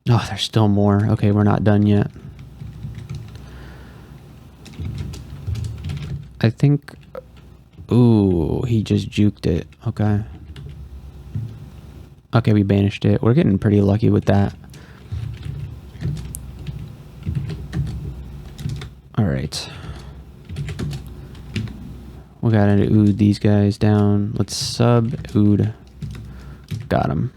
there's still more. Okay, we're not done yet. I think... Ooh, he just juked it. Okay. Okay, we banished it. We're getting pretty lucky with that. Alright. We gotta ood these guys down. Let's sub ood. Got him.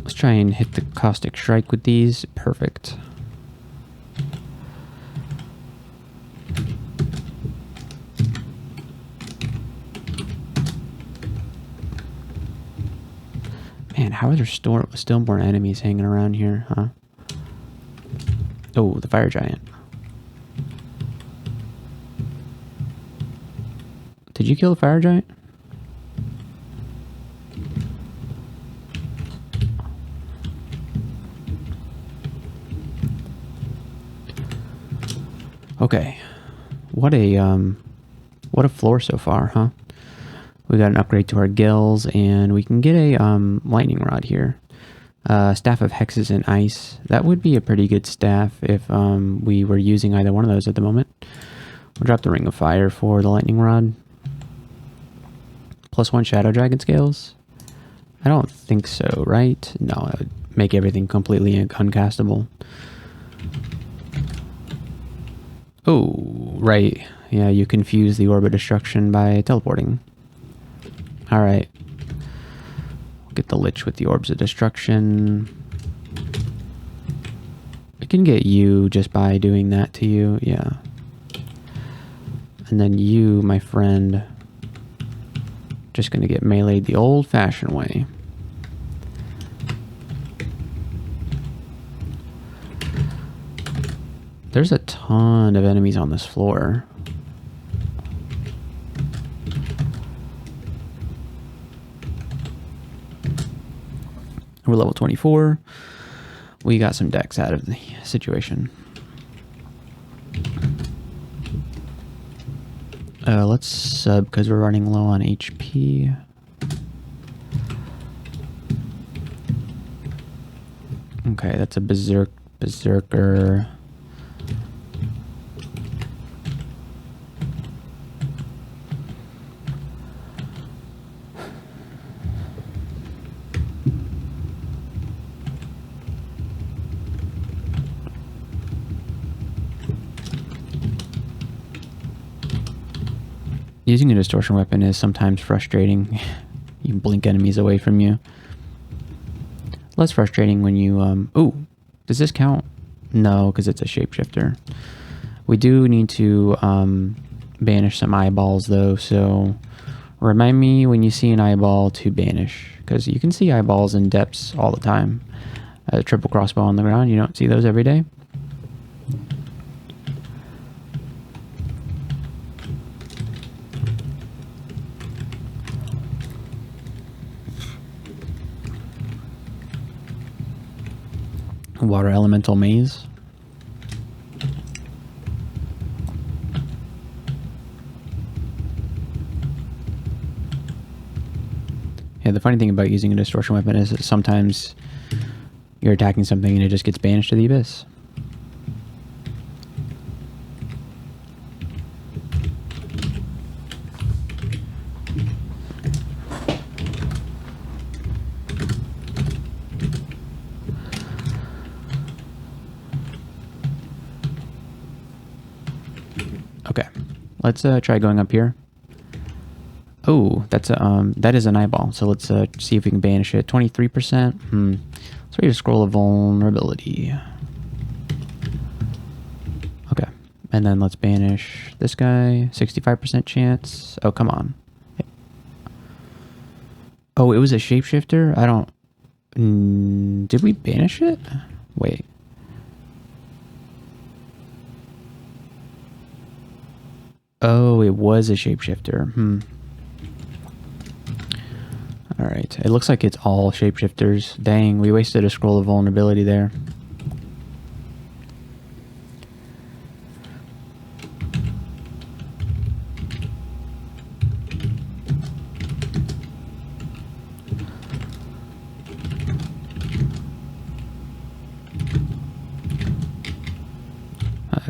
Let's try and hit the Caustic Shrike with these. Perfect. Man, how are there still more enemies hanging around here, huh? Oh, the fire giant. Did you kill the fire giant? Okay. What a floor so far, huh? We got an upgrade to our gills, and we can get a lightning rod here. Staff of hexes and ice. That would be a pretty good staff if we were using either one of those at the moment. We'll drop the ring of fire for the lightning rod. +1 shadow dragon scales. I don't think so, right? No, it would make everything completely uncastable. Oh, right. Yeah, you confuse the orbit destruction by teleporting. Alright. Get the Lich with the Orbs of Destruction. I can get you just by doing that to you, yeah. And then you, my friend, just gonna get meleeed the old-fashioned way. There's a ton of enemies on this floor. We're level 24. We got some decks out of the situation. Let's sub because we're running low on HP. Okay, that's a berserker. Using a distortion weapon is sometimes frustrating. You blink enemies away from you. Less frustrating when you, ooh, does this count? No, because it's a shapeshifter. We do need to banish some eyeballs though, so remind me when you see an eyeball to banish, because you can see eyeballs in depths all the time. A triple crossbow on the ground, you don't see those every day. Water elemental maze. Yeah, the funny thing about using a distortion weapon is that sometimes you're attacking something and it just gets banished to the abyss. Okay, let's try going up here. Oh, that's a that is an eyeball. So let's see if we can banish it. 23%. So we just scroll of vulnerability. Okay, and then let's banish this guy. 65% chance. Oh, come on. Oh, it was a shapeshifter. I don't. Did we banish it? Wait. Oh, it was a shapeshifter. Alright, it looks like it's all shapeshifters. Dang, we wasted a scroll of vulnerability there.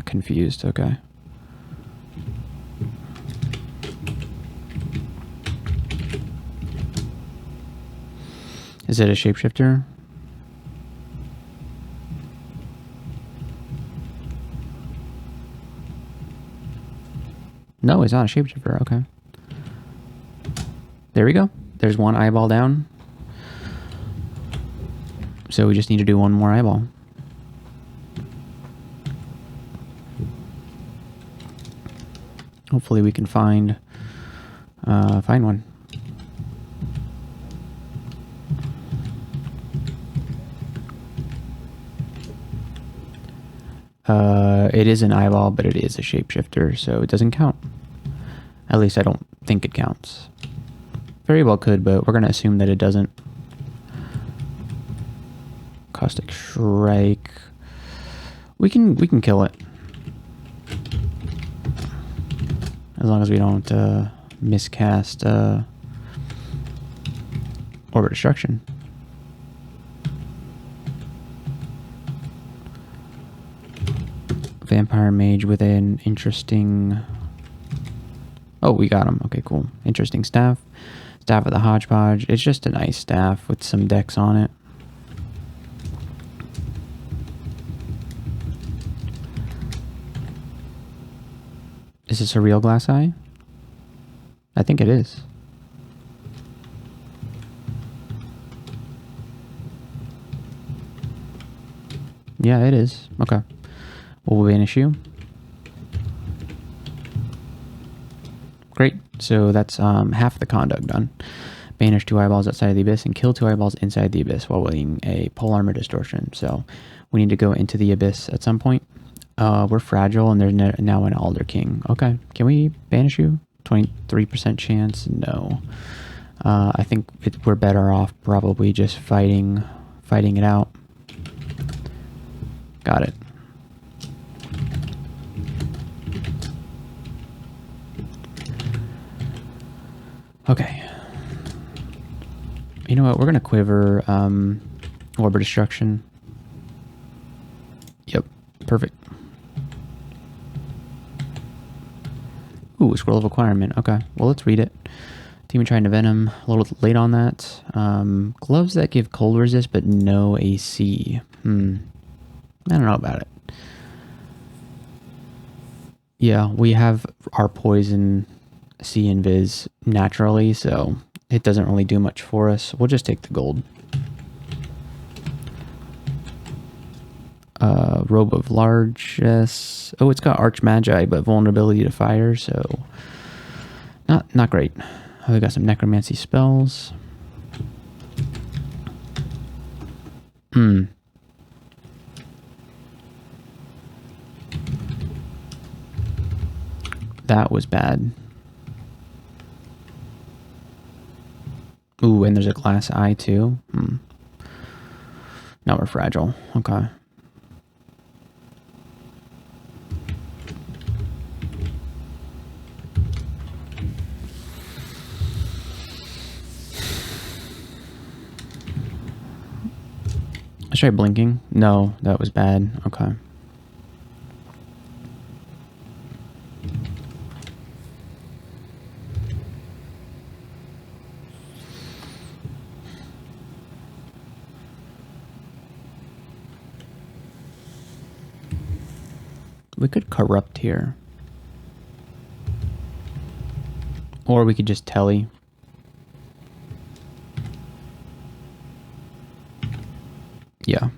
Confused, okay. Is it a shapeshifter? No, it's not a shapeshifter. Okay. There we go. There's one eyeball down. So we just need to do one more eyeball. Hopefully we can find one. It is an eyeball, but it is a shapeshifter, so it doesn't count. At least I don't think it counts. Very well could, but we're gonna assume that it doesn't. Caustic Strike. We can kill it. As long as we don't miscast Orbit Destruction. Vampire Mage with an interesting... Oh, we got him. Okay, cool. Interesting staff. Staff of the Hodgepodge. It's just a nice staff with some decks on it. Is this a real glass eye? I think it is. Yeah, it is. Okay. We'll banish you. Great. So that's half the conduct done. Banish 2 eyeballs outside of the abyss and kill 2 eyeballs inside the abyss while wielding a pole armor distortion. So we need to go into the abyss at some point. We're fragile and there's now an Alder King. Okay. Can we banish you? 23% chance? No. I think we're better off probably just fighting it out. Got it. Okay. You know what? We're gonna quiver orbit destruction. Yep. Perfect. Ooh, scroll of acquirement. Okay. Well, let's read it. Demon trying to venom. A little late on that. Gloves that give cold resist but no AC. I don't know about it. Yeah, we have our poison C and Viz naturally, so it doesn't really do much for us. We'll just take the gold. Robe of Largesse. Oh, it's got Arch Magi, but vulnerability to fire, so not great. Oh, we got some necromancy spells. That was bad. Ooh, and there's a glass eye too. Now we're fragile. Okay. Let's try blinking. No, that was bad. Okay. We could corrupt here. Or we could just telly. Yeah.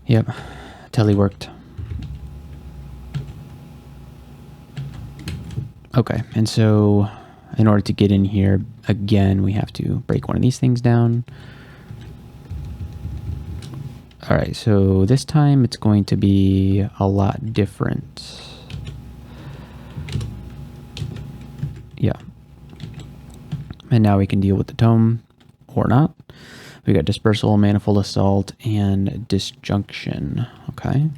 Yep. Telly worked. Okay, and so in order to get in here, again, we have to break one of these things down. All right, so this time it's going to be a lot different. Yeah. And now we can deal with the tome, or not. We got Dispersal, Manifold Assault, and Disjunction. Okay.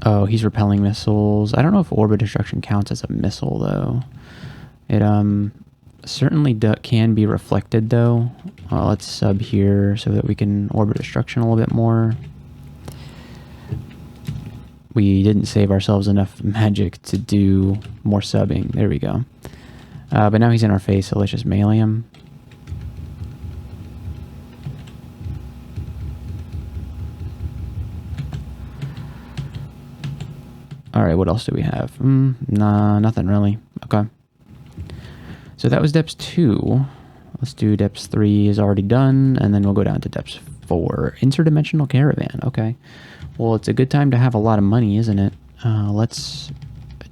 Oh, he's repelling missiles. I don't know if Orbit Destruction counts as a missile, though. It certainly can be reflected, though. Let's sub here so that we can Orbit Destruction a little bit more. We didn't save ourselves enough magic to do more subbing. There we go. But now he's in our face, so let's just melee him. Alright, what else do we have? Nah, nothing really. Okay. So that was Depths 2. Let's do Depths 3 is already done, and then we'll go down to Depths 4. Interdimensional Caravan. Okay. Well, it's a good time to have a lot of money, isn't it? Let's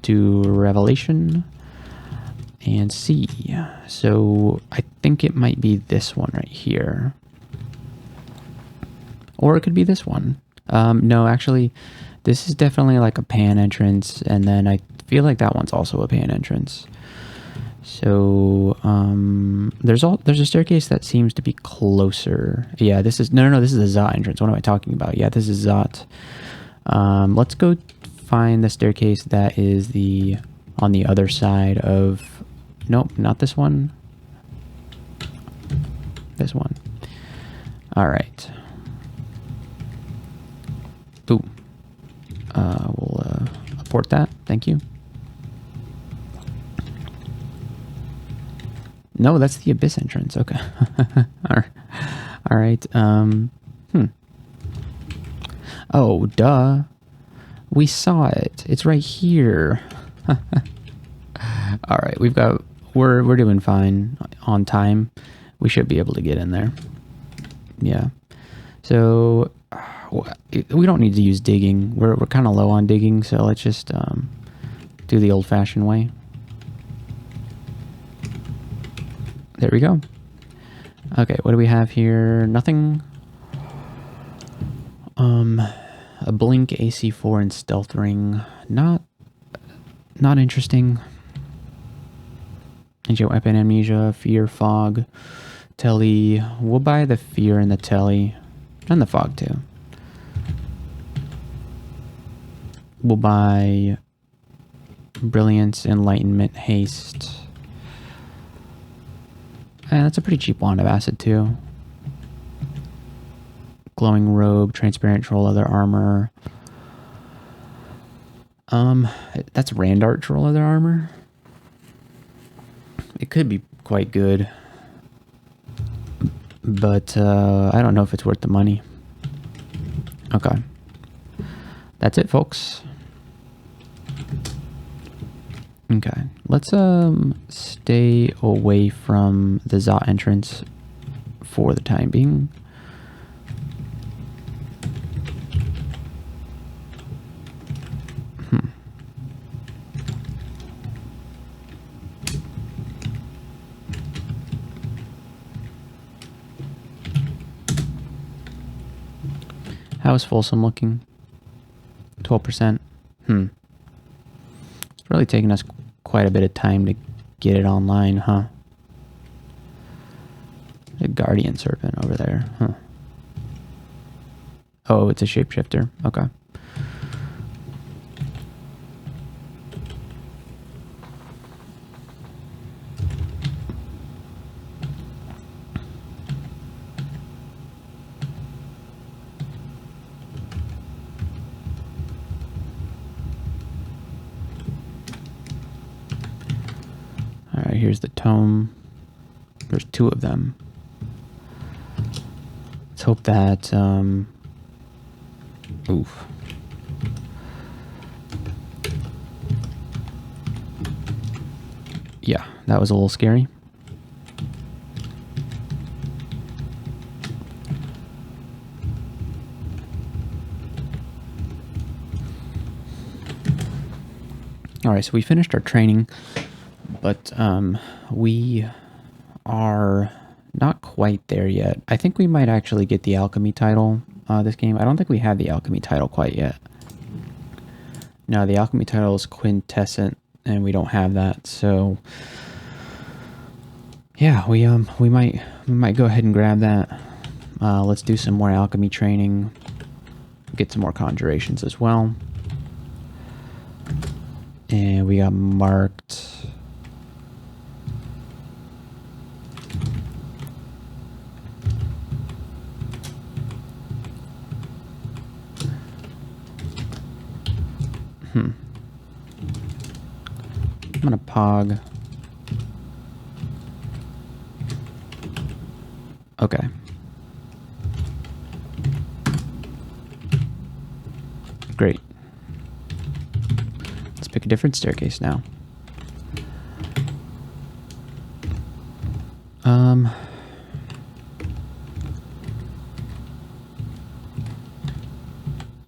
do Revelation and see. So I think it might be this one right here. Or it could be this one. No, actually, this is definitely like a pan entrance, and then I feel like that one's also a pan entrance. So there's a staircase that seems to be closer. Yeah, this is no, this is the Zot entrance. What am I talking about? Yeah, this is Zot. Let's go find the staircase that is on the other side of. Nope, not this one. This one. All right. Ooh. We'll abort that. Thank you. No, that's the Abyss entrance. Okay. All right. Oh, duh. We saw it. It's right here. All right, we're doing fine on time. We should be able to get in there. Yeah. So we don't need to use digging. We're kind of low on digging, so let's just do the old-fashioned way. There we go. Okay, what do we have here? Nothing. A blink AC4 and stealth ring. Not interesting. Ancient weapon amnesia, fear, fog, telly. We'll buy the fear and the telly, and the fog too. We'll buy Brilliance, Enlightenment, Haste. That's a pretty cheap wand of acid too. Glowing Robe, Transparent Troll Leather Armor. That's Randart Troll Leather Armor. It could be quite good, but I don't know if it's worth the money. Okay. That's it, folks. Okay. Let's stay away from the Zot entrance for the time being. How is Folsom looking? 12%. It's really taking us quite a bit of time to get it online, huh? There's a Guardian Serpent over there, huh? Oh, it's a shapeshifter. Okay. Alright, here's the tome. There's 2 of them. Let's hope that, oof. Yeah, that was a little scary. Alright, so we finished our training. But we are not quite there yet. I think we might actually get the alchemy title this game. I don't think we have the alchemy title quite yet. No, the alchemy title is quintessent, and we don't have that. So yeah, we might go ahead and grab that. Let's do some more alchemy training. Get some more conjurations as well. And we got marked. I'm gonna pog. Okay. Great. Let's pick a different staircase now.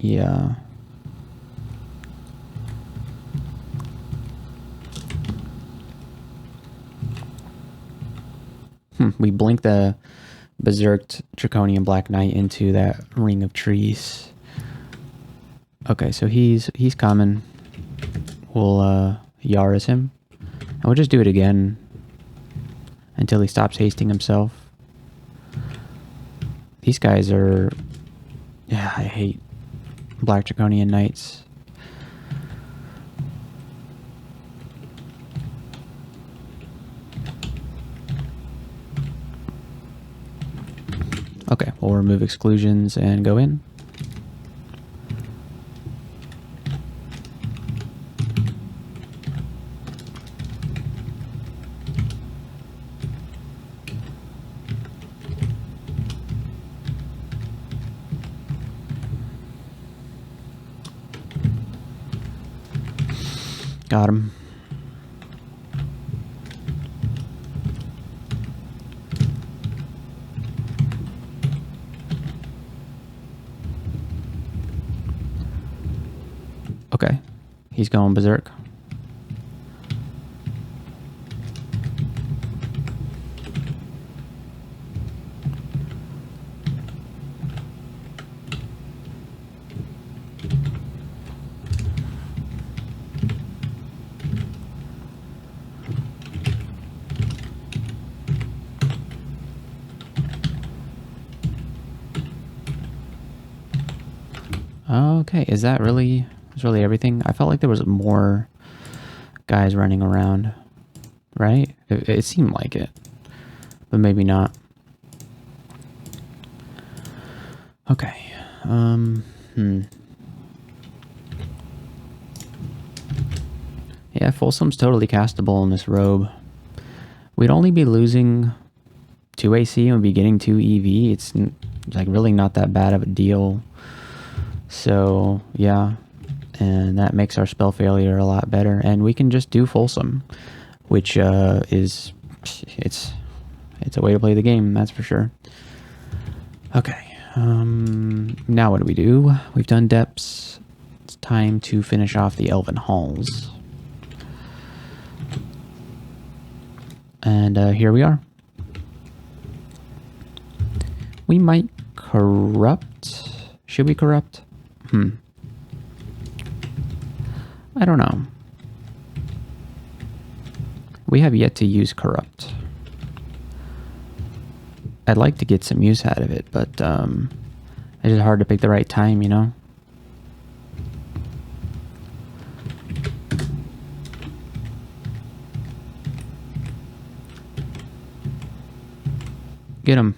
Yeah. We blink the Berserked Draconian Black Knight into that ring of trees. Okay, so he's coming. We'll Yara's him. And we'll just do it again until he stops hasting himself. These guys are... Yeah, I hate Black Draconian Knights. Okay, we'll remove exclusions and go in. Got him. Okay, he's going berserk. Okay, is that really everything? I felt like there was more guys running around, right? It seemed like it, but maybe not. Okay. Yeah, Folsom's totally castable in this robe. We'd only be losing 2 AC and we'd be getting 2 EV. It's like really not that bad of a deal. So yeah, and that makes our spell failure a lot better. And we can just do Folsom, which it's a way to play the game, that's for sure. Okay, now what do? We've done depths. It's time to finish off the Elven Halls. And here we are. We might corrupt. Should we corrupt? I don't know. We have yet to use corrupt. I'd like to get some use out of it, but it's just hard to pick the right time, you know? Get him.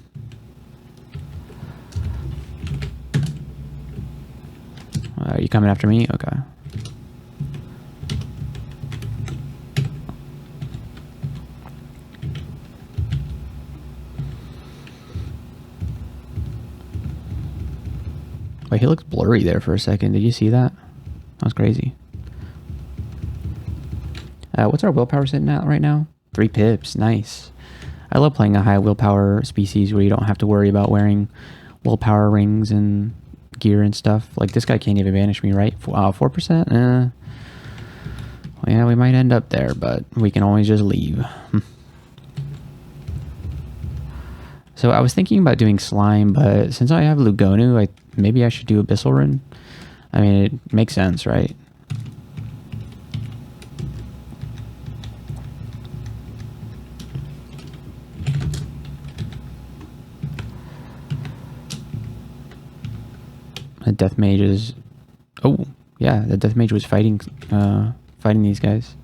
Are you coming after me? Okay. Wait, he looks blurry there for a second. Did you see that? That was crazy. What's our willpower sitting at right now? 3 pips. Nice. I love playing a high willpower species where you don't have to worry about wearing willpower rings and gear and stuff. Like this guy can't even banish me, right? 4%? Well, yeah, we might end up there, but we can always just leave. So I was thinking about doing slime, but since I have Lugonu, maybe I should do Abyssal Rune. I mean, it makes sense, right? The Death Mage is... Oh, yeah, the Death Mage was fighting these guys.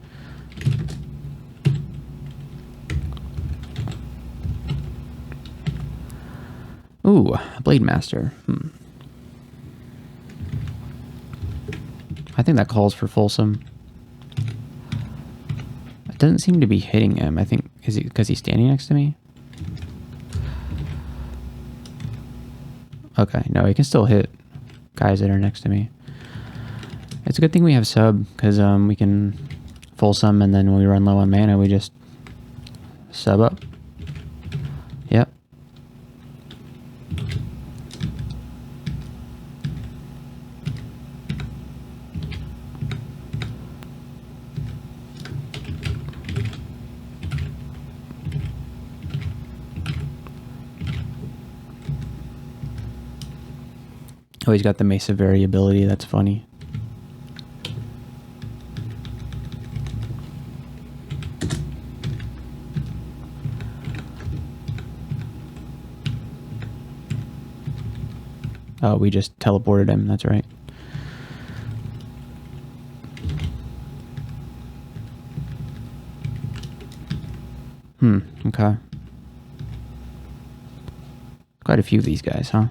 Ooh, Blade Master. I think that calls for Folsom. It doesn't seem to be hitting him. I think, is it because he's standing next to me? Okay, no, he can still hit guys that are next to me. It's a good thing we have sub, because we can Folsom, and then when we run low on mana, we just sub up. Yep. Oh, he's got the Mesa variability. That's funny. Oh, we just teleported him. That's right. Okay. Quite a few of these guys, huh?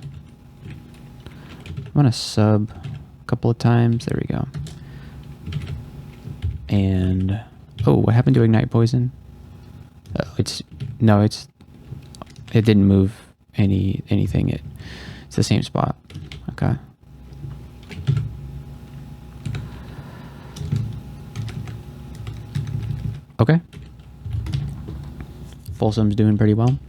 I'm gonna sub a couple of times. There we go. And oh, what happened to Ignite Poison? Oh, it didn't move anything. It's the same spot. Okay. Okay. Folsom's doing pretty well.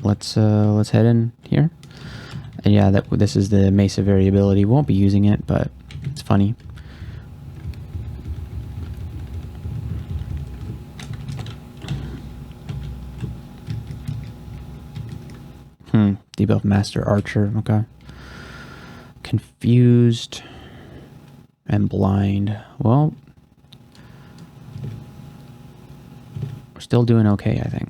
Let's head in here. And yeah, this is the Mesa variability. Won't be using it, but it's funny. Debuff Master Archer. Okay. Confused and blind. Well, we're still doing okay, I think.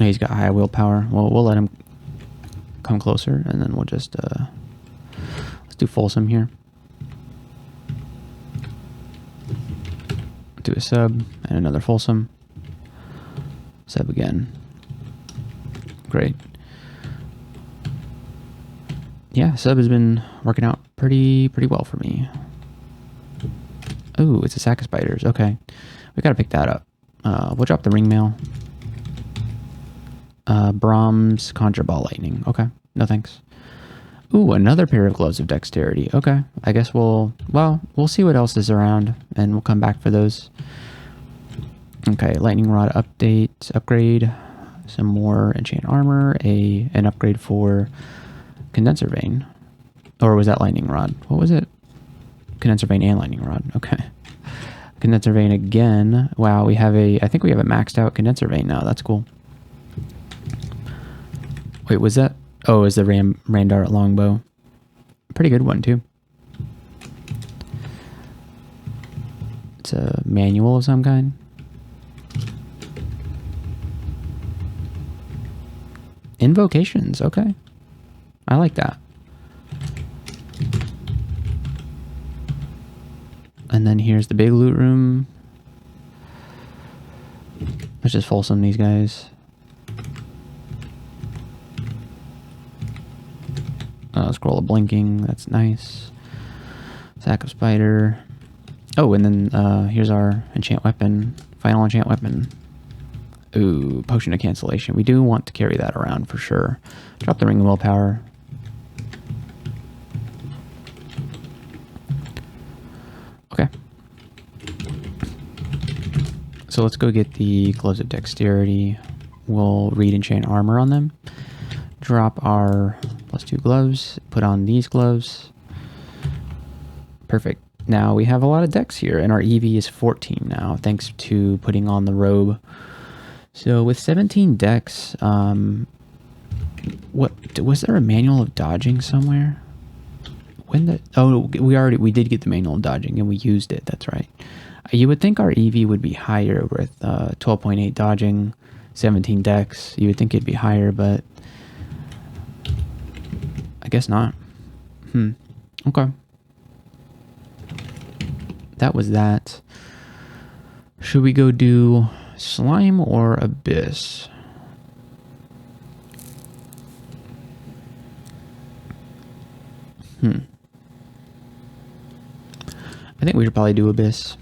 He's got high willpower. Well, we'll let him come closer, and then we'll just let's do Folsom here. Do a sub and another Folsom. Sub again. Great. Yeah, sub has been working out pretty well for me. Oh, it's a sack of spiders. Okay, we gotta pick that up. We'll drop the ring mail. Brahms conjure ball lightning. Okay, no thanks. Ooh, another pair of gloves of dexterity. Okay, I guess we'll see what else is around, and we'll come back for those. Okay, lightning rod upgrade, some more enchant armor, an upgrade for condenser vein, or was that lightning rod? What was it? Condenser vein and lightning rod. Okay, condenser vein again. Wow, I think we have a maxed out condenser vein now. That's cool. Wait, was that? Oh, is the Randart longbow? Pretty good one too. It's a manual of some kind. Invocations, okay. I like that. And then here's the big loot room. Let's just Folsom these guys. Scroll of blinking, that's nice. Sack of spider. Oh, and then here's our enchant weapon. Final enchant weapon. Ooh, potion of cancellation. We do want to carry that around for sure. Drop the ring of willpower. Okay. So let's go get the gloves of dexterity. We'll read enchant armor on them. Drop our +2 gloves. Put on these gloves. Perfect. Now we have a lot of dex here, and our EV is 14 now, thanks to putting on the robe. So with 17 dex, what was there a manual of dodging somewhere? We did get the manual of dodging and we used it. That's right. You would think our EV would be higher with 12.8 dodging, 17 dex. You would think it'd be higher, but I guess not. Okay. That was that. Should we go do slime or abyss? I think we should probably do abyss.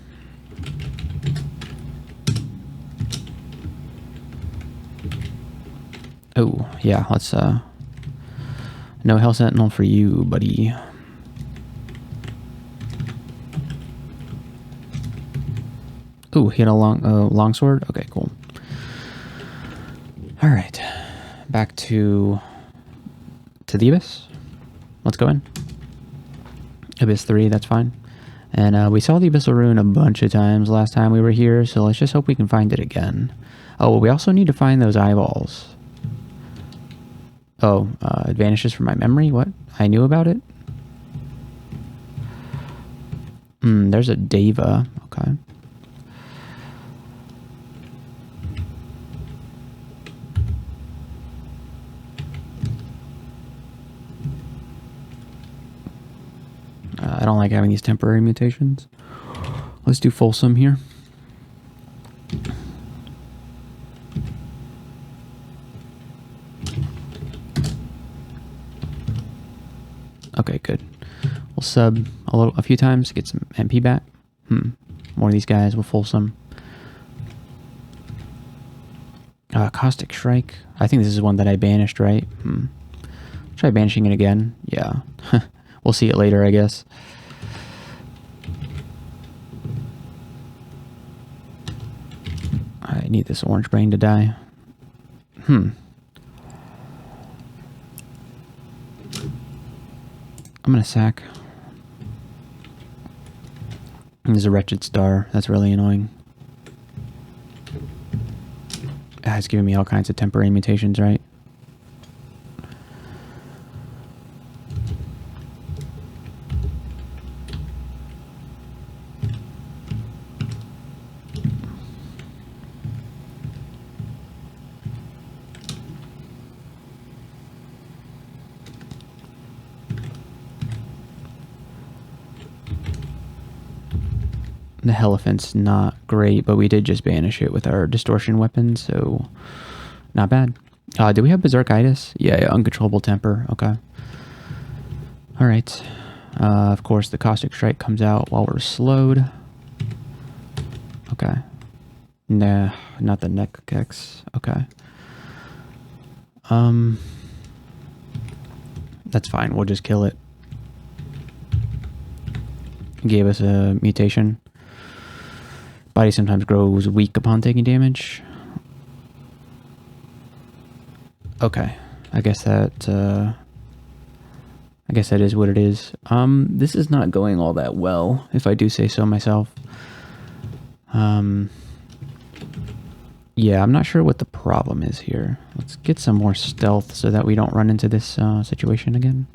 Oh, yeah, let's no Hell Sentinel for you, buddy. Ooh, he had a long sword. Okay, cool. All right, back to the abyss. Let's go in. Abyss 3, that's fine. And we saw the abyssal rune a bunch of times last time we were here, so let's just hope we can find it again. Oh, we also need to find those eyeballs. Oh, it vanishes from my memory? What? I knew about it? There's a Deva. Okay. I don't like having these temporary mutations. Let's do Folsom here. Okay, good. We'll sub a few times to get some MP back. More of these guys. We'll Folsom. Caustic Shrike. I think this is one that I banished, right? Try banishing it again. Yeah. We'll see it later, I guess. I need this orange brain to die. I'm gonna sack. There's a wretched star. That's really annoying. It's giving me all kinds of temporary mutations, right? The Elephant's not great, but we did just banish it with our distortion weapon, so not bad. Do we have Berserkitis? Yeah, uncontrollable temper. Okay. Alright. Of course, the Caustic Strike comes out while we're slowed. Okay. Nah, not the neck kicks. Okay. That's fine. We'll just kill it. Gave us a mutation. Body sometimes grows weak upon taking damage. Okay. I guess that is what it is. This is not going all that well, if I do say so myself. Yeah, I'm not sure what the problem is here. Let's get some more stealth so that we don't run into this situation again.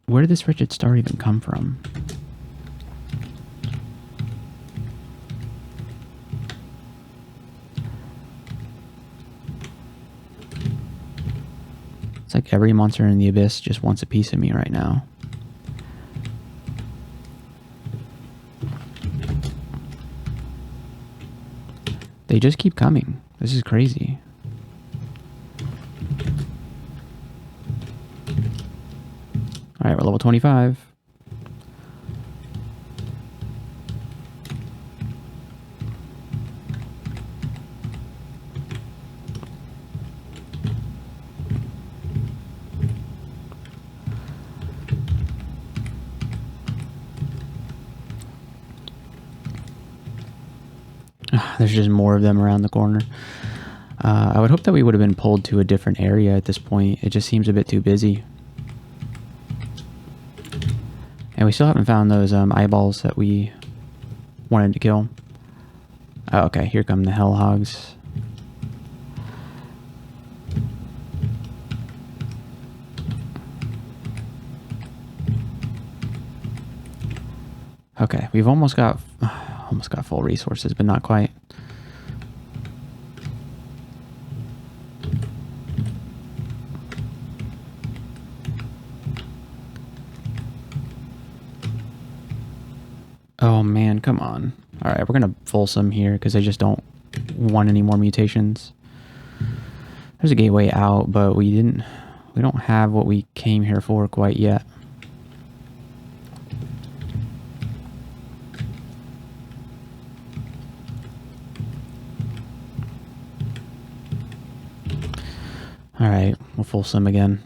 Where did this wretched star even come from? It's like every monster in the abyss just wants a piece of me right now. They just keep coming. This is crazy. Alright, we're level 25. There's just more of them around the corner. I would hope that we would have been pulled to a different area at this point. It just seems a bit too busy. And we still haven't found those eyeballs that we wanted to kill. Oh, okay, here come the hell hogs. Okay, we've almost got full resources, but not quite. Oh man, come on. Alright, we're gonna full some here because I just don't want any more mutations. There's a gateway out, but we don't have what we came here for quite yet. Alright, we'll full some again.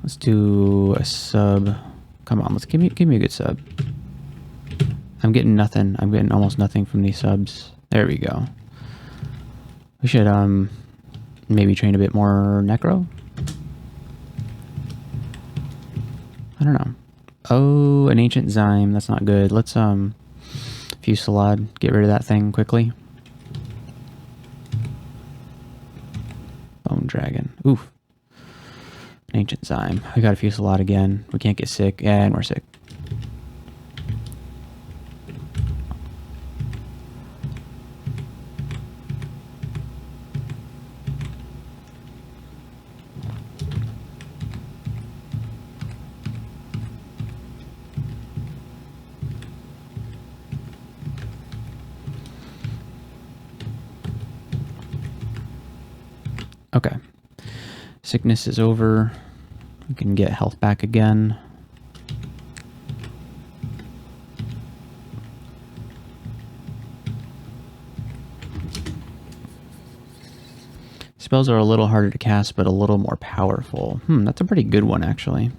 Let's do a sub. Come on, let's give me a good sub. I'm getting nothing. I'm getting almost nothing from these subs. There we go. We should maybe train a bit more necro. I don't know. Oh, an ancient zyme. That's not good. Let's Fusillade. Get rid of that thing quickly. Bone dragon. Oof. An ancient zyme. We got a Fusillade again. We can't get sick, and we're sick. Okay. Sickness is over. We can get health back again. Spells are a little harder to cast, but a little more powerful. That's a pretty good one, actually.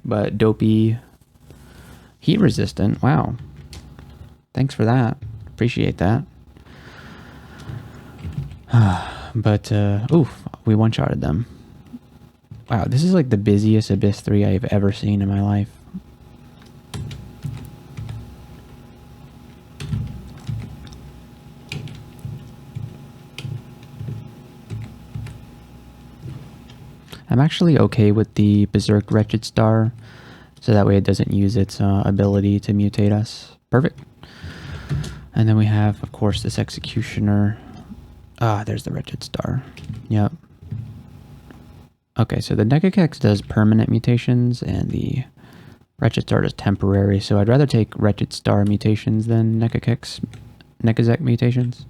But dopey. Heat resistant. Wow. Thanks for that. Appreciate that. But, oof, we one-shotted them. Wow, this is like the busiest Abyss 3 I've ever seen in my life. I'm actually okay with the Berserk Wretched Star, so that way it doesn't use its ability to mutate us. Perfect. And then we have, of course, this Executioner. Ah, there's the Wretched Star. Yep. Okay, so the NaCj does permanent mutations, and the Wretched Star does temporary, so I'd rather take Wretched Star mutations than NaCj mutations.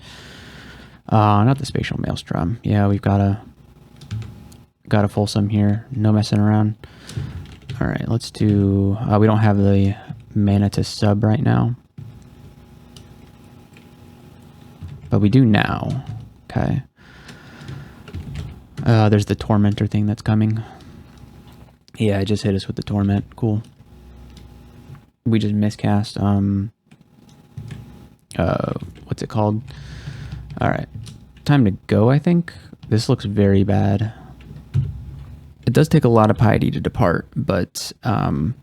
Not the Spatial Maelstrom. Yeah, we've got a Fulsome here. No messing around. Alright, let's do... we don't have the mana to sub right now. But we do now. Okay. There's the Tormentor thing that's coming. Yeah, it just hit us with the Torment. Cool. We just miscast, what's it called? Alright. Time to go, I think. This looks very bad. It does take a lot of piety to depart, but, I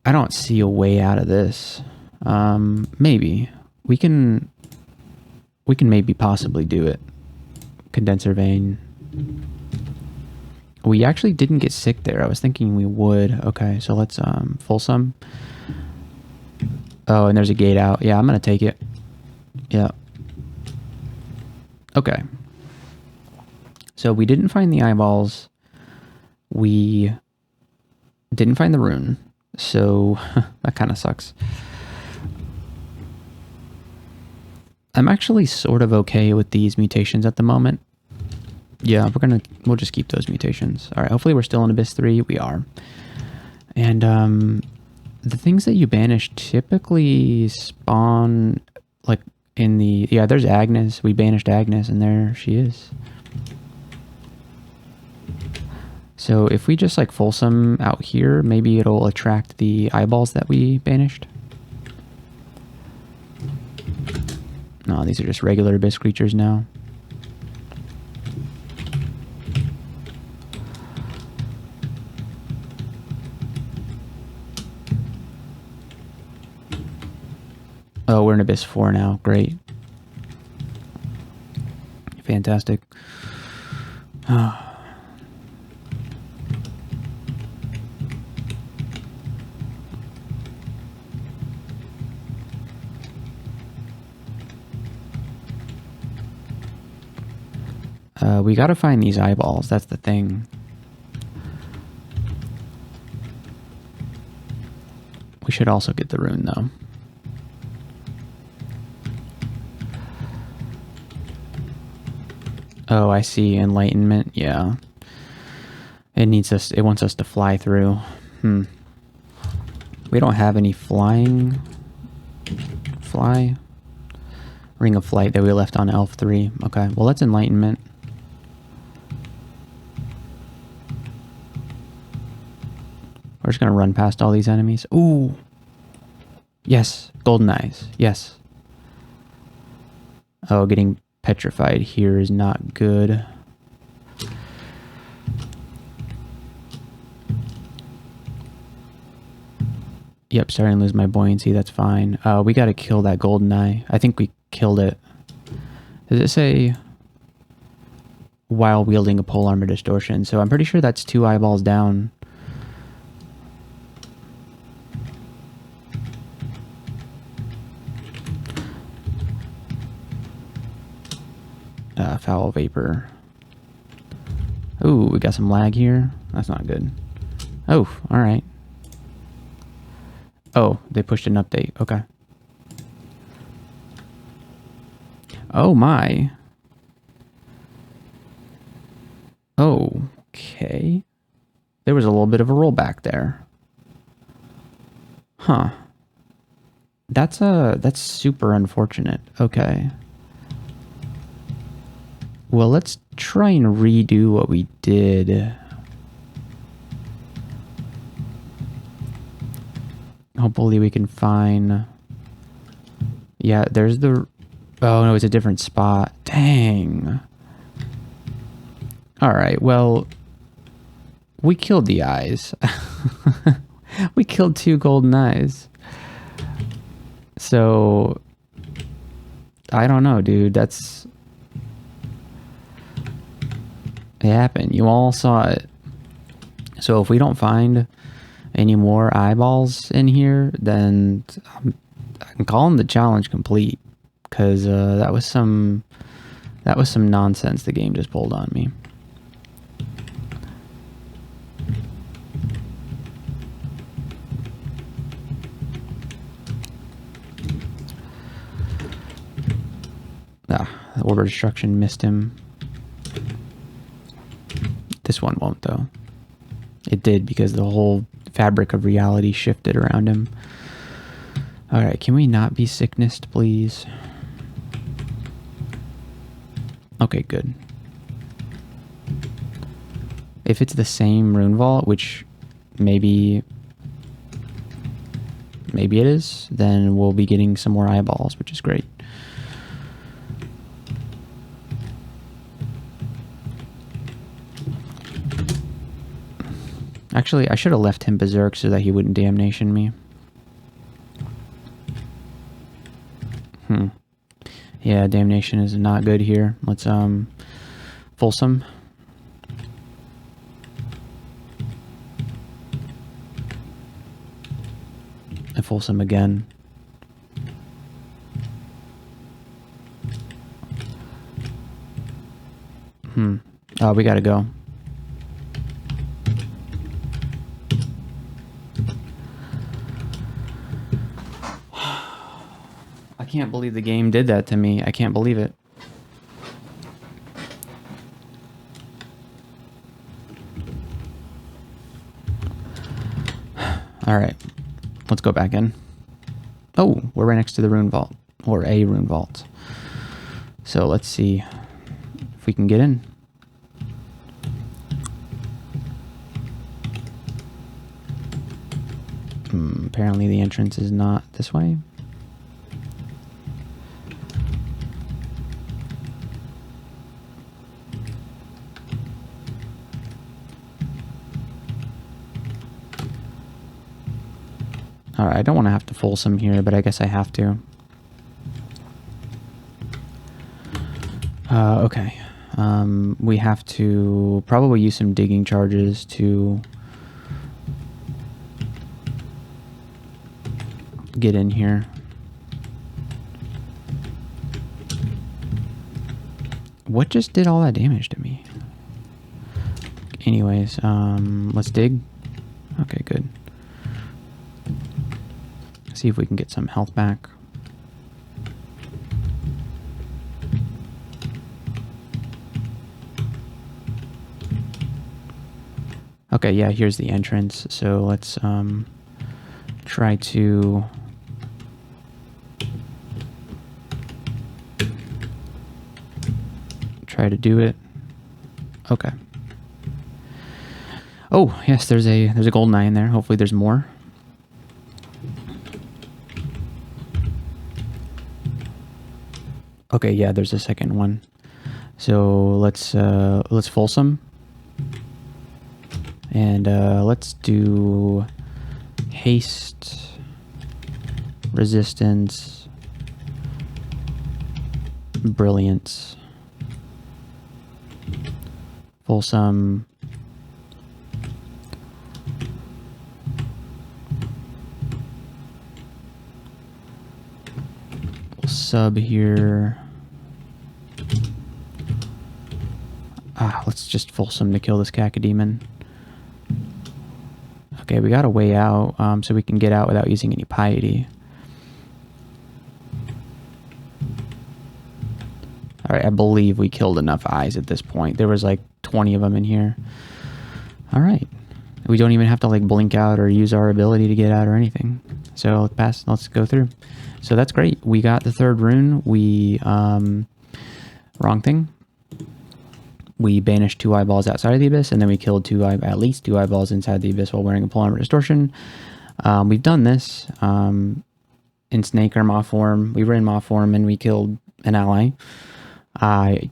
don't see a way out of this. Maybe. We can maybe possibly do it. Condenser Vein. We actually didn't get sick there. I was thinking we would. Okay, so let's Fulsome. Oh, and there's a gate out. Yeah, I'm gonna take it. Yeah. Okay. So we didn't find the eyeballs. We didn't find the rune. So that kind of sucks. I'm actually sort of okay with these mutations at the moment. Yeah, we'll just keep those mutations. All right, hopefully we're still in Abyss 3. We are. And the things that you banish typically spawn like in the... Yeah, there's Agnes. We banished Agnes, and there she is. So if we just like Fulsome out here, maybe it'll attract the eyeballs that we banished. No, these are just regular Abyss creatures now. Oh, we're in Abyss 4 now. Great. Fantastic. We gotta find these eyeballs, that's the thing. We should also get the rune, though. Oh, I see. Enlightenment, yeah. It wants us to fly through. We don't have any fly? Ring of Flight that we left on Elf 3. Okay, well, that's Enlightenment. We're just gonna run past all these enemies. Ooh! Yes! Golden Eyes. Yes. Oh, getting petrified here is not good. Yep, starting to lose my buoyancy. That's fine. We gotta kill that golden eye. I think we killed it. Does it say while wielding a pole armor distortion? So I'm pretty sure that's 2 eyeballs down. Foul vapor. Ooh, we got some lag here. That's not good. Oh, all right. Oh, they pushed an update. Okay. Oh my. Okay. There was a little bit of a rollback there. Huh. That's super unfortunate. Okay. Well, let's try and redo what we did. Hopefully we can find... Yeah, there's the... Oh, no, it's a different spot. Dang. Alright, well... We killed the eyes. We killed 2 golden eyes. So... I don't know, dude. That's... It happened. You all saw it. So if we don't find any more eyeballs in here, then I can call them the challenge complete. Because that was some nonsense the game just pulled on me. The orb of destruction missed him. This one won't, though. It did because the whole fabric of reality shifted around him. Alright, can we not be sicknessed, please? Okay, good. If it's the same rune vault, which maybe it is, then we'll be getting some more eyeballs, which is great. Actually, I should have left him berserk so that he wouldn't damnation me. Yeah, damnation is not good here. Let's Folsom. And Folsom again. Oh, we gotta go. I can't believe the game did that to me. I can't believe it. Alright. Let's go back in. Oh, we're right next to the rune vault. Or a rune vault. So let's see if we can get in. Apparently the entrance is not this way. Alright, I don't want to have to Folsom here, but I guess I have to. Okay. We have to probably use some digging charges to get in here. What just did all that damage to me? Anyways, let's dig. Okay, good. See if we can get some health back. Okay, yeah, here's the entrance. So let's try to do it. Okay. Oh, yes, there's a golden eye in there. Hopefully there's more. Okay, yeah, there's a second one. So let's Folsom. And let's do haste, resistance, brilliance, Folsom, we'll sub here. Let's just Folsom to kill this cacodemon. Okay, we got a way out, so we can get out without using any piety. Alright, I believe we killed enough eyes at this point. There was like 20 of them in here. Alright. We don't even have to like blink out or use our ability to get out or anything. So let's go through. So that's great. We got the third rune. We, wrong thing. We banished 2 eyeballs outside of the abyss, and then we killed at least 2 eyeballs inside the abyss while wearing a full armor distortion. We've done this in snake or maw form. We were in maw form and we killed an ally. I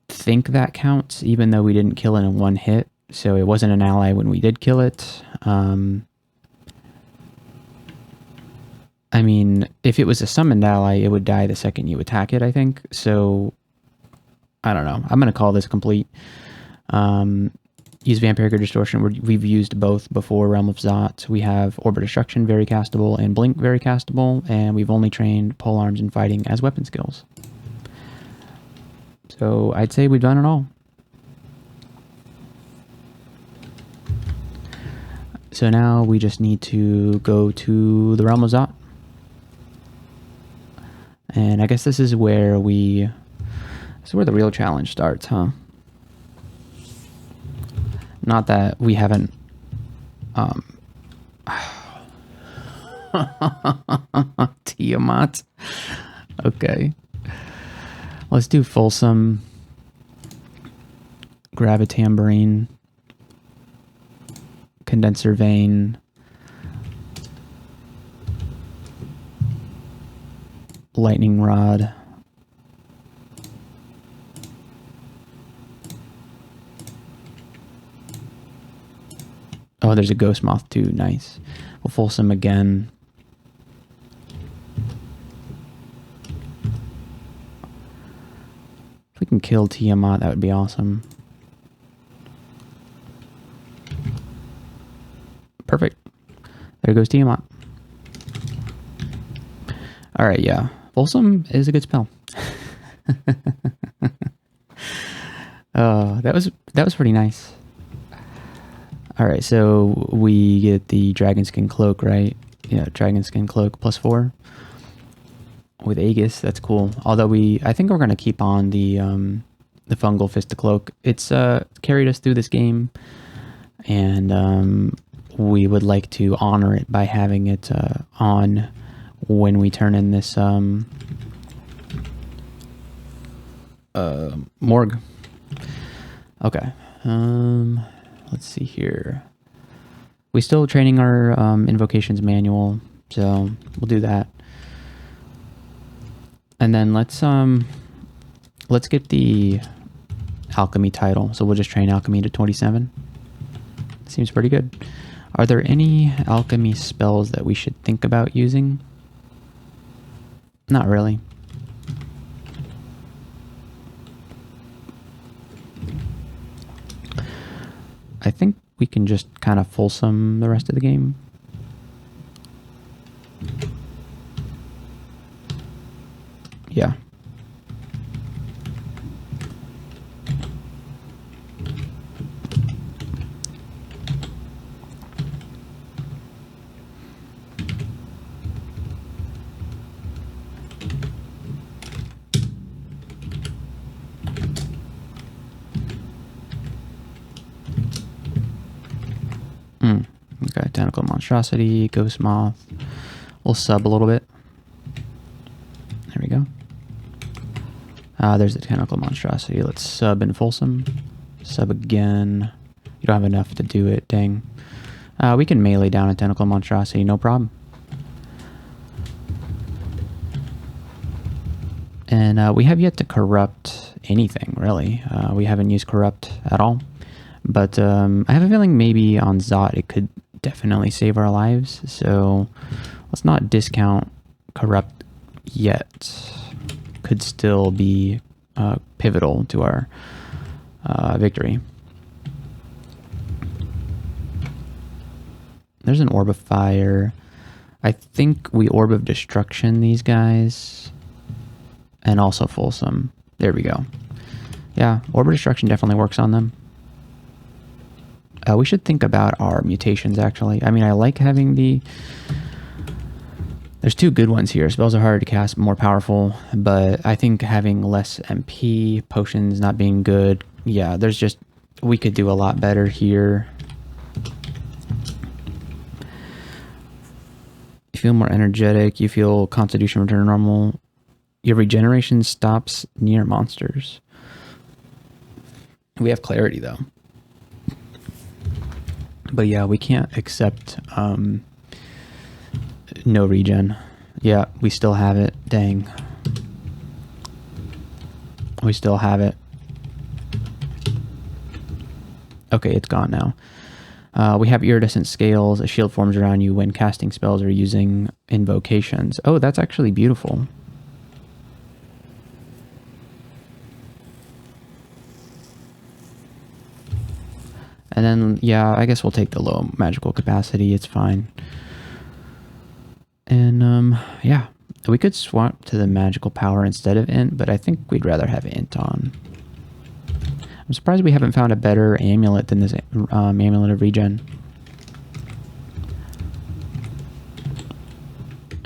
think that counts, even though we didn't kill it in one hit. So it wasn't an ally when we did kill it. I mean, if it was a summoned ally, it would die the second you attack it, I think. So I don't know. I'm going to call this complete. Use Vampiric Distortion. We've used both before Realm of Zot. We have Orb of Destruction, very castable, and Blink, very castable, and we've only trained Polearms and Fighting as weapon skills. So I'd say we've done it all. So now we just need to go to the Realm of Zot. And I guess this is where the real challenge starts, huh? Not that we haven't Tiamat. Okay. Let's do Folsom. Gravitambrine. Condenser Vein. Lightning Rod. Oh, there's a Ghost Moth too. Nice. We'll Folsom again. If we can kill Tiamat, that would be awesome. Perfect. There goes Tiamat. All right, yeah. Folsom is a good spell. Oh, that was pretty nice. All right, so we get the Dragonskin Cloak, right? Yeah, Dragonskin Cloak +4 with Aegis. That's cool. Although I think we're gonna keep on the Fungal Fist Cloak. It's carried us through this game, and we would like to honor it by having it on when we turn in this Morgue. Okay. Let's see here. We still training our invocations manual, so we'll do that. And then let's get the alchemy title. So we'll just train alchemy to 27. Seems pretty good. Are there any alchemy spells that we should think about using? Not really. I think we can just kind of Folsom the rest of the game. Yeah. Okay, Tentacle Monstrosity, Ghost Moth. We'll sub a little bit. There we go. There's the Tentacle Monstrosity. Let's sub in Folsom. Sub again. You don't have enough to do it, dang. We can melee down a Tentacle Monstrosity, no problem. And we have yet to corrupt anything, really. We haven't used corrupt at all. But I have a feeling maybe on Zot it could definitely save our lives. So let's not discount corrupt yet. Could still be pivotal to our victory. There's an Orb of Fire. I think we Orb of Destruction these guys. And also Folsom. There we go. Yeah, Orb of Destruction definitely works on them. We should think about our mutations, actually. I mean, I like having the... There's two good ones here. Spells are harder to cast, more powerful, but I think having less MP, potions not being good, yeah, there's just... We could do a lot better here. You feel more energetic, you feel Constitution return to normal. Your regeneration stops near monsters. We have clarity, though. But yeah, we can't accept no regen. Yeah, we still have it. Dang. We still have it. Okay, it's gone now. We have iridescent scales. A shield forms around you when casting spells or using invocations. Oh, that's actually beautiful. And then, yeah, I guess we'll take the low magical capacity. It's fine. And, yeah. We could swap to the magical power instead of int, but I think we'd rather have int on. I'm surprised we haven't found a better amulet than this amulet of regen.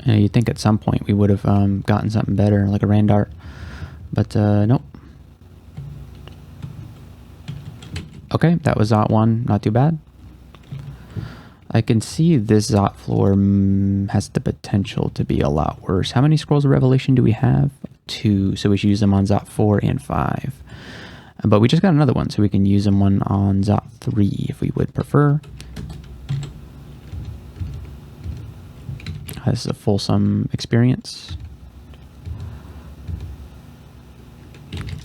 You'd think at some point we would have gotten something better, like a Randart. But, nope. Okay, that was Zot 1. Not too bad. I can see this Zot floor has the potential to be a lot worse. How many Scrolls of Revelation do we have? 2, so we should use them on Zot 4 and 5. But we just got another one, so we can use them on Zot 3 if we would prefer. This is a fulsome experience.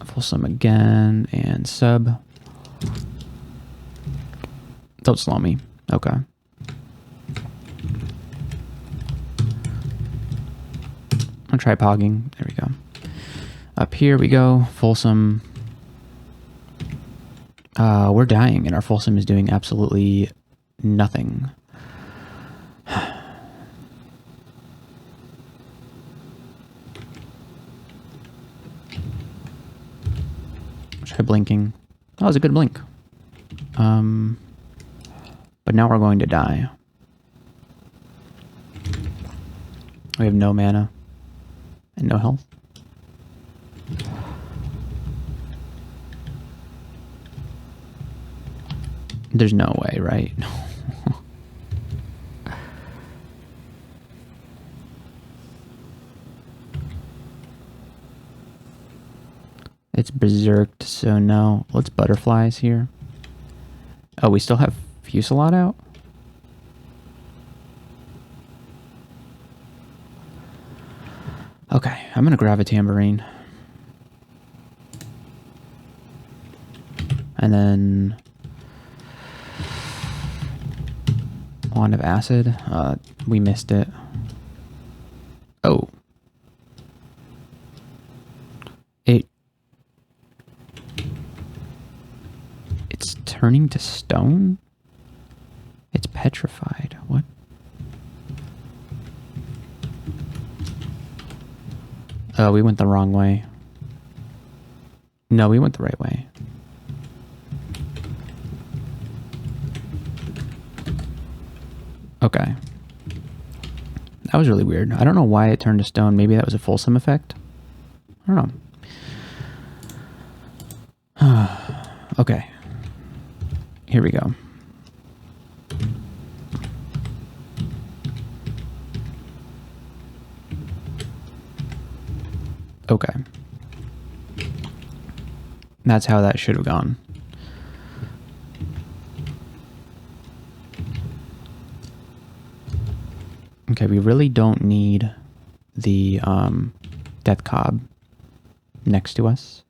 Fulsome again, and sub. Don't slow me. Okay. I'll try pogging. There we go. Up here we go. Fulsome. We're dying, and our Fulsome is doing absolutely nothing. Try blinking. That was a good blink. But now we're going to die. We have no mana and no health. There's no way, right? It's berserked, so no. Let's butterflies here. Oh, we still have Fusillade out? Okay, I'm gonna grab a tambourine. And then Wand of Acid. We missed it. Oh. It's turning to stone? It's petrified. What? Oh, we went the wrong way. No, we went the right way. Okay. That was really weird. I don't know why it turned to stone. Maybe that was a Fulsome effect. I don't know. Okay. Here we go. Okay. That's how that should have gone. Okay, we really don't need the Death Cob next to us.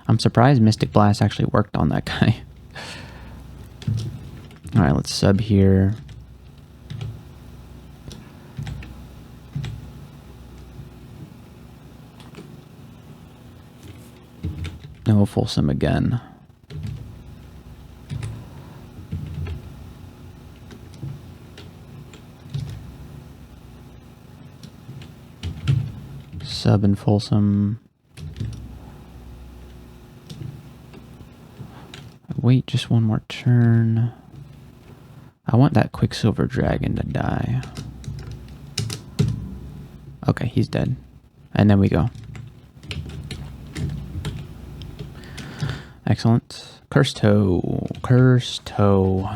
I'm surprised Mystic Blast actually worked on that guy. Alright, let's sub here. And we'll Fulsome again. Sub and Fulsome. Wait just one more turn. I want that Quicksilver Dragon to die. Okay, he's dead. And then we go. Excellent. Cursed Toe. Cursed Toe.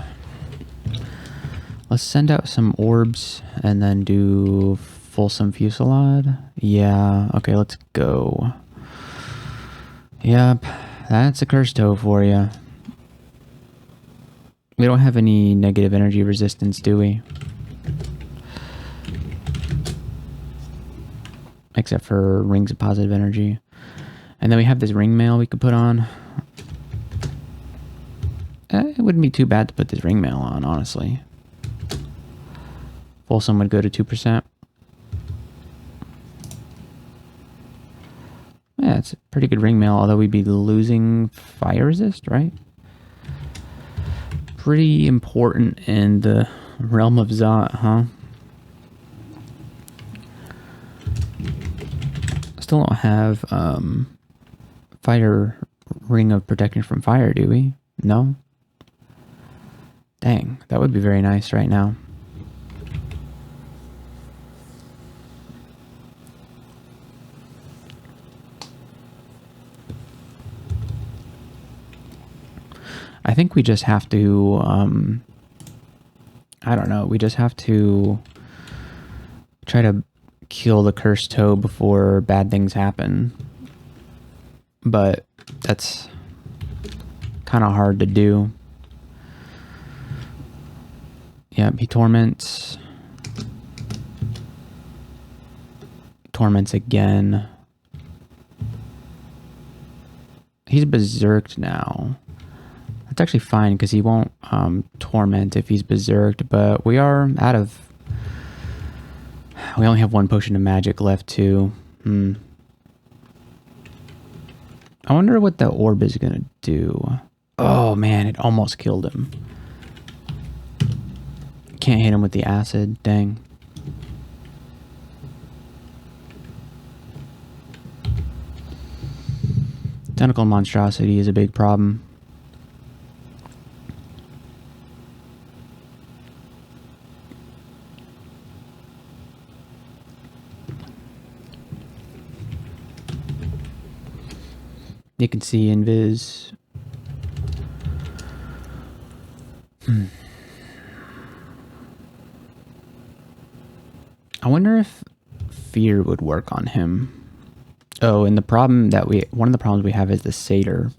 Let's send out some orbs and then do Fulsome Fusillade. Yeah, okay, let's go. Yep, that's a Cursed Toe for you. We don't have any negative energy resistance, do we? Except for rings of positive energy. And then we have this ring mail we could put on. It wouldn't be too bad to put this ring mail on, honestly. Fulsome would go to 2%. Yeah, it's a pretty good ring mail, although we'd be losing fire resist, right? pretty important in the realm of Zot, huh? Still don't have fire ring of protection from fire, do we? No? Dang, that would be very nice right now. I think we just have to, I don't know, we just have to try to kill the cursed toe before bad things happen. But that's kind of hard to do. Yeah, he torments. Torments again. He's berserked now. That's actually fine because he won't torment if he's berserked, but we are out of... We only have one potion of magic left too. I wonder what the orb is gonna do. Oh man, it almost killed him. Can't hit him with the acid, dang. Tentacle monstrosity is a big problem. You can see invis. I wonder if fear would work on him. Oh, and the problem that one of the problems we have is the satyr,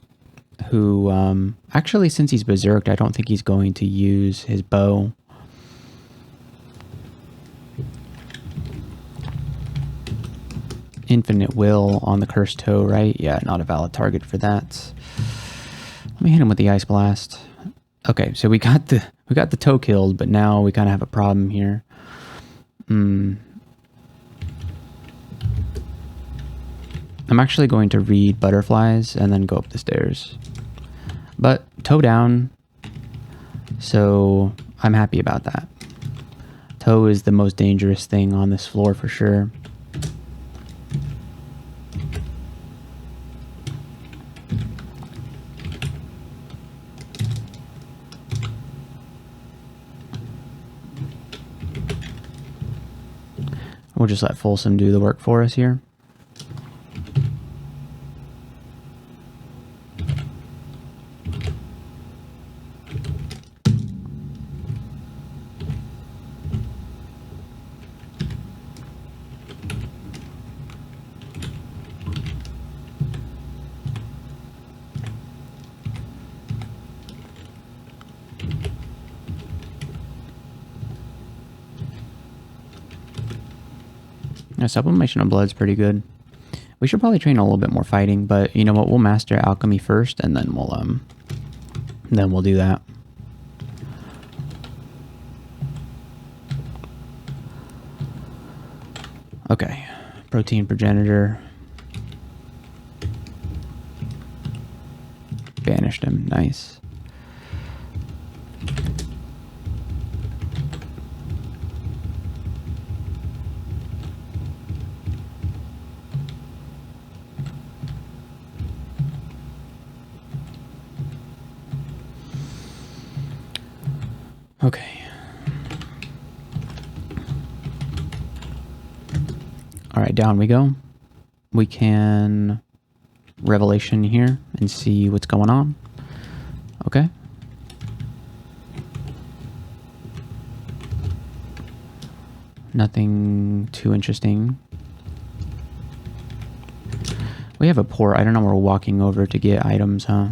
who, actually, since he's berserked, I don't think he's going to use his bow. Infinite will on the cursed toe, right? Yeah, not a valid target for that. Let me hit him with the ice blast. Okay, so we got the toe killed, but now we kind of have a problem here. I'm actually going to read butterflies and then go up the stairs. But toe down, so I'm happy about that. Toe is the most dangerous thing on this floor for sure. We'll just let Folsom do the work for us here. Yeah, sublimation of blood's pretty good. We should probably train a little bit more fighting, but you know what? We'll master alchemy first, and then we'll do that. Okay, protein progenitor. Banished him. Nice. Okay. All right, down we go. We can revelation here and see what's going on. Okay. Nothing too interesting. We have a port. I don't know where we're walking over to get items, huh?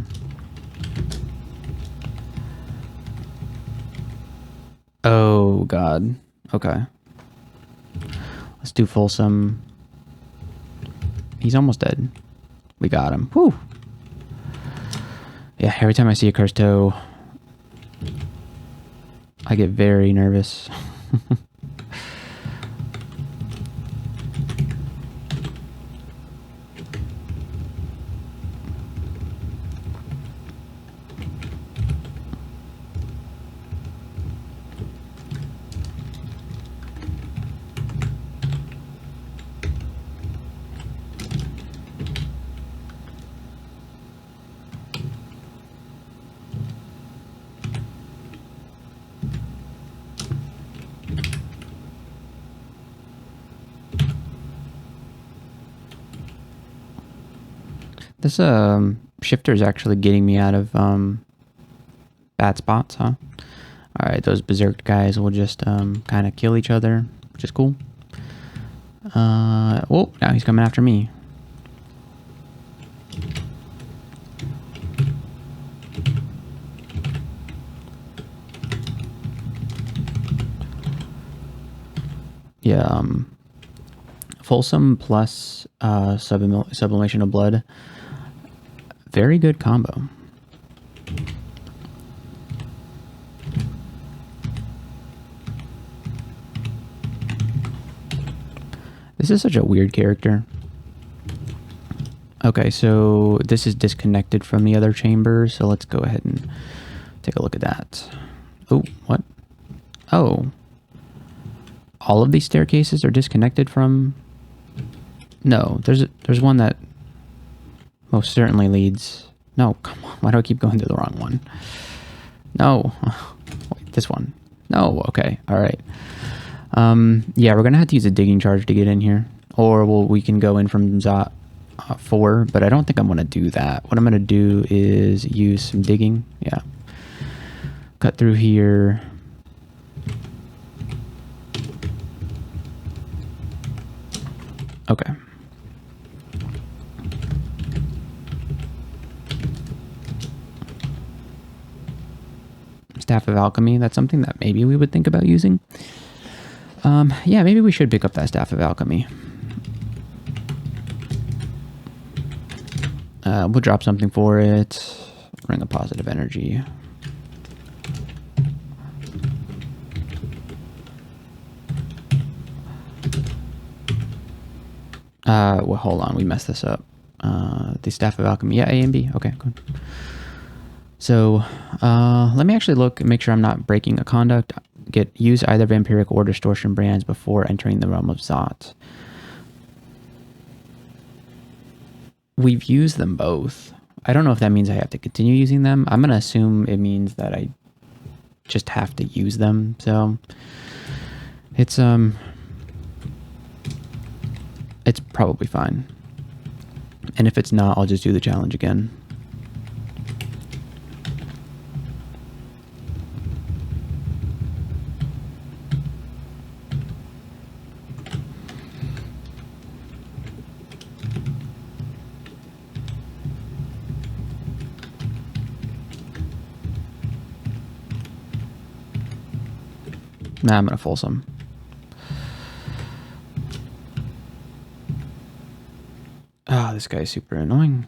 Oh, God. Okay. Let's do Folsom. He's almost dead. We got him. Whew. Yeah, every time I see a cursed toe, I get very nervous. This shifter is actually getting me out of bad spots, huh? Alright, those berserk guys will just kind of kill each other, which is cool. Oh, now he's coming after me. Yeah, Folsom plus sublimation of blood. Very good combo. This is such a weird character. Okay, so this is disconnected from the other chamber, so let's go ahead and take a look at that. Oh, what? Oh. All of these staircases are disconnected from... No, there's one that most certainly leads... No, come on, why do I keep going to the wrong one? No. Wait, this one. No, okay, alright. Yeah, we're gonna have to use a digging charge to get in here. Or we can go in from Zot 4, but I don't think I'm gonna do that. What I'm gonna do is use some digging. Yeah. Cut through here. Okay. Staff of Alchemy, that's something that maybe we would think about using. Yeah, maybe we should pick up that Staff of Alchemy. We'll drop something for it. Ring of Positive Energy. Well, hold on, we messed this up. The Staff of Alchemy, yeah, A and B, okay, good. So, let me actually look and make sure I'm not breaking a conduct. Use either Vampiric or Distortion brands before entering the realm of Zot. We've used them both. I don't know if that means I have to continue using them. I'm going to assume it means that I just have to use them. So, it's probably fine. And if it's not, I'll just do the challenge again. Nah, I'm gonna Folsom. Ah, this guy's super annoying.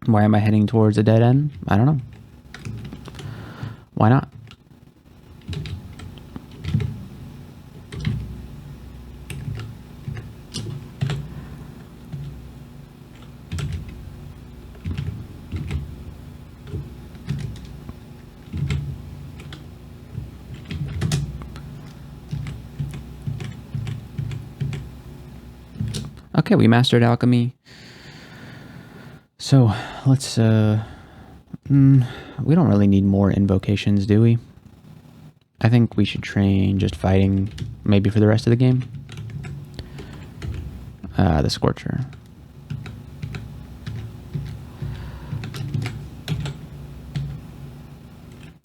Why am I heading towards a dead end? I don't know. Why not? Okay, we mastered alchemy. So let's we don't really need more invocations, do we? I think we should train just fighting maybe for the rest of the game. The Scorcher.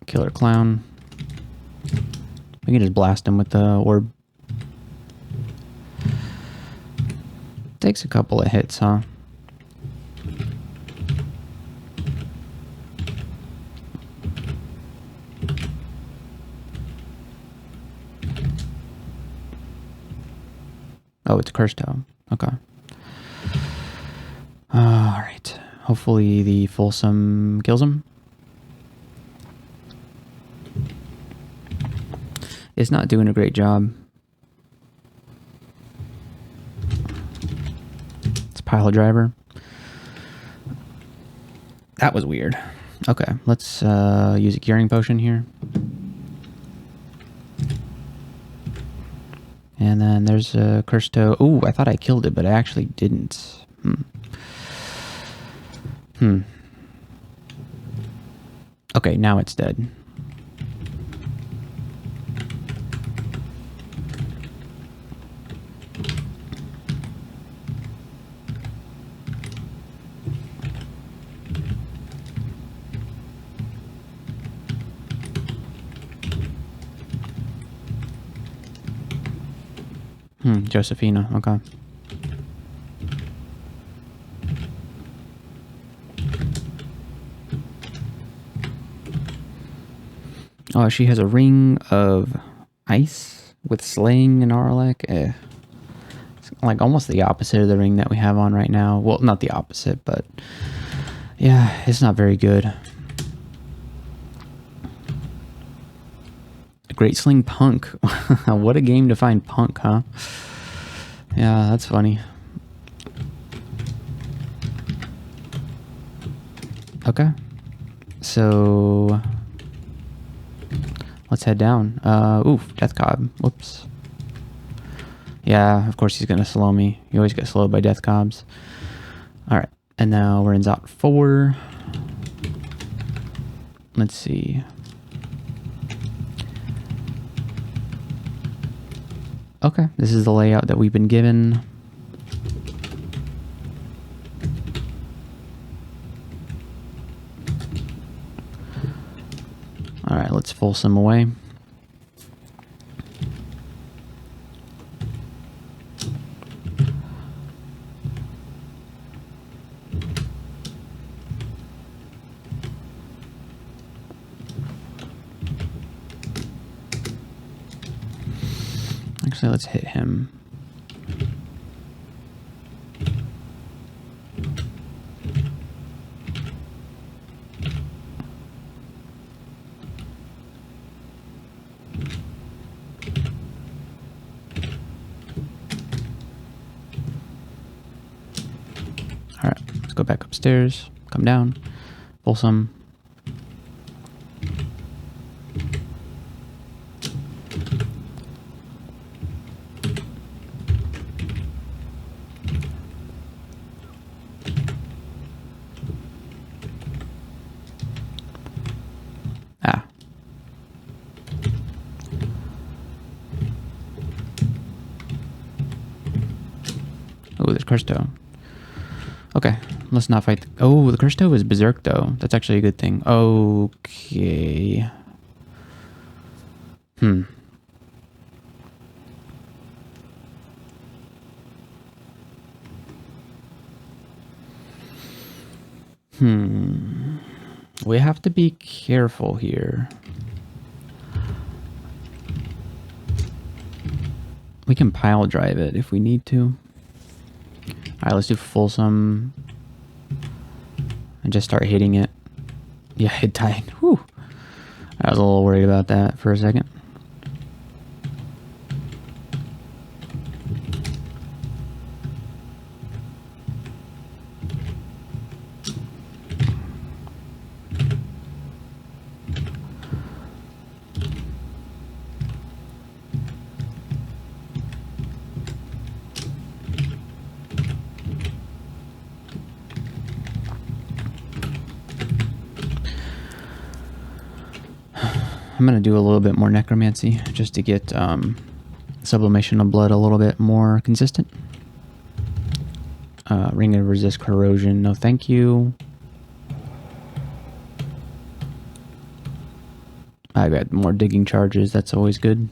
Killer Clown. We can just blast him with the orb. Takes a couple of hits, huh? Oh, it's Cursed Toe. Okay. Alright. Hopefully the Folsom kills him. It's not doing a great job. Pile driver. That was weird. Okay, let's use a curing potion here. And then there's a Cursed Toe. Ooh, I thought I killed it, but I actually didn't. Okay, now it's dead. Josephina, okay. Oh, she has a ring of ice with slaying and Arlek. It's like almost the opposite of the ring that we have on right now. Well, not the opposite, but yeah, it's not very good. Great Sling Punk. What a game to find Punk, huh? Yeah, that's funny. Okay. So let's head down. Oof, Death Cob. Whoops. Yeah, of course he's gonna slow me. You always get slowed by Death Cobs. Alright, and now we're in Zot 4. Let's see. Okay, this is the layout that we've been given. Alright, let's Folsom away. Actually, let's hit him. Alright, let's go back upstairs, come down, Folsom. Ah. Oh, there's Christo. Okay, let's not fight. Oh, the Christo is Berserk, though. That's actually a good thing. Okay. We have to be careful here. We can pile drive it if we need to. Alright, let's do Folsom. And just start hitting it. Yeah, it died. Whew. I was a little worried about that for a second. I'm going to do a little bit more necromancy just to get sublimation of blood a little bit more consistent. Ring of resist corrosion, no thank you. I got more digging charges, that's always good.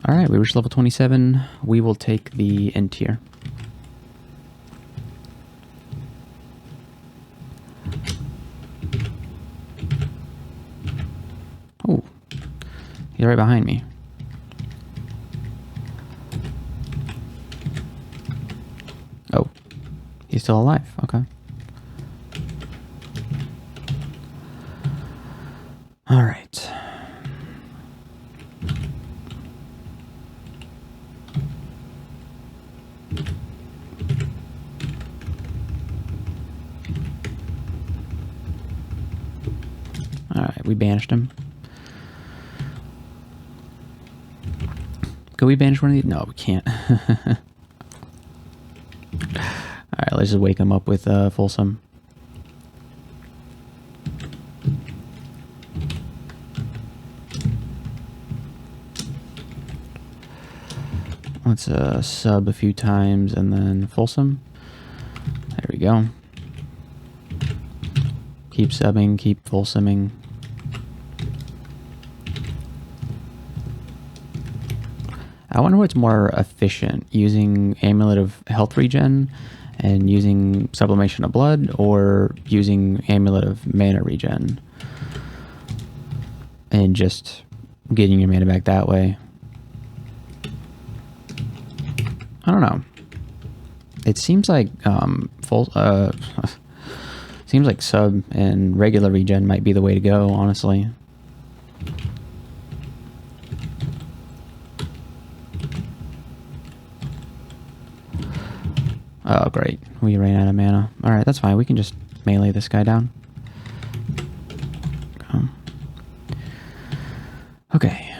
Alright, we reached level 27. We will take the end tier. Oh, he's right behind me. Oh, he's still alive. Okay. Alright. Alright, we banished him. Could we banish one of these? No, we can't. Alright, let's just wake him up with Folsom. Let's sub a few times and then Folsom. There we go. Keep subbing, keep Folsoming. I wonder what's more efficient, using Amulet of Health Regen and using Sublimation of Blood, or using Amulet of Mana Regen and just getting your mana back that way. I don't know. It seems like seems like sub and regular regen might be the way to go, honestly. Oh, great. We ran out of mana. Alright, that's fine. We can just melee this guy down. Okay.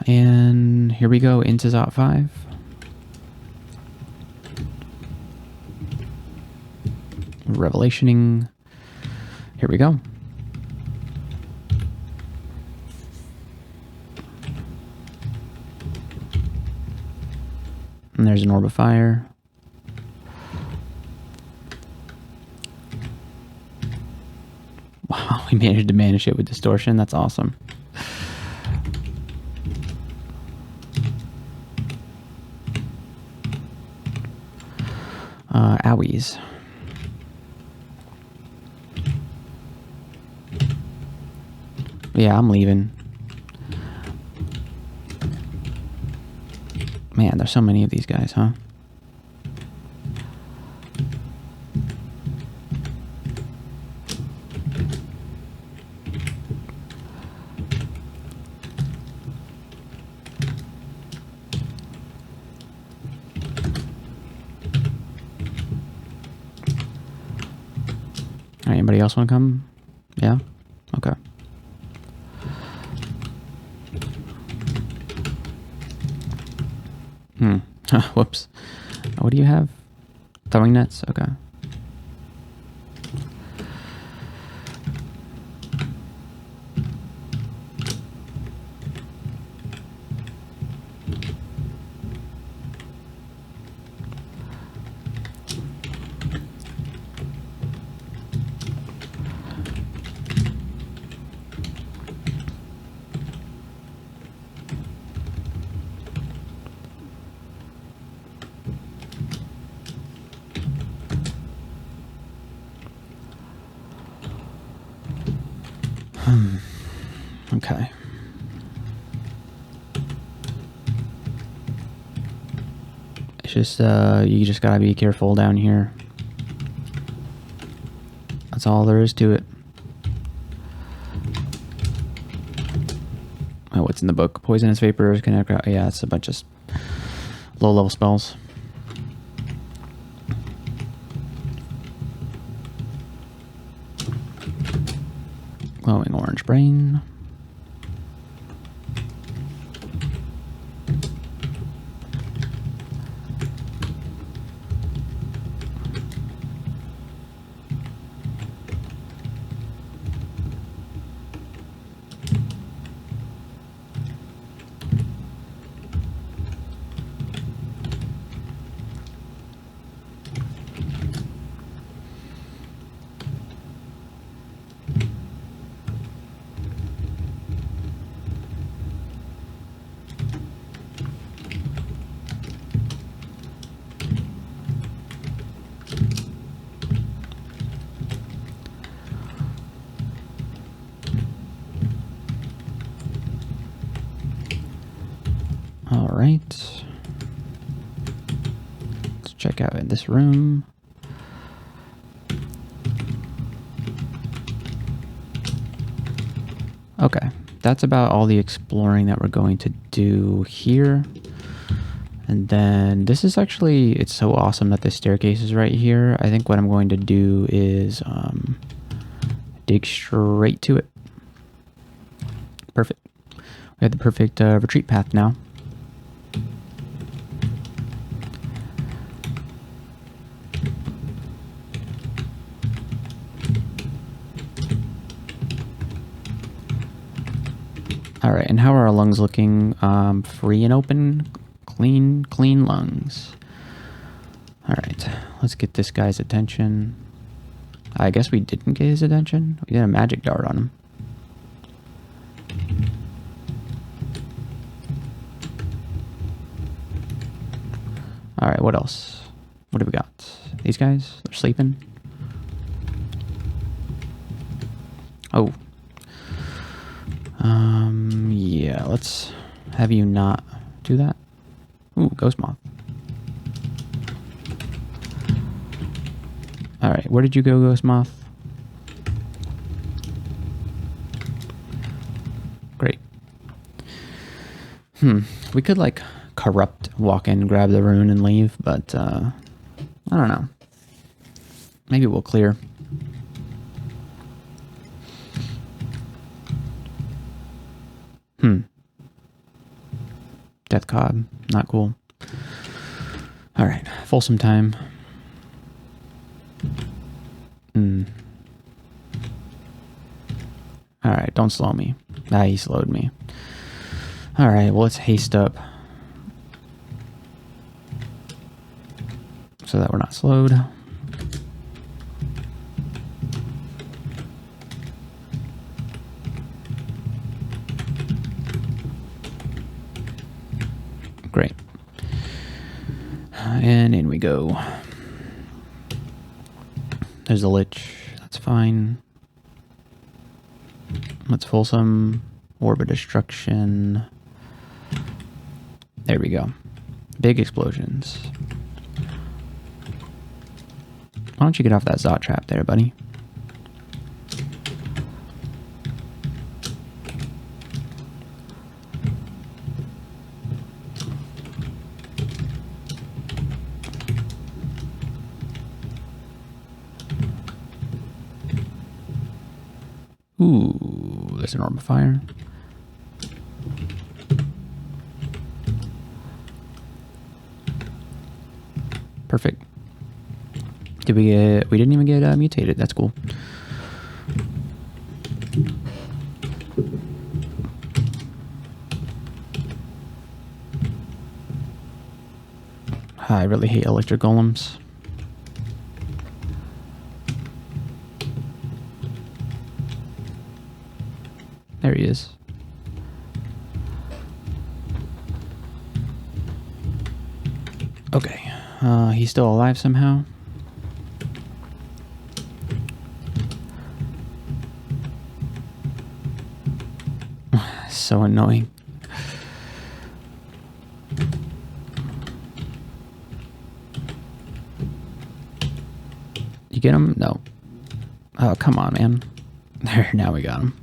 And here we go into Zot 5. Revelationing. Here we go. And there's an orb of fire. Wow, we managed to banish it with distortion. That's awesome. Owies. Yeah, I'm leaving. Man, there's so many of these guys, huh? All right, anybody else want to come? Yeah? Okay. Whoops. What do you have? Throwing nets? Okay. Okay. It's just, you just gotta be careful down here. That's all there is to it. Oh, what's in the book? Poisonous vapors, connect. Yeah, it's a bunch of low-level spells. Glowing orange brain. All right. Let's check out in this room. Okay, that's about all the exploring that we're going to do here. And then this is actually, it's so awesome that the staircase is right here. I think what I'm going to do is dig straight to it. Perfect. We have the perfect retreat path now. All right, and how are our lungs looking? Free and open, Clean lungs. Alright, let's get this guy's attention. I guess we didn't get his attention. We did a magic dart on him. Alright, what else? What do we got? These guys? They're sleeping? Oh. Yeah, let's have you not do that. Ooh, ghost moth. Alright, where did you go, ghost moth? Great. We could, like, corrupt, walk in, grab the rune, and leave, but, I don't know. Maybe we'll clear. Death Cob. Not cool. Alright, Folsom time. Alright, don't slow me. Ah, he slowed me. Alright, well, let's haste up. So that we're not slowed. Great. And in we go. There's a lich. That's fine. Let's Folsom. Orb of Destruction. There we go. Big explosions. Why don't you get off that Zot trap there, buddy? Ooh, there's an orb of fire. Perfect. Did we get... We didn't even get mutated. That's cool. I really hate electric golems. There he is. Okay. He's still alive somehow. So annoying. You get him? No. Oh, come on, man. There, now we got him.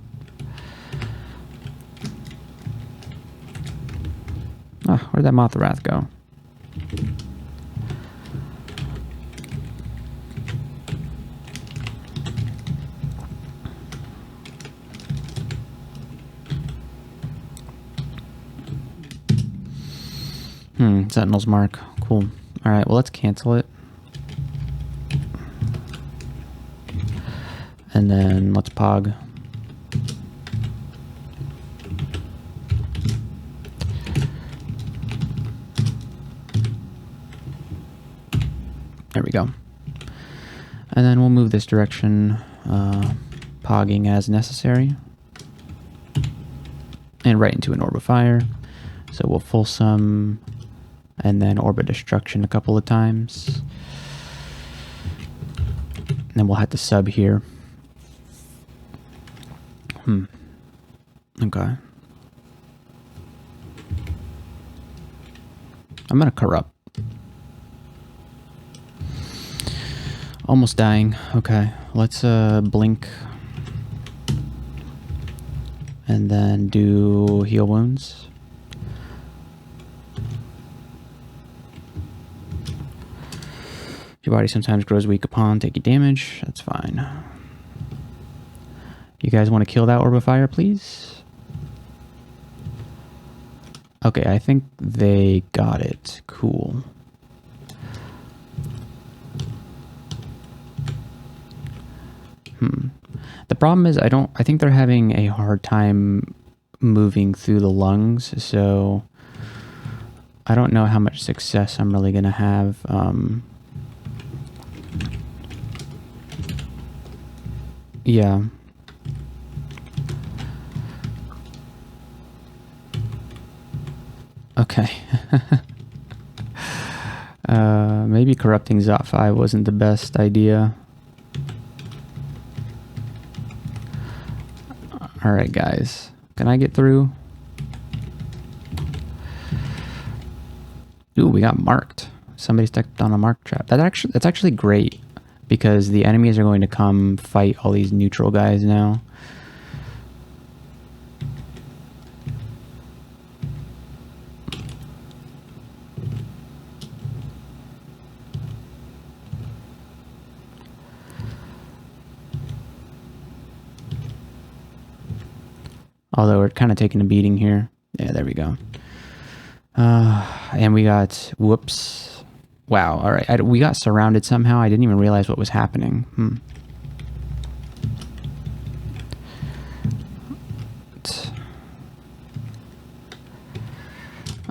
Oh, where'd that Mothrath go? Sentinel's mark. Cool. Alright, well, let's cancel it. And then let's pog. There we go. And then we'll move this direction, pogging as necessary. And right into an orb of fire. So we'll Folsom, and then Orb of Destruction a couple of times. And then we'll have to sub here. Okay. I'm gonna corrupt. Almost dying. Okay, let's blink. And then do heal wounds. Your body sometimes grows weak upon taking damage. That's fine. You guys want to kill that orb of fire, please? Okay, I think they got it. Cool. The problem is I think they're having a hard time moving through the lungs, so I don't know how much success I'm really gonna have. Yeah. Okay. Maybe corrupting Zot5 wasn't the best idea. Alright, guys. Can I get through? Ooh, we got marked. Somebody stepped on a mark trap. That's actually great, because the enemies are going to come fight all these neutral guys now. Although we're kind of taking a beating here. Yeah, there we go. And we got, whoops. Wow, all right. We got surrounded somehow. I didn't even realize what was happening.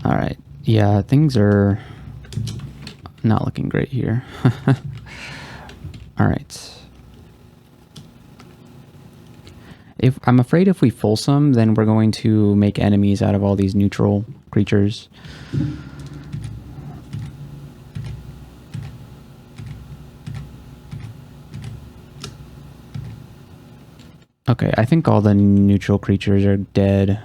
All right. Yeah, things are not looking great here. All right. I'm afraid if we Folsom, then we're going to make enemies out of all these neutral creatures. Okay, I think all the neutral creatures are dead.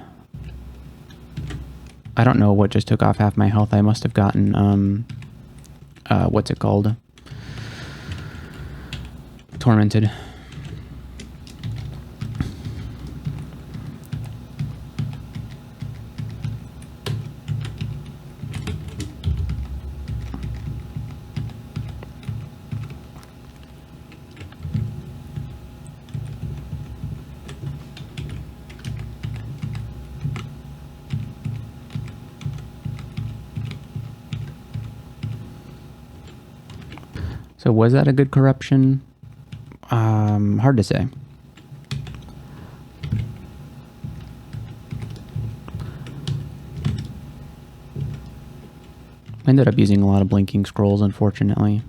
I don't know what just took off half my health. I must have gotten, what's it called? Tormented. So was that a good corruption? Hard to say. I ended up using a lot of blinking scrolls, unfortunately.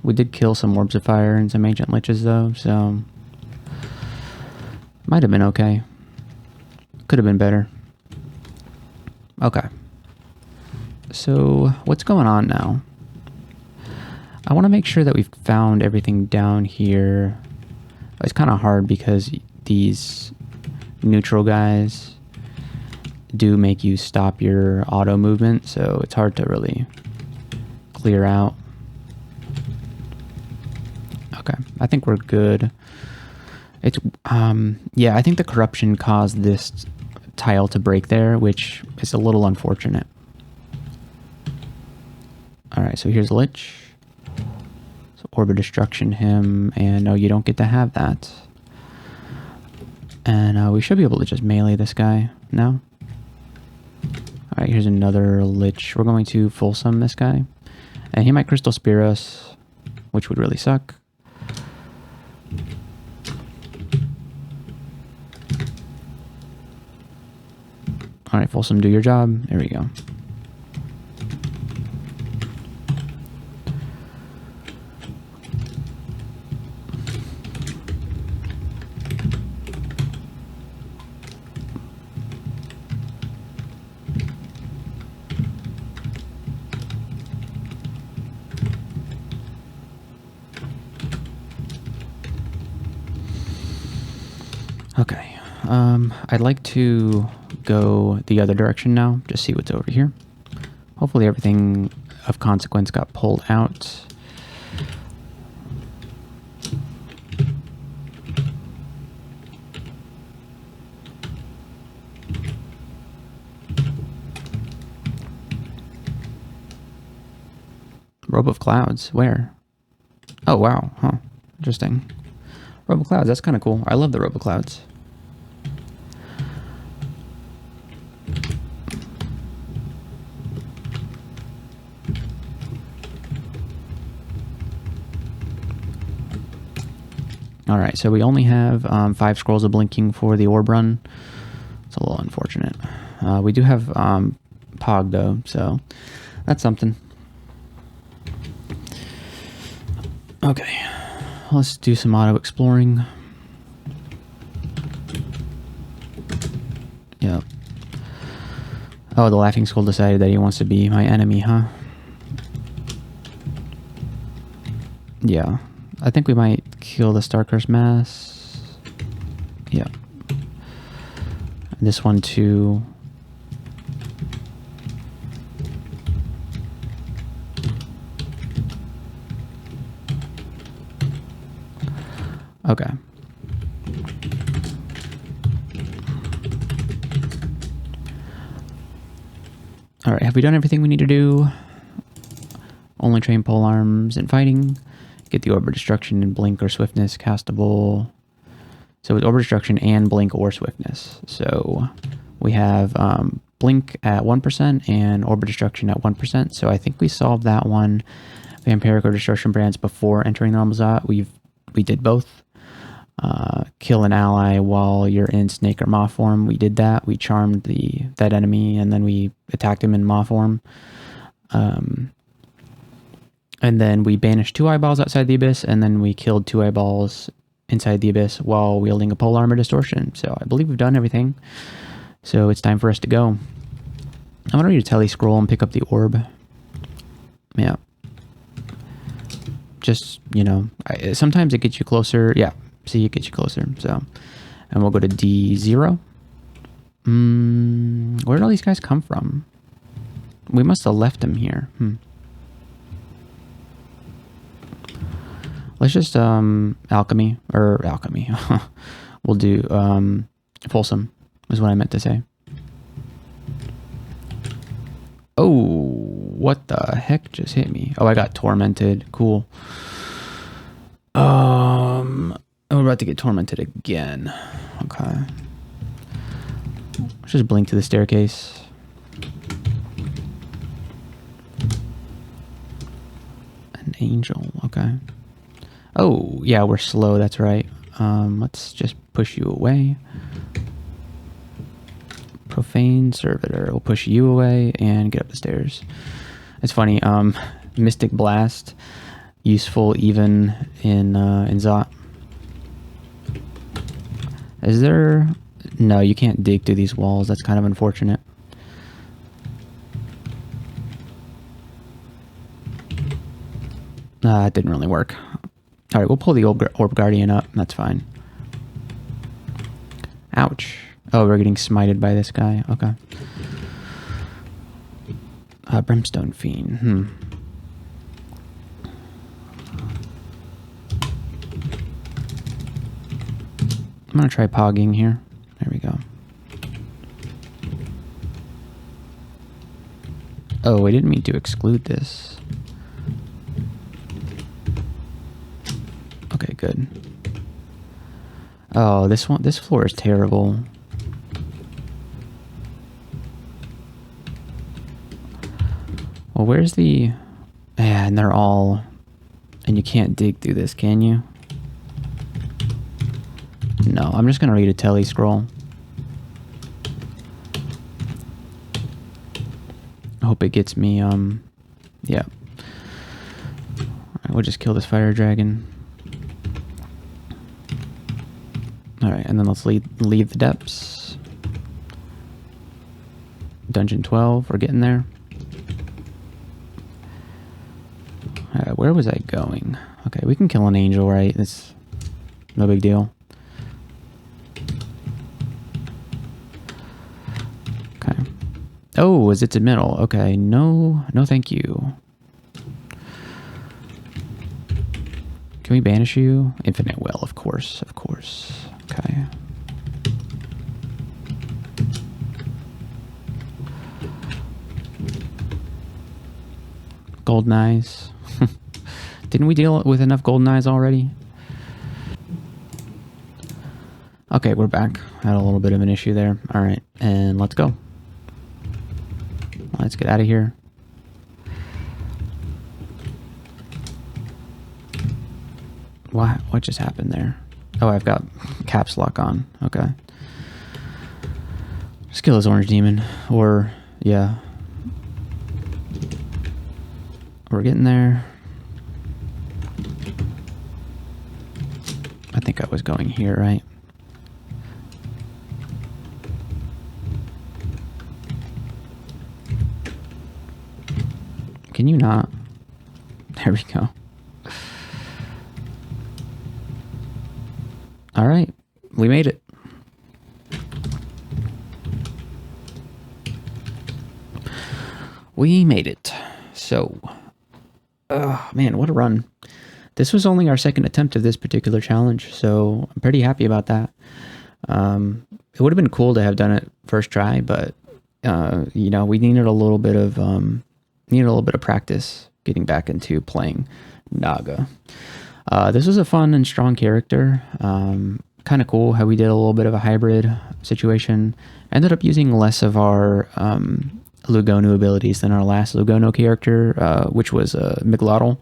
We did kill some orbs of fire and some ancient liches, though, so might have been okay. Could have been better. Okay. So what's going on now? I want to make sure that we've found everything down here. It's kind of hard because these neutral guys do make you stop your auto movement, so it's hard to really clear out. Okay, I think we're good. It's yeah, I think the corruption caused this tile to break there, which is a little unfortunate. Alright, so here's Lich. So Orb of Destruction him, and no, you don't get to have that. And we should be able to just melee this guy now. Alright, here's another Lich. We're going to Folsom this guy. And he might Crystal Spear us, which would really suck. Alright, Folsom, do your job. There we go. Okay, I'd like to go the other direction now, just see what's over here. Hopefully everything of consequence got pulled out. Robe of Clouds, where? Oh wow, huh, interesting. Robe of Clouds, that's kind of cool. I love the Robe of Clouds. Alright, so we only have 5 scrolls of blinking for the orb run. It's a little unfortunate. We do have Pog though, so that's something. Okay, let's do some auto exploring. Yep. Oh, the Laughing Skull decided that he wants to be my enemy, huh? Yeah. I think we might kill the Starcurse Mass. Yeah. This one too. Okay. Alright, have we done everything we need to do? Only train pole arms and fighting. Get the Orb of Destruction and Blink or Swiftness castable. So it's Orb of Destruction and Blink or Swiftness. So we have Blink at 1% and Orb of Destruction at 1%. So I think we solved that one. Vampiric or Destruction brands before entering the Ramazat. We did both. Kill an ally while you're in snake or maw form. We did that. We charmed that enemy and then we attacked him in maw form. And then we banished 2 eyeballs outside the abyss, and then we killed 2 eyeballs inside the abyss while wielding a pole armor distortion. So I believe we've done everything. So it's time for us to go. I'm gonna read a tele scroll and pick up the orb. Yeah. Just, you know, sometimes it gets you closer. Yeah, see, it gets you closer. So, and we'll go to D0. Where did all these guys come from? We must have left them here. Let's just alchemy. We'll do Folsom is what I meant to say. Oh, what the heck just hit me? Oh, I got tormented. Cool. We're about to get tormented again. Okay. Let's just blink to the staircase. An angel. Okay. Oh, yeah, we're slow. That's right. Let's just push you away. Profane Servitor. We'll push you away and get up the stairs. It's funny. Mystic Blast. Useful even in Zot. Is there... No, you can't dig through these walls. That's kind of unfortunate. It didn't really work. Alright, we'll pull the Orb Guardian up. That's fine. Ouch. Oh, we're getting smited by this guy. Okay. Brimstone Fiend. I'm gonna try pogging here. There we go. Oh, I didn't mean to exclude this. Okay, good. Oh, this floor is terrible. Well, where's the... Yeah, and they're all... And you can't dig through this, can you? No, I'm just gonna read a tele scroll. I hope it gets me, yeah. Alright, we'll just kill this fire dragon. Alright, and then let's leave the depths. Dungeon 12, we're getting there. Where was I going? Okay, we can kill an angel, right? It's no big deal. Okay. Oh, is it to middle? Okay, no thank you. Can we banish you? Infinite will, of course. Okay. Golden eyes. Didn't we deal with enough golden eyes already? Okay, we're back. Had a little bit of an issue there. All right, and let's go. Let's get out of here. What just happened there? Oh, I've got caps lock on. Okay. Let's kill this orange demon. Or, yeah. We're getting there. I think I was going here, right? Can you not? There we go. All right, we made it. We made it. So, man, what a run. This was only our second attempt of this particular challenge, so I'm pretty happy about that. It would have been cool to have done it first try, but you know, we needed a little bit of practice getting back into playing Naga. This was a fun and strong character. Kind of cool how we did a little bit of a hybrid situation. Ended up using less of our Lugono abilities than our last Lugono character, which was Miglotl.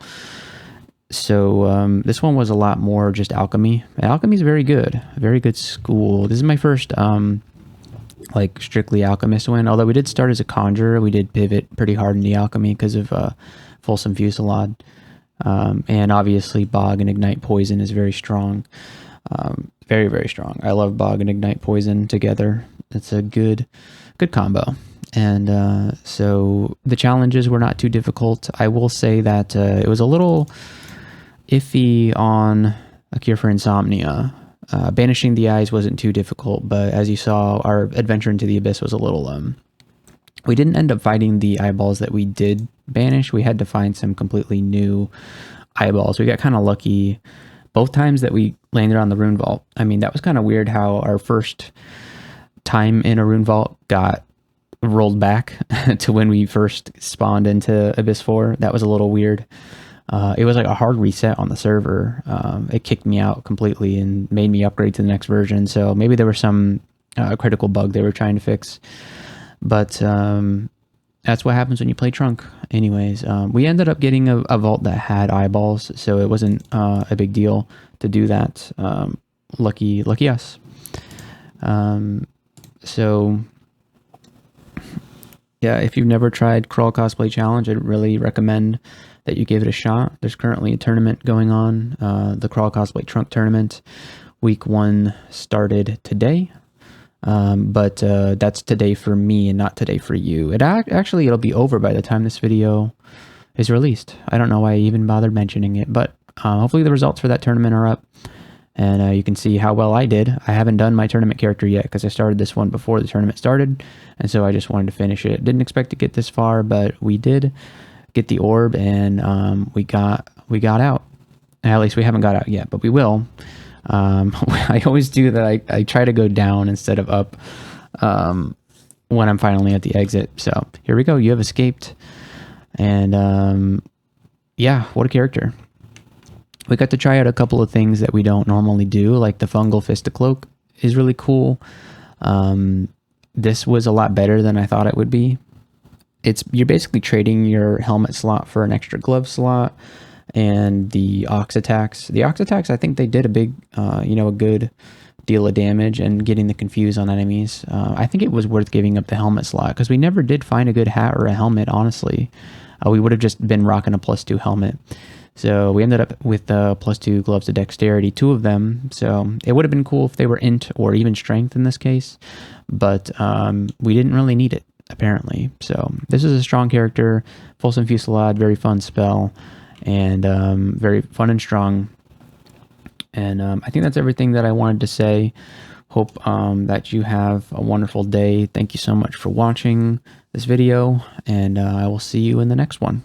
So this one was a lot more just alchemy. Alchemy is very good school. This is my first like strictly alchemist win. Although we did start as a conjurer, we did pivot pretty hard in the alchemy because of Folsom Fusillade. And obviously Bog and Ignite Poison is very strong. Very, very strong. I love Bog and Ignite Poison together. It's a good combo. And so the challenges were not too difficult. I will say that it was a little iffy on A Cure for Insomnia. Banishing the eyes wasn't too difficult, but as you saw, our adventure into the abyss was a little we didn't end up fighting the eyeballs that we did banish. We had to find some completely new eyeballs. We got kind of lucky both times that we landed on the rune vault. I mean, that was kind of weird how our first time in a rune vault got rolled back to when we first spawned into Abyss 4. That was a little weird. It was like a hard reset on the server. It kicked me out completely and made me upgrade to the next version. So maybe there was some critical bug they were trying to fix. But that's what happens when you play Trunk. Anyways, we ended up getting a vault that had eyeballs, so it wasn't a big deal to do that. Lucky us. So yeah, if you've never tried Crawl Cosplay Challenge, I'd really recommend that you give it a shot. There's currently a tournament going on, the Crawl Cosplay Trunk Tournament. Week 1 started today. But that's today for me and not today for you. Actually, it'll be over by the time this video is released. I don't know why I even bothered mentioning it, but hopefully the results for that tournament are up, and you can see how well I did. I haven't done my tournament character yet because I started this one before the tournament started, and so I just wanted to finish it. Didn't expect to get this far, but we did get the orb, and we got out. At least we haven't got out yet, but we will. I always do that. I try to go down instead of up when I'm finally at the exit. So here we go. You have escaped. And yeah, what a character. We got to try out a couple of things that we don't normally do, like the fungal Fistacloak is really cool. This was a lot better than I thought it would be. You're basically trading your helmet slot for an extra glove slot. And the Ox attacks. The Ox attacks, I think they did a big, a good deal of damage and getting the confuse on enemies. I think it was worth giving up the helmet slot because we never did find a good hat or a helmet, honestly. We would have just been rocking a +2 helmet. So we ended up with +2 gloves of dexterity, 2 of them. So it would have been cool if they were int or even strength in this case. But we didn't really need it, apparently. So this is a strong character. Folsom Fusillade, very fun spell. And very fun and strong. And I think that's everything that I wanted to say. Hope that you have a wonderful day. Thank you so much for watching this video, and I will see you in the next one.